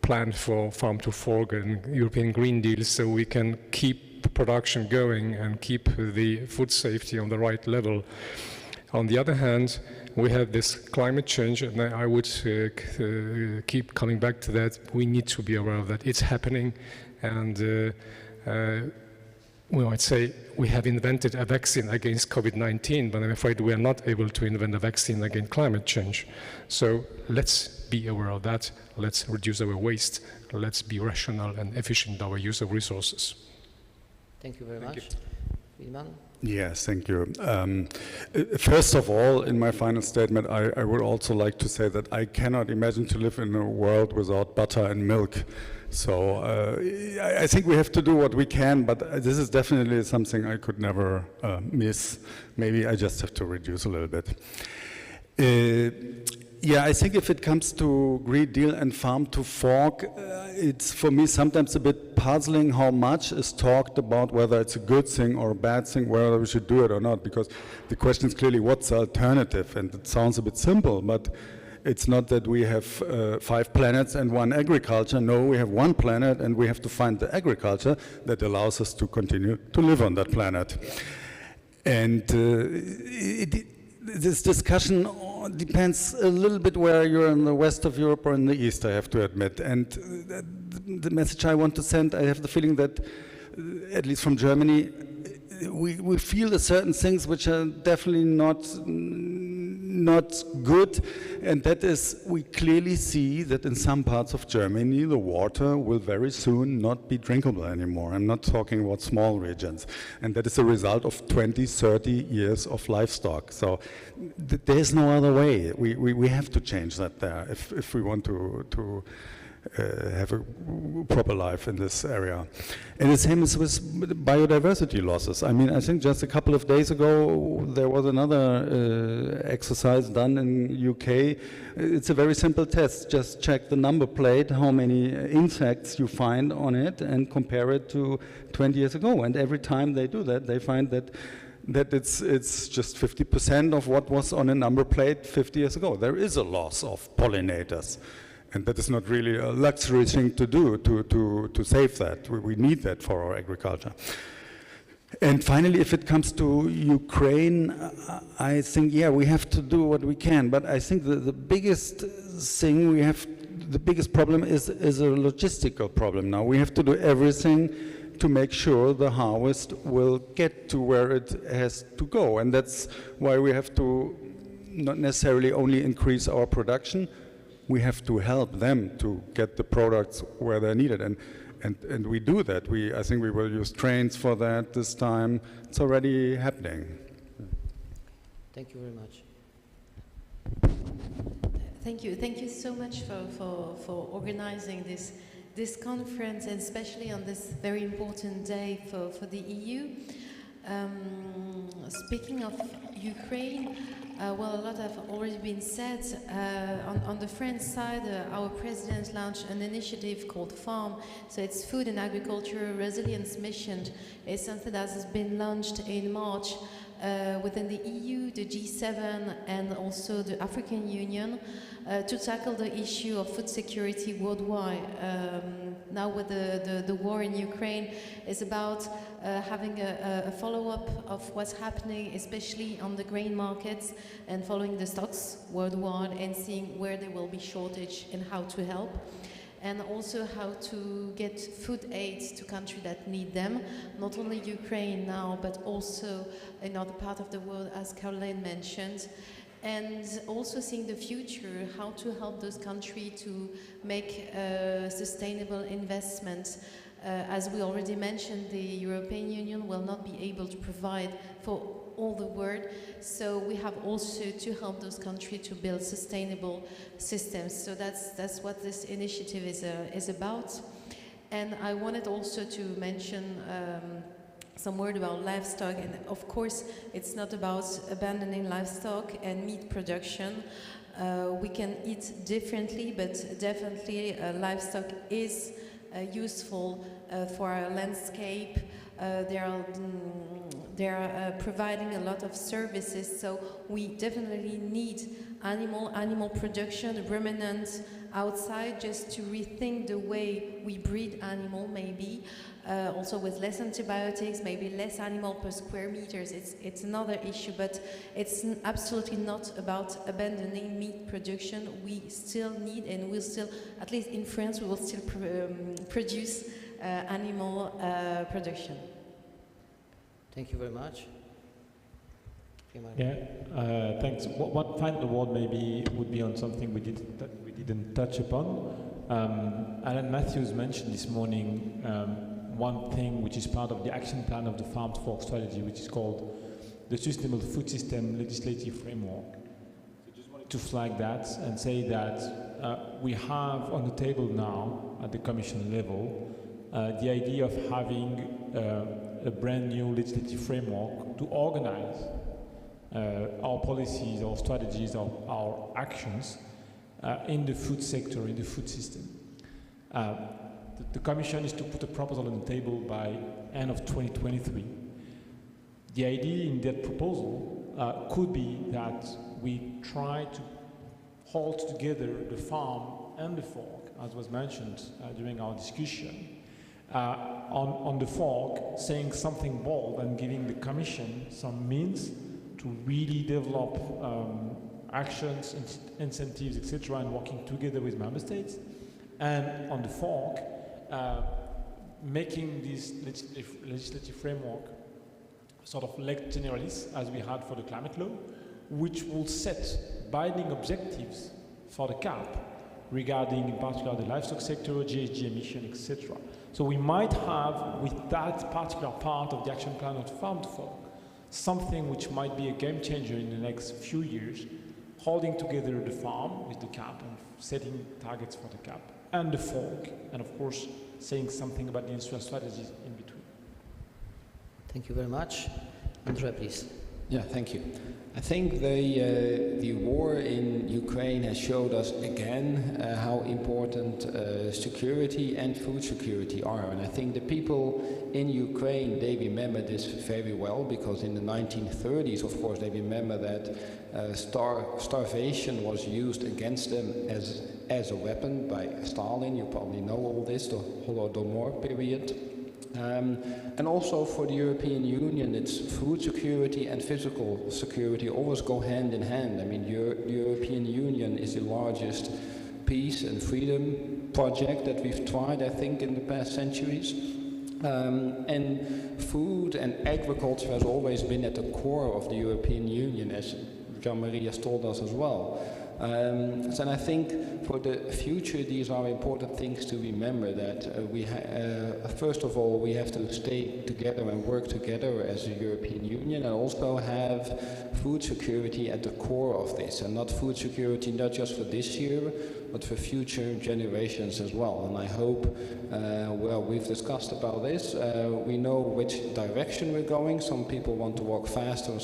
[SPEAKER 10] plan for Farm to Fork and European Green Deal so we can keep production going and keep the food safety on the right level. On the other hand, we have this climate change, and I would keep coming back to that. We need to be aware of that. It's happening, and well, I'd say we have invented a vaccine against COVID-19, but I'm afraid we are not able to invent a vaccine against climate change. So let's be aware of that. Let's reduce our waste. Let's be rational and efficient in our use of resources.
[SPEAKER 1] Thank you very much. Wilman?
[SPEAKER 11] Yes, thank you. First of all, in my final statement, I would also like to say that I cannot imagine to live in a world without butter and milk. So I think we have to do what we can, but this is definitely something I could never miss. Maybe I just have to reduce a little bit. Yeah, I think if it comes to Green Deal and Farm to Fork, it's for me sometimes a bit puzzling how much is talked about whether it's a good thing or a bad thing, whether we should do it or not, because the question is clearly what's the alternative, and it sounds a bit simple, but it's not that we have 5 planets and 1 agriculture. No, we have 1 planet and we have to find the agriculture that allows us to continue to live on that planet. And this discussion depends a little bit where you're in the west of Europe or in the east, I have to admit. And the message I want to send, I have the feeling that, at least from Germany, we feel certain things which are definitely not good, and that is we clearly see that in some parts of Germany the water will very soon not be drinkable anymore. I'm not talking about small regions, and that is a result of 20, 30 years of livestock. So there's no other way. We have to change that there if we want to have a proper life in this area. And the same is with biodiversity losses. I mean, I think just a couple of days ago there was another exercise done in UK. It's a very simple test. Just check the number plate, how many insects you find on it, and compare it to 20 years ago. And every time they do that, they find that it's just 50% of what was on a number plate 50 years ago. There is a loss of pollinators. And that is not really a luxury thing to do, to save that. We need that for our agriculture. And finally, if it comes to Ukraine, I think, yeah, we have to do what we can. But I think the biggest thing the biggest problem is a logistical problem now. We have to do everything to make sure the harvest will get to where it has to go. And that's why we have to not necessarily only increase our production, we have to help them to get the products where they're needed. And we do that. I think we will use trains for that this time. It's already happening.
[SPEAKER 1] Thank you very much.
[SPEAKER 12] Thank you. Thank you so much for organizing this conference, and especially on this very important day for the EU. Speaking of Ukraine, well, a lot have already been said. On the French side, our president launched an initiative called FARM. So it's Food and Agriculture Resilience Mission. It's something that has been launched in March within the EU, the G7, and also the African Union to tackle the issue of food security worldwide. Now with the war in Ukraine, it's about having a follow-up of what's happening, especially on the grain markets, and following the stocks worldwide and seeing where there will be shortage and how to help. And also how to get food aid to countries that need them, not only Ukraine now, but also in other parts of the world, as Caroline mentioned. And also seeing the future, how to help those countries to make sustainable investments. As we already mentioned, the European Union will not be able to provide for all the world, so we have also to help those countries to build sustainable systems. So that's what this initiative is about. And I wanted also to mention some word about livestock, and of course it's not about abandoning livestock and meat production. We can eat differently, but definitely livestock is useful for our landscape. They are providing a lot of services, so we definitely need animal production, ruminants outside, just to rethink the way we breed animal, maybe. Also with less antibiotics, maybe less animal per square meters. It's another issue, but it's absolutely not about abandoning meat production. We still need, and we'll still, at least in France, we will still produce animal production.
[SPEAKER 1] Thank you very much.
[SPEAKER 13] Yeah, thanks. One final word maybe would be on something we didn't touch upon. Alan Matthews mentioned this morning one thing which is part of the action plan of the Farm to Fork strategy, which is called the Sustainable Food System Legislative Framework. So just wanted to flag that and say that we have on the table now at the Commission level the idea of having a brand new legislative framework to organize our policies, our strategies, our actions in the food sector, in the food system. The Commission is to put a proposal on the table by end of 2023. The idea in that proposal could be that we try to hold together the farm and the fork, as was mentioned during our discussion. On the fork, saying something bold and giving the Commission some means to really develop actions, incentives, etc., and working together with member states. And on the fork, making this legislative framework sort of leg generalis, as we had for the climate law, which will set binding objectives for the CAP regarding, in particular, the livestock sector, GHG emission, etc. So we might have, with that particular part of the action plan of Farm to Fork, something which might be a game changer in the next few years, holding together the farm with the CAP and setting targets for the CAP, and the fork, and of course saying something about the industrial strategies in between.
[SPEAKER 1] Thank you very much. Andrea, please.
[SPEAKER 8] Yeah, thank you. I think the war in Ukraine has showed us again how important security and food security are. And I think the people in Ukraine, they remember this very well, because in the 1930s, of course, they remember that starvation was used against them as a weapon by Stalin. You probably know all this, the Holodomor period. And also for the European Union, it's food security and physical security always go hand in hand. I mean, the European Union is the largest peace and freedom project that we've tried, I think, in the past centuries. And food and agriculture has always been at the core of the European Union, as Jean-Marie has told us as well. So I think for the future, these are important things to remember, that first of all, we have to stay together and work together as a European Union, and also have food security at the core of this, and not food security not just for this year, but for future generations as well. And I hope, well, we've discussed about this, we know which direction we're going. Some people want to walk faster,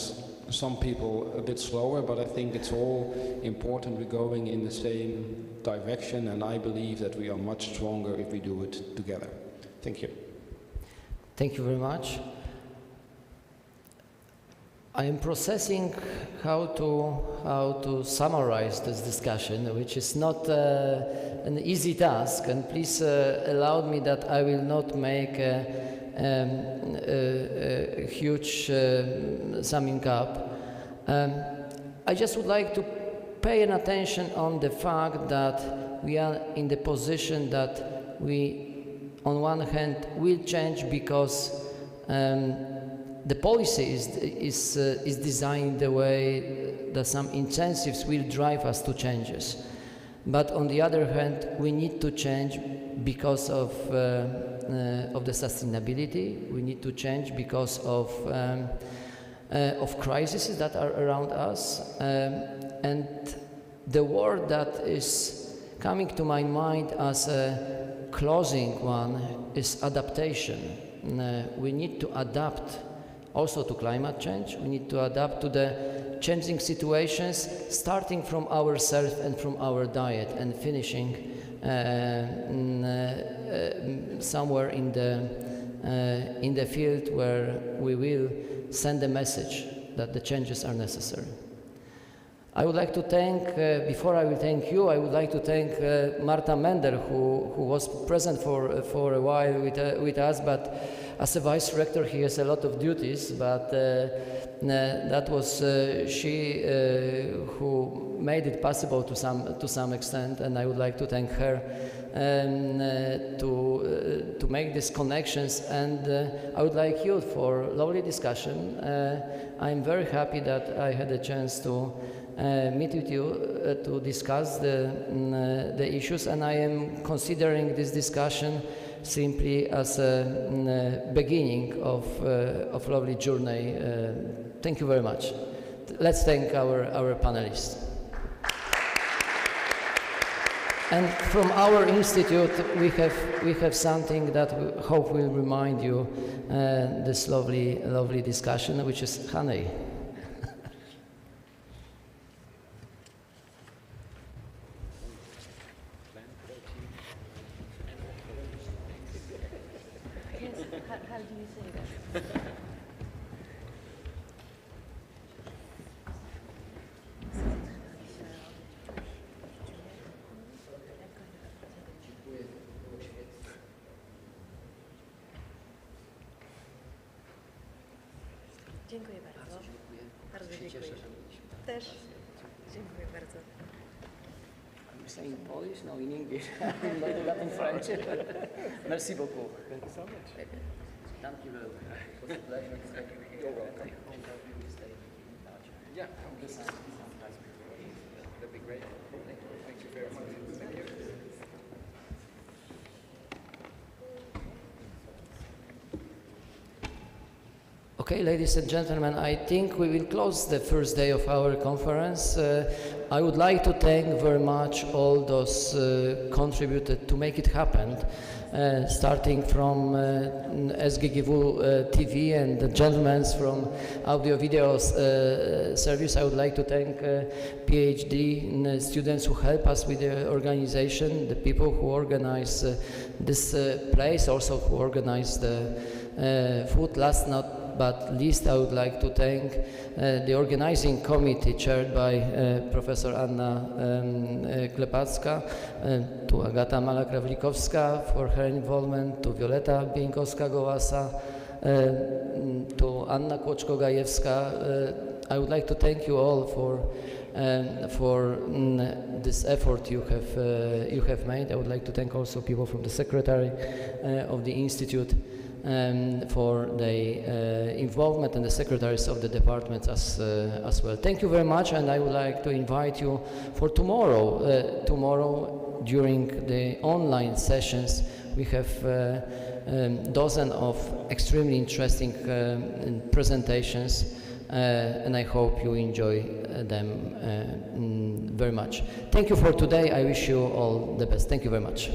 [SPEAKER 8] some people a bit slower, but I think it's all important we're going in the same direction, and I believe that we are much stronger if we do it together. Thank you.
[SPEAKER 1] Thank you very much. I am processing how to summarize this discussion, which is not an easy task, and please allow me that I will not make a huge summing up. I just would like to pay an attention on the fact that we are in the position that we, on one hand, will change because the policy is designed the way that some incentives will drive us to changes. But on the other hand, we need to change because of the sustainability. We need to change because of crises that are around us. And the word that is coming to my mind as a closing one is adaptation. We need to adapt also to climate change. We need to adapt to the changing situations, starting from ourselves and from our diet, and finishing somewhere in the field where we will send a message that the changes are necessary. I would like to thank, before I will thank you, I would like to thank Marta Mender, who was present for a while with us, but as a vice rector he has a lot of duties, but that was she who made it possible to some extent, and I would like to thank her to make these connections, and I would like you for lovely discussion. I'm very happy that I had a chance to meet with you to discuss the issues, and I am considering this discussion simply as a beginning of lovely journey. Thank you very much. Let's thank our panelists. And from our institute, we have something that we hope will remind you this lovely discussion, which is honey.
[SPEAKER 12] How do you say that? Dziękuję bardzo. Bardzo dziękuję. Też dziękuję bardzo.
[SPEAKER 1] I'm saying Polish, no in English. I'm not that in French. Merci beaucoup.
[SPEAKER 7] Thank you so much.
[SPEAKER 1] Thank you very much. It was a pleasure. You're welcome. Yeah, that'd be great. Thank you very much. Thank you. Okay, ladies and gentlemen, I think we will close the first day of our conference. I would like to thank very much all those contributed to make it happen, starting from SGGW TV and the gentlemen from Audio Video Service. I would like to thank PhD students who help us with the organization, the people who organize this place, also who organize the food. Last but least I would like to thank the organizing committee chaired by Professor Anna Klepacka, to Agata Malak-Rawlikowska for her involvement, to Violeta Bieńkowska-Gołasa, to Anna Kłoczko-Gajewska. I would like to thank you all for this effort you have made. I would like to thank also people from the Secretary of the Institute for the involvement, and the secretaries of the departments as well. Thank you very much, and I would like to invite you for tomorrow. Tomorrow during the online sessions we have dozen of extremely interesting presentations, and I hope you enjoy them very much. Thank you for today. I wish you all the best. Thank you very much.